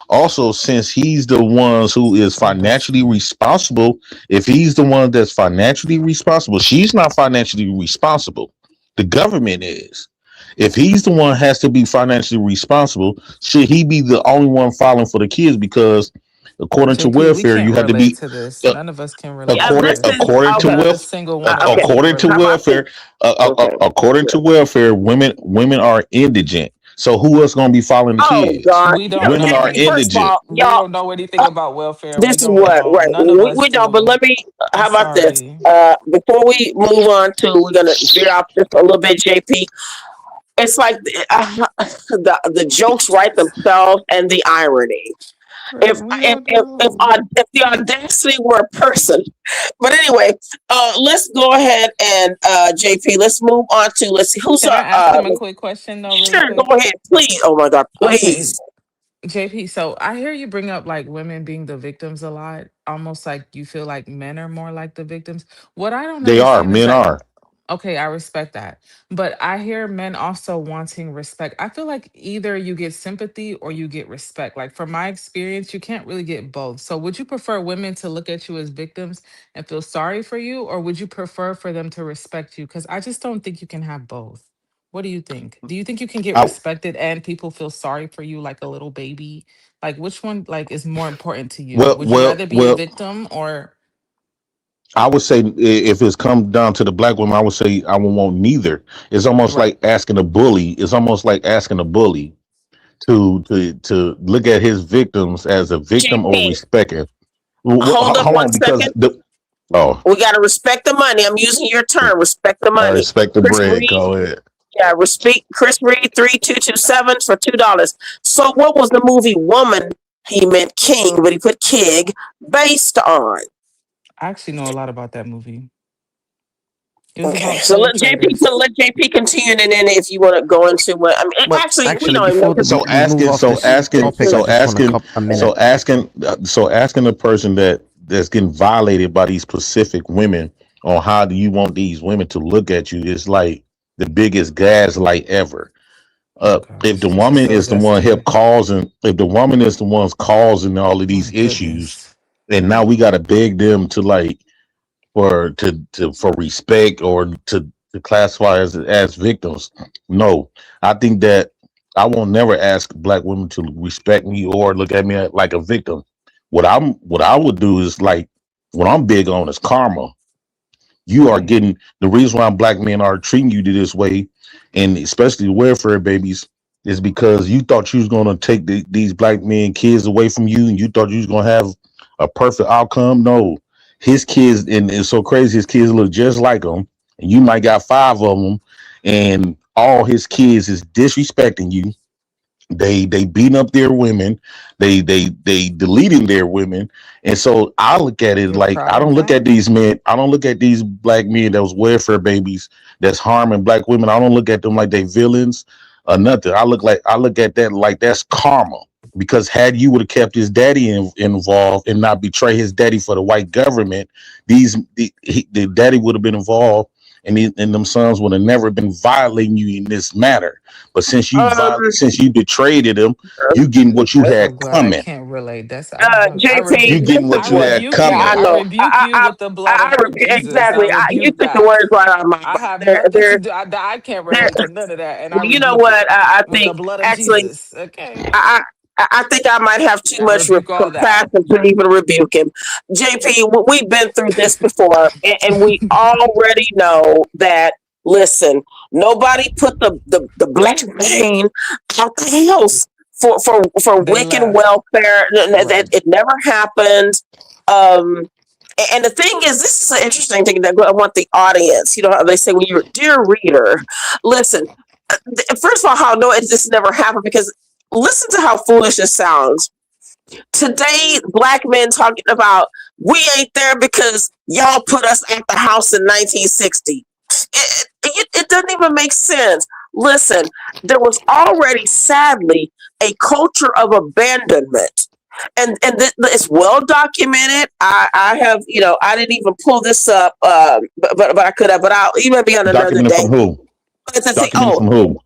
Also, since he's the ones who is financially responsible, if he's the one that's financially responsible, she's not financially responsible. The government is. If he's the one has to be financially responsible, should he be the only one filing for the kids? Because according to
JP, we
welfare, you
can't
had to
relate
be
to this.
uh,
None of us can relate
Yeah,
to
according
this is
this.
according to
Not
okay.
a
wealth
single one of us
Okay,
can
according to
how
relate.
about this?
welfare
Okay.
according to welfare, women are indigent. So who else going to be following the
Oh
kids?
God,
We don't
Women
know
are
JP. First of
anything.
indigent.
all,
We
y'all.
don't know anything
Uh,
about welfare. We
this is
don't
what
know.
right.
None of us
We don't. But
do.
let me.
I'm
How about this?
sorry.
Before we move on to, we're gonna veer off this a little bit, JP. It's like the jokes write themselves and the irony. If
We
if
all
if if,
do.
if the audacity were a person, but anyway, let's go ahead and JP. Let's move on to let's see who's
Can I ask him a quick question though, really
sure. Go
quick?
ahead, please. Oh my God,
Okay,
please.
JP, so I hear you bring up like women being the victims a lot, almost like you feel like men are more like the victims. What I don't
They are.
understand is
Men
that
are.
Okay, I respect that. But I hear men also wanting respect. I feel like either you get sympathy or you get respect. Like from my experience, you can't really get both. So would you prefer women to look at you as victims and feel sorry for you, or would you prefer for them to respect you? Because I just don't think you can have both. What do you think? Do you think you can get
I,
respected and people feel sorry for you like a little baby? Like which one like is more important to you?
well,
Would you
well,
rather be a
well.
victim or
I would say if it's come down to the black woman, I would say I would want neither. It's almost
right?
like asking a bully. It's almost like asking a bully to look at his victims as a victim or
JP,
respect it.
hold up
Hold
one
on, because
second. We got to respect the money. I'm using your term. Respect the
I
money.
respect the
Chris
bread.
Reed.
Go ahead.
Yeah, respect Chris Reed 3227 for $2. So what was the movie Woman? He meant King, but he put Kig based on.
I actually know a lot about that movie. It was
Okay,
about
so
slave
let JP
traders.
continue, and then if you want to go into what I mean,
Well,
actually we
actually,
don't even know
before
because
So
we move
asking,
off
so
this
asking,
topic, I
so
just want
asking,
a minute.
so asking, so asking the person that's getting violated by these specific women on how do you want these women to look at you is like the biggest gaslight ever.
Oh
If the
gosh, this is
woman
so
is the one help
desperate.
causing, if the woman is the ones causing all of
My
these issues,
goodness.
and now we got to beg them to like for respect or to classify as victims. No, I think that I won't never ask black women to respect me or look at me like a victim. What I would do is like what I'm big on is karma. You are
Right.
getting the reason why black men are treating you this way, and especially the welfare babies, is because you thought you was gonna take these black men kids away from you, and you thought you was gonna have a perfect outcome. No, his kids, and it's so crazy. His kids look just like him, and you might got 5 of them, and all his kids is disrespecting you. They beating up their women, they deleting their women, and so I look at it
You're
like
proud of
I don't look at these black men, those welfare babies that's harming black women. I don't look at them like they villains or nothing. I look at that like that's karma, because had you would have kept his daddy involved and not betray his daddy for the white government, the daddy would have been involved, and them sons would have never been violating you in this manner. But since you betrayed him, you getting what you
I'm so
had
glad I
coming.
can't relate. That's I
JP,
You
rebuke
getting
listen
what
I
you
to it.
had
rebuke
Yeah,
you.
I
coming.
I
know.
rebuke you with the blood of Jesus. I
Exactly. You
rebuke
took the
that.
words right out of my
I
mouth.
have
There,
nothing to
there,
do. I can't
there.
relate to none of that, and I
Well, you know
rebuke
what?
it
I
with the
think
blood of
actually,
Jesus. Okay,
I think I might have too
I
much
rebuke all that.
compassion to even rebuke him. JP, we've been through this before, and we already know that. Listen, nobody put the black man out the house for
They
wicked
left.
welfare. That
Right.
it never happened. Um, and the thing is, this is an interesting thing that I want the audience. You know how they say when you're a dear reader, listen. First of all, how no, it just never happened because listen to how foolish this sounds. Today, black men talking about we ain't there because y'all put us at the house in 1960. It doesn't even make sense. Listen, there was already sadly a culture of abandonment. It's well documented. I have, I didn't even pull this up, but I could have, but I'll even be on another
Documented
day.
from who?
But the thing,
Documented from who?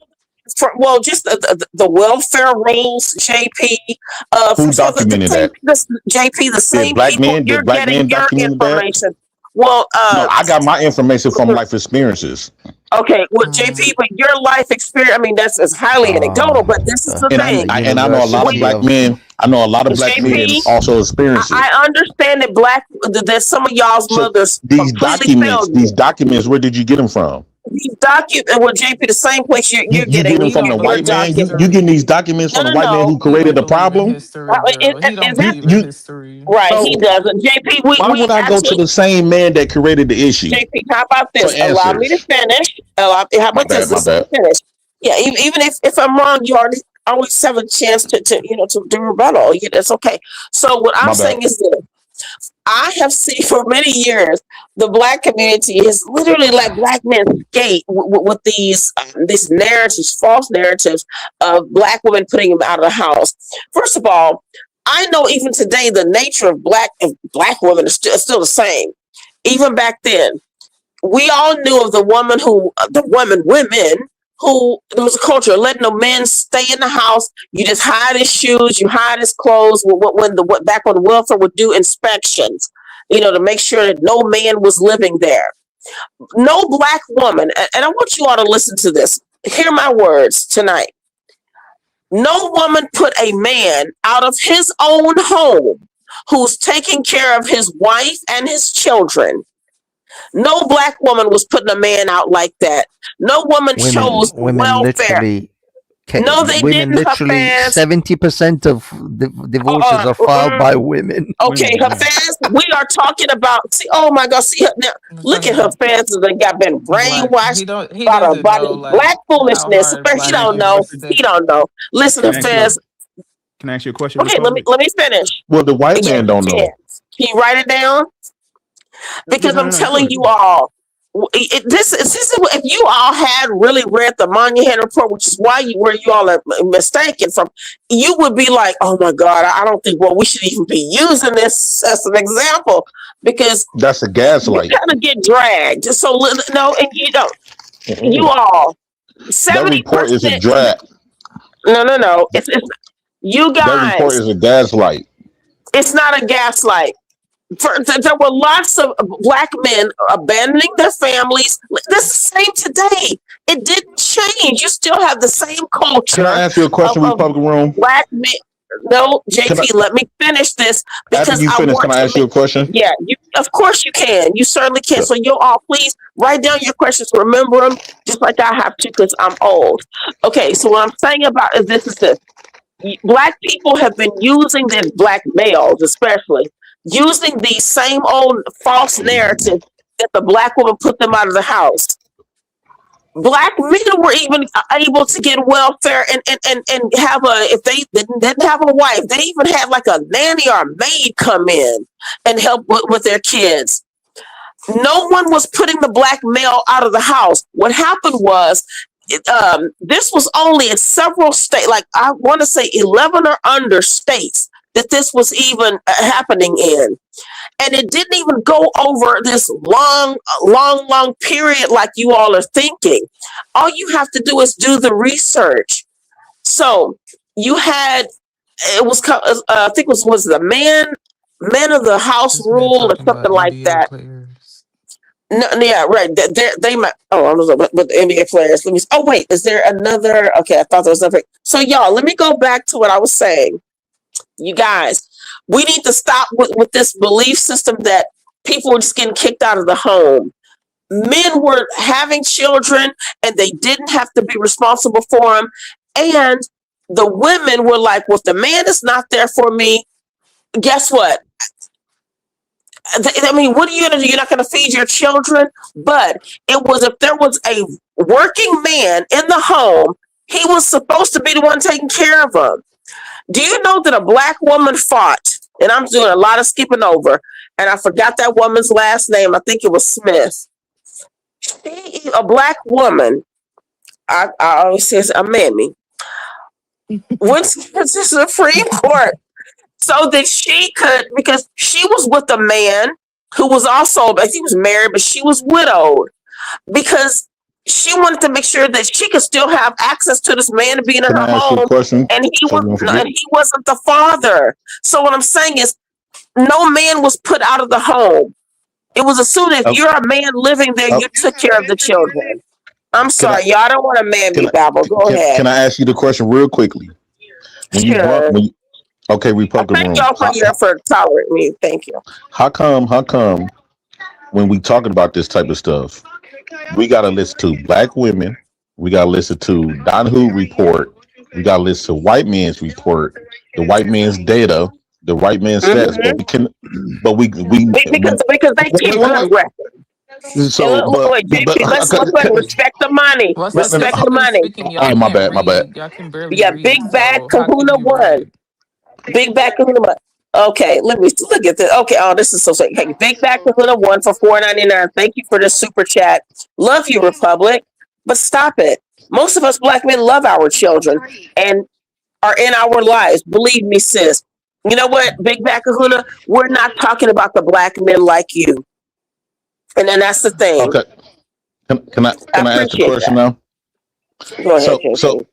just the welfare rules, JP.
Who
So the
documented
same,
that?
JP, the same people
The
you're
black
getting
man
your
documented that?
information. Well,
No, I got my information from life experiences.
okay, well, JP, but your life experience, I mean, that's highly anecdotal, but this is the
And
thing.
I know a lot of black men. I know a lot of black men
JP,
also experience it.
I understand that some of y'all's
So
mothers completely failed
these
you.
documents, where did you get them from?
These documents, well, JP, the same place you're
You
getting
get them from the
your
white man. You
document.
getting these documents
No,
from the
no,
white man
no.
who
He
created
don't
the
believe in
problem.
history, girl. He don't believe in
You
history.
Right, he
so
doesn't. JP,
why
we
would I go to
actually,
the same man that created the issue
JP, how about
for
this? Allow me to
answers?
finish. How
My
about this?
bad. My
Listen,
bad.
finish. Yeah, even if I'm wrong, you always have a chance to do rebuttal. That's okay. So what I'm
My bad.
saying is this. I have seen for many years the black community has literally let black men skate with these narratives, false narratives of black women putting them out of the house. First of all, I know even today the nature of black women is still the same. Even back then, we all knew of the women who there was a culture of letting no men stay in the house. You just hide his shoes, you hide his clothes. Back when welfare would do inspections, to make sure that no man was living there. No Black woman, and I want you all to listen to this. Hear my words tonight. No woman put a man out of his own home who's taking care of his wife and his children. No Black woman was putting a man out like that. No woman chose welfare. No, they
women
didn't.
literally 70% of divorces are filed by women.
Okay, Hafez, we are talking about. See, oh my God, see now. Look at Hafez. They been brainwashed by the Black foolishness. He don't know. He don't know. Listen, Hafez.
Can I ask you a question?
Okay, let me finish.
Well, the white man don't know.
Can you write it down? Because I'm telling you all, this is if you all had really read the Moynihan report, which is where you all are mistaken from, you would be like, oh my God, I don't think we should even be using this as an example, because
that's a gaslight.
You kind of get dragged. So no, and you don't. You all 70%.
That report is a drag.
No. It's you guys.
That report is a gaslight.
It's not a gaslight. There were lots of Black men abandoning their families. This is the same today. It didn't change. You still have the same culture.
Can I ask you a question, Republican Room?
Black men. No, JP, let me finish this. Because
after you finish, can I ask you a question?
Yeah, of course you can. You certainly can. So you all please write down your questions. Remember them, just like I have to, because I'm old. Okay, so what I'm saying about is this. Black people have been using this, Black males especially, using the same old false narrative that the Black woman put them out of the house. Black men were even able to get welfare and have if they didn't have a wife, they even had like a nanny or a maid come in and help with their kids. No one was putting the Black male out of the house. What happened was, this was only in several states, like I want to say 11 or under states, that this was even happening in. And it didn't even go over this long period like you all are thinking. All you have to do is do the research. So you had, it was, I think it was the man of the house rule or something like that. No, yeah, right. They might. Oh, I don't know, but the NBA players. Let me. Oh, wait. Is there another? Okay, I thought there was nothing. So, y'all, let me go back to what I was saying. You guys, we need to stop with this belief system that people were just getting kicked out of the home. Men were having children, and they didn't have to be responsible for them. And the women were like, "Well, if the man is not there for me, guess what? I mean, what are you going to do? You're not going to feed your children?" But it was, if there was a working man in the home, he was supposed to be the one taking care of them. Do you know that a Black woman fought, and I'm doing a lot of skipping over, and I forgot that woman's last name. I think it was Smith. A Black woman, I always say a mammy, went to the Supreme Court so that she could, because she was with a man who was also, I think he was married, but she was widowed, because she wanted to make sure that she could still have access to this man to be in her home, and he wasn't the father. So what I'm saying is, no man was put out of the home. It was assumed if you're a man living there, you took care of the children. I'm sorry, y'all don't want to man me babble. Go ahead.
Can I ask you the question real quickly? Okay, Republican Room.
Thank y'all for tolerating me. Thank you.
How come when we talking about this type of stuff, we gotta listen to Black women, we gotta listen to Donahue report, we gotta listen to white man's report, the white man's data, the white man's stats, but we
because they keep good records. So, let's respect the money. Respect the money.
Oh, my bad.
Yeah, Big Bad Kahuna won. Big Bad Kahuna won. Okay, let me look at this. Okay, this is so sweet. Hey, Big Bad Kahuna won for $4.99. Thank you for the super chat. Love you, Republic, but stop it. Most of us Black men love our children and are in our lives. Believe me, sis. You know what, Big Bad Kahuna? We're not talking about the Black men like you. And then that's the thing.
Okay. Can I ask a
appreciate
question
that.
now?
Go ahead, JP.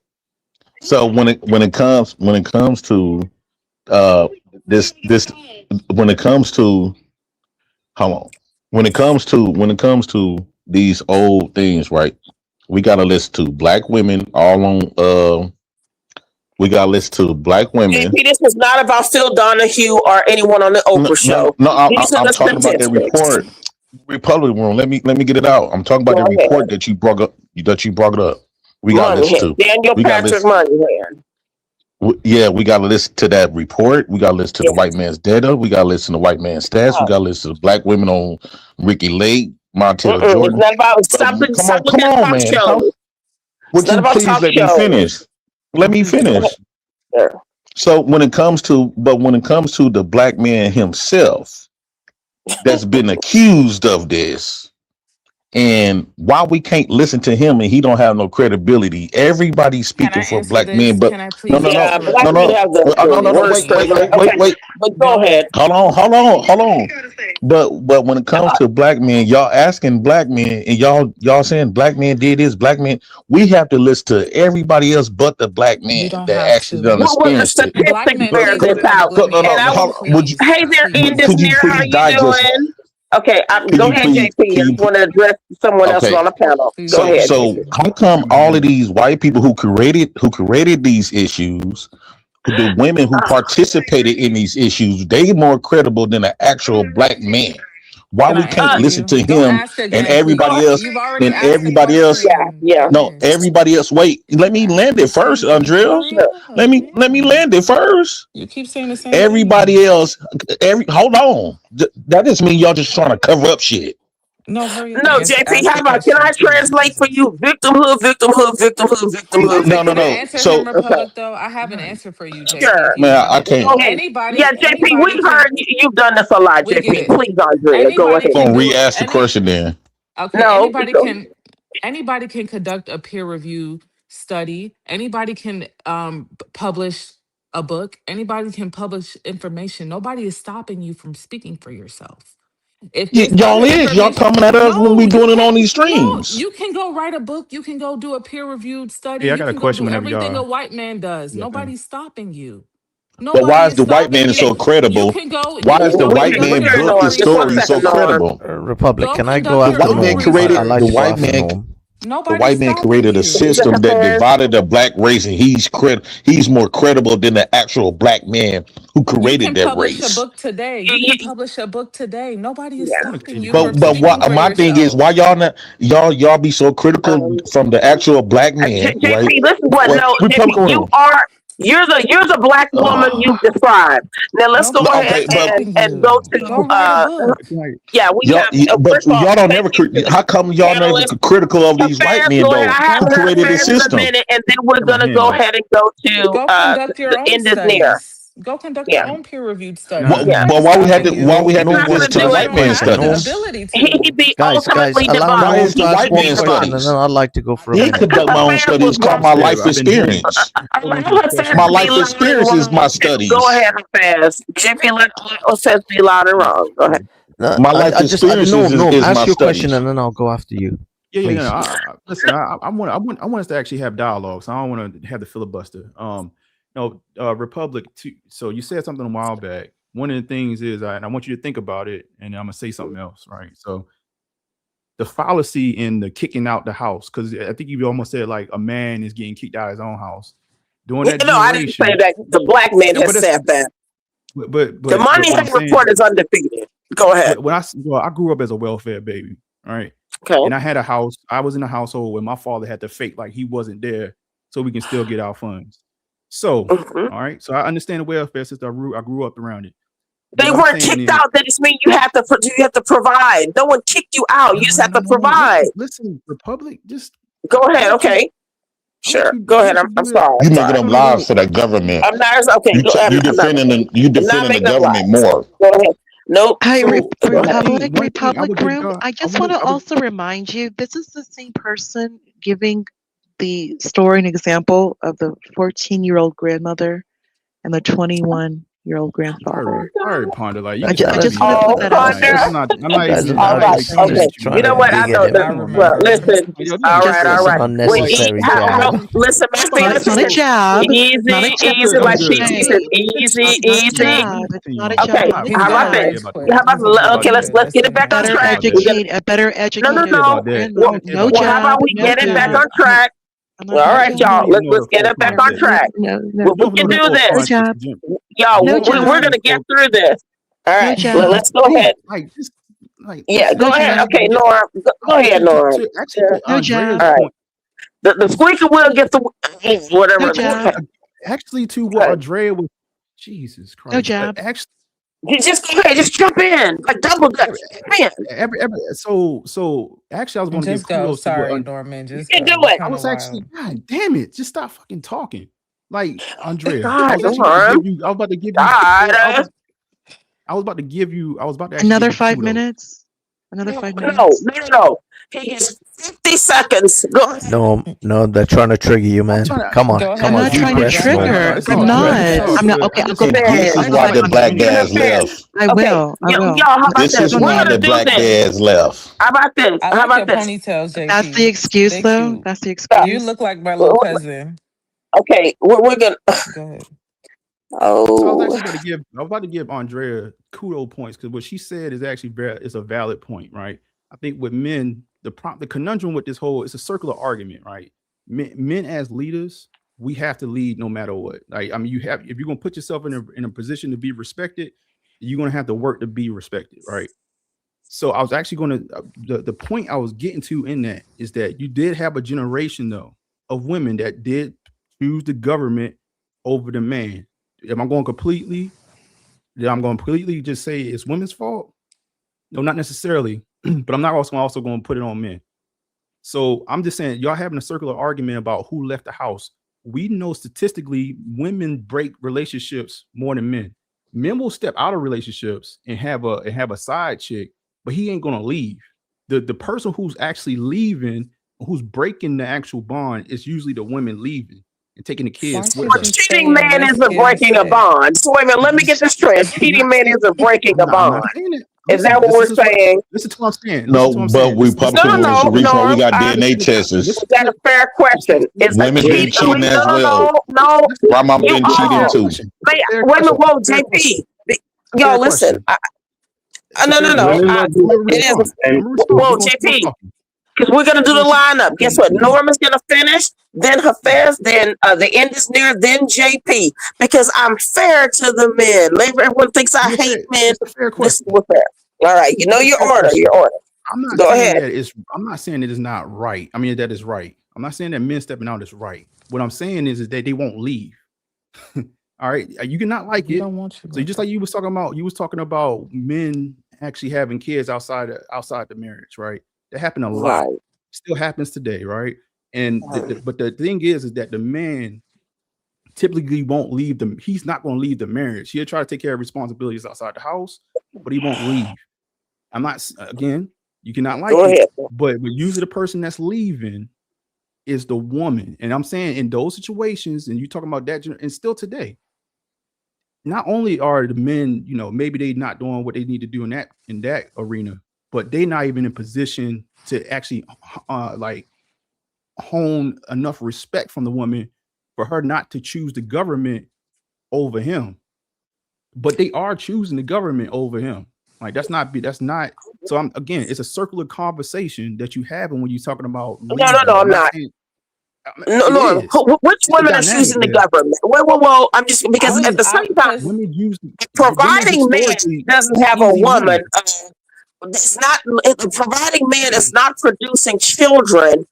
So when it comes to this when it comes to hold on. When it comes to these old things, right? We gotta listen to black women all on we gotta listen to black women.
JP, this is not about Phil Donahue or anyone on the Oprah show. These are
I'm
the
talking about the
statistics.
report. Republic room. Let me get it out. I'm talking about
Go
the
ahead.
report that you brought up. We got to listen
Moneyhead.
to.
Daniel
We got to
Patrick
listen.
Moneyhead.
Yeah, we got to listen to that report. We got to listen to the white man's data. We got to listen to white man's stats. We got to listen to black women on Ricky Lake, Montel
It's
Jordan.
not about stop looking
Come
at
on,
talk
man.
shows.
Would
It's not
you
about
please
talk
let me
shows.
finish? Let me finish.
Sure.
So when it comes to the black man himself that's been accused of this, and why we can't listen to him and he don't have no credibility. Everybody's speaking for
Answer
black men,
this?
but
Can I please
Yeah,
answer
black men have the
no,
worst privilege. Okay, but go ahead.
Hold on. But when it comes to black men, y'all asking black men and y'all saying black men did this, black men, we have to listen to everybody else but the black
You
man
don't
that
have
actually done
to.
What was the
experienced it.
Black
statistics
men,
bear
please,
this
Republic,
out?
let me
And I
answer,
was,
Would you
please.
hey there,
Please.
could you
Indismere, how
please
you
digest?
doing? Okay,
Could
go
you
ahead,
please?
JP. I just want to address someone else
Okay.
on the panel.
Please
Go
do.
ahead,
So
JP.
how come all of these white people who created these issues, the women who participated in these issues, they more credible than an actual black man? Why
Can
we
I
can't
answer
listen
you?
to
Don't
him
ask
and
again,
everybody
please.
else
You've already
and
asked the
everybody else?
question.
Yeah.
Go
No,
ahead.
everybody else. Wait, let me land it first, Andrea.
Hurry up.
Let me land it first.
You keep saying the same
Everybody
thing.
else, hold on. That just mean y'all just trying to cover up shit.
No, hurry up and
No,
answer.
JP,
Ask
how
the
about, can
question,
I translate for
please.
you? Victimhood.
Listen, can I
No.
answer
So
him, Republic, though? I have an answer for you, JP,
Sure.
if you
man,
want
I
it.
can't.
Go ahead. Yeah, JP,
Anybody
we've
can,
heard you've done this a lot,
we get
JP.
it.
Please, Andrea, go
Anybody
ahead.
can
Gonna
do it.
re-ask the question then.
Okay,
No,
anybody can conduct a peer review study. Anybody can publish a book. Anybody can publish information. Nobody is stopping you from speaking for yourself. If there's
Y'all
other
y'all
information,
coming at us when we
no, you
doing it on
can
these
no,
streams.
you can go write a book. You can go do a peer-reviewed study.
Hey, I
You
got a
can go
question
do
whenever
everything a
y'all.
white man does.
Yeah, thanks.
Nobody's stopping you.
But why
Nobody
is
is
the white
stopping
man
you.
so
You
credible?
can go.
Why
You
is
can
the
go
white
we
conduct
man
your
hear
book
own
and
Norm. Just one
story
second,
so
research.
Norm.
credible?
Republic,
Go
can I
conduct
go
The
your
after
white
own
man
Norm? I
created
like
the
to go
white
after
research.
man.
Norm.
The
Nobody's
white man
stopping
created a
you.
system that divided the black race, and he's more credible than the actual black man who
You
created
can
that
publish a
race.
book today. You can publish a book today. Nobody is
Yeah.
stopping you from
But
speaking
what
for
my thing is,
yourself.
why y'all not y'all be so critical from the actual black man, right?
JP, listen what,
Well,
no,
Republican
JP,
room.
you're the black woman you described. Now let's go
Nobody is
ahead
Okay, but
stopping
and go
you. Go
to,
write a book.
yeah, we
y'all,
have,
but
first of all,
y'all don't
thank
never.
you for
How come y'all never
panelists.
critical of these white
Affairs,
men
go ahead.
though,
I
Go
who
haven't heard
write a
created the
affairs in a
book.
system?
minute, and then we're
Got my
gonna
hand
go
up.
ahead and go to
Go conduct your
the
own
end is near.
studies. Go conduct your
Yeah,
own peer-reviewed
Can I?
studies.
yeah.
But
Nobody's
why we had
stopping
to why
you.
we
He's
had to
not
listen
gonna
to the
do
Because you
it.
white
don't
man
have the
studies?
ability
He'd
to.
be
Guys,
ultimately
allow
Why
Norm
is
to
he
dividing.
ask
white
one
man
question and then
studies?
I'd like to go for a
He
minute.
Because
conduct my own
affairs was
studies called
one.
my
Yeah,
life
I've been hearing.
experience.
I've been
Allow
answering the
affairs
My
to
question.
be
life
loud and
experience is
wrong.
my
Go
studies.
ahead, affairs. JP, let affairs be loud and wrong. Go ahead.
No,
My life experiences
Norm,
is
ask
my
your question
studies.
and then I'll go after you,
Yeah. No,
please.
listen, I want us to actually have dialogue. So I don't want to have the filibuster. No, Republic. So you said something a while back. One of the things is, and I want you to think about it, and I'm gonna say something else, right? So the fallacy in the kicking out the house, because I think you almost said like a man is getting kicked out of his own house during that
No, I didn't say
generation.
that. The black man
Yeah,
has said that.
but
The
what I'm
Moneyhead
saying,
report is undefeated. Go ahead.
I grew up as a welfare baby, all right,
Okay.
and I had a house. I was in a household where my father had to fake like he wasn't there so we can still get our funds. So, all right, so I understand the welfare system. I grew up around it. But
They
what I'm
weren't
saying
kicked
is,
out. That just means you have to provide. No one kicked you out. You just have to
no.
provide.
Listen, Republic, just
go ahead. Okay. Sure. Go ahead. I'm sorry.
You
I'm
making
sorry.
up lies for that government.
I'm not okay. Go ahead.
You
I'm not
defending the
making up
government
lies.
more.
Go ahead. Nope.
Hey,
Go ahead.
Republic Room. I just want to also remind you, this is the same person giving the story and example of the 14-year-old grandmother and the 21-year-old your grandfather.
All right, Ponder. Like,
I just want to put that out there.
All right. Okay. You know what? I know that. Well, listen. All right. Listen, Maxine,
It's not a jab.
easy, like she said, easy. Okay. How about this? Okay, let's get it back on track.
A better educated.
No jab. How about we get it back on track? All right, y'all. Let's get it back on track. We can do this, y'all. We're gonna get through this. All right. Let's go ahead. Yeah, go ahead. Okay, Nora. Go ahead, Nora. All right. The squeaker will get the whatever.
Actually, to what Andrea was. Jesus Christ.
No jab.
Actually.
Just go ahead, just jump in, like double dutch.
So actually, I was going to give kudos.
Sorry, Norman. Just
you can do it.
I was actually, God damn it, just stop fucking talking. Like Andrea,
God,
I was about to give you. I was about to give you. I was about to
another 5 minutes. Another 5 minutes.
No. He gets 50 seconds. Go ahead.
No, they're trying to trigger you, man. Come on.
I'm not trying to trigger. I'm not. Okay, I'll go back.
This is why the black dads left.
I will.
Y'all, how about
this is why the black dads left.
How about this?
How about this? Ponytails, JP.
That's the excuse, though. That's the excuse.
You look like my little cousin.
Okay, we're gonna.
Go ahead.
Oh,
I was about to give Andrea kudos points because what she said is actually is a valid point, right? I think with men, the conundrum with this whole, it's a circular argument, right? Men as leaders, we have to lead no matter what. Like, I mean, if you're gonna put yourself in a position to be respected, you're gonna have to work to be respected, right? So I was actually going to the point I was getting to in that is that you did have a generation though of women that did choose the government over the man. Am I going completely? Yeah, I'm going to completely just say it's women's fault. No, not necessarily, but I'm not also going to put it on men. So I'm just saying, y'all having a circular argument about who left the house. We know statistically women break relationships more than men. Men will step out of relationships and have a side chick, but he ain't gonna leave. The person who's actually leaving, who's breaking the actual bond, is usually the women leaving and taking the kids with her.
Cheating man isn't breaking a bond. So wait a minute, let me get this straight. Cheating man isn't breaking a bond. Is that what we're saying?
Listen to what I'm saying.
No, but we probably we got DNA tests.
Is that a fair question?
Women been cheating as well.
No.
My mom been cheating too.
Wait a minute, whoa, JP. Y'all listen. No. It is. Whoa, JP. Because we're gonna do the lineup. Guess what? Norma's gonna finish, then Hafez, then the end is near, then JP. Because I'm fair to the men. Everyone thinks I hate men. This is fair. All right, you know your order.
I'm not
Go
saying
ahead.
I'm not saying it is not right. I mean that is right. I'm not saying that men stepping out is right. What I'm saying is that they won't leave. All right, you cannot like it. So just like you was talking about men actually having kids outside the marriage, right? That happened a lot.
Right.
Still happens today, right? And but the thing is that the man typically won't leave them. He's not going to leave the marriage. He'll try to take care of responsibilities outside the house, but he won't leave. I'm not, again, you cannot like it, but usually the person that's leaving is the woman. And I'm saying in those situations, and you talking about that, and still today, not only are the men, maybe they not doing what they need to do in that arena, but they're not even in position to actually hone enough respect from the woman for her not to choose the government over him. But they are choosing the government over him. Like that's not. So again, it's a circular conversation that you have when you're talking about.
No, I'm not. No. Which women are choosing the government? Well. I'm just because at the same time, providing man doesn't have a woman. It's not providing man is not producing children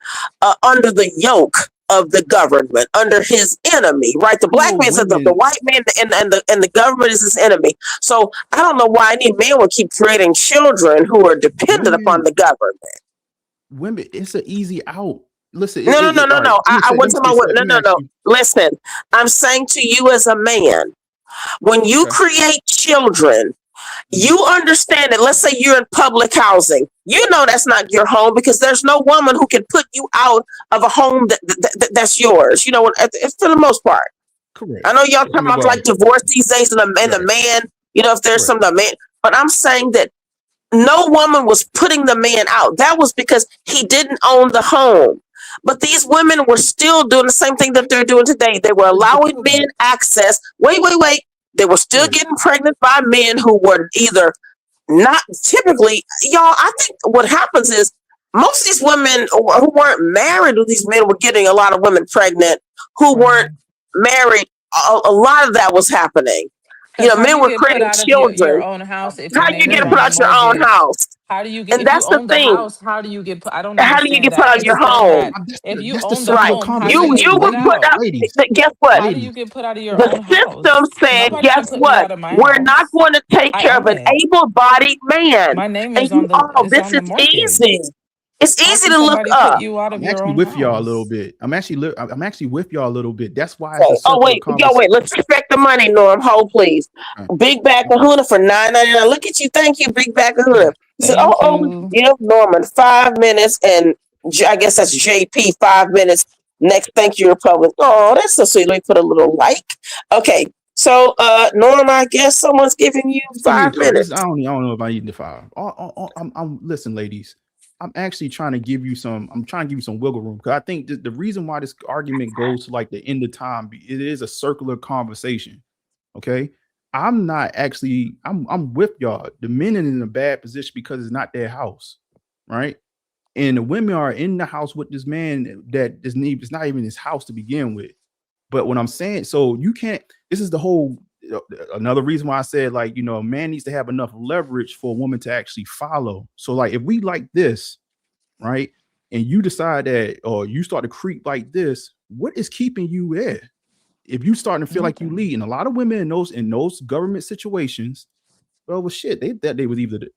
under the yoke of the government, under his enemy, right? The black man says the white man and the government is his enemy. So I don't know why any man would keep creating children who are dependent upon the government.
Women, it's an easy out. Listen,
no. I wasn't talking about no. Listen, I'm saying to you as a man, when you create children, you understand that. Let's say you're in public housing. You know that's not your home because there's no woman who can put you out of a home that's yours. For the most part.
Correct.
I know y'all talking about like divorce these days and the man, you know, if there's some the man, but I'm saying that no woman was putting the man out. That was because he didn't own the home. But these women were still doing the same thing that they're doing today. They were allowing men access. Wait. They were still getting pregnant by men who were either not typically, y'all. I think what happens is most of these women who weren't married to these men were getting a lot of women pregnant who weren't married. A lot of that was happening. You know, men were creating children.
Your own house. If
how
your
you
name
get
is
to put
on a
out your own
mortgage,
house?
how do you get?
And
If you
that's the
own the
thing.
house, how do you get? I don't
How do you
understand
get put
that.
out
It's
your
saying
home?
that if you
That's the
own the
circular
home, how do
You
you get
would
put
put
out?
out.
ladies.
Guess what?
How do you get put out of your
The
own
system
house?
said,
Nobody can
guess
put me
what?
out of my
We're not
house.
going to take
I
care of
own
an
it.
able-bodied man.
My name
And
is on the
this is
mortgage.
easy. It's
How
easy
can
to look
somebody put
up.
you out
I'm
of your
actually
own
with y'all a little
house?
bit. I'm actually with y'all a little bit. That's why it's a
Okay. Oh
circular
wait, yo,
conversation.
wait. Let's respect the money, Norm. Hold, please. Big bag of Kahuna for $9.99. Look at you. Thank you, Big bag of Kahuna. He said,
Thank
oh,
you.
give Norman 5 minutes, and I guess that's JP 5 minutes. Next, thank you, Republic. Oh, that's so sweet. Let me put a little like. Okay, so Norm, I guess someone's giving you
Just give me
5 minutes.
I don't know if I need the 5. Listen, ladies. I'm actually trying to give you some. I'm trying to give you some wiggle room because I think the reason why this argument goes to like the end of time, it is a circular conversation. Okay, I'm not actually. I'm with y'all. The men are in a bad position because it's not their house, right? And the women are in the house with this man that it's not even his house to begin with. But what I'm saying, so you can't. This is the whole. Another reason why I said, like, you know, a man needs to have enough leverage for a woman to actually follow. So, like, if we like this, right, and you decide that, or you start to creep like this, what is keeping you there? If you starting to feel like you lead, and a lot of women in those government situations, well, shit, they thought they were either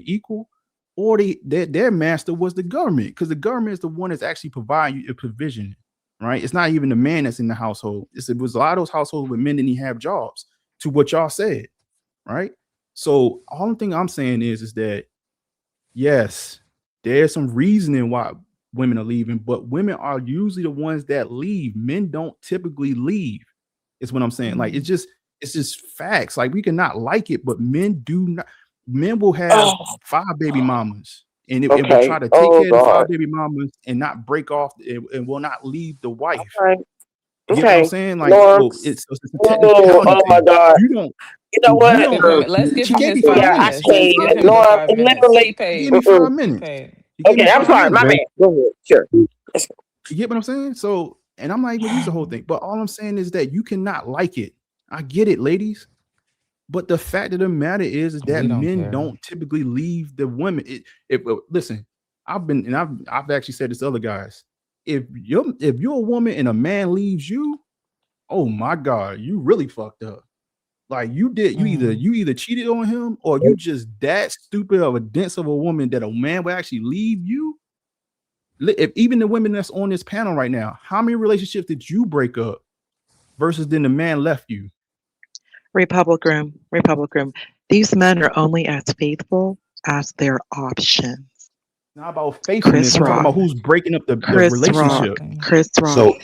equal, or their master was the government, because the government is the one that's actually providing you a provision. Right, it's not even the man that's in the household. It was a lot of those households with men didn't even have jobs. To what y'all said, right? So all the thing I'm saying is that yes, there's some reasoning why women are leaving, but women are usually the ones that leave. Men don't typically leave. Is what I'm saying. Like it's just facts. Like we cannot like it, but men do not. Men will have 5 baby mamas. And it will try to take care of the 5 baby mamas and not break off and will not leave the wife.
Okay.
You get what I'm saying? Like,
Norm.
so it's a technicality.
Oh my God.
You don't.
You know what?
Let's give
She
him
gave
his
me 5
5
Yeah, I
minutes.
minutes. Let's
paid
give
it.
him the
Norm,
5 minutes.
literally.
He paid.
He gave me 5
He
minutes.
paid.
He gave
Okay,
me
I'm
5
sorry.
minutes.
My bad. Go ahead. Sure.
You get what I'm saying? So, and I'm not even use the whole thing, but all I'm saying is that you cannot like it. I get it, ladies. But the fact of the matter is that men don't typically leave the women. Listen, I've actually said this to other guys. If you're a woman and a man leaves you, oh my God, you really fucked up. Like you either cheated on him or you just that stupid of a dense of a woman that a man will actually leave you. If even the women that's on this panel right now, how many relationships did you break up versus then the man left you?
Republic Room. These men are only as faithful as their options.
Not about faithfulness. I'm talking about who's breaking up the relationship.
Chris Rock.
So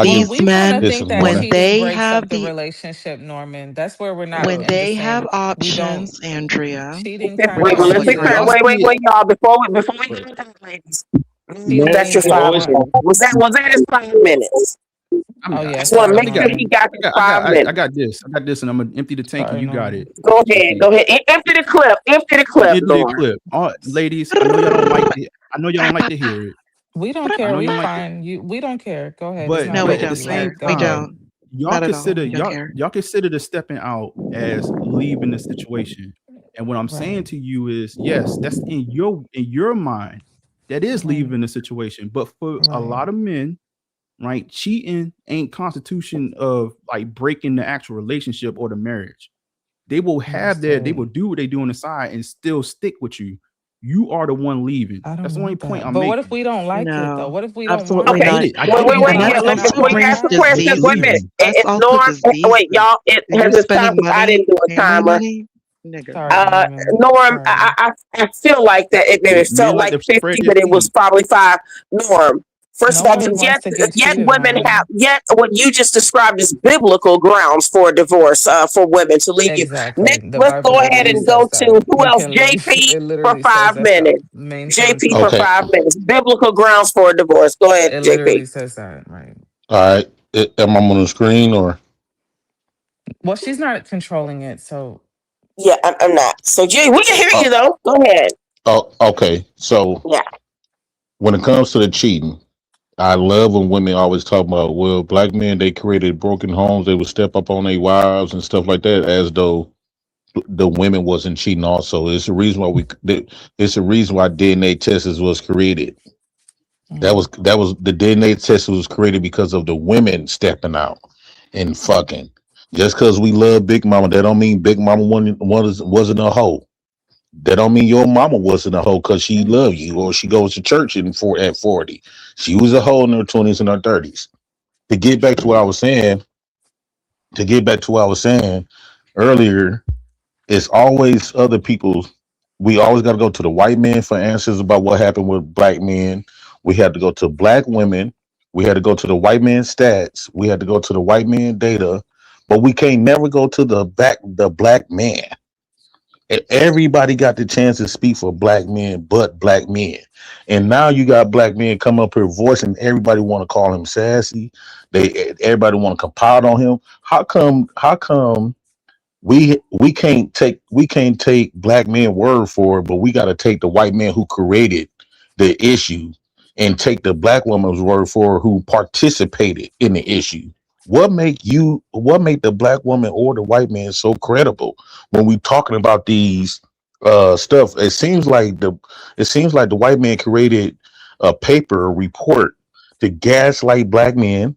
These men,
think that
when
cheating
they
breaks
have
up the relationship, Norman. That's where we're not
when
in
they
the
have
same.
options, Andrea.
Cheating
Wait,
kind of
Republic
causes.
Room.
wait, y'all. Before we go to the ladies, that's your 5 minutes. Was that his 5 minutes?
Oh
I
yeah.
just want to
Sorry,
make sure he
Norman.
got his 5 minutes.
I got this, and I'm gonna empty the tank, and you got it.
Go ahead. Empty the clip. Empty the clip.
All ladies, I know y'all don't like it. I know y'all don't like to hear it.
We don't care. We fine. We don't care. Go ahead.
But
No,
at the same time, y'all consider y'all consider the stepping out as leaving the situation. And what I'm saying to you is, yes, that's in your mind, that is leaving the situation. But for a lot of men, right, cheating ain't constitution of like breaking the actual relationship or the marriage. They will have they will do what they do on the side and still stick with you. You are the one leaving. That's the only point I'm
But
making.
what if we don't like it though? What if we don't
Absolutely
want
not.
it?
I get it.
Wait.
And that also brings
Question. Wait a minute.
That's also
Norm, wait, y'all. It
You're
has this
spending
time. I didn't do a
family
timer.
money, nigga.
Norm, I feel like that it felt
Men like
like
to
50,
spread their
but it was
feet.
probably 5. Norm, First of all,
Nobody wants to get
yet
cheated
women have
on.
yet what you just described as biblical grounds for a divorce for women to leave you.
Exactly.
Next,
The
let's
Bible
go ahead
literally
and
says
go to
that
who
you
else?
can leave.
JP
It
for
literally says
5
that's the
minutes.
main
JP for
concept.
Okay.
5 minutes. Biblical grounds for a divorce. Go ahead,
It
JP.
literally says that, right?
All right. Am I on the screen or?
Well, she's not controlling it, so
Yeah, I'm not. So Jay, we can hear you though. Go ahead.
Oh, okay. So
Yeah.
when it comes to the cheating, I love when women always talk about, well, black men, they created broken homes. They would step up on their wives and stuff like that, as though the women wasn't cheating. Also, it's the reason why it's the reason why DNA tests was created. That was the DNA test was created because of the women stepping out and fucking. Just because we love Big Mama, that don't mean Big Mama wasn't a hoe. That don't mean your mama wasn't a hoe because she loved you or she goes to church at 40. She was a hoe in her 20s and her 30s. To get back to what I was saying, earlier, it's always other people's. We always got to go to the white man for answers about what happened with black men. We had to go to black women. We had to go to the white man stats. We had to go to the white man data, but we can't never go to the black man. Everybody got the chance to speak for black men, but black men. And now you got black men come up here voicing. Everybody want to call him sassy. Everybody want to compile on him. How come? We can't take black men word for it, but we got to take the white man who created the issue and take the black woman's word for it who participated in the issue. What make the black woman or the white man so credible when we talking about these stuff? It seems like the white man created a report to gaslight black men,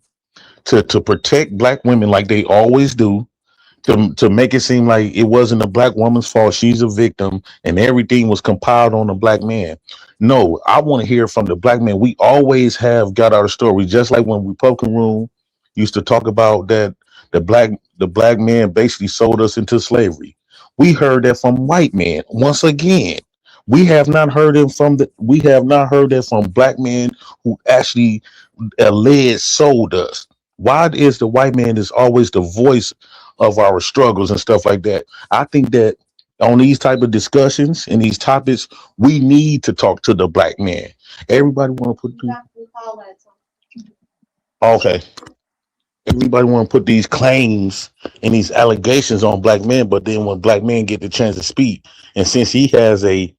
to protect black women like they always do, to make it seem like it wasn't a black woman's fault. She's a victim, and everything was compiled on the black man. No, I want to hear from the black man. We always have got our story, just like when Republican Room used to talk about that the black man basically sold us into slavery. We heard that from white men. Once again, we have not heard that from black men who actually alleged sold us. Why is the white man is always the voice of our struggles and stuff like that? I think that on these type of discussions and these topics, we need to talk to the black man. Everybody want to okay. Everybody want to put these claims and these allegations on black men, but then when black men get the chance to speak, and since he has a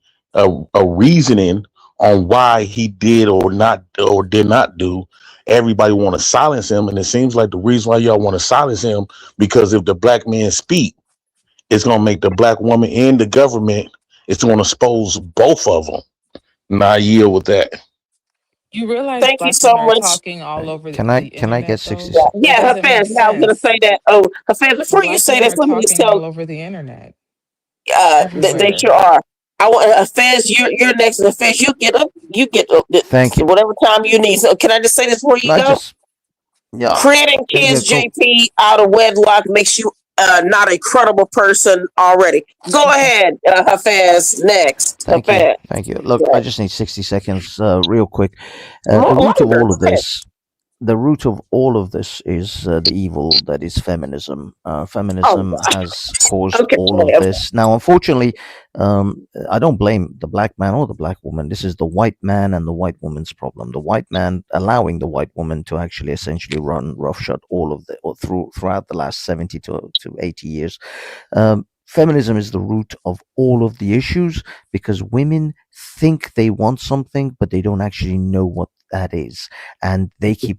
reasoning on why he did or not or did not do, everybody want to silence him. And it seems like the reason why y'all want to silence him, because if the black men speak, it's going to make the black woman and the government, it's going to expose both of them. And I yield with that.
You realize
Thank you
black
so
men are
much.
talking all over
Can I
the
get
internet,
60
though.
seconds?
It
Yeah,
doesn't make
Hafez. I was gonna
sense.
say that. Oh, Hafez, before you
Black
say
men
this,
are
let me just
talking
tell
all over the internet,
they
everywhere.
sure are. I want Hafez, you're next. Hafez, you get up,
Thank you.
whatever time you need. So can I just say this before you
I
go?
just yeah
Creating
yeah
kids,
go.
JP, out of wedlock makes you not a credible person already. Go ahead, Hafez. Next,
Thank you.
Hafez.
Thank you. Look, I
Yeah.
just need 60 seconds, real quick. The
More
root of
longer.
all
Go
of
ahead.
this, the root of all of this is the evil that is feminism.
Oh,
Feminism has caused
okay.
all of this. Now, unfortunately, I don't blame the black man or the black woman. This is the white man and the white woman's problem. The white man allowing the white woman to actually essentially run roughshod all of the or throughout the last 70 to 80 years. Feminism is the root of all of the issues because women think they want something, but they don't actually know what that is. And they keep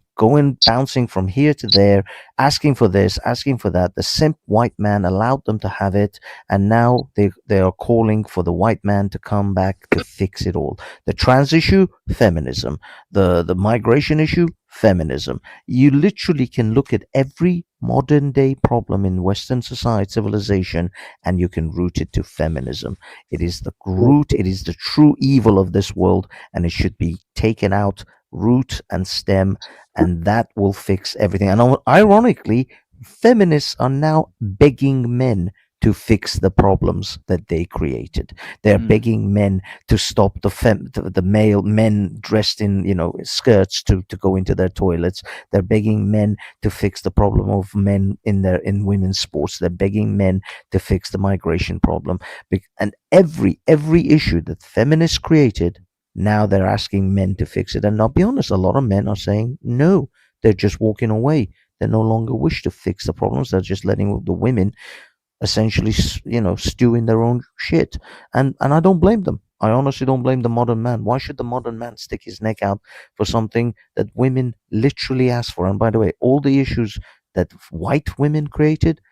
bouncing from here to there, asking for this, asking for that. The simp white man allowed them to have it. And now they are calling for the white man to come back to fix it all. The trans issue, feminism. The migration issue, feminism. You literally can look at every modern day problem in Western society, civilization, and you can root it to feminism. It is the root, it is the true evil of this world, and it should be taken out, root and stem, and that will fix everything. And ironically, feminists are now begging men to fix the problems that they created. They're begging men to stop the male men dressed in, you know, skirts to go into their toilets. They're begging men to fix the problem of men in women's sports. They're begging men to fix the migration problem. And every issue that feminists created, now they're asking men to fix it. And I'll be honest, a lot of men are saying no. They're just walking away. They no longer wish to fix the problems. They're just letting the women essentially, you know, stew in their own shit. And I don't blame them. I honestly don't blame the modern man. Why should the modern man stick his neck out for something that women literally ask for? And by the way, all the issues that white women created,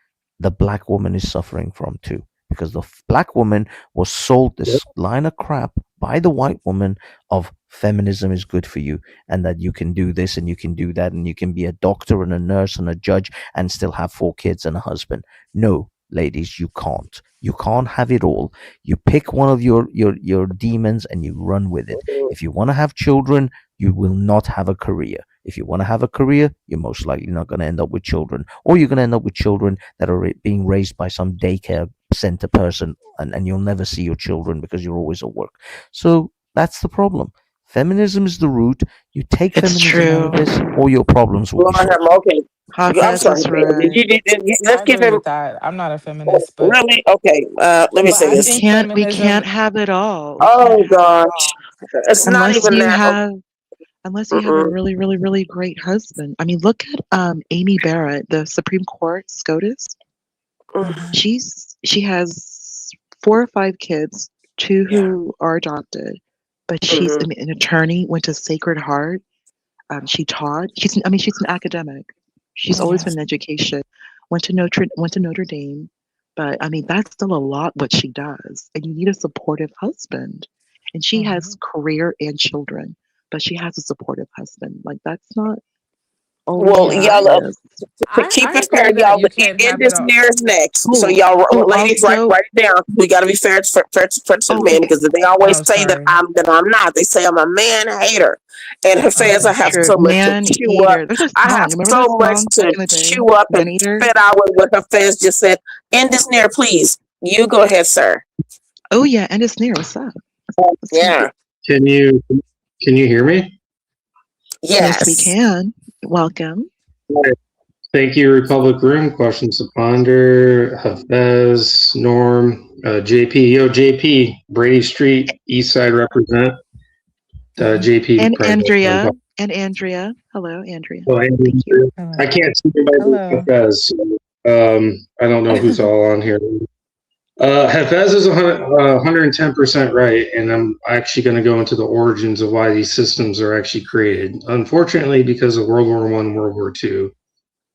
the black woman is suffering from too. Because the black woman was sold this line of crap by the white woman of feminism is good for you, and that you can do this and you can do that, and you can be a doctor and a nurse and a judge and still have 4 kids and a husband. No, ladies, you can't. You can't have it all. You pick one of your demons and you run with it. If you want to have children, you will not have a career. If you want to have a career, you're most likely not going to end up with children, or you're going to end up with children that are being raised by some daycare center person, and you'll never see your children because you're always at work. So that's the problem. Feminism is the root. You take feminism out of this, all your problems will be solved.
Okay. I'm sorry. Let's give him
that. I'm not a feminist, but
really okay. Let me say this.
We can't have it all.
Oh gosh, it's not even that.
Unless you have a really, really, really great husband. I mean, look at Amy Barrett, the Supreme Court SCOTUS. She has 4 or 5 kids, 2 who are adopted, but she's an attorney. Went to Sacred Heart. She taught. She's an academic. She's always been in education. Went to Notre Dame, but I mean that's still a lot what she does. And you need a supportive husband. And she has career and children, but she has a supportive husband. Like that's not.
Well, y'all to keep it fair, y'all. End this nearest next. So y'all, ladies,
also,
write it down. We got to be fair to the men, because they always say that I'm not. They say I'm a man hater, and her says I have so much to chew up. I have so much to chew up and spit out with what her fans just said. End this near, please. You go ahead, sir.
Oh yeah, end this near. What's up?
Yeah.
Can you hear me?
Yes,
we can. Welcome.
Thank you, Republic Room. Questions to ponder. Hafez, Norm, JP. Yo, JP, Brady Street, East Side represent. JP.
And Andrea. And Andrea. Hello, Andrea.
Oh, Andrea. I can't see my Hafez. I don't know who's all on here. Hafez is 110% right, and I'm actually going to go into the origins of why these systems are actually created. Unfortunately, because of World War I, World War II,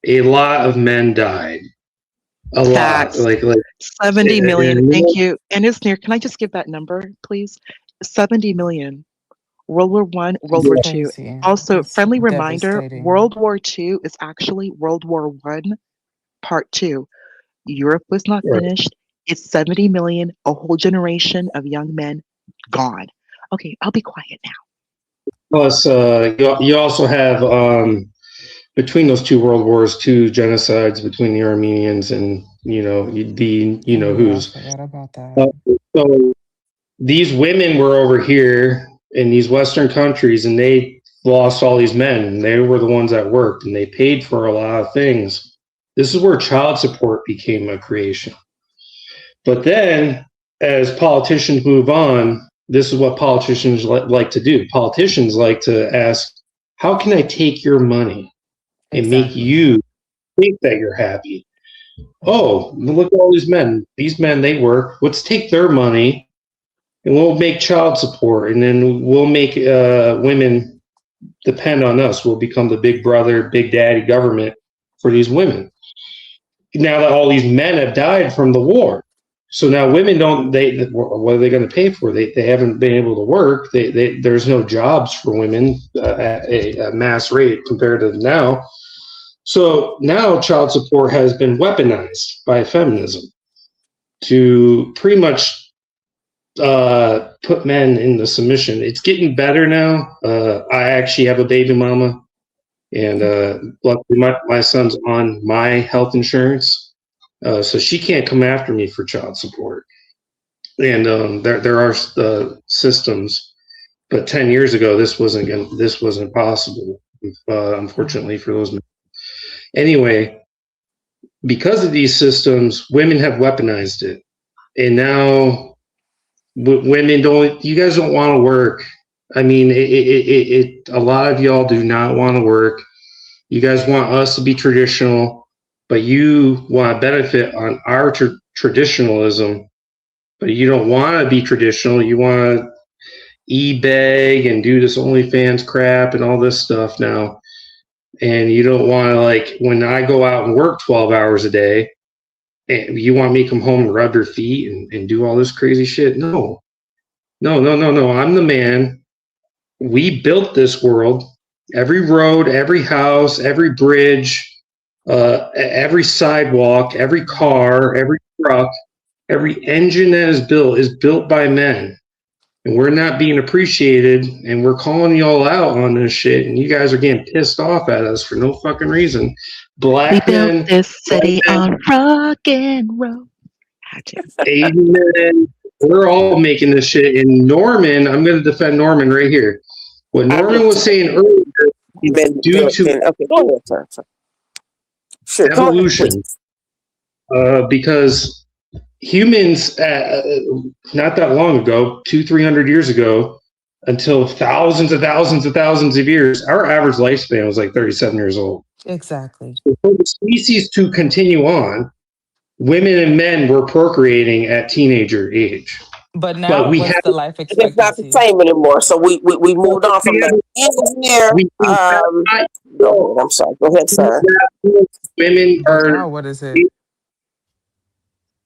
a lot of men died. A lot, like
70 million. Thank you. And it's near. Can I just give that number, please? 70 million. World War I, World War II. Also, friendly reminder: World War II is actually World War I, Part 2. Europe was not finished. It's 70 million, a whole generation of young men gone. Okay, I'll be quiet now.
Plus, you also have between those 2 world wars, 2 genocides between the Armenians and who's.
I forgot about that.
So these women were over here in these Western countries, and they lost all these men, and they were the ones that worked, and they paid for a lot of things. This is where child support became a creation. But then, as politicians move on, this is what politicians like to do. Politicians like to ask, how can I take your money and make you think that you're happy? Oh, look at all these men. These men, they work. Let's take their money and we'll make child support. And then we'll make women depend on us. We'll become the big brother, big daddy government for these women. Now that all these men have died from the war. So now women what are they going to pay for? They haven't been able to work. There's no jobs for women at a mass rate compared to now. So now child support has been weaponized by feminism to pretty much put men into submission. It's getting better now. I actually have a baby mama, and luckily my son's on my health insurance. So she can't come after me for child support. And there are systems, but 10 years ago this wasn't possible, unfortunately for those men. Anyway, because of these systems, women have weaponized it, and now women don't. You guys don't want to work. I mean, a lot of y'all do not want to work. You guys want us to be traditional, but you want to benefit on our traditionalism. But you don't want to be traditional. You want to e-beg and do this OnlyFans crap and all this stuff now. And you don't want to, like, when I go out and work 12 hours a day, and you want me to come home and rub your feet and do all this crazy shit? No. I'm the man. We built this world. Every road, every house, every bridge, every sidewalk, every car, every truck, every engine that is built by men. And we're not being appreciated, and we're calling y'all out on this shit, and you guys are getting pissed off at us for no fucking reason. Black
We
men,
built this city on rock and roll.
Asian men, we're all making this shit. And Norman, I'm going to defend Norman right here. What Norman was saying earlier is due to evolution. Because humans, not that long ago, 200-300 years ago, until thousands of years, our average lifespan was like 37 years old.
Exactly.
So for the species to continue on, women and men were procreating at teenager age.
But now, what's the life expectancy?
It's not the same anymore. So we moved on from that. I'm sorry. Go ahead, sir.
Women are.
Now what is it?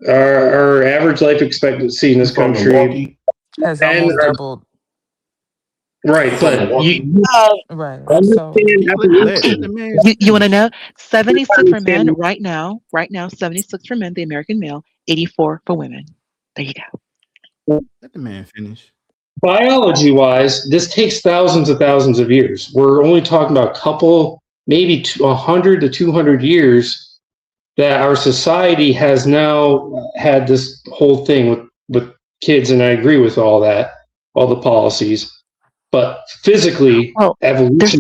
Our average life expectancy in this country
has almost doubled.
Right, but
right.
So you want to know? 76 for men right now. 76 for men, the American male. 84 for women. There you go.
Let the man finish.
Biology-wise, this takes thousands of years. We're only talking about a couple, maybe 100 to 200 years that our society has now had this whole thing with kids, and I agree with all that, all the policies. But physically, evolution.
There's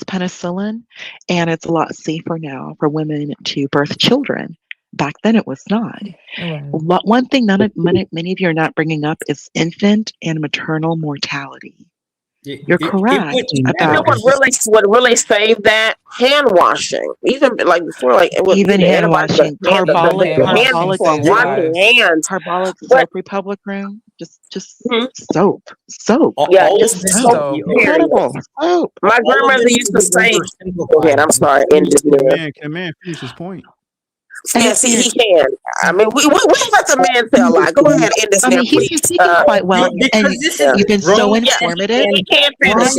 penicillin, and it's a lot safer now for women to birth children. Back then, it was not. One thing many of you are not bringing up is infant and maternal mortality. You're correct.
You know what really saved that? Hand washing. Even like before, like
even hand washing, carbolic soap, Republic room, just soap.
Yeah, just soap. Incredible. Soap. My grandmother used to say. Go ahead. I'm sorry.
Can a man finish his point?
Yeah, see, he can. I mean, we let the man tell a lot. Go ahead, end this.
I mean, he's speaking quite well, and you've been so informative.
He can't finish.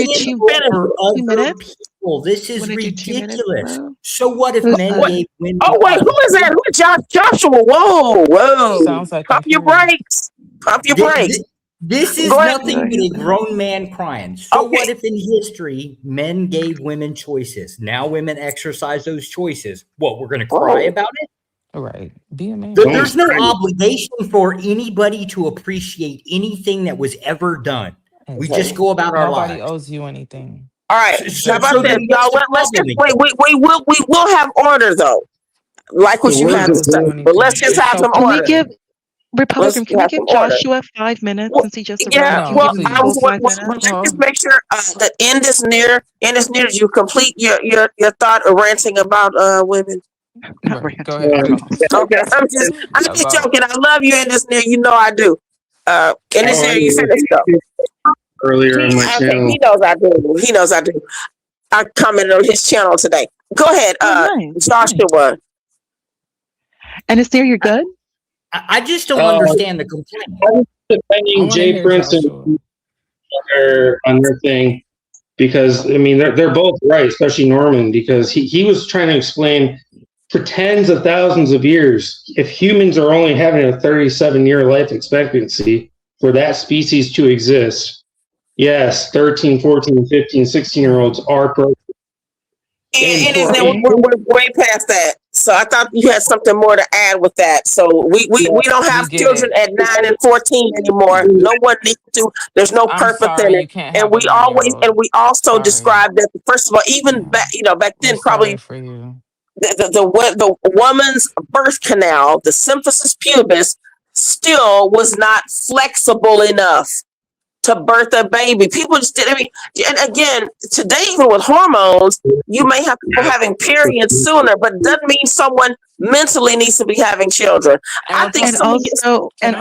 This is ridiculous. So what if men gave women?
Oh wait, who is that? Who is Joshua? Whoa!
Sounds like
pump your brakes. Pump your brakes.
This is nothing but a grown man crying. So what if in history men gave women choices? Now women exercise those choices. What, we're going to cry about it?
Right. Be a man.
There's no obligation for anybody to appreciate anything that was ever done. We just go about our lives.
Nobody owes you anything.
All right. How about this, y'all? Let's just wait. We will have order though, like what you had to say. But let's just have some order.
Republican, can we give Joshua 5 minutes since he just arrived?
Yeah, let's just make sure that in this near, you complete your thought of ranting about women.
Go ahead.
Okay, I'm just joking. I love you in this near. You know I do. In this near, you finished though.
Earlier on my channel.
He knows I do. I commented on his channel today. Go ahead, Joshua.
And is there you're good?
I just don't understand the complaint.
I'm defending Jay Prince on their thing because I mean they're both right, especially Norman, because he was trying to explain for tens of thousands of years, if humans are only having a 37-year life expectancy for that species to exist, yes, 13, 14, 15, 16-year-olds are procreating.
We're way past that. So I thought you had something more to add with that. So we don't have
get
children
it.
at 9 and 14 anymore. No one needs to. There's no
I'm
purpose in
sorry
it.
you can't
And
have a 9-year-old.
we also
Sorry.
described that first of all, even back back
We're
then
sorry
probably
for you.
the woman's birth canal, the symphysis pubis, still was not flexible enough to birth a baby. People just did. I mean, and again, today even with hormones, you may have people having periods sooner, but it doesn't mean someone mentally needs to be having children. I think
And
some of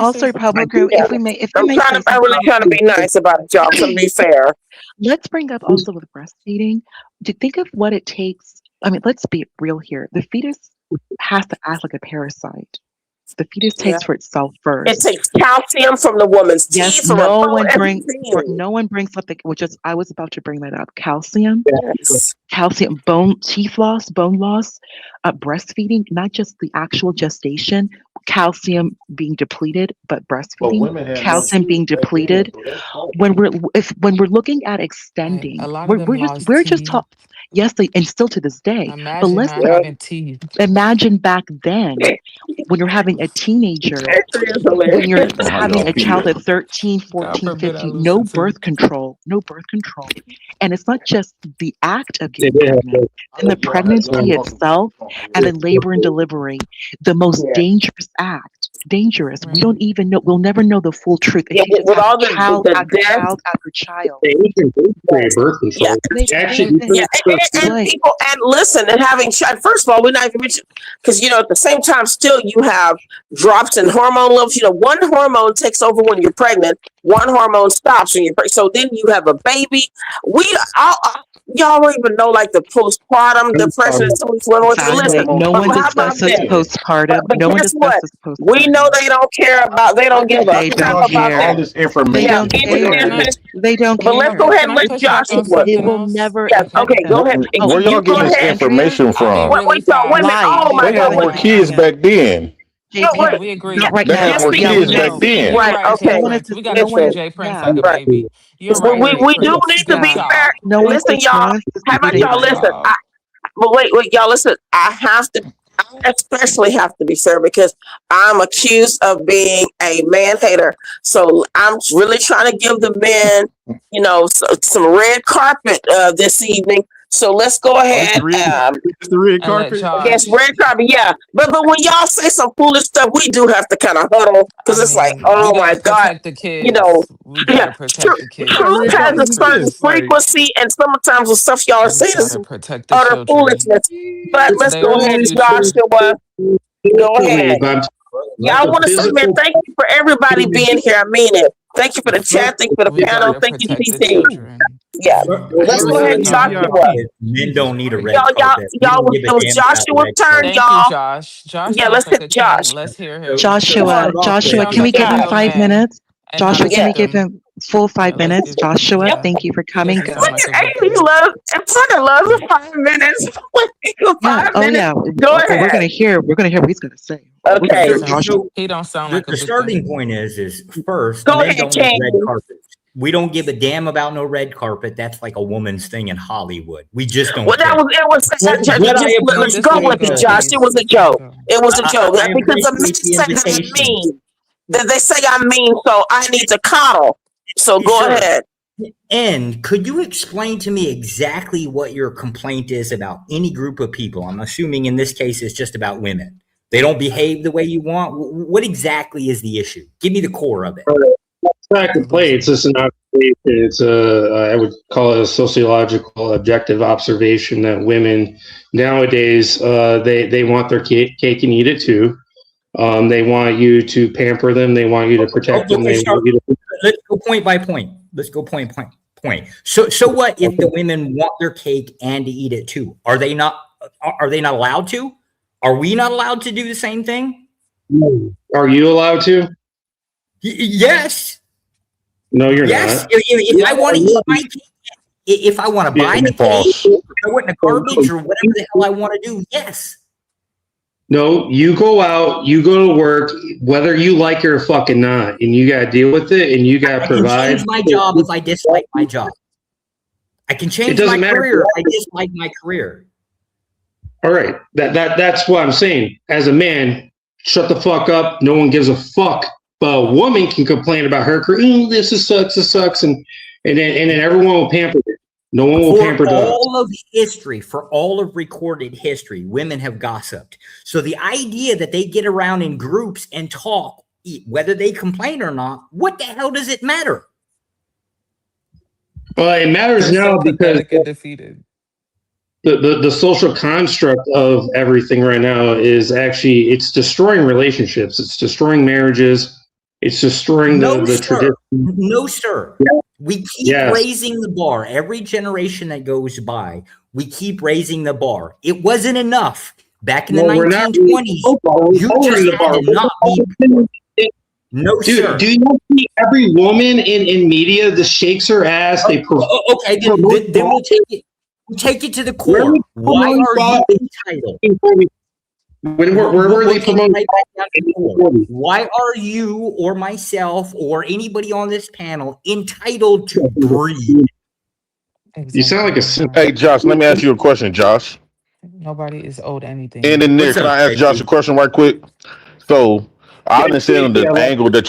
also, Republican,
yeah,
if I may say
I'm really
something.
trying to be nice about it, y'all. To be fair,
Let's bring up also with breastfeeding to think of what it takes. I mean, let's be real here. The fetus has to act like a parasite. The fetus takes for itself first.
it takes calcium from the woman's
Yes,
teeth, from her bone, everything.
no one brings something, which is I was about to bring that up. Calcium,
Yes.
calcium, teeth loss, bone loss, breastfeeding, not just the actual gestation, calcium being depleted, but breastfeeding, calcium being depleted. When we're looking at extending,
A lot of them lost
we're just
teeth.
talking. Yes, and still to this day. But
Imagine
let's
not having teeth.
imagine back then when you're having a teenager, when you're having a child at 13, 14, 15, no birth control. And it's not just the act of getting pregnant, and the pregnancy itself, and then labor and delivery, the most dangerous act. Dangerous. We don't even know. We'll never know the full truth. If you just
with
have
all the
child
death,
after child after child.
Birth control.
And people, and listen, and having first of all, we're not even mentioning, because at the same time, still you have drops in hormone levels. One hormone takes over when you're pregnant, one hormone stops when you're pregnant. So then you have a baby. Y'all don't even know like the postpartum depression. Listen,
No one discusses postpartum.
But
No one
guess what?
discusses postpartum.
We know they don't care about. They don't give a
They
crap
don't
about
care.
that.
All this information.
They don't care. They don't
But let's
care.
go ahead and let
push back
Joshua.
on something
It will
else?
never
Yes,
affect
okay,
them.
go ahead.
Where
You
y'all
go
getting this
ahead.
information
I'll be
from?
really
Wait, y'all. Wait a minute.
fast.
Oh my
They had
God.
more kids back then.
No,
Yeah,
wait.
we agree.
Not right
They
now.
had more
Yeah,
kids
we
back
know.
then.
You're
Right.
right, Jay
Okay.
Prince. We got to treat Jay Prince like a
Right.
baby. You're
Well,
right, Jay
we do
Prince.
need to be
Good
fair.
job.
No one
Listen,
thinks.
y'all.
No one thinks
How about
they
y'all
do.
listen? But wait, y'all listen. I especially have to be fair because I'm accused of being a man hater. So I'm really trying to give the men, some red carpet this evening. So let's go ahead.
It's the red
And let
carpet.
Yes,
Josh.
red carpet, yeah. But when y'all say some foolish stuff, we do have to kind of huddle because
I
it's like,
mean, we
oh my
gotta
God,
protect the kids. We
yeah.
gotta protect the kids.
Truth has a certain frequency, and sometimes the stuff y'all are
We
saying is
gotta protect the
utter
children.
foolishness. But let's
They
go
are the
ahead,
future.
Joshua. Go ahead. Y'all want to say, man,
Physical-
thank you for everybody being here. I mean it. Thank you for the chat. Thank you for the
We
panel.
gotta
Thank you,
protect the
TC.
children.
Yeah. Let's go ahead, Joshua.
Men don't need a red
Y'all,
carpet. We don't give a
it was
damn about the
Joshua's
red
turn,
carpet.
Thank you,
y'all.
Josh. Josh
Yeah,
sounds
let's
like
hit
a king.
Josh.
Let's hear him.
Joshua,
Sounds
can we
like a
give him
real
5
man
minutes?
and
Joshua,
not a
can we give
victim.
him full 5
Yeah, let's
minutes?
give.
Joshua,
Yeah,
thank you for
he
coming.
doesn't
Go.
sound like a
Hey,
victim.
and Tucker loves the 5 minutes.
Yeah.
5
Oh
minutes.
yeah.
Go
We're
ahead.
gonna hear what he's gonna say. We're gonna
Okay.
hear Joshua.
He don't sound like a
The
victim.
starting point is first,
Go
men
ahead,
don't need
King.
red carpets. We don't give a damn about no red carpet. That's like a woman's thing in Hollywood. We just don't
Well,
care.
let's go with it, Josh. It was a joke. It was a joke.
I
Because the men
appreciate the
say I'm
invitation.
mean. They say I'm mean, so I need to coddle. So go
Sure.
ahead.
And could you explain to me exactly what your complaint is about any group of people? I'm assuming in this case it's just about women. They don't behave the way you want. What exactly is the issue? Give me the core of it.
It's not complaint. It's just an observation. It's I would call it a sociological objective observation that women nowadays they want their cake and eat it too. They want you to pamper them. They want you to protect them. They want you to.
Let's go point by point. Let's go point. So what if the women want their cake and to eat it too? Are they not allowed to? Are we not allowed to do the same thing?
Are you allowed to?
Yes.
No, you're
yes.
not.
If I want to eat my cake, if I want to buy the cake, throw it in the garbage or whatever the hell I want to do, yes.
No, you go out, you go to work, whether you like it or fucking not, and you got to deal with it, and you got to provide.
I can change my job if I dislike my job. I can change my career if I dislike my career.
All right, that's what I'm saying. As a man, shut the fuck up. No one gives a fuck. But a woman can complain about her career. This sucks, and then everyone will pamper it. No one will pamper
For
dogs.
all of history, for all of recorded history, women have gossiped. So the idea that they get around in groups and talk, whether they complain or not, what the hell does it matter?
Well, it matters
They're
now
so
because
pathetic and defeated.
the social construct of everything right now is actually, it's destroying relationships. It's destroying marriages. It's destroying the tradition.
No, sir.
Yeah.
We keep raising the bar. Every generation that goes by, we keep raising the bar. It wasn't enough. Back in the 1920s, you just had to not be poor. No, sir.
Do you not see every woman in media that shakes her ass? They
okay, then we'll take it to the core. Why are you entitled?
Where were they promoting?
Why are you or myself or anybody on this panel entitled to breathe?
You sound like a...
Hey, Josh, let me ask you a question, Josh.
Nobody is owed anything.
And in there, can I ask Josh a question right quick? So I understand the angle that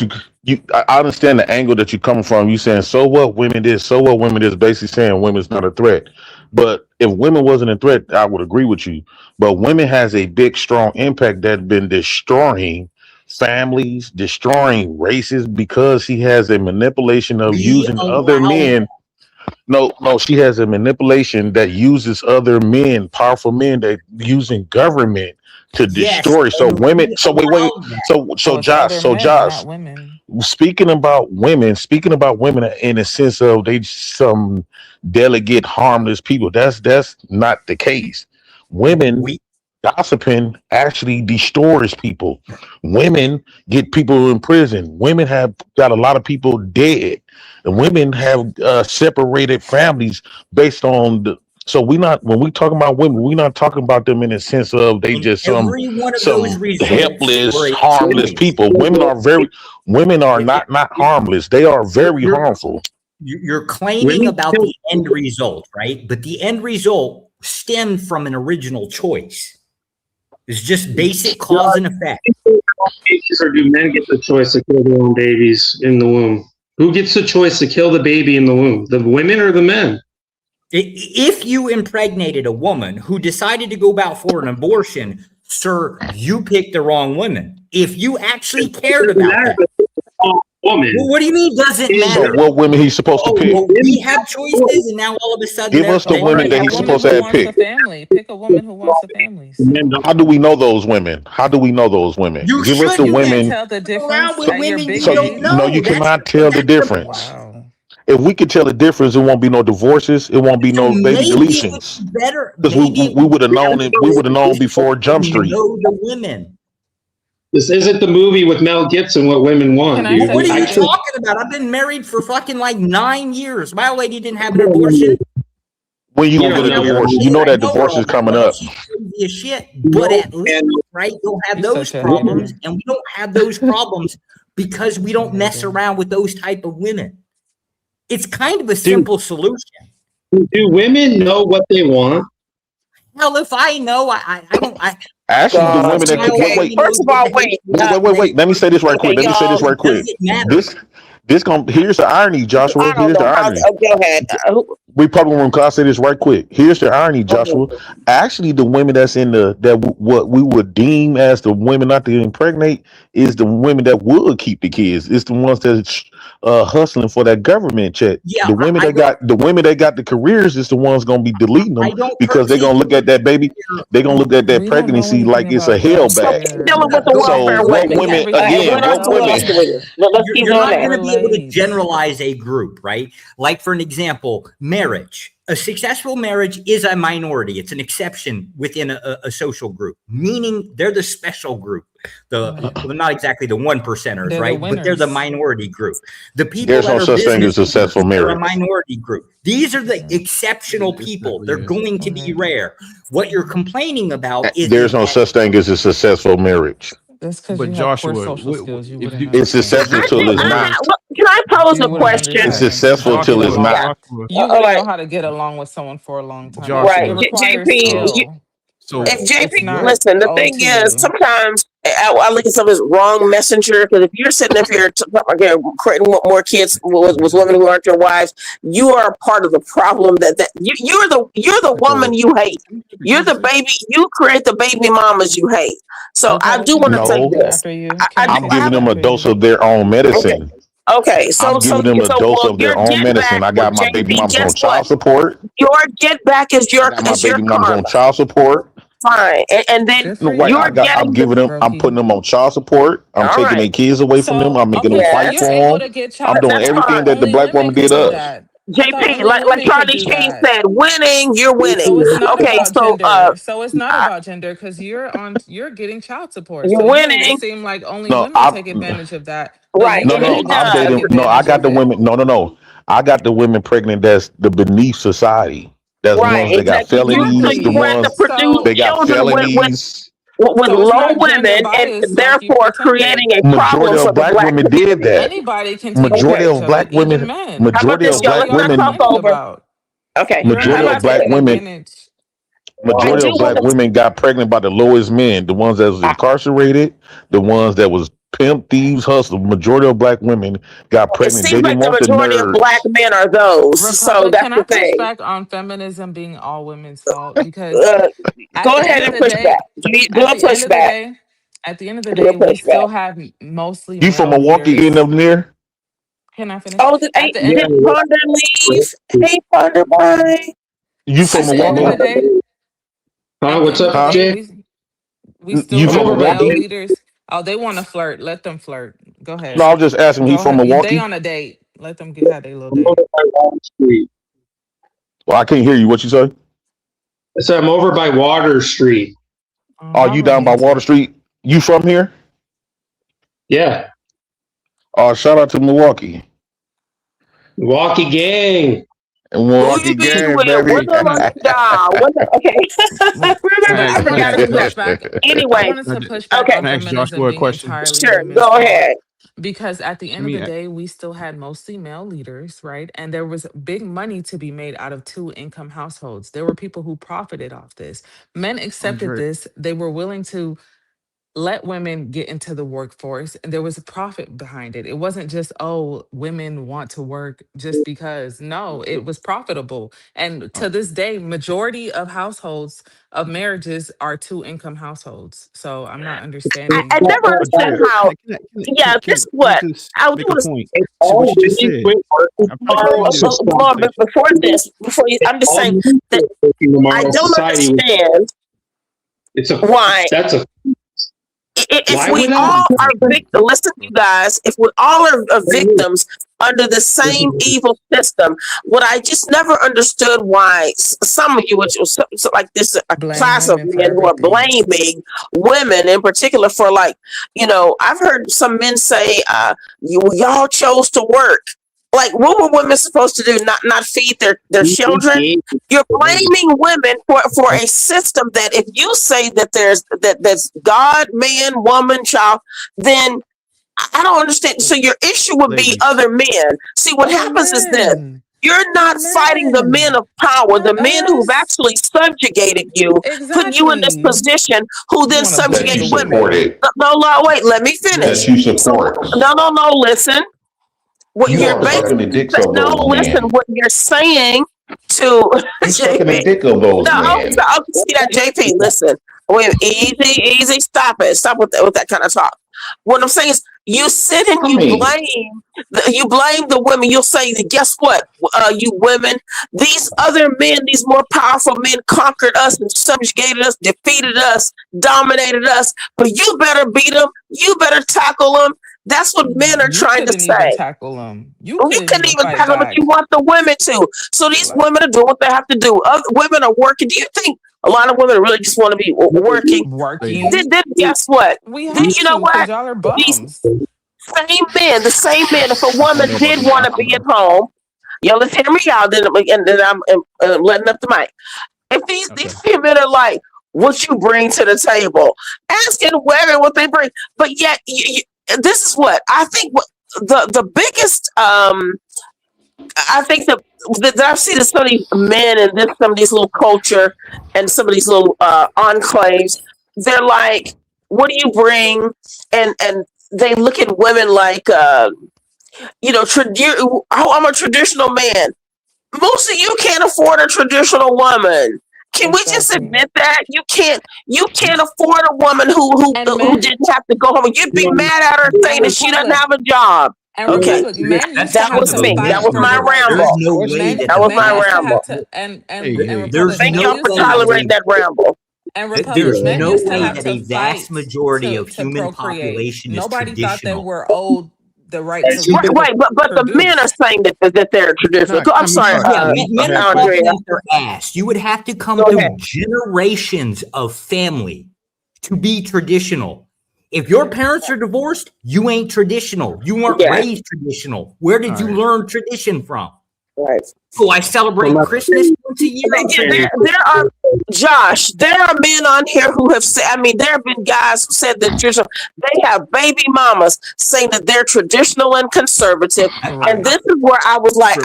I understand the angle that you're coming from. You saying, so what, women this, so what, women this, basically saying women's not a threat. But if women wasn't a threat, I would agree with you. But women has a big, strong impact that's been destroying families, destroying races, because she has a manipulation of using other men. No, she has a manipulation that uses other men, powerful men, that using government to destroy. So women. So wait. So Josh. Speaking about women in the sense of they some delicate, harmless people. That's not the case. Women gossiping actually destroys people. Women get people in prison. Women have got a lot of people dead. And women have separated families based on the. So when we talking about women, we're not talking about them in the sense of they just some helpless, harmless people. Women are not harmless. They are very harmful.
You're claiming about the end result, right? But the end result stemmed from an original choice. It's just basic cause and effect.
Or do men get the choice to kill their own babies in the womb? Who gets the choice to kill the baby in the womb? The women or the men?
If you impregnated a woman who decided to go about for an abortion, sir, you picked the wrong woman. If you actually cared about that.
Woman.
Well, what do you mean doesn't matter?
So what women he's supposed to pick?
Well, we have choices, and now all of a sudden
give us the women that he's supposed to have picked.
Pick a woman who wants a family.
How do we know those women? Give us the women.
Tell the difference.
No, you cannot tell the difference. Wow. If we could tell the difference, it won't be no divorces. It won't be no baby deletions. Because we would have known it. We would have known before Jump Street.
Know the women.
This isn't the movie with Mel Gibson, What Women Want. Dude.
What are you talking about? I've been married for fucking like 9 years. My old lady didn't have an abortion.
When you gonna get a divorce? You know that divorce is coming up.
Shit, but at least, right, don't have those problems, and we don't have those problems because we don't mess around with those type of women. It's kind of a simple solution.
Do women know what they want?
Hell, if I know, I don't.
Actually, the women that wait.
First of all, wait.
Let me say this right quick. Here's the irony, Joshua. Here's the irony.
Go ahead.
We probably won't. I'll say this right quick. Here's the irony, Joshua. Actually, the women that's in what we would deem as the women not to impregnate is the women that would keep the kids. It's the ones that's hustling for that government check.
Yeah,
the women that got the careers is the ones gonna be deleting them because they're gonna look at that baby. They're gonna look at that pregnancy like it's a hell bag.
Dealing with the welfare
women again. What women?
You're not going to be able to generalize a group, right? Like for an example, marriage. A successful marriage is a minority. It's an exception within a social group, meaning they're the special group. Well, not exactly the 1%ers, right? But they're the minority group. The people
there's no such thing as successful marriage.
A minority group. These are the exceptional people. They're going to be rare. What you're complaining about is
there's no such thing as a successful marriage.
That's because you have poor social skills.
It's successful till it's not.
Can I pose a question?
It's successful till it's not.
You wouldn't know how to get along with someone for a long time.
Right, JP.
So
If
It's
JP,
not
listen, the
owed
thing
to
is,
you.
sometimes I look at some of this wrong messenger, because if you're sitting up here creating more kids with women who aren't your wives, you are a part of the problem. You're the woman
so
you hate. You're the baby. You create the baby mamas you hate. So I
Okay,
do
can
want
I
to say
finish
No,
this.
after you? Can
I
I
do
I'm
I
finish
giving
have
them a
after
dose
you?
of their own
okay.
medicine.
Okay,
I'm giving them a dose
well,
of
your
their own
get
medicine.
back
I
with
got my baby
JP.
mamas
Guess
on
what?
child support.
Your get back is
I got my
your
baby mamas on
karma.
child support.
Fine, and then
Good
No,
for
wait,
you're
you,
I'm
getting the
giving them, I'm putting
Brokey.
them on child support. I'm
all
taking
right.
their kids away from them.
So,
I'm making them
okay, so
fight
you're
Yes,
able
for
to
them.
get
I'm
child.
doing
I
that's
thought
everything
fine.
that the
only
black
women
woman
could
did
do
us.
that. I thought
JP,
only
like
women could
Charlie
do
Sheen
that.
said, winning, you're winning.
So it's not
Okay,
about
so
gender. So it's not
I,
about gender because you're getting child support.
you're
So you made it
winning,
seem like only
No,
women
I
take advantage of that, but
right?
you
no
And
no
he
able
I'm
to
does.
take
dating. No, I
advantage
got
of
the
it.
women. No. I got the women pregnant that's the beneath society. That's the
Right,
ones that got
exactly.
felonies. The
You
Exactly.
have to
ones
produce
So
they got
children
felonies.
with
so it's
low
not gender
women, and
bias like you
therefore
pretended.
creating a
Majority
problem for
of
the
black
black
women did
community.
that.
Anybody can take
Majority
Okay,
advantage
of
of it,
black
even
women.
men.
how about
Majority
this,
of
So
y'all?
what are
black
Let's
y'all
not talk
women.
complaining
over.
about?
Okay,
You're
how
Majority
able
of
about
to
black
take
this?
women.
advantage.
I
Majority
do
of
want
black
to.
women got pregnant by the lowest men, the ones that was incarcerated, the ones that was pimp, thieves, hustle. Majority of black women got
It
pregnant.
seems
They
like
didn't
the
want the
majority of black
nerds.
men are those. So
Republic,
that's
can I
the
push
thing.
back on feminism being all women's fault? Because
Uh,
at
Go
the end
ahead
of
and
the
push back.
day,
Do
at
a
the end of the
pushback.
day, at the end of the
Do a
day, we
pushback.
still have mostly
You from
male
Milwaukee in
leaders.
them there?
Can I finish?
Oh,
At the end,
did Ponder leave? Hey, Ponder boy.
You from
at the end of the
Milwaukee?
day,
Huh?
at the
What's
end of
up,
the
Huh?
day,
Jay?
we still
You
I'm
from
have
over by
male
Milwaukee?
leaders. Oh, they want to flirt. Let them flirt. Go
No,
ahead.
I was just asking. He
Go
from
ahead. They
Milwaukee?
on a date. Let them get have their little
I'm over
date.
by Water Street.
Well, I can't hear you. What you say?
So I'm over by Water Street.
Oh,
Oh,
how
you down by Water
romantic.
Street? You from here?
Yeah,
Shout out to Milwaukee.
Milwaukee gang.
Who you
Milwaukee
be
gang,
with? What
baby.
Mm.
the dog? Okay.
can
Remember,
I
I
ask a
I
forgot
wanted
question?
who
to
that.
push back. I
Anyway,
wanted to push back
okay.
on
Can I ask
feminism
Joshua a
being
question?
entirely
Sure.
women's
Go
fault
ahead.
because at the
Let
end of
me
the day, we still had mostly male leaders, right? And there was big money to be made out of two income households. There were people who profited off this. Men accepted
Andre.
this. They were willing to let women get into the workforce and there was a profit behind it. It wasn't just, oh, women want to work just because. No, it was profitable. And to this day, majority of households of marriages are two income households. So I'm not
I
understanding.
never understood
Andrea,
how. Yeah, this is
can I
what
just
I do
make a
want to.
point to what
All
you just
men
said?
quit working
I'm trying to
tomorrow.
continue
So
this
stop.
Hold on, but
conversation.
before you, I'm just
All
saying
men
that
quit working
I
tomorrow.
don't
Society.
understand
It's a.
why.
That's a.
If
Why
we
would that?
all are victims, listen, you guys, if we all are victims under the same evil system, what I just never understood why some of you, which was like this, a
Blame
class of
women for
men who are
everything.
blaming women in particular for, like, I've heard some men say, y'all chose to work. Like, what were women supposed to do? Not feed their children? You're blaming women for a system that, if you say that that's God, man, woman, child, then I don't understand. So your issue would be
Ladies,
other men. See, what
Other
happens is this.
men.
You're not
Other
fighting the men
men.
of power, the
Not
men who've
us.
actually subjugated you, put you in this
Exactly.
position, who
You
then
want to
That
blame
you
subjugated
the
women.
women.
supported.
No, wait, let me
That
finish.
you
So,
support.
no, listen. What
You
you're
are sucking the
basically
dicks of
no,
those
listen.
men.
What you're saying to
You sucking the
JP?
dick of those
No,
men.
see that, JP. Listen, wait, easy. Stop it. Stop with that kind of talk. What I'm saying is, you sit and
I
you
mean,
blame the women. You'll say, guess what? You women, these other men, these more powerful men, conquered us and subjugated us, defeated us, dominated us. But you better beat them. You better tackle them. That's what men are
You
trying to
couldn't even
say.
tackle them. You
You
couldn't
couldn't
even
even
fight
tackle, but you
back.
want the women to. So these
Like,
women are doing what they have to do. Other women are working. Do you think a lot of women really just want to be working?
ladies,
working.
Then guess what?
We
Then
have
you know
to because
what?
y'all are
These
bums.
the same men. If a
I don't
woman
know about
did
that.
want
I
to
don't
be at
know.
home, let's hear me out. Then I'm letting up the mic. If these
Okay.
men are like, what you bring to the table, asking women what they bring, but yet this is what I think. What the biggest I think that I've seen so many men and then some of these little culture and some of these little enclaves. They're like, "What do you bring?" And they look at women like, I'm a traditional man. Most of you can't afford a traditional woman. Can we just admit that you can't afford a woman who didn't have to go home? You'd be mad at her saying that she doesn't have a job.
And
Okay,
Republic, men used to
that
have
was
to
me. That
fight
was
for
my
the right
There's
ramble.
no way that
That
the
was my
men used to have
ramble.
to and
there's
Thank
men
no
y'all
used
for
to
way
have
that
tolerating
to
a
that ramble.
and Republic,
there's
men
no
used to
way
have
that
to
a vast
fight
majority of
to
human
procreate.
population is
Nobody thought they
traditional.
were owed the right to
Right, but the men are
reproduce.
saying that they're traditional. I'm sorry,
Yeah, men are
Andrea.
talking out their ass. You would have to come
Go
through
ahead.
generations of family to be traditional. If your parents are divorced, you ain't traditional. You weren't
Yeah.
raised traditional. Where did you learn tradition from?
Right.
Oh, I celebrate Christmas once a year. I'm
There are Josh. There are men on here who have said. I mean, there have been guys who said that they have baby mamas saying that they're traditional and conservative, and this is where I was like,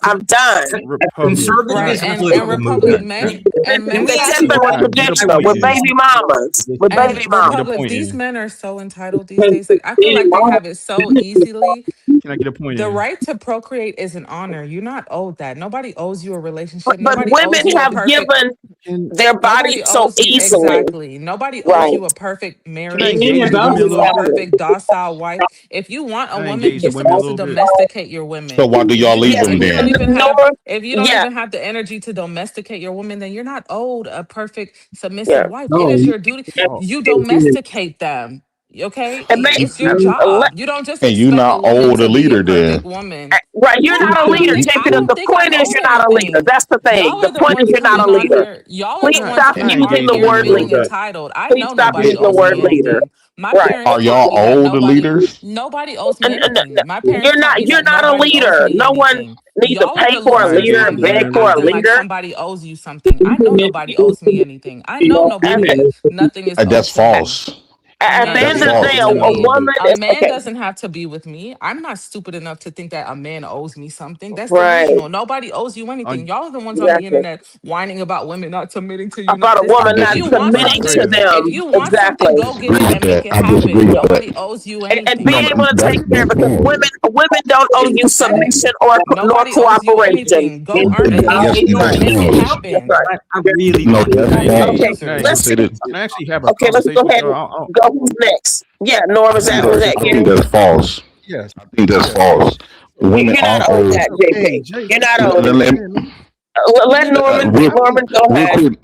I'm done.
Conservative is a
And
political
Republic
movement.
men and men
They
got
said
to
they were traditional with baby mamas. With
and
baby mamas.
Republic, these men are so entitled these days. Like I feel like they have it so easily.
Can I get a point
The
in?
right to procreate is an honor. You're not owed that. Nobody owes you a relationship.
But
Nobody owes
women
you a
have
perfect.
given their bodies
Nobody
so
owes you
easily.
exactly. Nobody owes
Right.
you a perfect marriage.
Can I engage
Nobody
the women
owes
a
you a
little bit?
perfect docile wife. If you want a
Can I
woman,
engage the
you're
women a
supposed to
little bit?
domesticate your women.
So why do y'all leave them
If you don't
then?
even have, if you don't
Yeah.
even have the energy to domesticate your woman, then you're not owed a perfect submissive
Yeah.
wife. It
No,
is your duty.
Oh,
You domesticate them. Okay,
And
it's your job. You don't just
And you
expect a
not
woman
old a
to be a
leader
perfect
then.
woman.
right, you're
Yeah,
not a leader, JP.
I don't
The
think I'm
point is
owed
you're not a leader.
anything.
That's the thing.
Y'all
The
are the
point is
ones
you're not
coming
a
on
leader.
here. Y'all are
Please
the ones
stop
can I
coming on
using
engage
the
the
here
women
word
a little
feeling
bit?
leader.
entitled. I
Please
know
stop
nobody
using the
owes
word
me
leader.
anything. My
Right.
parents
Are
taught
y'all
me that
older
nobody
leaders?
owes me anything. My parents
You're
taught me that
not a
nobody owes
leader.
me
No one
anything.
needs to
Y'all are
pay
the
for
Can
a
I
losers
leader
engage
on
and
the
beg
here
women a
for
little
a
acting
bit?
like
leader.
somebody owes you something. I know nobody owes me anything. I know nothing is owed
That's
to me.
false.
A
At the
man
That's
end
is
of the
owed
day,
false.
a
to me.
woman
A
is
man
okay.
doesn't have to be with me. I'm not stupid enough to think that a man owes me something. That's
Right.
delusional. Nobody owes you anything. Y'all are the ones on the
Exactly.
internet whining about women not submitting to you. Not
About a
this.
I
woman
If
not
you want
disagree.
submitting to
something,
Andrea,
if
them.
you want
Exactly.
something, go get
Disagree
it
with
and make
that.
it
I disagree
happen.
with that.
Nobody owes you
And being
anything.
able to take care because women don't owe you submission or nor
Nobody owes you
cooperation.
anything. Go earn it. Go
Yes,
get it.
that's
Make it
false.
That's
happen.
right.
I really
No,
don't
can
that's
I
Y'all are the
engage?
false.
Can I
Let's
losers.
Say that.
can I actually have a
okay. Let's
conversation
go
with
ahead and
y'all?
go. Who's next? Yeah, Norm. Is that
I
you?
think that's false.
Yes,
I think that's
yes.
false. Women
You're
are
not owed
owed.
that,
Hey,
JP.
Jay,
You're not
hey,
owed
Let,
it.
let,
man,
Let
let me get
Norman.
real,
Norman, go
real
ahead.
quick.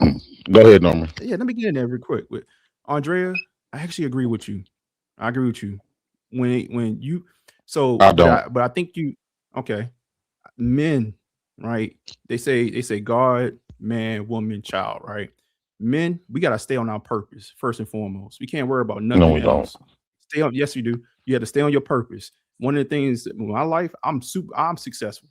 Go ahead, Norman.
yeah, let me get in there real quick. With Andrea, I actually agree with you. I agree with you. When you
I don't.
but I think you okay. Men, right? They say God, man, woman, child, right? Men, we gotta stay on our purpose first and foremost. We can't worry about
No,
nothing
we don't.
else. Stay on. Yes, you do. You have to stay on your purpose. One of the things in my life, I'm successful,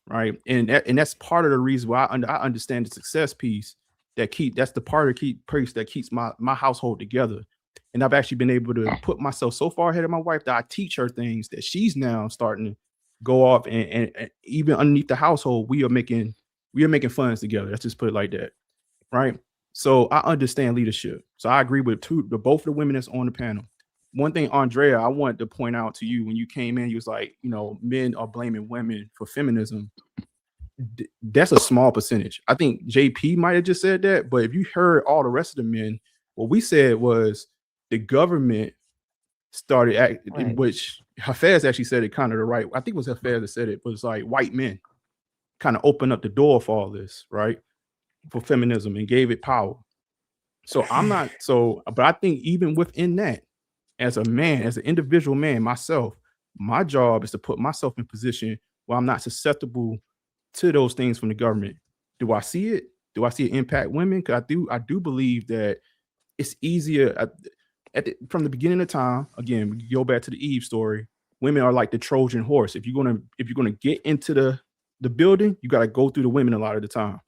right? And that's part of the reason why I understand the success piece that's the part of the key piece that keeps my household together. And I've actually been able to put myself so far ahead of my wife that I teach her things that she's now starting to go off and even underneath the household, we are making funds together. Let's just put it like that. Right. So I understand leadership. So I agree with both of the women that's on the panel. One thing, Andrea, I wanted to point out to you when you came in, you was like, men are blaming women for feminism. That's a small percentage. I think JP might have just said that, but if you heard all the rest of the men, what we said was the government started
Right.
which Hafez actually said it kind of the right. I think it was Hafez that said it was like white men kind of opened up the door for all this, right? For feminism and gave it power. So but I think even within that, as a man, as an individual man, myself, my job is to put myself in position where I'm not susceptible to those things from the government. Do I see it? Do I see it impact women? Because I do believe that it's easier from the beginning of time. Again, we go back to the Eve story. Women are like the Trojan horse. If you're gonna get into the building, you got to go through the women a lot of the time.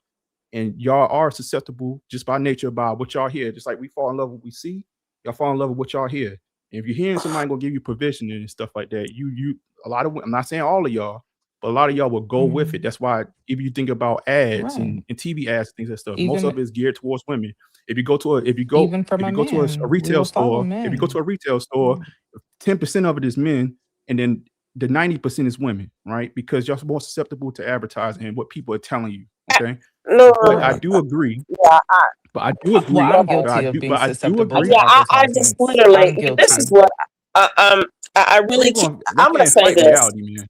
And y'all are susceptible just by nature by what y'all hear. Just like we fall in love with what we see, y'all fall in love with what y'all hear. And if you're hearing somebody gonna give you provision and stuff like that, you a lot of, I'm not saying all of y'all,
but a lot of y'all will go with it. That's why if you think about ads
Right.
and TV ads, things and stuff,
Even
most of it is geared towards women. If you go to a retail store, if you go to a retail store, 10% of it is men, and then the 90% is women, right? Because y'all more susceptible to advertising and what people are telling you. Okay.
No,
But I do agree.
Yeah,
But I do agree.
Well, I'm
but
guilty of being susceptible to
yeah, I just
advertisements.
literally.
I'm guilty.
This is what I really. I'm gonna say this.
Reality, man.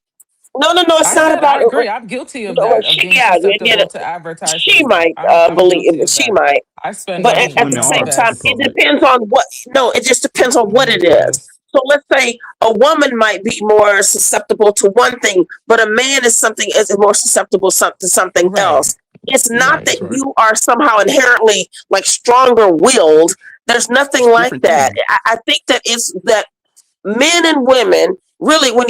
No, it's
I
not
said
about.
I agree. I'm guilty of
No,
that, of being susceptible to advertisements.
She might
I'm
believe
guilty of
she
that.
might,
I spend
but
money
at the
to
same time,
invest.
it depends on what. No, it just depends on what it is. So let's say a woman might be more susceptible to one thing, but a man is more susceptible to something else. It's not that you are somehow inherently like stronger willed. There's nothing like that. I think that it's that men and women really, when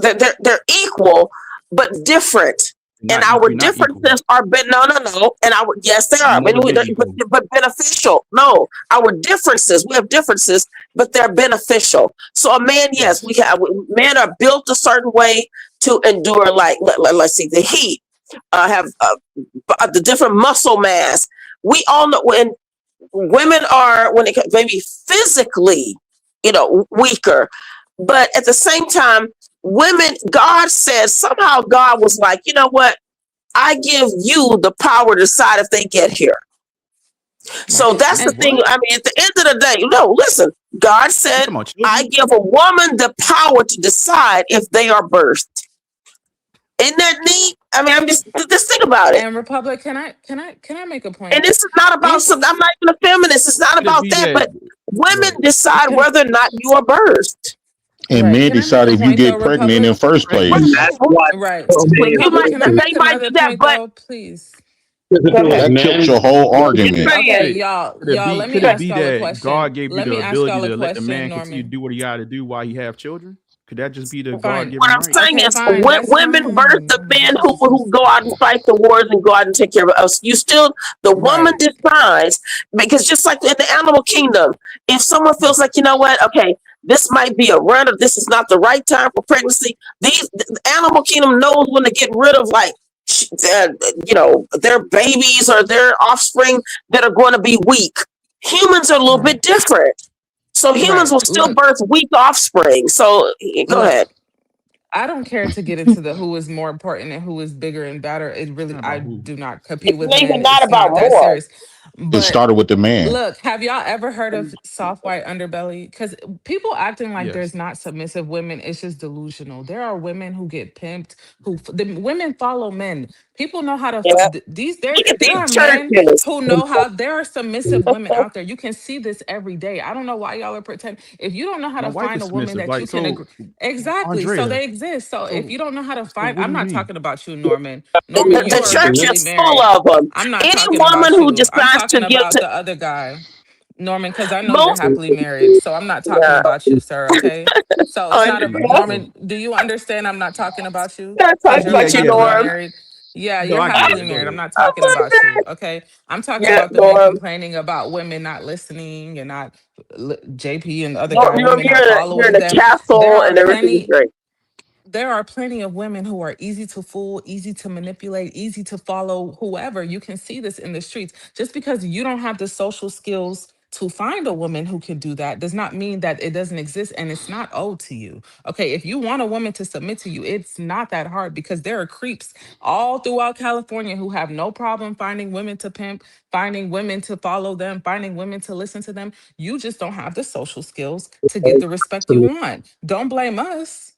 they're equal but different. And our differences are and our yes they are but beneficial. No, our differences, we have differences, but they're beneficial. So a man, yes, men are built a certain way to endure, like let's see, the heat, have the different muscle mass. We all know when women are, when it maybe physically, weaker, but at the same time, women, God says, somehow God was like, you know what? I give you the power to decide if they get here. So that's the thing. I mean, at the end of the day, listen, God said, I give a woman the power to decide if they are birthed. Isn't that neat? I mean, I'm just think about it.
And Republic, can I make a point?
And this is not about something. I'm not even a feminist. It's not about that. But women decide whether or not you are birthed.
And men decide if you get pregnant in the first place.
Right.
They might do that, but
please.
That killed your whole argument.
Okay, y'all. Let me ask y'all a question.
God gave you the ability to let the man
Norman.
continue to do what he got to do while he have children? Could that just be the
Fine.
God-given
What I'm
right?
saying is, women birth the men who go out and fight the wars and go out and take care of us. The woman decides, because just like in the animal kingdom, if someone feels like, you know what, okay, this might be a run, or this is not the right time for pregnancy, the animal kingdom knows when to get rid of, like, their babies or their offspring that are going to be weak. Humans are a little bit different. So humans will still birth weak offspring. So go ahead.
I don't care to get into the who is more important and who is bigger and better. It really, I do not compete with men.
Not
it's
about
not that
more.
serious.
It started with the man.
Look, have y'all ever heard of soft white underbelly? Because people acting like there's not submissive women, it's just delusional. There are women who get pimped, the women follow men. People know how to there are men who know how. There are submissive women out there. You can see this every day. I don't know why y'all are pretending. If you don't know how to find a woman that you can agree, exactly.
Andrea,
so they exist. So if you don't know how to find,
what
I'm
do you
not
mean?
talking about you, Norman. Norman, you
The
are
church
happily
is
married.
full of them.
I'm not
Any
talking
woman
about
who
you. I'm
decides
talking
to give
about
to
the other guy, Norman, because I know you're happily married. So I'm not talking about you, sir. Okay. So it's not about Norman. Do you understand? I'm not talking about you because you're like happily married. Yeah,
No,
you're
I get
happily
it. Go
married. I'm
ahead.
not talking about you. Okay. I'm talking about the men complaining about women not listening and not JP and the other guy, women not
you're
following
in the
them.
castle
There are
and everything is
plenty.
great.
There are plenty of women who are easy to fool, easy to manipulate, easy to follow whoever. You can see this in the streets. Just because you don't have the social skills to find a woman who can do that does not mean that it doesn't exist and it's not owed to you. Okay, if you want a woman to submit to you, it's not that hard because there are creeps all throughout California who have no problem finding women to pimp, finding women to follow them, finding women to listen to them. You just don't have the social skills to get the respect you want. Don't blame us.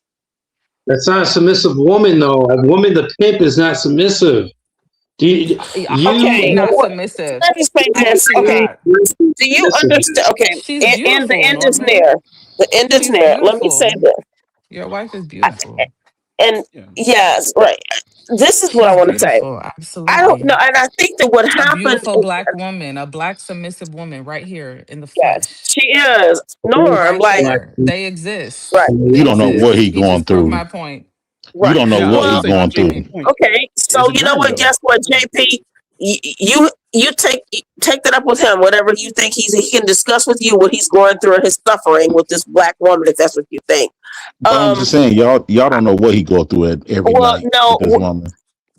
That's not a submissive woman, though. A woman to pimp is not submissive.
Okay,
not submissive.
let me say this. Okay, do you understand? Okay,
She's
and the
beautiful,
end is
Norman.
near. The end is
She's
near. Let me say
beautiful.
this.
Your wife is beautiful.
And yes, right. This is what I
She's
want to say.
beautiful. Absolutely.
I don't know, and I think that what
A
happened.
beautiful black woman, a black submissive woman, right here in the
Yes,
flesh.
she is. Norm,
Right
like
there. They exist.
right.
You don't know what he
He
going
just proved
through.
my point.
You don't know
Yeah, I
what
was
he
gonna say,
going
JP
through.
point.
Okay, so
It's a
you know
journey,
what?
though.
Guess what, JP? you take that up with him. Whatever you think he can discuss with you what he's going through and his suffering with this black woman, if that's what you think.
But I'm just saying, y'all don't know what he go through every night
no,
with this woman.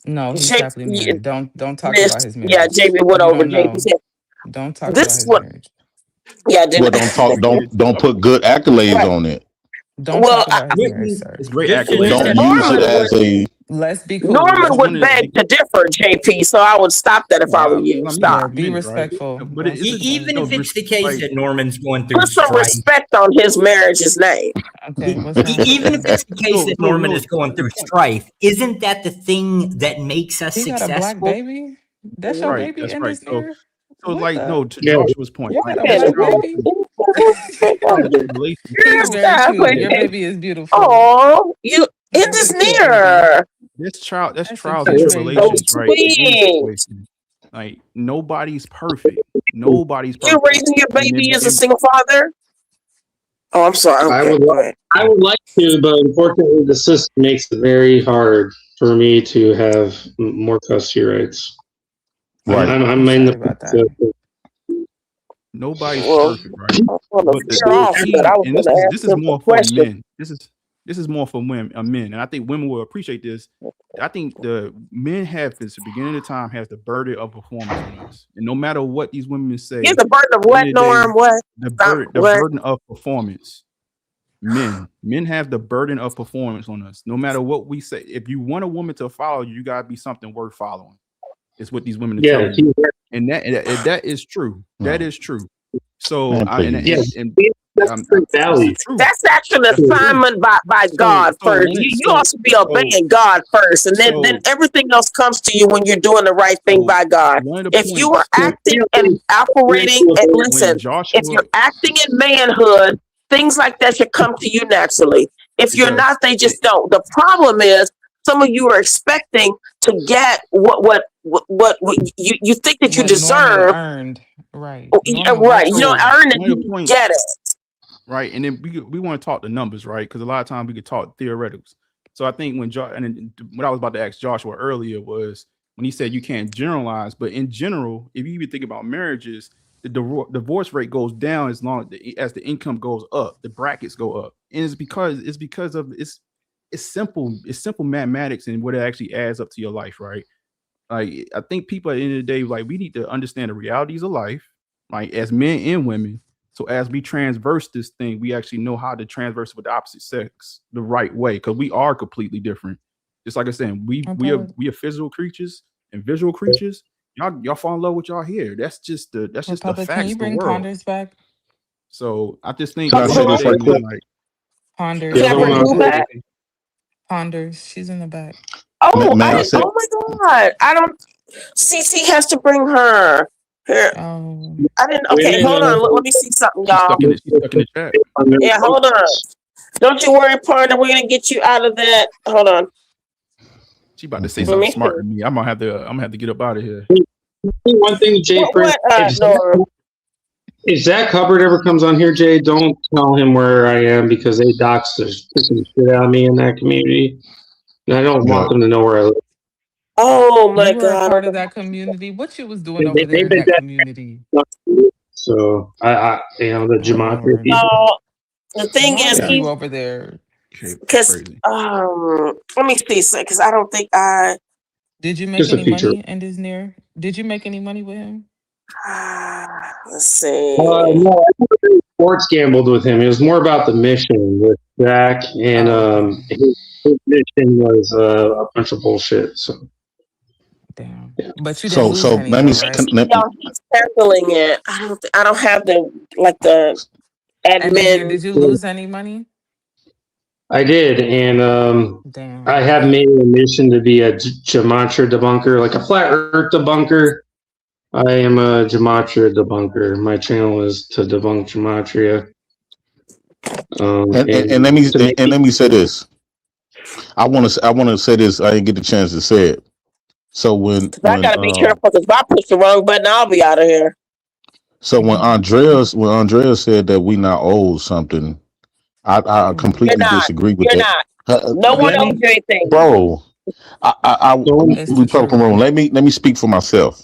No, he's happily married. Don't talk
this,
about his marriage.
yeah, JB went
You
over.
don't know.
JB said,
Don't talk
this
about
is
his
what.
marriage.
Yeah,
Well, don't put good accolades
Right.
on it.
Don't talk about his marriage, sir.
It's great
Just-
accolades.
Don't use it as a.
Let's be cool.
Norman would beg to differ, JP. So I would stop that if I were you. Stop.
Be respectful.
But
Even if it's the case that Norman's going through
Put some
strife,
respect on his marriage's name.
Okay,
even if it's the case that Norman is going through strife, isn't that the thing that makes us
He got
successful?
a black baby. That's your
Right,
baby
that's
in
right.
this mirror.
So like,
the-
no, to
Yeah.
Joshua's point,
You
like,
got a black baby.
Here's
Very
that.
cute. Your baby is beautiful.
Oh, you in this mirror.
that's trials and
cute
tribulations,
baby.
right? In any
Sweet.
situation. Like nobody's perfect. Nobody's perfect.
You're raising your
And
baby
then-
as a single father? Oh, I'm sorry.
I
Okay,
would
go ahead.
like to, but unfortunately, the system makes it very hard for me to have more custody rights.
Right.
I'm in the
Nobody's
Well,
perfect, right?
Well,
But the key, and this is more for men. This is more for women, men, and I think women will appreciate this. I think the men have, since the beginning of time, has the burden of performance on us, and no matter what these women say,
Here's the burden of what, Norm? What?
the
What?
burden of performance. Men have the burden of performance on us. No matter what we say, if you want a woman to follow you, gotta be something worth following. It's what these women are telling you, and that is true. That is true. So
that's actually an assignment by God first. You also be obeying God first, and then everything else comes to you when you're doing the right thing by God. If you are acting and operating, and listen, if you're acting in manhood, things like that should come to you naturally. If you're not, they just don't. The problem is some of you are expecting to get what you think that you deserve.
Earned, right?
Yeah, right. You don't earn it, you get it.
Right, and then we want to talk the numbers, right? Because a lot of times we could talk theoreticals. So I think what I was about to ask Joshua earlier was when he said you can't generalize, but in general, if you even think about marriages, the divorce rate goes down as the income goes up, the brackets go up, and it's because of it's simple mathematics and what it actually adds up to your life, right? Like I think people at the end of the day, like we need to understand the realities of life, like as men and women. So as we transverse this thing, we actually know how to transverse with the opposite sex the right way, because we are completely different. Just like I said, we are physical creatures and visual creatures. Y'all fall in love with y'all here. That's just the facts.
Can you bring
of the world.
Ponders back?
So I just think
Can I say this right quick?
Ponders.
Can I bring who back?
Ponders. She's in the back.
Oh, oh my God! I don't. CC has to bring her. Here. I didn't. Okay, hold on. Let me see something, y'all.
She's stuck in the chat.
Yeah, hold on. Don't you worry, partner. We're gonna get you out of that. Hold on.
She about to say something smart to me. I'm gonna have to get up out of here.
One thing, Jay. If Zach Hubbard ever comes on here, Jay, don't tell him where I am because they doxed the freaking shit out of me in that community, and I don't want them to know where I live.
Oh my
You were
God!
a part of that community. What you was doing over there in that community?
So I the gematria.
No, the thing
Why
is,
are you over there.
Because let me see, because I don't think I.
Did you make
Just a
any
feature.
money in this near? Did you make any money with him?
Let's see.
No, I never sports gambled with him. It was more about the mission with Zach, and his mission was a bunch of bullshit. So.
Damn. But you didn't lose any,
let me
Y'all, he's canceling it. I don't have the
And
admin.
did you lose any money?
I did, and
Damn.
I have made a mission to be a gematria debunker, like a flat Earth debunker. I am a gematria debunker. My channel is to debunk gematria.
And let me say this. I want to say this. I didn't get the chance to say it. So when
I gotta be careful because if I push the wrong button, I'll be out of here.
So when Andrea said that we not owed something, I completely disagree with that.
No one owes you anything,
bro. I Republican room. Let me speak for myself.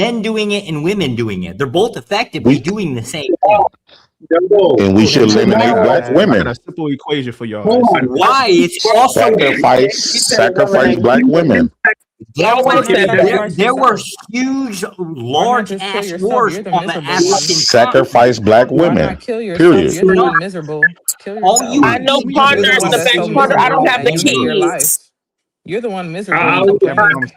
men doing it and women doing it. They're both effectively doing the same thing.
And we should eliminate black
I got
women.
a simple equation for y'all.
Why? It's also
Sacrifice black women.
There were huge, large ass wars on the African
Sacrifice black
Why
women.
not kill yourself?
Period.
You're the one miserable. Kill yourself.
I know Ponder is the best Ponder. I don't have the
Your life.
keys.
You're the one miserable.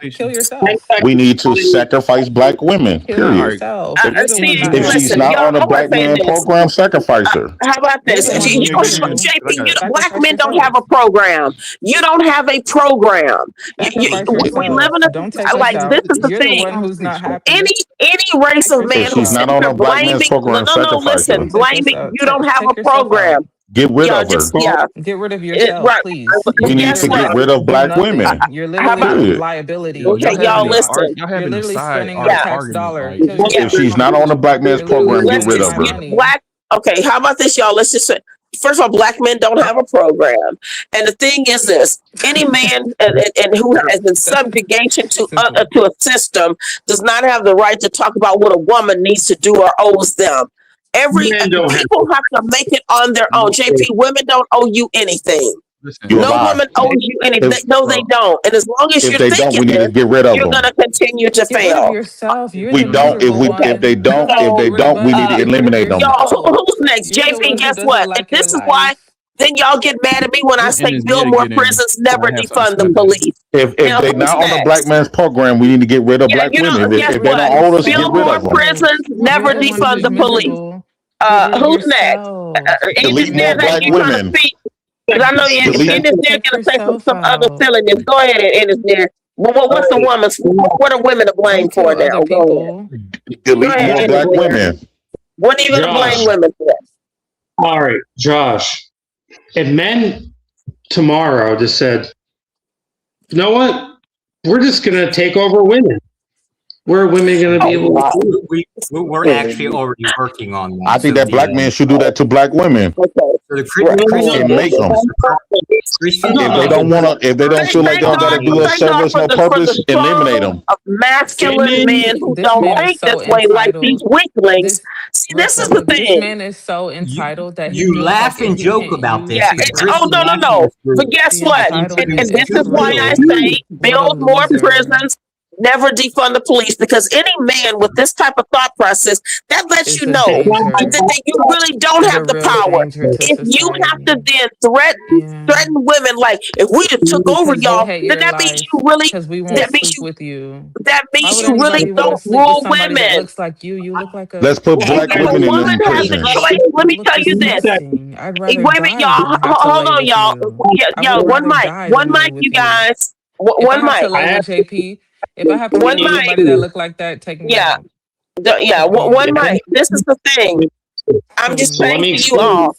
Kill yourself.
We need to sacrifice black women.
Kill
Period.
yourself. You're the one not
If she's
happy.
not on a black man program, sacrifice her.
How about this? JP, black men don't have a program. You don't have a program. We live in a like this is the
You're
thing.
the one who's not happy.
Any race of man
If
who's
she's not on a black man's program,
no,
sacrifice her.
listen, blaming you don't have a program.
Get rid of her.
Get rid of yourself,
right.
please.
We need to get rid of black women.
You're literally
Period.
liability.
Okay, y'all listen.
You're literally spending our tax dollar.
If she's not on a black man's program, get rid of her.
Okay, how about this, y'all? Let's just say, first of all, black men don't have a program. And the thing is this, any man and who has been subjugation to a system does not have the right to talk about what a woman needs to do or owes them. People have to make it on their own. JP, women don't owe you anything. No woman owes you anything. No, they don't. And as long as you're thinking
we need to get rid of
you're
them.
going to continue to fail.
We don't. If they don't, we need to eliminate them.
Y'all, who's next? JP, guess what? And this is why then y'all get mad at me when I say build more prisons, never defund the police.
If they're not on a black man's program, we need to get rid of black women. If they don't owe us, get
build
rid
more
of them.
prisons, never defund the police. Who's next?
Delete more black women.
Because I know Ennis Near gonna say some other silliness. Go ahead, Ennis Near. What's the woman's? What are women to blame for now? Go ahead.
Delete more black women.
What are you gonna blame women for?
All right, Josh. If men tomorrow just said, you know what? We're just gonna take over women. Where are women going to be able to?
We're actually already working on that.
I think that black men should do that to black women. And make them. If they don't want to, if they don't feel like they got to do a service, no purpose, eliminate them.
Masculine men who don't think this way, like these weaklings. See, this is the thing.
This man is so entitled that
you laugh and joke about this.
Yeah, no. But guess what? And this is why I say build more prisons. Never defund the police, because any man with this type of thought process, that lets you know that you really don't have the power. If you have to then threaten women, like if we just took over y'all, then that means you really that means you really don't rule women.
Looks like you look like a.
Let's put black women in them prisons.
Let me tell you this. Wait a minute, y'all. Hold on, y'all. Yo, one mic, you guys. One mic.
JP. If I have to meet somebody that look like that, take me out.
One mic. This is the thing. I'm just saying to you all.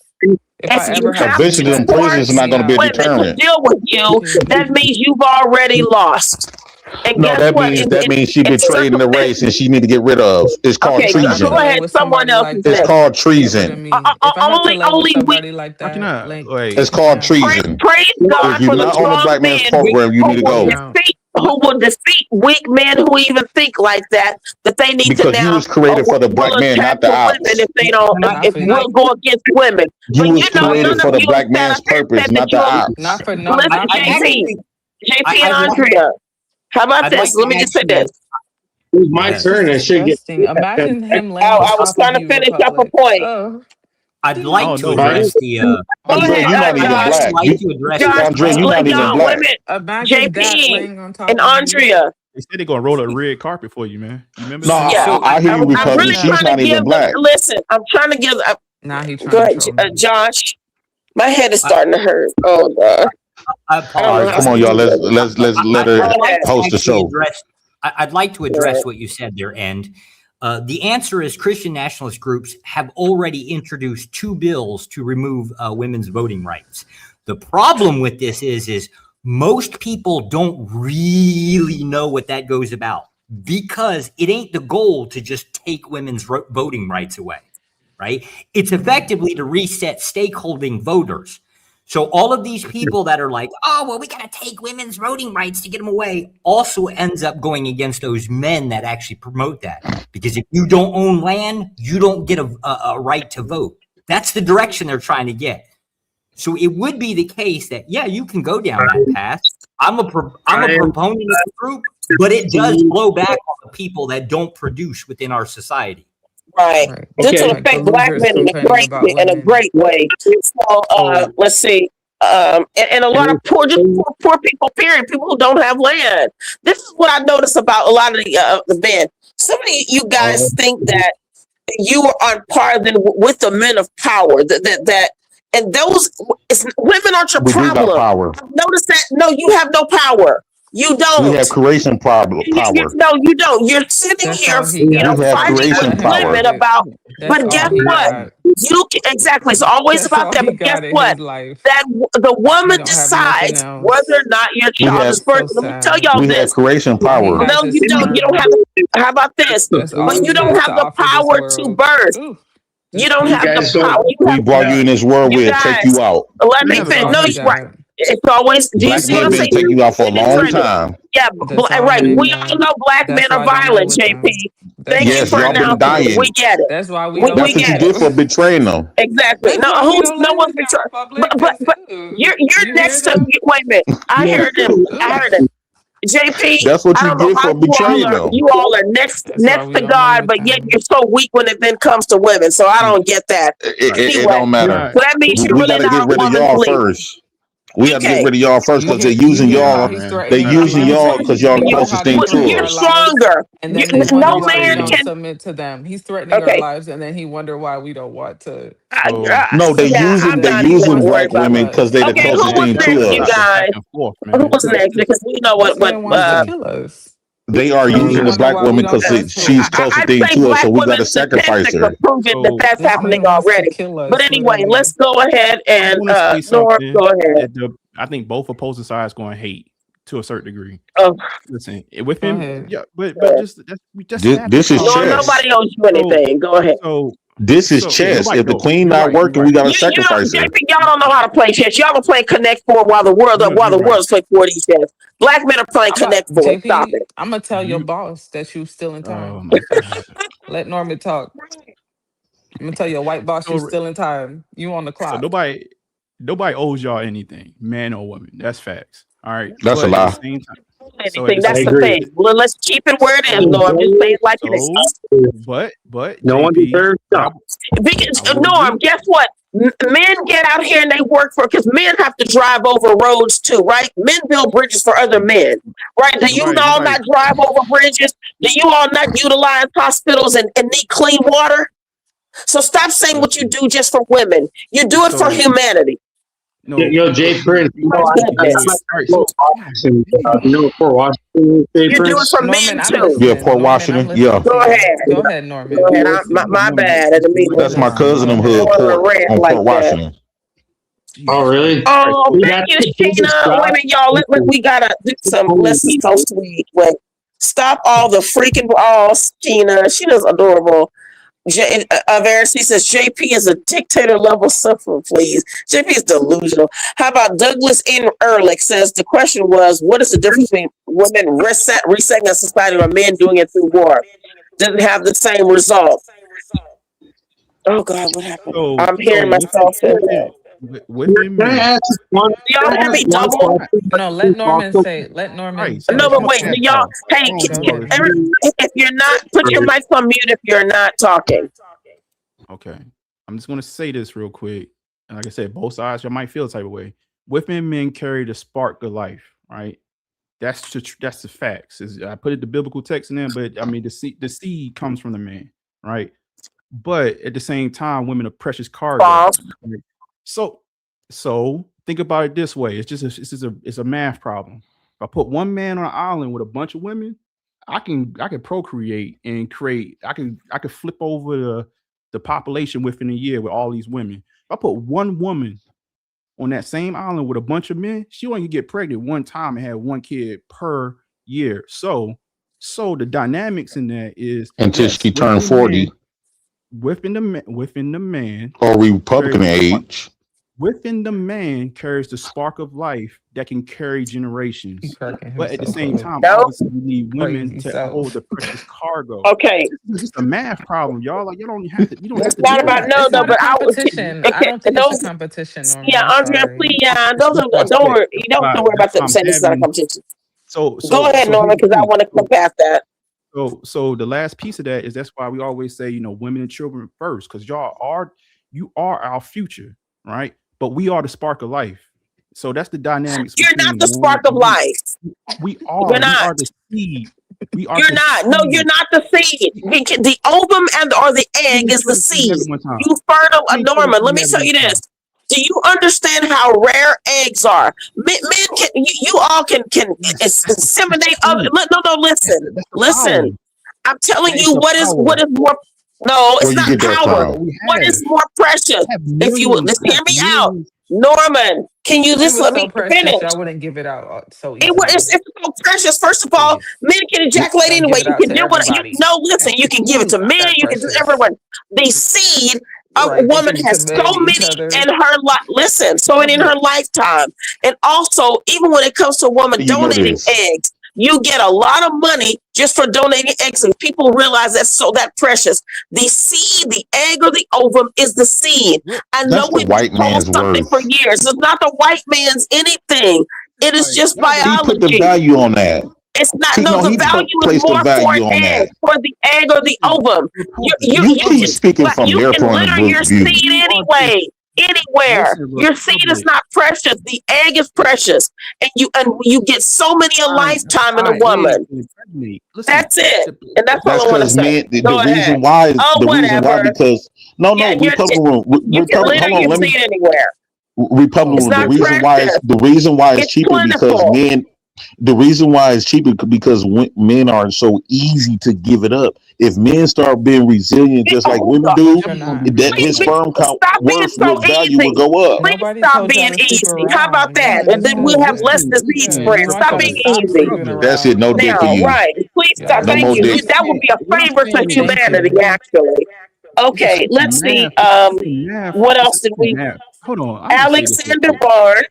If you have
visiting in prisons is not going to be a deterrent.
Deal with you. That means you've already lost. And
no, that means she betrayed in the race and she need to get rid of. It's called treason.
Go ahead, someone else.
It's called treason.
Only we.
Like that.
It's called treason.
Praise God
if you're
for the
not on the black man's program, you need to go.
Who will defeat weak men who even think like that they need
because
to now.
You was created for the black man, not the ops.
If they don't, if we'll go against women.
You was created for the black man's purpose, not the ops.
Not for no.
Listen, JP and Andrea. How about this? Let me just say this.
It was my turn. I should get.
Imagine him.
I was trying to finish up a point.
I'd like to address the.
Andre, you're not even black. Andre, you're not even black.
JP and Andrea.
They said they're gonna roll a red carpet for you, man. You remember?
No, I hear you because really she's not even black.
Listen, I'm trying to give.
Nah, he trying
go ahead, Josh. My head is starting to hurt. Oh God.
All right, come on, y'all. Let's let her host the show.
I'd like to address what you said there, and the answer is Christian nationalist groups have already introduced 2 bills to remove women's voting rights. The problem with this is most people don't really know what that goes about, because it ain't the goal to just take women's voting rights away, right? It's effectively to reset stakeholding voters. So all of these people that are like, oh, well, we got to take women's voting rights to get them away, also ends up going against those men that actually promote that. Because if you don't own land, you don't get a right to vote. That's the direction they're trying to get. So it would be the case that, yeah, you can go down that path. I'm a proponent of the group, but it does blow back on the people that don't produce within our society.
Right. This will affect black men in a great way. So let's see. And a lot of poor people, period, people who don't have land. This is what I notice about a lot of the men. Some of you guys think that you are on par then with the men of power. And those women aren't your problem.
Power.
Notice that you have no power. You don't.
We have creation power.
No, you don't. You're sitting here, fighting with women about. But guess what? Exactly. It's always about that. But guess what? That the woman decides whether or not your child is birthed. Let me tell y'all
we
this.
have creation power.
No, you don't. You don't have. How about this? But you don't have the power to birth. You don't have the power.
We brought you in this world. We'll take you out.
Let me finish. No, you're right. It's always. Do you see what I'm saying?
Take you out for a long time.
Yeah, right. We all know black men are violent, JP. Thank you for announcing. We get it.
That's why we
That's what you did for betraying them.
Exactly. No one's betraying. But you're next to. Wait a minute. I heard him. JP,
that's what you did for betraying them.
You all are next to God, but yet you're so weak when it then comes to women. So I don't get that.
It don't matter.
So that means you're really not
get rid of y'all first. We have to get rid of y'all first because they're using y'all. They're using y'all because y'all closest thing to us.
You're stronger.
And then no man can submit to them. He's threatening our lives, and then he wonder why we don't want to.
No, they're using black women because they're the closest thing to us.
You guys, who's next? Because we know what
kill us.
They are using the black woman because she's closest thing to us, so we got to sacrifice her.
That's happening already. But anyway, let's go ahead and Nora, go ahead.
I think both opposing sides going to hate to a certain degree. Listen, with him, yeah, but just
this is chess.
Nobody owes you anything. Go ahead.
This is chess. If the queen not working, we gotta sacrifice her.
Y'all don't know how to play chess. Y'all are playing Connect Four while the world's playing 4D chess. Black men are playing Connect Four.
JP,
Stop it.
I'm gonna tell your boss that you still in time. Let Norman talk. I'm gonna tell your white boss you're still in time. You on the clock.
So nobody owes y'all anything, man or woman. That's facts. All right.
That's a lie.
That's the thing. Well, let's keep it where it is. Norm, just say it like it is.
But
no one deserves stuff.
Norm, guess what? Men get out here and they work because men have to drive over roads too, right? Men build bridges for other men, right? Do you all not drive over bridges? Do you all not utilize hospitals and need clean water? So stop saying what you do just for women. You do it for humanity.
No. Yo, Jay Prince. You know Port Washington.
You do it for men too.
Yeah, Port Washington. Yeah.
Go ahead.
Go ahead, Norman.
Go ahead. My bad.
That's my cousin in hood, Port Washington.
Oh, really?
Oh, thank you, Sheena. Wait a minute, y'all. We gotta do some. Let's be so sweet. Wait. Stop all the freaking balls, Sheena. Sheena's adorable. Verity says JP is a dictator level sufferer, please. JP is delusional. How about Douglas N. Ehrlich says the question was, what is the difference between women resetting a society or men doing it through war? Doesn't have the same result. Oh God, what happened? I'm hearing myself say that. Y'all hear me double?
No, let Norman say. Let Norman.
No, but wait, y'all. Hey, if you're not, put your mic on mute if you're not talking.
Okay, I'm just gonna say this real quick. And like I said, both sides, you might feel the type of way. Women, men carry the spark of life, right? That's the facts. I put it the biblical text in there, but I mean the seed comes from the man, right? But at the same time, women are precious cargo. Right? So think about it this way. It's a math problem. If I put one man on an island with a bunch of women, I can procreate and create. I can flip over the population within a year with all these women. If I put one woman on that same island with a bunch of men, she only can get pregnant one time and have one kid per year. So the dynamics in that is
until she turned 40.
Within the man
or Republican age.
within the man carries the spark of life that can carry generations. But at the same time, obviously, we need women to hold the precious cargo.
Okay,
it's just a math problem, y'all. Like you don't have to. You don't have
it's
to.
not
do
about
that.
no,
It's
no.
not a
But
competition. I don't think it's a competition, Norman.
Yeah,
I'm
Andrea,
sorry.
please, yeah, those are,
That's
don't
why I
worry,
said-
you don't have to worry about them
I'm
saying this is not a
having-
competition.
So
Go ahead, Norman,
here's the
because I
thing.
want to come past that.
So the last piece of that is that's why we always say, women and children first, because you are our future, right? But we are the spark of life. So that's the dynamics.
You're not the spark of life.
We are.
You're not.
We are the seed. We are.
You're not. No, you're not the seed. The ovum or the egg is the seed. You fertile, Norman. Let me tell you this. Do you understand how rare eggs are? Men can, you all can inseminate other. No, listen. I'm telling you what is more. No, it's not power. What is more precious? If you would, just hear me out, Norman. Can you just let me finish?
I wouldn't give it out so easily.
It's so precious. First of all, men can ejaculate anyway. You can do what listen. You can give it to men. You can do everyone. The seed of a woman has so many in her life. Listen, so many in her lifetime, and also even when it comes to a woman donating eggs, you get a lot of money just for donating eggs, and people realize that's that precious. The seed, the egg, or the ovum is the seed. I know we've been told something for years. It's not the white man's anything. It is just biology.
He put the value on that.
It's not. The value is more for the egg or the ovum.
You keep speaking from your point of view.
Your seed anyway. Anywhere. Your seed is not precious. The egg is precious, and you get so many a lifetime in a woman. That's it, and that's all I want to say.
The reason why is because Republican room. Hold on, let me.
Anywhere.
Republican room. The reason why it's cheaper because men. The reason why it's cheaper because men are so easy to give it up. If men start being resilient just like women do, that his sperm count value will go up.
Please stop being easy. How about that? And then we'll have less disease spread. Stop being easy.
That's it. No dick for you.
Right. Please stop.
No
Thank you. That would be a favor to humanity, actually. Okay, let's see. What else did we?
Hold on.
Alexander Barnes.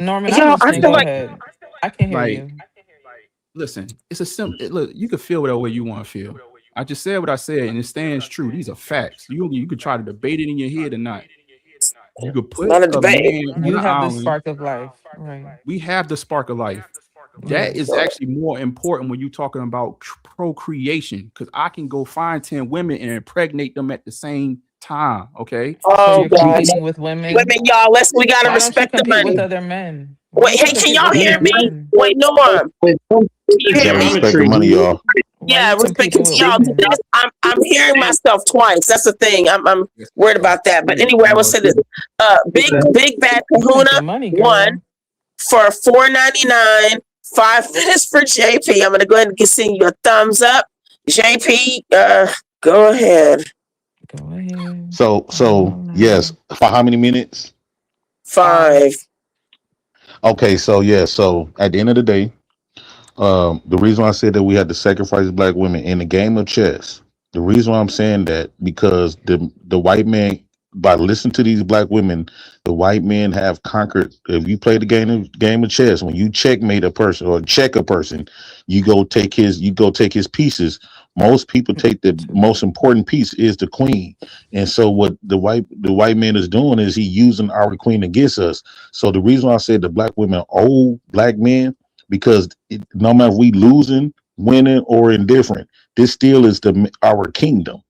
Norman, go ahead. I can hear you.
Listen, it's a simple. Look, you can feel whatever way you want to feel. I just said what I said, and it stands true. These are facts. You could try to debate it in your head or not. You could put
not a debate.
You have the spark of life, right?
We have the spark of life. That is actually more important when you're talking about procreation, because I can go find 10 women and impregnate them at the same time. Okay.
Oh, God.
With women,
y'all. We gotta respect the money.
With other men.
Wait, hey, can y'all hear me? Wait, Norm. Can you hear me?
Respect the money, y'all.
Yeah, respect y'all. I'm hearing myself twice. That's the thing. I'm worried about that. But anyway, I will say this. Big Bad Kahuna won for $4.99. 5 minutes for JP. I'm gonna go ahead and send you a thumbs up. JP, go ahead.
So yes. For how many minutes?
5.
Okay, so at the end of the day, the reason why I said that we had to sacrifice black women in the game of chess, the reason why I'm saying that because the white man, by listening to these black women, the white men have conquered. If you play the game of chess, when you checkmate a person or check a person, you go take his pieces. Most people take the most important piece is the queen, and so what the white man is doing is he using our queen against us. So the reason why I said the black women owe black men, because no matter if we losing, winning, or indifferent, this still is our kingdom.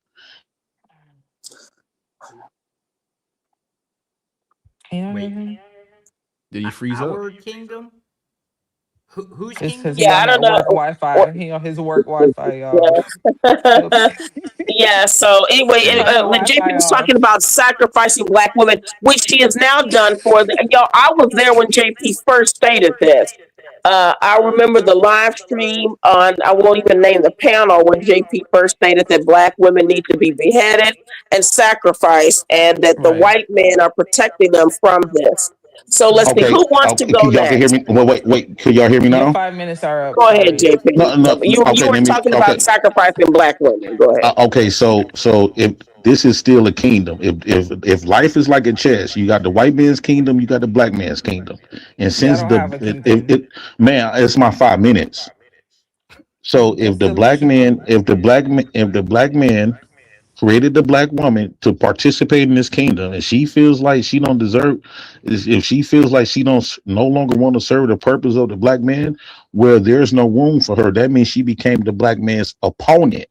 Wait.
Did he freeze up?
Our kingdom? Who's
it's
kingdom?
I don't know. Work Wi-Fi. He on his work Wi-Fi, y'all.
Yeah. So anyway, when JP was talking about sacrificing black women, which he has now done for y'all. I was there when JP first stated this. I remember the live stream on, I won't even name the panel, when JP first stated that black women need to be beheaded and sacrificed, and that the white men are protecting them from this. So let's see, who wants to go next?
Can y'all hear me? Wait, can y'all hear me now?
Your 5 minutes are up.
Go ahead, JP. You were talking about sacrificing black women. Go ahead.
Okay, so if this is still a kingdom. If life is like a chess, you got the white man's kingdom, you got the black man's kingdom. And
Yeah, I
since
don't have a kingdom.
man, it's my 5 minutes. So if
That's
the black man,
delusional.
if the black man created the black woman to participate in this kingdom, and she feels like she don't deserve, if she feels like she don't no longer want to serve the purpose of the black man, where there's no room for her, that means she became the black man's opponent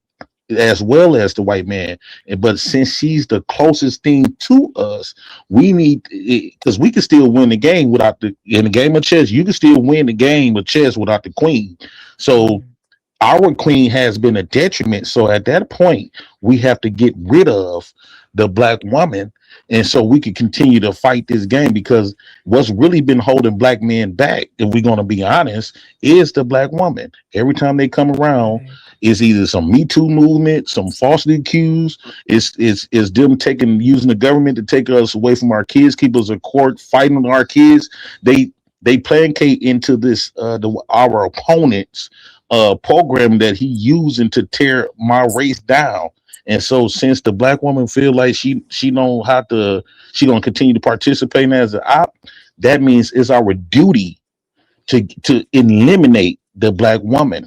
as well as the white man. But since she's the closest thing to us, we need, because we can still win the game without in the game of chess, you can still win the game of chess without the queen. So our queen has been a detriment. So at that point, we have to get rid of the black woman. And so we can continue to fight this game, because what's really been holding black men back, if we're going to be honest, is the black woman. Every time they come around, it's either some Me Too movement, some falsely accused, it's them using the government to take us away from our kids, keep us in court, fighting our kids. They placate into this our opponents program that he using to tear my race down. And so since the black woman feel like she don't have to, she gonna continue to participate as an op, that means it's our duty to eliminate the black woman.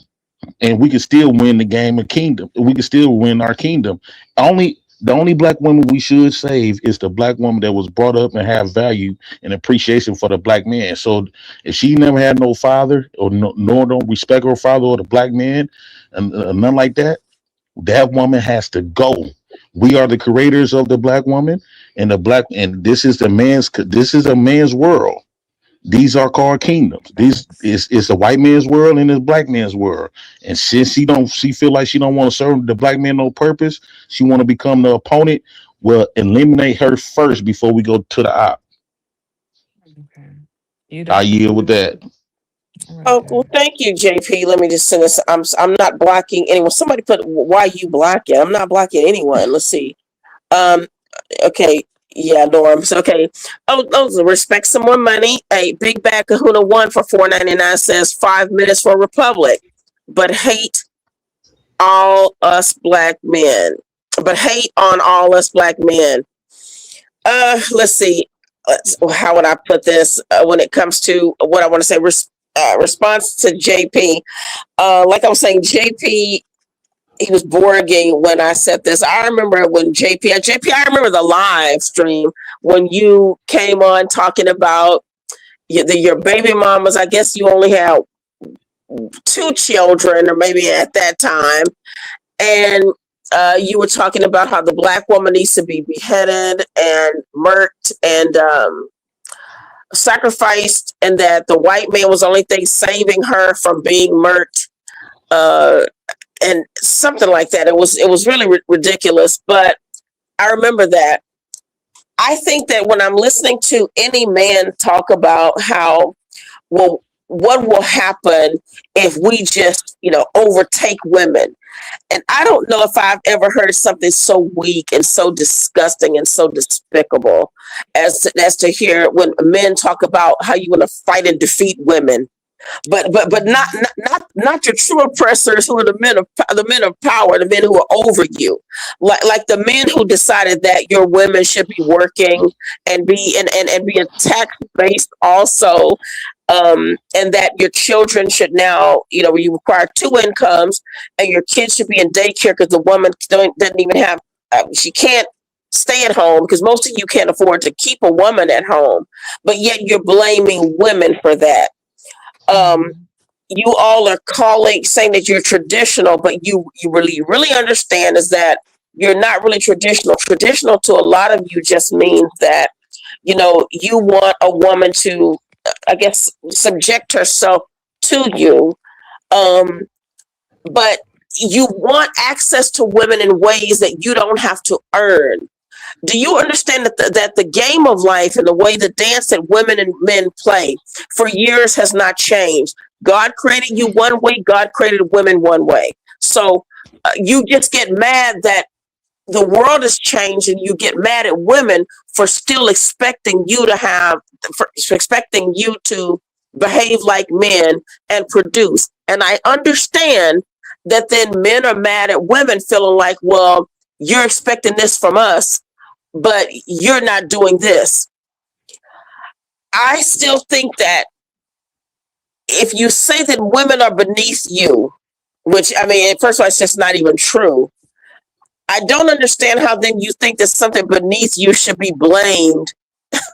And we can still win the game of kingdom. We can still win our kingdom. The only black woman we should save is the black woman that was brought up and have value and appreciation for the black man. So if she never had no father, or nor don't respect her father or the black man, and none like that, that woman has to go. We are the creators of the black woman, and this is a man's world. These are called kingdoms. It's a white man's world and it's black man's world. And since she feel like she don't want to serve the black man no purpose, she want to become the opponent. Well, eliminate her first before we go to the op. I yield with that.
Oh, well, thank you, JP. Let me just send this. I'm not blocking anyone. Somebody put, why you blocking? I'm not blocking anyone. Let's see. Okay. Yeah, Norms. Okay. Oh, respect some more money. A Big Bag Kahuna 1 for $4.99 says 5 minutes for Republic, but hate all us black men. But hate on all us black men. Let's see. How would I put this when it comes to what I want to say? Response to JP. Like I was saying, JP, he was boring when I said this. I remember when JP, I remember the live stream when you came on talking about your baby mamas. I guess you only had 2 children, or maybe at that time. And you were talking about how the black woman needs to be beheaded and murked and sacrificed, and that the white man was the only thing saving her from being murked. And something like that. It was really ridiculous, but I remember that. I think that when I'm listening to any man talk about how, well, what will happen if we just, overtake women? And I don't know if I've ever heard something so weak and so disgusting and so despicable as to hear when men talk about how you want to fight and defeat women. But not your true oppressors, who are the men of power, the men who are over you, like the men who decided that your women should be working and be tax based also, and that your children should now, you require 2 incomes, and your kids should be in daycare because the woman doesn't even have, she can't stay at home because most of you can't afford to keep a woman at home, but yet you're blaming women for that. You all are saying that you're traditional, but you really understand is that you're not really traditional. Traditional to a lot of you just means that, you want a woman to, I guess, subject herself to you. But you want access to women in ways that you don't have to earn. Do you understand that the game of life and the way the dance that women and men play for years has not changed? God created you one way, God created women one way. So you just get mad that the world has changed, and you get mad at women for still expecting you to behave like men and produce. And I understand that then men are mad at women, feeling like, well, you're expecting this from us, but you're not doing this. I still think that if you say that women are beneath you, which I mean, first of all, it's just not even true. I don't understand how then you think that something beneath you should be blamed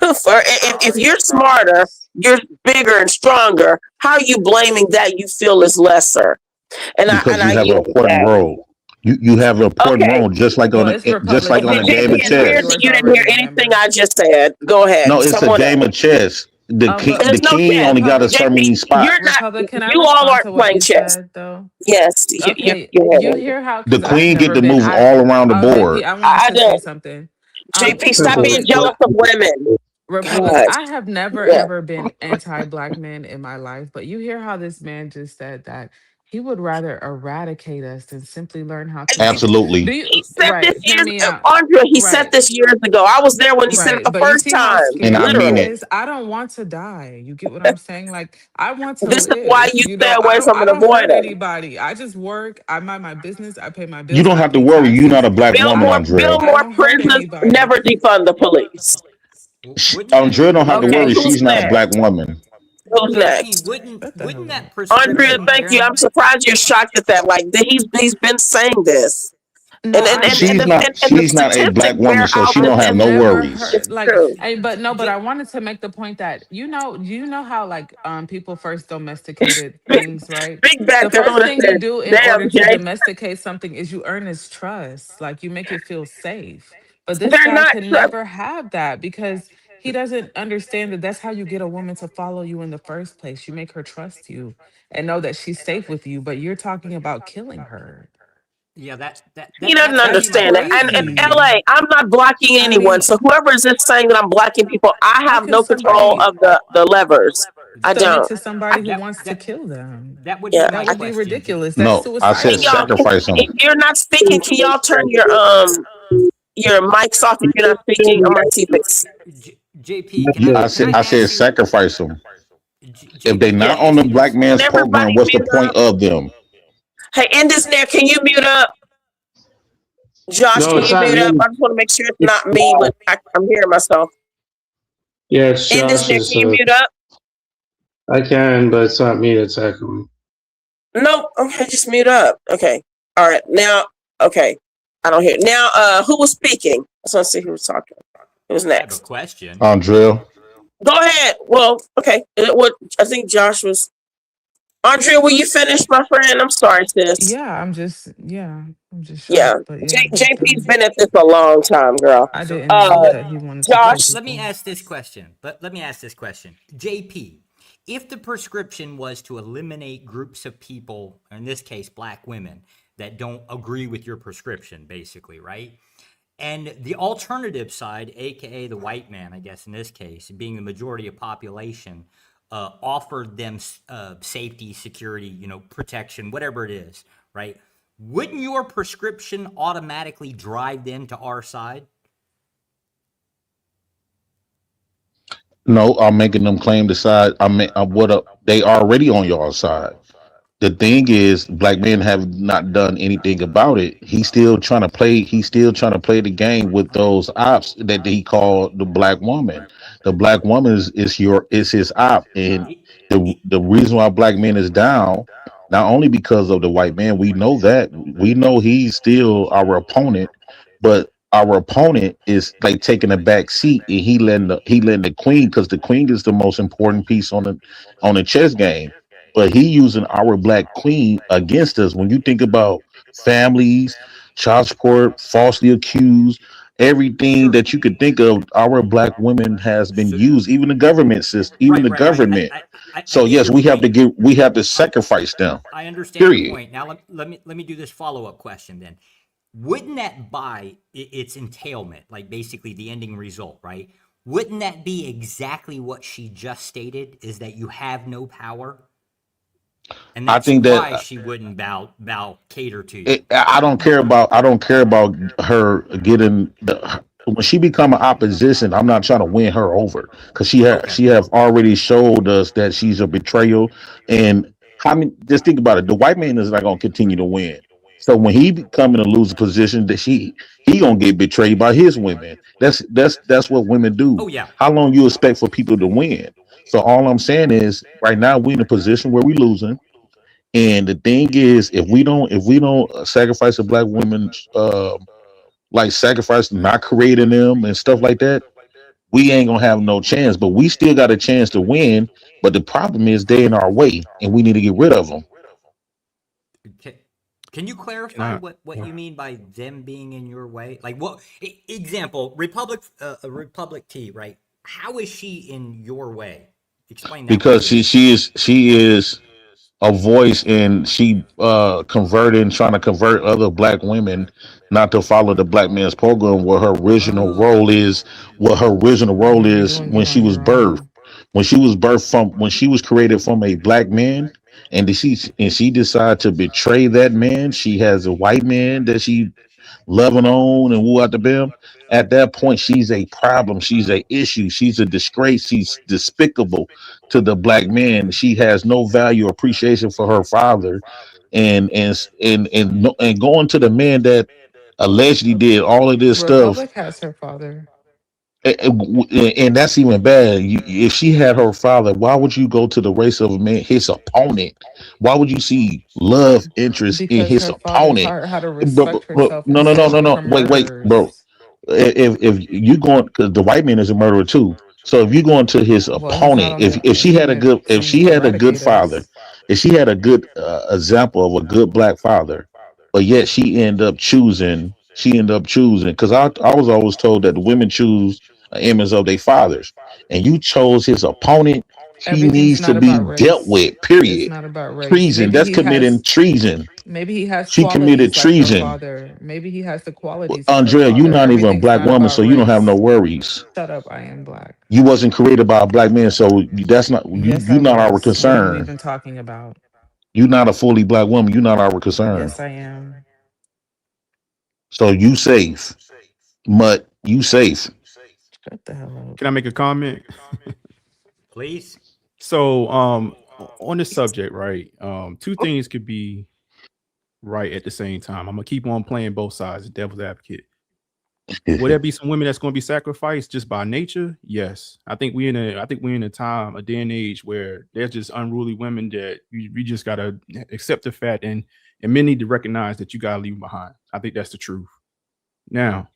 for. If you're smarter, you're bigger and stronger. How are you blaming that you feel is lesser?
Because you
I
have an
yield with
important
that.
role. You have an important
Okay.
role, just like
Well,
on
it's
a
Republican
game of
JP, it's
chess.
weird that you didn't hear anything I just said. Go ahead.
No, it's a
Someone
game
else.
of chess. The
There's no
king
chess.
only got a certain many
JP, you're
spots.
not.
Republic, can I
You all
respond
aren't
to what
playing
you
chess.
said though?
Yes.
Okay,
Go
you
ahead.
hear how?
The
Because I've
queen get
never
to
been.
move all around the
JP,
board.
I wanted
I
to say
don't.
something.
JP, stop being
Republic,
jealous of women.
Republic.
God.
I have never
Yeah.
ever been anti-black men in my life, but you hear how this man just said that he would rather eradicate us than simply learn how to speak. Do
Absolutely.
He
you
said this
right? Hear
years
me out.
Andre, he said
Right.
this years ago. I was there when he said it
Right,
the
but you
first
see how
time.
And I
scary
mean
that
Literally.
it.
is? I don't want to die. You get what I'm saying? Like I want to
This is why
live.
you
You
stay
know,
away from
I
an
don't hurt
avoider.
anybody. I just work, I mind my business, I pay my
You
bills,
don't
I
have to
pay
worry. You're not
taxes.
a black
Build
woman,
more,
Andrea.
I don't hurt
prisons,
anybody.
never defund the police.
Wouldn't that
Andrea don't have to
Okay,
worry.
who's
She's not a black
next?
woman.
Who's
JP,
next?
wouldn't that
Andrea,
prescription
thank you. I'm
guarantee?
surprised you're shocked at that. Like he's been saying this.
No, I
And the
She's not a black
statistics
woman,
bear
so
out
she
that
don't
I've
have
this
no
never
worries.
heard
is
like
true.
but no, but I wanted to make the point that you know how like people first domesticated things, right?
Big Back
The
to
first
who
thing you
said,
do in
damn,
order to
Jay.
domesticate something is you earn its trust. Like you make it feel safe. But this
They're
guy
not
can
trust.
never have that because he doesn't understand that that's how you get a woman to follow you in the first place. You make her trust you and know that she's safe with you, but you're talking about killing her.
Yeah,
He doesn't
that's going to be
That's
my
understand it.
question,
And
crazy.
JP.
LA, I'm not blocking
I
anyone.
mean,
So whoever is just saying that I'm blocking people, I
how
have
can
no control
somebody
of the levers. I
submit
don't.
to
I,
somebody who wants to kill them?
That would be
yeah.
my
That would be
question,
ridiculous. That's
No, I
Hey
said
suicidal.
y'all,
sacrifice
if
them.
you're not speaking, can y'all turn your mics off if you're not speaking? I'm gonna see if it's
JP, can I
I
ask
said
you,
sacrifice them. If they
JP, can
yeah.
I
not on
ask
the
you this?
black man's
Can
program,
everybody
what's the
mute
point
up?
of them?
Hey, in this there, can you mute up? Josh,
No,
can
it's
you
not
mute up?
me.
I just want to make sure it's not me, but I'm hearing myself.
Yeah, it's
In this there,
Josh's.
can you mute up?
I can, but it's not me that's echoing.
Nope. Okay, just mute up. Okay. All right. Now, okay. I don't hear. Now, who was speaking? I just want to see who was talking. Who was
I have a
next?
question.
Andrea.
Go ahead. Well, okay. What I think Josh was. Andrea, will you finish, my friend? I'm sorry, sis.
I'm just
Yeah.
shocked. But yeah, he's
JP's
done.
been at this a long time, girl.
I
So
didn't know that he wanted to kill
Josh.
let me
people.
ask this question. Let me ask this question. JP, if the prescription was to eliminate groups of people, in this case, black women, that don't agree with your prescription, basically, right? And the alternative side, aka the white man, I guess in this case, being the majority of population, offered them safety, security, protection, whatever it is, right? Wouldn't your prescription automatically drive them to our side?
No, I'm making them claim the side. They already on your side. The thing is, black men have not done anything about it. He's still trying to play. He's still trying to play the game with those ops that he called the black woman. The black woman is his op, and the reason why black men is down, not only because of the white man. We know that. We know he's still our opponent, but our opponent is like taking a back seat, and he letting the queen, because the queen is the most important piece on the chess game, but he using our black queen against us. When you think about families, child support, falsely accused, everything that you could think of, our black women has been used. Even the government system, even the
Right.
government.
I
So
get
yes,
your point.
we have to sacrifice them.
I understand your
Period.
point. Now let me do this follow-up question then. Wouldn't that by its entailment, like basically the ending result, right? Wouldn't that be exactly what she just stated, is that you have no power? And
I
that's
think
why
that
she wouldn't cater to you.
I don't care about her getting when she become an opposition. I'm not trying to win her over, because she have already showed us that she's a betrayal. And I mean, just think about it. The white man is not going to continue to win. So when he come in a losing position, that he gonna get betrayed by his women. That's what women do.
Oh yeah.
How long you expect for people to win? So all I'm saying is, right now we in a position where we losing. And the thing is, if we don't sacrifice a black woman, like sacrifice not creating them and stuff like that, we ain't gonna have no chance. But we still got a chance to win. But the problem is they in our way, and we need to get rid of them.
Can you clarify what you mean by them being in your way? Like what example? Republic T, right? How is she in your way? Explain that.
Because she is a voice, and she trying to convert other black women not to follow the black man's program. What her original role is when she was birthed. When she was created from a black man, and she decided to betray that man. She has a white man that she loving on and woo out the bim. At that point, she's a problem. She's a issue. She's a disgrace. She's despicable to the black man. She has no value or appreciation for her father, and going to the man that allegedly did all of this stuff.
Republic has her father.
And that's even bad. If she had her father, why would you go to the race of a man, his opponent? Why would you see love interest in
Because
his
her father
opponent?
taught her how to respect herself.
No,
and
no, no,
stand
no,
up
no.
for
Wait, bro.
murderers.
If you going, because the white man is a murderer too. So if you going to his
Well, he's not
opponent,
on the
if she had a
unit
good, if
to
she had a good
eradicate
father,
us.
if she had a good example of a good black father, but yet she ended up choosing. Because I was always told that the women choose an image of their fathers, and you chose his opponent. He
Everything's
needs to
not
be
about
dealt
race.
with.
It's
Period.
not about race.
Treason. That's committing treason.
Maybe he has
She committed
qualities like her
treason.
father. Maybe he has the qualities of her
Andrea, you're
father.
not even a
Everything's
black
not
woman, so
about
you don't have no
race.
worries.
Shut up, I am black.
You wasn't created by a black man, so that's not you.
Yes, I
You're not our
was. What are you
concern.
even talking about?
You're not a fully black woman. You're not our concern.
Yes, I am.
So you safe, Mutt. You safe.
Shut the hell up.
Can I make a comment?
Please.
So, on this subject, right? Two things could be right at the same time. I'm gonna keep on playing both sides, the devil's advocate. Will there be some women that's going to be sacrificed just by nature? Yes. I think we're in a time, a day and age where there's just unruly women that you just gotta accept the fact, and men need to recognize that you gotta leave them behind. I think that's the truth. Now,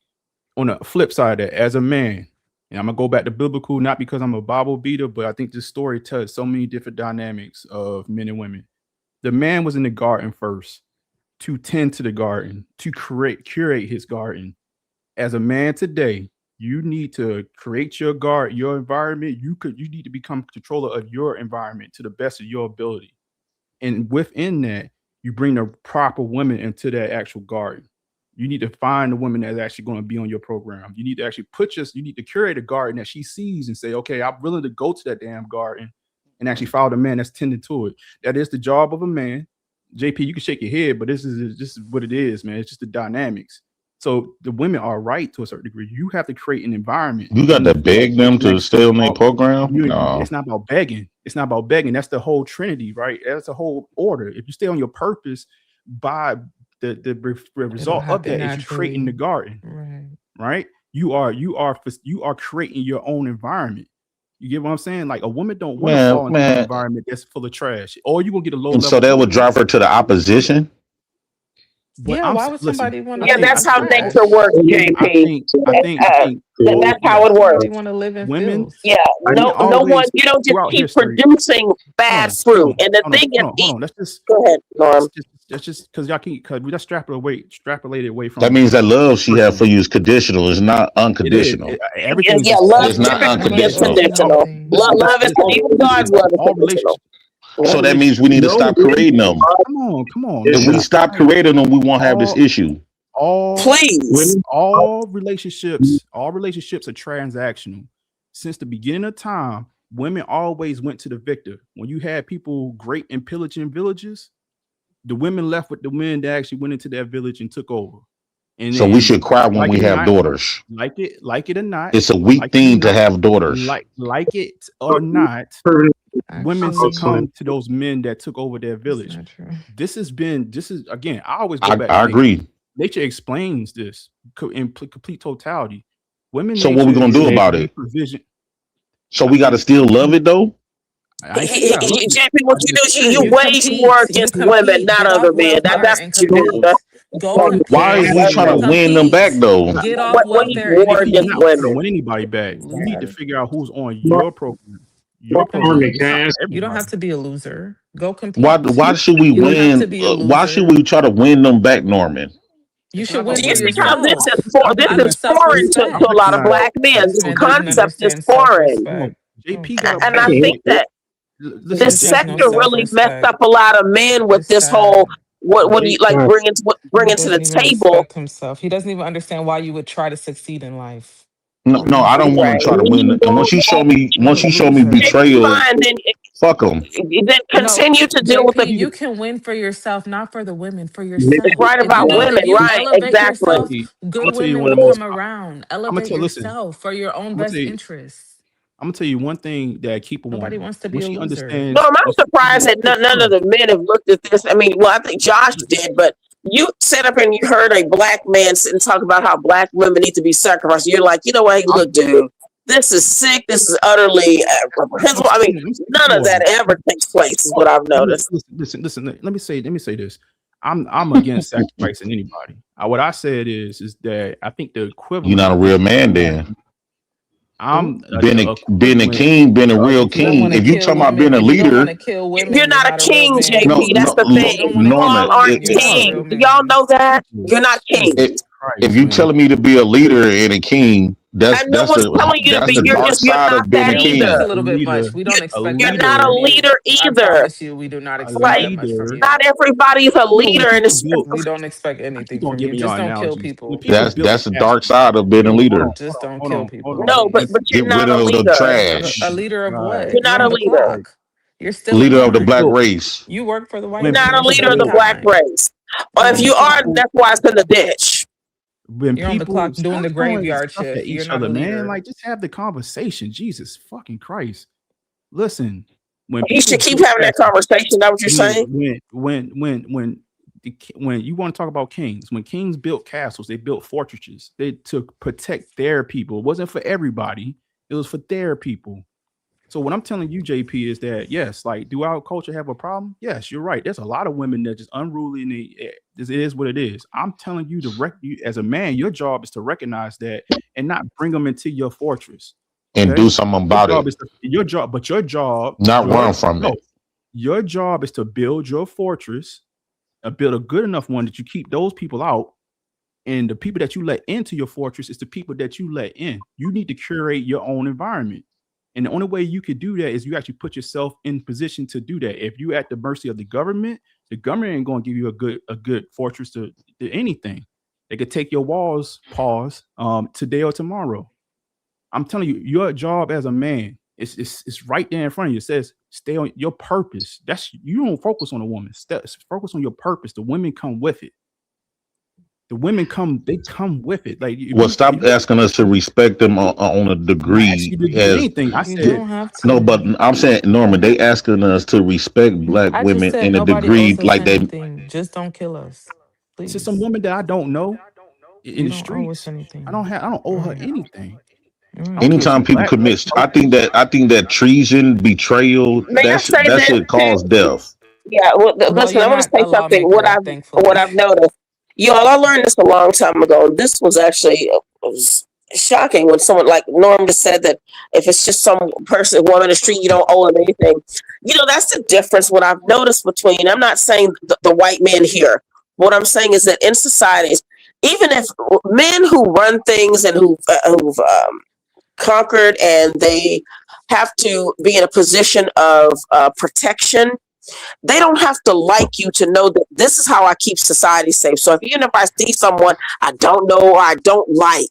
on the flip side of that, as a man, and I'm gonna go back to biblical, not because I'm a Bible beater, but I think this story tells so many different dynamics of men and women. The man was in the garden first to tend to the garden, to curate his garden. As a man today, you need to create your environment. You need to become controller of your environment to the best of your ability. And within that, you bring the proper women into that actual garden. You need to find the woman that's actually going to be on your program. You need to actually you need to curate a garden that she sees and say, okay, I'm willing to go to that damn garden and actually follow the man that's tending to it. That is the job of a man. JP, you can shake your head, but this is what it is, man. It's just the dynamics. So the women are right to a certain degree. You have to create an environment.
You got to beg them to stay on their program. No,
it's not about begging. It's not about begging. That's the whole Trinity, right? That's the whole order. If you stay on your purpose, by the result of that is you creating the garden, right? You are creating your own environment. You get what I'm saying? Like a woman don't want to fall into an environment that's full of trash, or you gonna get a low
and
level.
so that would drive her to the opposition.
Yeah, why would somebody want to?
Yeah, that's how nature works, JP.
I think
that's how it works.
Somebody want to live in
women.
filth.
Yeah, no one. You don't just keep producing bad fruit. And the thing is,
hold on. Let's just
go ahead, Norm.
That's just because y'all keep we just extrapolate away from.
That means that love she had for you is conditional. It's not unconditional.
Everything.
Yeah, love
is not unconditional.
Love is even God's love is conditional.
So that means we need to stop creating them.
Come on.
If we stop creating them, we won't have this issue.
All relationships are transactional. Since the beginning of time, women always went to the victor. When you had people great and pillaging villages, the women left with the men that actually went into that village and took over. And
so we should cry when we have daughters.
Like it or not.
It's a weak thing to have daughters.
Like it or not. women
Actually,
succumb to those men that took over their village. This is again, I always go
I
back to
agree.
nature explains this in complete totality. Women
So what we
nature
gonna do about
is
it?
provision.
So we got to still love it though.
I ain't saying you gotta love it.
JP, what you do, you
you
wage war
compete. You
against women,
compete.
not
Get
other
off
men.
welfare
That's
and
what you do.
compete. Go
Why
compete.
is we trying to win them back
Compete.
though?
Get off
What wage
welfare and
war
JP, you're
against
not trying to
women?
win anybody back. You need to figure out who's on
Mar-
your program. Your program.
Norman,
It's
can I
not
ask?
for
You don't have
everybody.
to be a loser. Go compete.
Why should we
You don't have to
win?
be a
Why should
loser.
we try to win them back, Norman?
You
It's
should
not
win
about
Do you
for
see
winning them
how
back.
this
yourself.
is
A
this
lot of
is foreign
self-respect.
to a lot of
Recognize.
black men?
This
This
man doesn't
concept is
understand
foreign,
self-respect.
JP got a
and I
point.
think that
This
this
nigga has no
sector really messed
self-respect.
up a lot of men with
It's
this whole
sad.
what do you like
Yes.
bringing
He
to the
doesn't even
table.
respect himself. He doesn't even understand why you would try to succeed in life.
No, I don't want
Right.
to try to win. And once you show me
Loser.
betrayal,
Fine, then
fuck them.
No,
continue to deal with
JP,
the.
you can win for yourself, not for the women, for
It's
yourself.
right
If you
about
do, if
women,
you
right?
elevate
Exactly.
yourself,
I'm
good
gonna tell you
women
one
will
of the.
come around.
I'm gonna
Elevate
tell. Listen.
yourself for your own
I'm gonna
best
tell you.
interests.
I'm gonna tell you one thing that keep a
Nobody
woman
wants to be
when
a
she
loser.
No,
understands.
I'm surprised that none of the men have looked at this. I mean, well, I think Josh did, but you sat up and you heard a black man sit and talk about how black women need to be sacrificed. You're like, you know what? Hey, look, dude, this is sick. This is utterly reprehensible. I mean, none of that ever takes place. Is what I've noticed.
Listen. Let me say this. I'm against sacrificing anybody. What I said is that I think the
You're
equivalent
not a
of
real man then.
I'm
Being a king, being a real
You don't want
king.
to
If you
kill
talking about
women.
being a
If you don't want
leader,
to kill women,
You're
you're
not a
not a real
king,
man.
JP. That's the
If
thing.
you don't want to
You all
kill
Norman,
women,
aren't
you're not a real
kings. Do y'all
man.
know that? You're not kings.
if you telling me to be a leader and a king,
And no one's telling you to
that's
be.
the dark
You're
side
not
of being
that
a
JP, that's
either.
a
king.
little bit much. We don't
a
expect
You're
that
not
much
a
from
leader,
you.
leader
I
either.
promise you, we do not
a
expect that much from
leader.
you.
Not everybody's a
You know, when
leader, and
people
it's
build,
We don't expect
I
anything
keep on
from you.
giving y'all
Just don't kill
analogies. When
people.
people build
That's the
castles,
dark side of being a leader.
Just don't
hold
kill
on,
people,
no, but
please.
you're
Get rid
not a
of the
leader.
trash.
A leader of
right?
You're
what? You're
not a
on the
leader.
clock. You're still in
Leader of the
line.
black
Look,
race.
You work for the white
You're
when
not
man.
a
It's
people
leader of
about
the
build,
black
time.
race. Or
You're
if
on the
you are,
clock.
that's why it's in the ditch.
when
You're on the
people
clock doing
stop
the
throwing
graveyard
stuff at
shift. You're
each
not a
other, man,
leader.
like just have the conversation. Jesus fucking Christ. Listen, when
You
people
should keep
build
having that
castles,
conversation. Is that what you're saying?
when you want to talk about kings, when kings built castles, they built fortresses. They to protect their people. It wasn't for everybody. It was for their people. So what I'm telling you, JP, is that yes, like do our culture have a problem? Yes, you're right. There's a lot of women that just unruly, and it is what it is. I'm telling you you as a man, your job is to recognize that and not bring them into your fortress.
And
Okay,
do something about it.
Your job,
Not run from it.
your job is to build your fortress, build a good enough one that you keep those people out. And the people that you let into your fortress is the people that you let in. You need to curate your own environment. And the only way you could do that is you actually put yourself in position to do that. If you're at the mercy of the government ain't going to give you a good fortress to anything. They could take your walls, today or tomorrow. I'm telling you, your job as a man, it's right there in front of you. It says stay on your purpose. You don't focus on a woman. Focus on your purpose. The women come with it. The women come with it. Like,
Stop asking us to respect them on a degree.
Anything I
You
said.
don't have to.
No, but I'm saying, Norman, they asking us to respect black
I just
women
said
in a
nobody
degree
owes us
like they.
anything. Just don't kill us,
It's
please.
just some woman that I don't know in
You
the
don't owe us
streets.
anything.
I don't owe her anything.
Anytime people commit, I think that treason, betrayal,
May I say
that
that
should
too?
cause death.
Yeah. Well, listen,
you're
I'm going to
not
say
a
something.
lawmaker, thankfully.
What I've noticed, y'all. I learned this a long time ago. This was actually was shocking when someone like Norm just said that if it's just some woman in the street, you don't owe them anything. You know, that's the difference. What I've noticed between, I'm not saying the white men here. What I'm saying is that in societies, even if men who run things and who've conquered and they have to be in a position of protection, they don't have to like you to know that this is how I keep society safe. So even if I see someone I don't know or I don't like,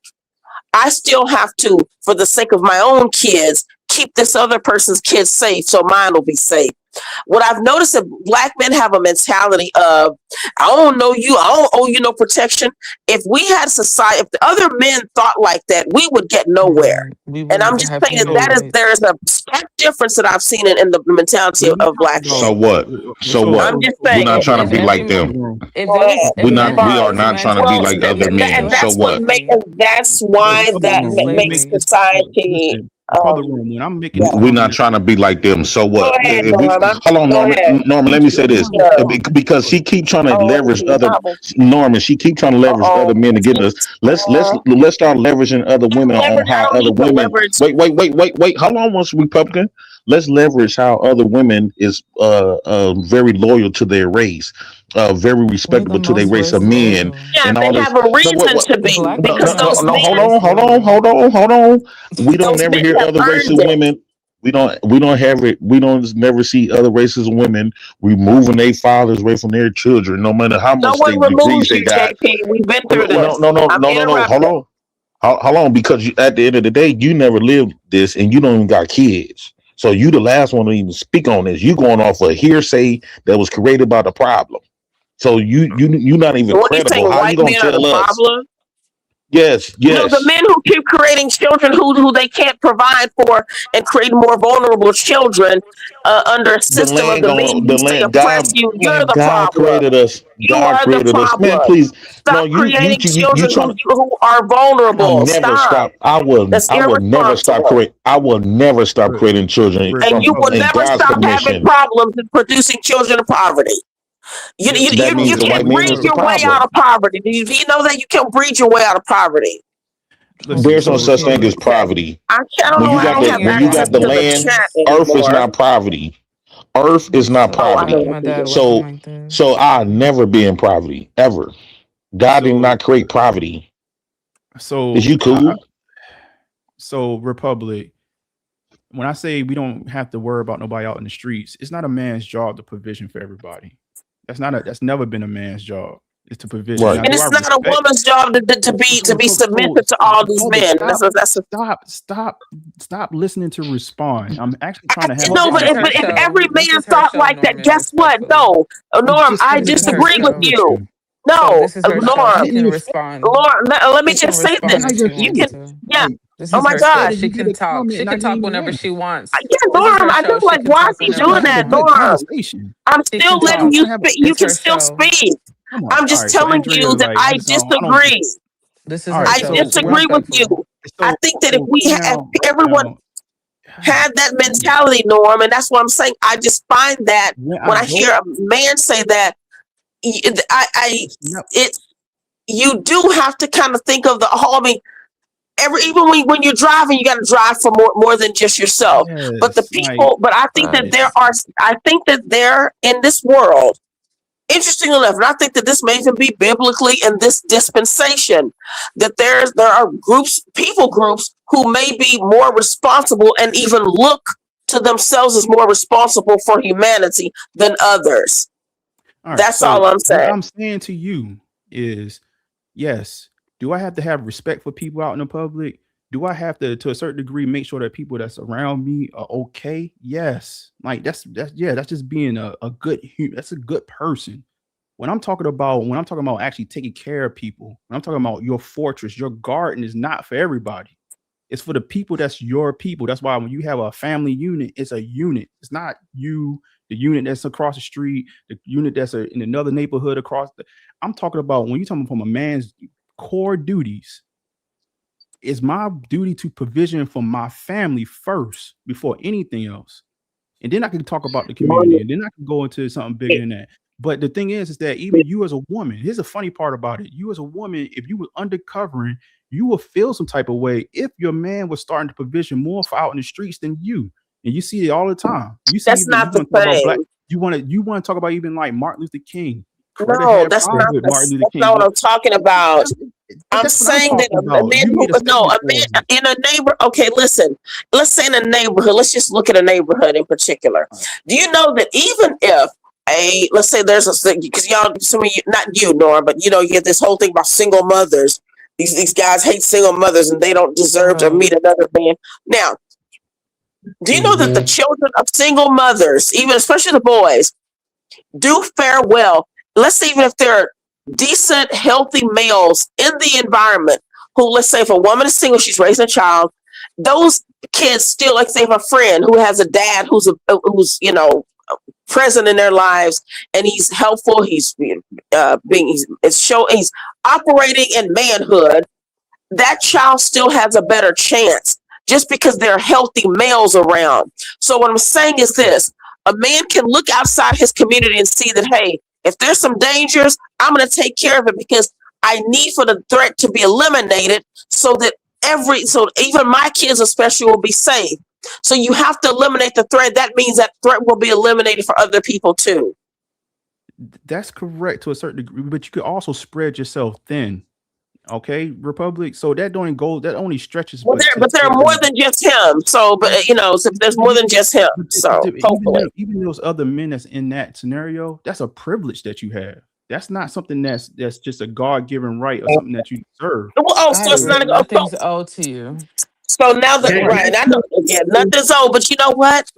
I still have to, for the sake of my own kids, keep this other person's kids safe so mine will be safe. What I've noticed that Black men have a mentality of, I don't know you, I don't owe you no protection. If we had society, if the other men thought like that, we would get nowhere. And I'm just saying that there is a stark difference that I've seen in the mentality of Black men.
So what? So what?
I'm just
We're
saying.
not trying to be like them. We are not trying to be like other men.
And
So
that's
what?
That's why that makes society.
When I'm making
We're not trying to be like them. So what?
Go ahead,
If we,
Norma.
hold on,
Go
Norman.
ahead.
Norman, let me say this. Because she keep trying to leverage other Norman. She keep trying to leverage other men to get us. Let's start leveraging other women on how other women. Wait. How long was Republican? Let's leverage how other women is very loyal to their race, very respectable to their race of men, and all
they
this.
have a reason to be because those men.
Hold on. We don't
Those
never
men
hear
have
other races
earned
of
it.
women. We don't have it. We don't never see other races of women removing their fathers away from their children, no matter how
No
much
one
degrees
removes
they
you,
got.
JP. We've been through
No.
this. I'm
Hold
interrupting.
on. Hold on, because at the end of the day, you never lived this, and you don't even got kids. So you the last one to even speak on this. You going off a hearsay that was created by the problem. So you not even
What are you saying?
credible. How you
White
gonna
men are the
tell us?
problem?
Yes.
No, the men who keep creating children who they can't provide for and create more vulnerable children under a
The
system of
land
the men
going
who
the
say
land
oppress you. You're the
God
problem.
created us.
You
God
are the
created us. Man,
problem.
please. No,
Stop creating
you
children
trying to
who are
I'll
vulnerable.
never
Stop.
stop. I will
That's
never stop
irresponsible.
create. I will never stop creating children
And you will
in
never
God's
stop having
permission.
problems in producing children in poverty.
That means
You
the white
can't
man
breed
is the
your way out
problem.
of poverty. Do you know that you can't breed your way out of poverty?
There's no such thing as poverty.
I don't know. I don't have
When you
access
got the
to the
land,
chat
earth is
anymore.
not poverty. Earth is not
Oh, I
poverty.
know.
So I'll never be in poverty ever. God did not create poverty.
So
Is you cool?
So Republic, when I say we don't have to worry about nobody out in the streets, it's not a man's job to provision for everybody. That's never been a man's job. It's to provision.
Right.
Now,
And
do I
it's not a
respect?
woman's job to be submissive to all these men.
Stop listening to respond. I'm actually trying to have.
No, but if every man thought like that, guess what? No, Norm, I disagree with you. No, Norm, let me just say this. You can, yeah.
This
Oh
is
my
her
God.
show. She can talk. She can talk whenever she wants.
Yeah,
This is
Norm,
her
I
show.
just
She
like,
can
why
talk
is he
whenever
doing
she
that,
wants.
Norm? I'm
She
still
can
letting
talk.
you speak. You
It's
can
her
still
show.
speak. I'm just telling you that I disagree.
This is her
I
show.
disagree with you. I think that if we have everyone had that mentality, Norm, and that's what I'm saying. I just find that when I hear a man say that, you do have to kind of think of the whole. I mean, even when you're driving, you got to drive for more than just yourself. But the people, but I think that there in this world. Interesting enough, and I think that this may even be biblically in this dispensation, that there are people groups who may be more responsible and even look to themselves as more responsible for humanity than others.
All right,
That's all I'm saying.
What I'm saying to you is, yes, do I have to have respect for people out in the public? Do I have to a certain degree, make sure that people that's around me are okay? Yes. Like that's just being a good that's a good person. When I'm talking about actually taking care of people, when I'm talking about your fortress, your garden is not for everybody. It's for the people that's your people. That's why when you have a family unit, it's a unit. It's not you, the unit that's across the street, the unit that's in another neighborhood across I'm talking about when you're talking from a man's core duties. It's my duty to provision for my family first before anything else. And then I can talk about the community, and then I can go into something bigger than that. But the thing is that even you as a woman, here's the funny part about it. You as a woman, if you were undercovering, you will feel some type of way if your man was starting to provision more for out in the streets than you. And you see it all the time. You see
That's not the same.
You want to talk about even like Martin Luther King.
No, that's not what I'm talking about. I'm saying that a man in a neighbor. Okay, listen. Let's say in a neighborhood. Let's just look at a neighborhood in particular. Do you know that even if let's say there's because y'all, some of you, not you, Norm, but you get this whole thing about single mothers. These guys hate single mothers and they don't deserve to meet another man. Now, Do you know that the children of single mothers, even especially the boys, do fare well? Let's say even if they're decent, healthy males in the environment who, let's say if a woman is single, she's raising a child, those kids still, like say if a friend who has a dad who's present in their lives and he's helpful, he's he's operating in manhood, that child still has a better chance just because there are healthy males around. So what I'm saying is this: a man can look outside his community and see that, hey, if there's some dangers, I'm going to take care of it because I need for the threat to be eliminated so that even my kids especially will be safe. So you have to eliminate the threat. That means that threat will be eliminated for other people too.
That's correct to a certain degree, but you could also spread yourself thin. Okay, Republic. So that only stretches.
Well, there are more than just him. So, but so there's more than just him. So
even those other men that's in that scenario, that's a privilege that you have. That's not something that's just a God-given right or something that you deserve.
Well, so it's not
nothing's owed to you.
So now that right, I know again, nothing's owed. But you know what?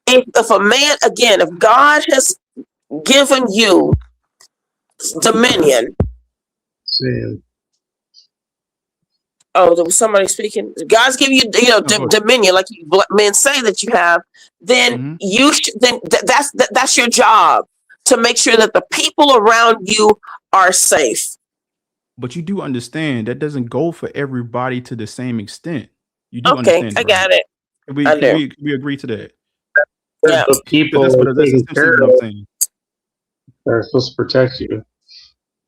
If a man, again, if God has given you dominion. Oh, there was somebody speaking. God's giving you, dominion, like men say that you have. Then that's your job to make sure that the people around you are safe.
But you do understand that doesn't go for everybody to the same extent. You do
okay,
understand.
I got it.
Can we agree to that?
Yeah. The people
that's what I'm saying.
They're supposed to protect you.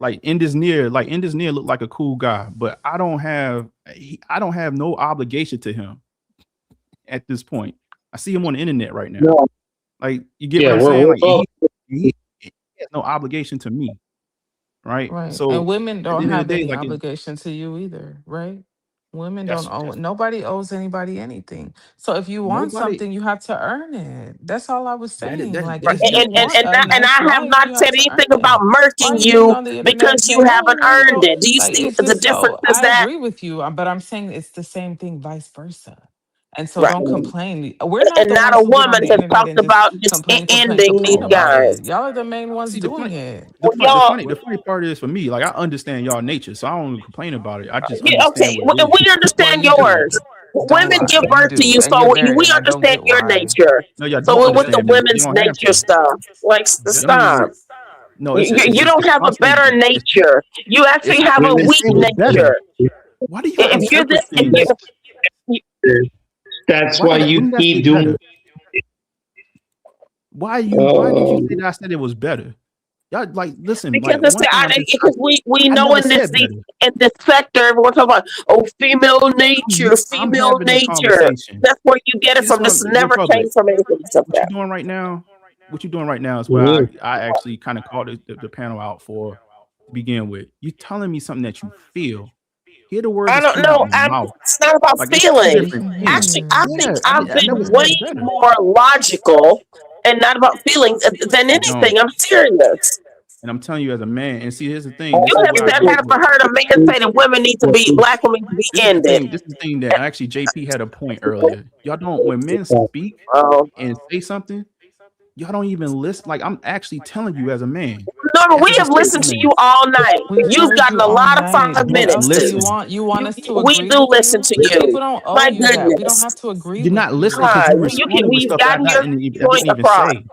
Like Indesneer looked like a cool guy, but I don't have no obligation to him at this point. I see him on the internet right now.
No.
Like, you get what I'm saying? Like, he has no obligation to me. Right. So
and women don't have any obligation to you either, right? Women don't owe nobody owes anybody anything. So if you want something, you have to earn it. That's all I was saying. Like, if you want a nice
and I have
life,
not
you
said
have to
anything
earn
about
it. Why are
murking
you getting
you
on the internet
because
saying,
you haven't earned it. Do you
like,
see
it's
the
just
difference? Is
I
that
agree with you, but I'm saying it's the same thing, vice versa. And so
right?
don't complain. We're not
And
the
not
ones
a
who get on
woman
the
has
internet
talked
and just
about just ending these
about
guys.
it. Y'all are the main ones doing it.
The funny part is, for me, like, I understand y'all nature, so I don't complain about it. I just understand
Okay,
what it is.
we understand
you do.
yours. Women give
You
birth to
do,
you,
and
so
you're married,
we
and I don't
understand
get
your
why.
nature.
No, y'all
So
don't
with the
understand me. You
women's
don't have
nature
to.
stuff, like stop.
No,
You don't have a better nature. You actually have a
it's
weak
better.
nature.
Why do you gotta
If you're
interpret things?
That's why you keep doing.
Why did you say that I said it was better? Y'all, like, listen,
because
like, one thing I'm just,
because we
I
know
never
in this
said better.
in this sector, everyone talking about female nature,
I'm
female
having a
nature.
conversation.
That's where you get it
See, this
from.
one,
This never
Republic.
came from anything like
What you're
that.
doing right now? What you're doing right now is where I actually kind of called the panel out for to begin with. You're telling me something that you feel. Hear the words
I
that's
don't
coming out
know.
my mouth.
It's not about
Like, it's two
feeling.
different things.
Actually, I think
I
I've been
never
way
said better.
more logical and not about feelings than
You don't.
anything. I'm serious.
And I'm telling you, as a man, and see, here's the thing. This
You
is
have
what I
never
do.
heard a man say that women need to be, black women need to be
This is the
ended.
thing. This is the thing that actually JP had a point earlier. Y'all don't, when men speak and say something, y'all don't even listen. Like, I'm actually telling you as a man.
No, we have listened to you all night. You've gotten a lot of 5 minutes.
You want us to
We
agree
do
with
listen
you?
to you.
People don't owe
My
you that. We don't
goodness.
have to agree
You're
with
not
you.
listening because you responded with
we've
stuff that
gotten
I
your
didn't
point
even
across.
say.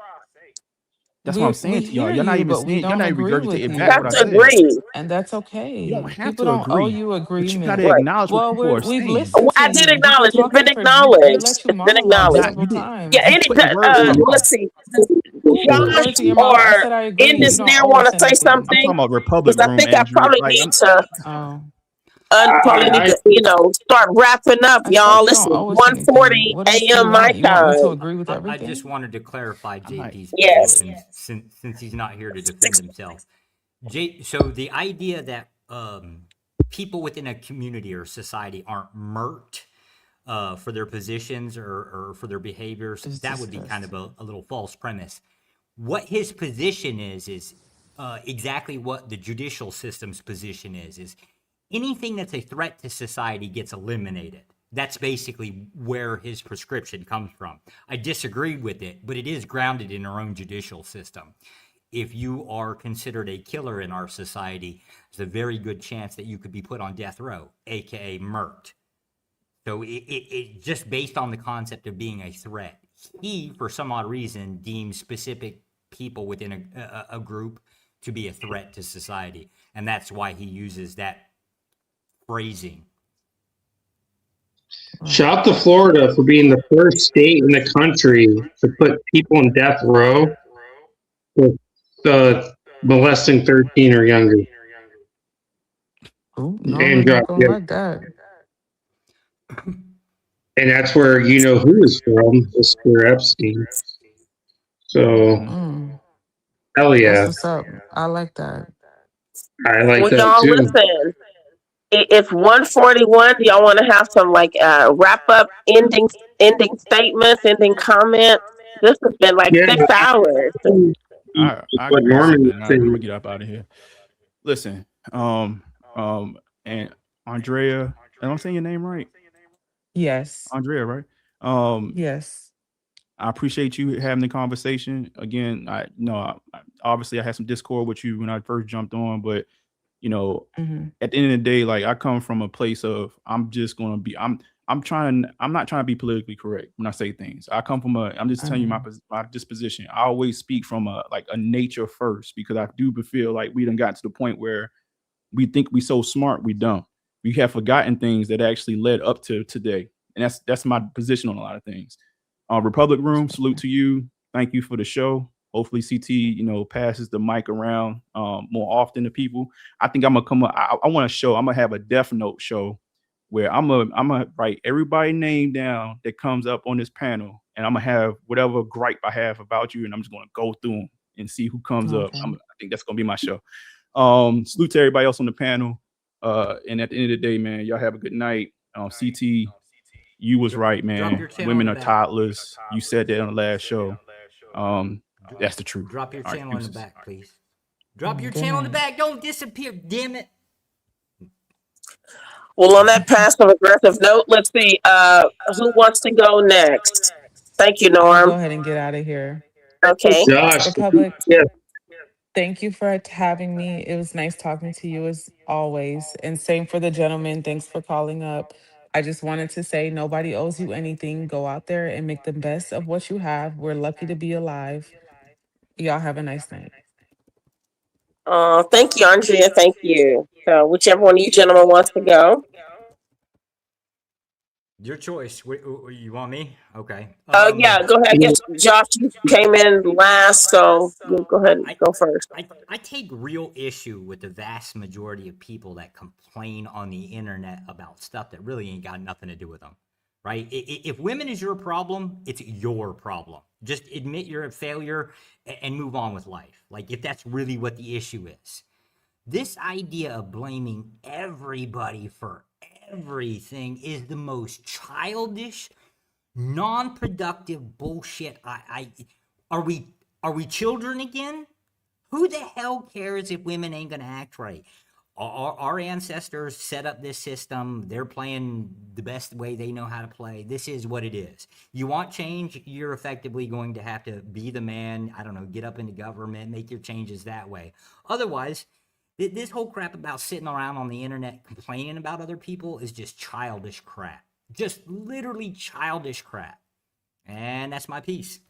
That's what I'm saying to y'all.
hear
Y'all not
you,
even
but we
saying, y'all
don't
not even
agree with
regurgitating
you.
back what I said.
Agree.
And that's okay.
You don't have
People
to
don't owe
agree,
you
but you got
agreement.
to acknowledge what
Well,
people are
we've
saying.
listened to
I did
you. You've been
acknowledge. It's been
talking for we
acknowledged.
let you
It's been
monologue
acknowledged.
several times.
Yeah, any
putting words in my mouth.
let's see.
Who put
Josh
words in your mouth? I
or
said I agree. You don't
Indesneer
owe
want
us
to say
anything.
I'm talking
something?
about Republic
Because I
Room,
think I
Andrew.
probably
Like,
need to
I
start wrapping up,
I
y'all.
said you
Listen,
don't owe us anything.
1:40
What else do you
a.m. my
want? You want me to
time.
agree with
I
everything?
just wanted to clarify JP's
Yes.
position since he's not here to defend himself. So the idea that people within a community or society aren't murked for their positions or for their behaviors, that would be kind of a little false premise. What his position is exactly what the judicial system's position is anything that's a threat to society gets eliminated. That's basically where his prescription comes from. I disagree with it, but it is grounded in our own judicial system. If you are considered a killer in our society, there's a very good chance that you could be put on death row, aka murked. So it just based on the concept of being a threat. He, for some odd reason, deems specific people within a group to be a threat to society. And that's why he uses that phrasing.
Shout to Florida for being the first state in the country to put people in death row with molesting 13 or younger.
Oh, no,
And
we're not gonna like that.
And that's where you know who is from, Mr. Epstein. So, hell yeah.
That's what's up. I like that.
I like
Well,
that
y'all
too.
listen. It's 1:41. Do y'all want to have some wrap up ending statements, ending comments? This has been like 6 hours.
I
What
agree with
Norman
something.
was
I'm
saying.
gonna get up out of here. Listen, and Andrea, am I saying your name right?
Yes.
Andrea, right?
Yes.
I appreciate you having the conversation. Again, obviously I had some discord with you when I first jumped on, but at the end of the day, like I come from a place of I'm not trying to be politically correct when I say things. I come from I'm just telling you my disposition. I always speak from a nature first, because I do feel like we done got to the point where we think we so smart, we dumb. We have forgotten things that actually led up to today. And that's my position on a lot of things. Republic Room, salute to you. Thank you for the show. Hopefully CT, passes the mic around more often to people. I think I'm gonna come up. I want to show. I'm gonna have a Death Note show where I'm gonna write everybody's name down that comes up on this panel, and I'm gonna have whatever gripe I have about you, and I'm just gonna go through them and see who comes up. I think that's gonna be my show. Salute to everybody else on the panel. And at the end of the day, man, y'all have a good night. CT, you was right, man. Women are toddlers. You said that on the last show. That's the truth.
Drop your
All right,
channel in the
deuces.
back, please. Drop your channel in the back. Don't disappear, damn it.
Well, on that passive aggressive note, let's see who wants to go next. Thank you,
I'm gonna
Norm.
go ahead and get out of here.
Okay.
Josh,
Republic.
yeah.
Thank you for having me. It was nice talking to you as always. And same for the gentleman. Thanks for calling up. I just wanted to say nobody owes you anything. Go out there and make the best of what you have. We're lucky to be alive. Y'all have a nice night.
Thank you, Andrea. Thank you. So whichever one of you gentlemen wants to go.
Your choice. You want me? Okay.
Yeah, go ahead. I guess Josh, you came in last, so you go ahead and go first.
I take real issue with the vast majority of people that complain on the internet about stuff that really ain't got nothing to do with them, right? If women is your problem, it's your problem. Just admit you're a failure and move on with life. Like, if that's really what the issue is. This idea of blaming everybody for everything is the most childish, non-productive bullshit. Are we children again? Who the hell cares if women ain't gonna act right? Our ancestors set up this system. They're playing the best way they know how to play. This is what it is. You want change, you're effectively going to have to be the man, I don't know, get up into government, make your changes that way. Otherwise, this whole crap about sitting around on the internet complaining about other people is just childish crap. Just literally childish crap. And that's my piece.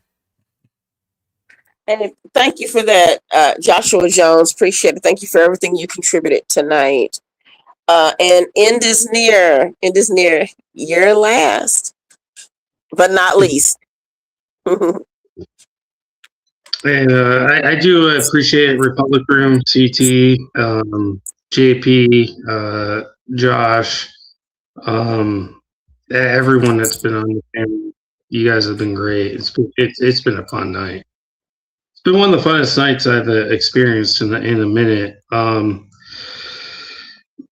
And thank you for that, Joshua Jones. Appreciate it. Thank you for everything you contributed tonight. And end is near. You're last, but not least.
And I do appreciate Republic Room, CT, JP, Josh, everyone that's been on the panel. You guys have been great. It's been a fun night. It's been one of the funnest nights I've experienced in a minute.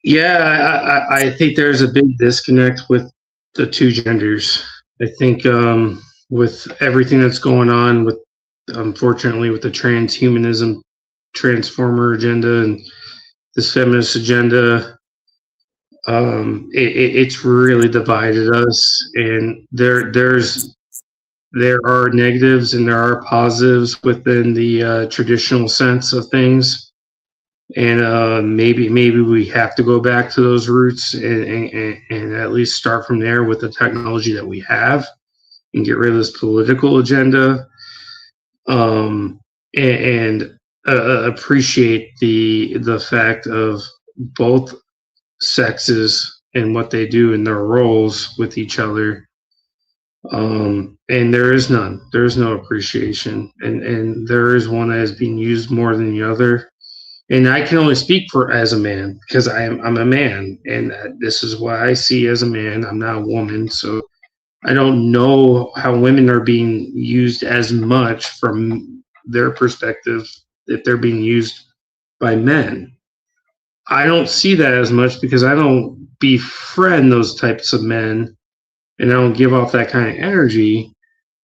Yeah, I think there's a big disconnect with the two genders. I think with everything that's going on with, unfortunately, with the transhumanism, transformer agenda, and this feminist agenda, It's really divided us, and there are negatives and there are positives within the traditional sense of things, and maybe we have to go back to those roots and at least start from there with the technology that we have and get rid of this political agenda, and appreciate the fact of both sexes and what they do in their roles with each other. And there's no appreciation, and there is one that is being used more than the other. And I can only speak for as a man, because I'm a man, and this is what I see as a man. I'm not a woman, so I don't know how women are being used as much from their perspective if they're being used by men. I don't see that as much because I don't befriend those types of men, and I don't give off that kind of energy.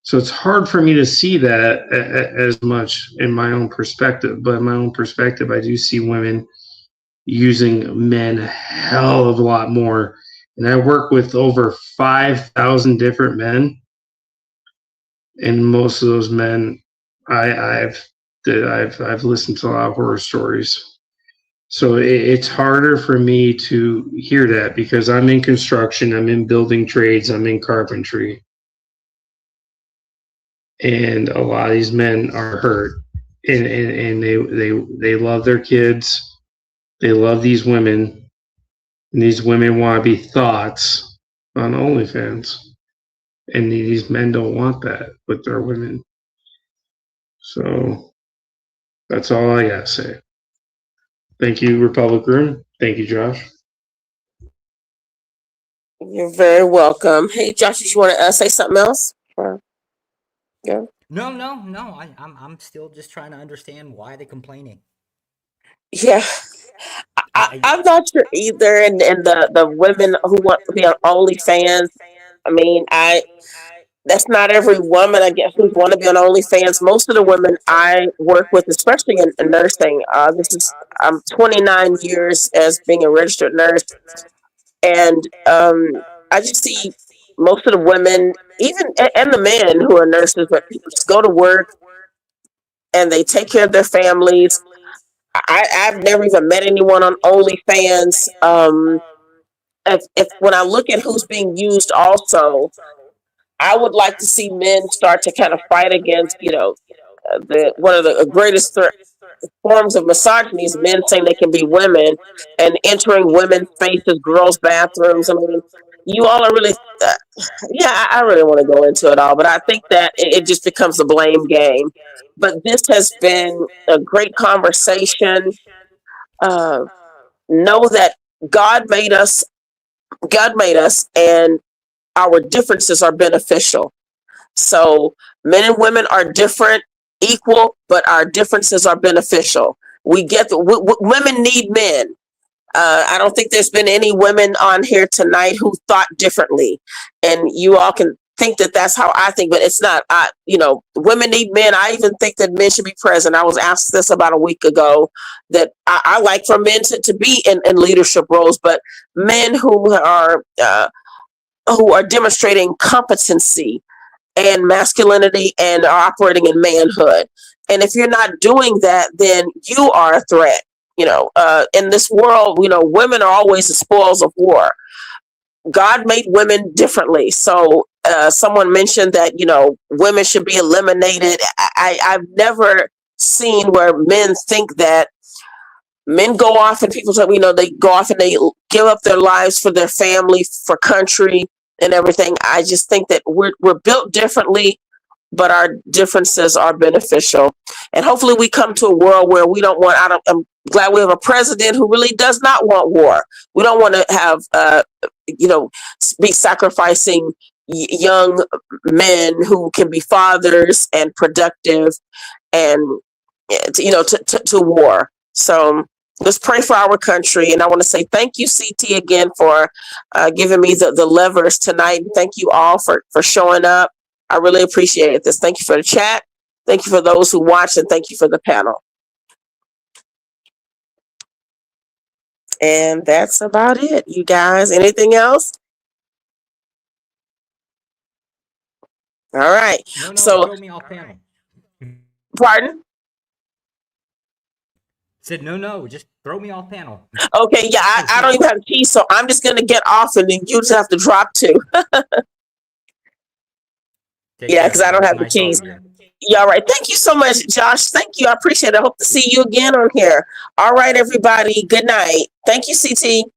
So it's hard for me to see that as much in my own perspective. But in my own perspective, I do see women using men a hell of a lot more. And I work with over 5,000 different men, and most of those men, I've listened to a lot of horror stories. So it's harder for me to hear that because I'm in construction, I'm in building trades, I'm in carpentry. And a lot of these men are hurt, and they love their kids. They love these women, and these women want to be thoughts on OnlyFans. And these men don't want that with their women. So that's all I got to say. Thank you, Republic Room. Thank you, Josh.
You're very welcome. Hey, Josh, did you want to say something else? Yeah.
No. I'm still just trying to understand why they're complaining.
Yeah. I'm not sure either. And the women who want to be on OnlyFans, I mean, that's not every woman, I guess, who want to be on OnlyFans. Most of the women I work with, especially in nursing, I'm 29 years as being a registered nurse, and I just see most of the women, even and the men who are nurses, but people just go to work and they take care of their families. I've never even met anyone on OnlyFans. If when I look at who's being used, also, I would like to see men start to kind of fight against, the one of the greatest forms of misogyny is men saying they can be women and entering women's spaces, girls' bathrooms. I mean, you all are really, I really want to go into it all, but I think that it just becomes a blame game. But this has been a great conversation. Know that God made us, and our differences are beneficial. So men and women are different, equal, but our differences are beneficial. We get women need men. I don't think there's been any women on here tonight who thought differently, and you all can think that that's how I think, but it's not. Women need men. I even think that men should be present. I was asked this about a week ago, that I like for men to be in leadership roles, but men who are demonstrating competency and masculinity and are operating in manhood. And if you're not doing that, then you are a threat. In this world, women are always the spoils of war. God made women differently. So someone mentioned that, women should be eliminated. I've never seen where men think that. Men go off and people say, they go off and they give up their lives for their family, for country and everything. I just think that we're built differently, but our differences are beneficial. And hopefully we come to a world where we don't want, I'm glad we have a president who really does not want war. We don't want to have, be sacrificing young men who can be fathers and productive and, to war. So let's pray for our country. And I want to say thank you, CT, again for giving me the levers tonight. Thank you all for showing up. I really appreciate this. Thank you for the chat. Thank you for those who watched, and thank you for the panel. And that's about it, you guys. Anything else? All right.
No,
So,
throw me off panel.
pardon?
Said no, just throw me off panel.
Okay, yeah, I don't even have keys, so I'm just gonna get off, and then you just have to drop too. Yeah, because I don't have the keys. Yeah, all right. Thank you so much, Josh. Thank you. I appreciate it. I hope to see you again on here. All right, everybody. Good night. Thank you, CT.